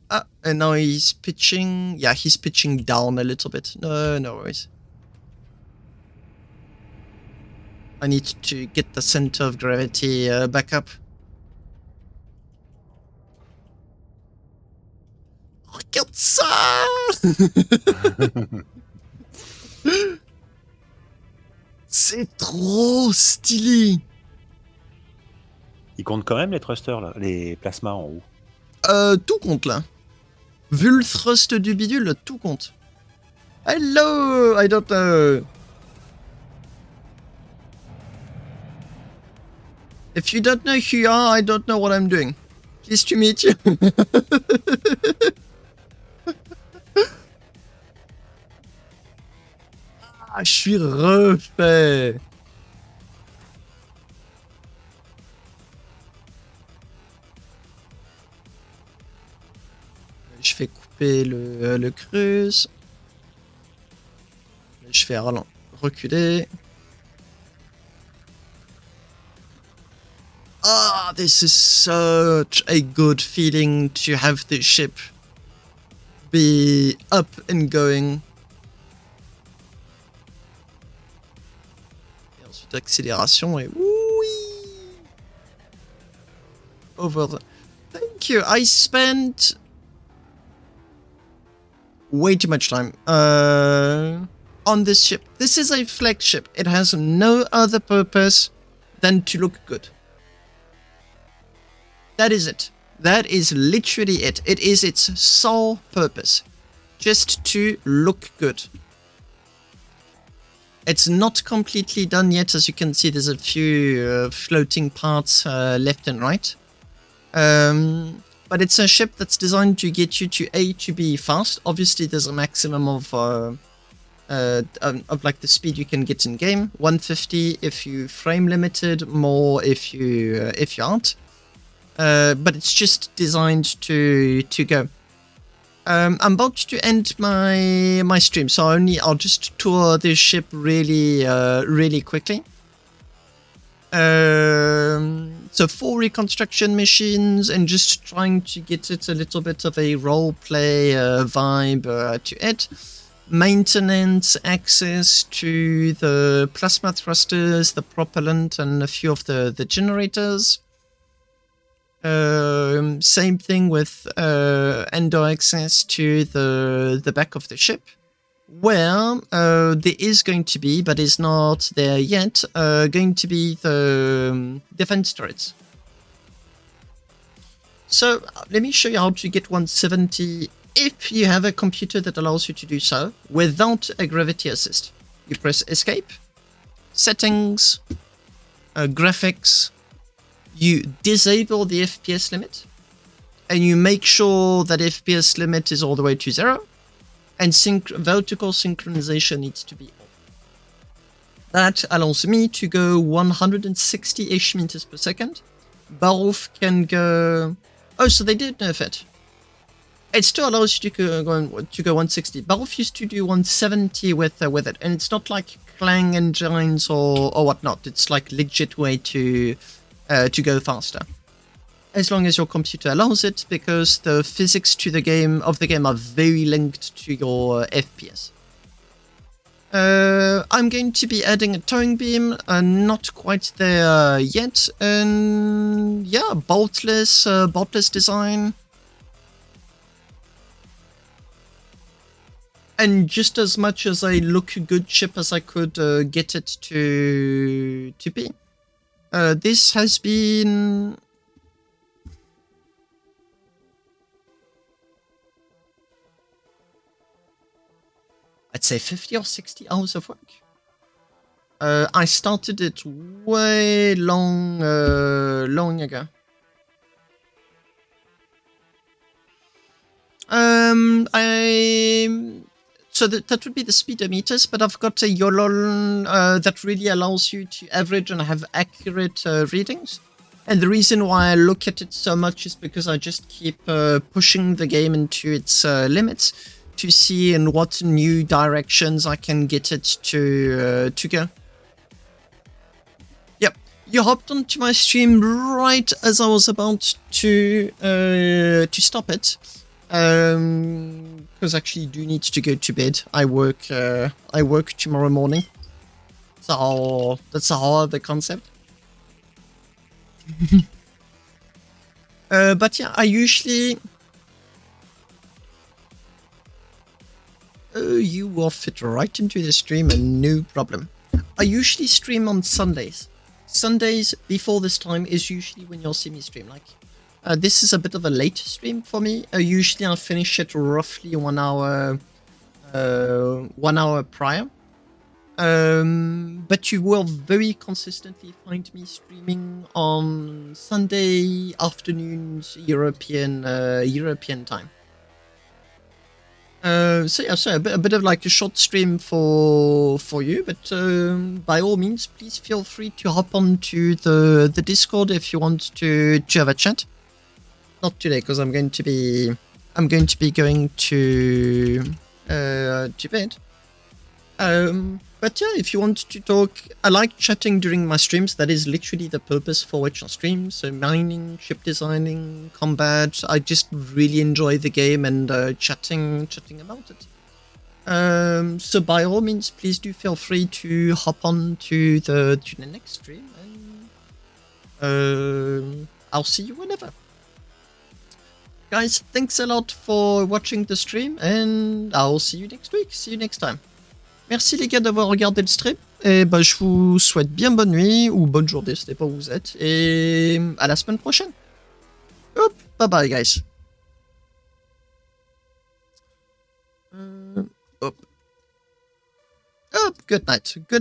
Ah, and now he's pitching... Yeah, he's pitching down a little bit. No worries. I need to get the center of gravity back up. Regarde ça. C'est trop stylé. Il compte quand même les thrusters, là, les plasmas en haut. Tout compte là. Vu le thrust du bidule, tout compte. Hello, I don't know. If you don't know who you are, I don't know what I'm doing. Pleased to meet you. Ah, je suis refait. Je vais couper le cruise. Je vais reculer. Ah, this is such a good feeling to have the ship be up and going. Et ensuite accélération et oui. Over the... Thank you. I spent way too much time on this ship. This is a flagship. It has no other purpose than to look good. That is it. That is literally it. It is its sole purpose. Just to look good. It's not completely done yet. As you can see, there's a few floating parts left and right. But it's a ship that's designed to get you to A to B fast. Obviously, there's a maximum of like the speed you can get in game. 150 if you frame limited, more if you aren't. But it's just designed to go. I'm about to end my stream, so I'll just tour this ship really quickly. So 4 reconstruction missions and just trying to get it a little bit of a roleplay vibe to it. Maintenance, access to the plasma thrusters, the propellant, and a few of the generators. Same thing with endo access to the back of the ship, where there is going to be, but is not there yet, going to be the defense turrets. So let me show you how to get 170 if you have a computer that allows you to do so without a gravity assist. You press escape, settings, graphics. You disable the FPS limit, and you make sure that FPS limit is all the way to 0, and vertical synchronization needs to be on. That allows me to go 160-ish meters per second. Baruf can go... Oh, so they did nerf it. It still allows you to go 160. Baruf used to do 170 with it, and it's not like Clang engines or whatnot. It's like legit way to go faster, as long as your computer allows it, because the physics to the game are very linked to your FPS. I'm going to be adding a towing beam, not quite there yet, and yeah, boltless design, and just as much as a look good ship as I could get it to be. This has been... I'd say 50 or 60 hours of work. I started it way long ago. So that would be the speedometers, but I've got a YOLOL that really allows you to average and have accurate readings. And the reason why I look at it so much is because I just keep pushing the game into its limits to see in what new directions I can get it to go. Yep, you hopped onto my stream right as I was about to stop it. Because actually you do need to go to bed. I work tomorrow morning. So that's how the concept. But yeah, I usually... Oh, you will fit right into the stream and no problem. I usually stream on Sundays. Sundays before this time is usually when you'll see me stream. Like, this is a bit of a late stream for me. Usually I'll finish it roughly 1 hour prior. But you will very consistently find me streaming on Sunday afternoons, European time. So yeah, so a bit of like a short stream for you, but by all means, please feel free to hop onto the Discord if you want to have a chat. Not today, because I'm going to be going to bed. But yeah, if you want to talk, I like chatting during my streams. That is literally the purpose for which I stream. So mining, ship designing, combat. I just really enjoy the game and chatting about it. So by all means, please do feel free to hop on to the next stream, and I'll see you whenever. Guys, thanks a lot for watching the stream, and I'll see you next week. See you next time. Merci les gars d'avoir regardé le stream, et bah je vous souhaite bien bonne nuit, ou bonne journée, ça dépend où vous êtes, et à la semaine prochaine. Hop, bye bye guys. Hop, good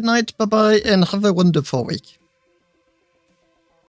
night, bye bye, and have a wonderful week.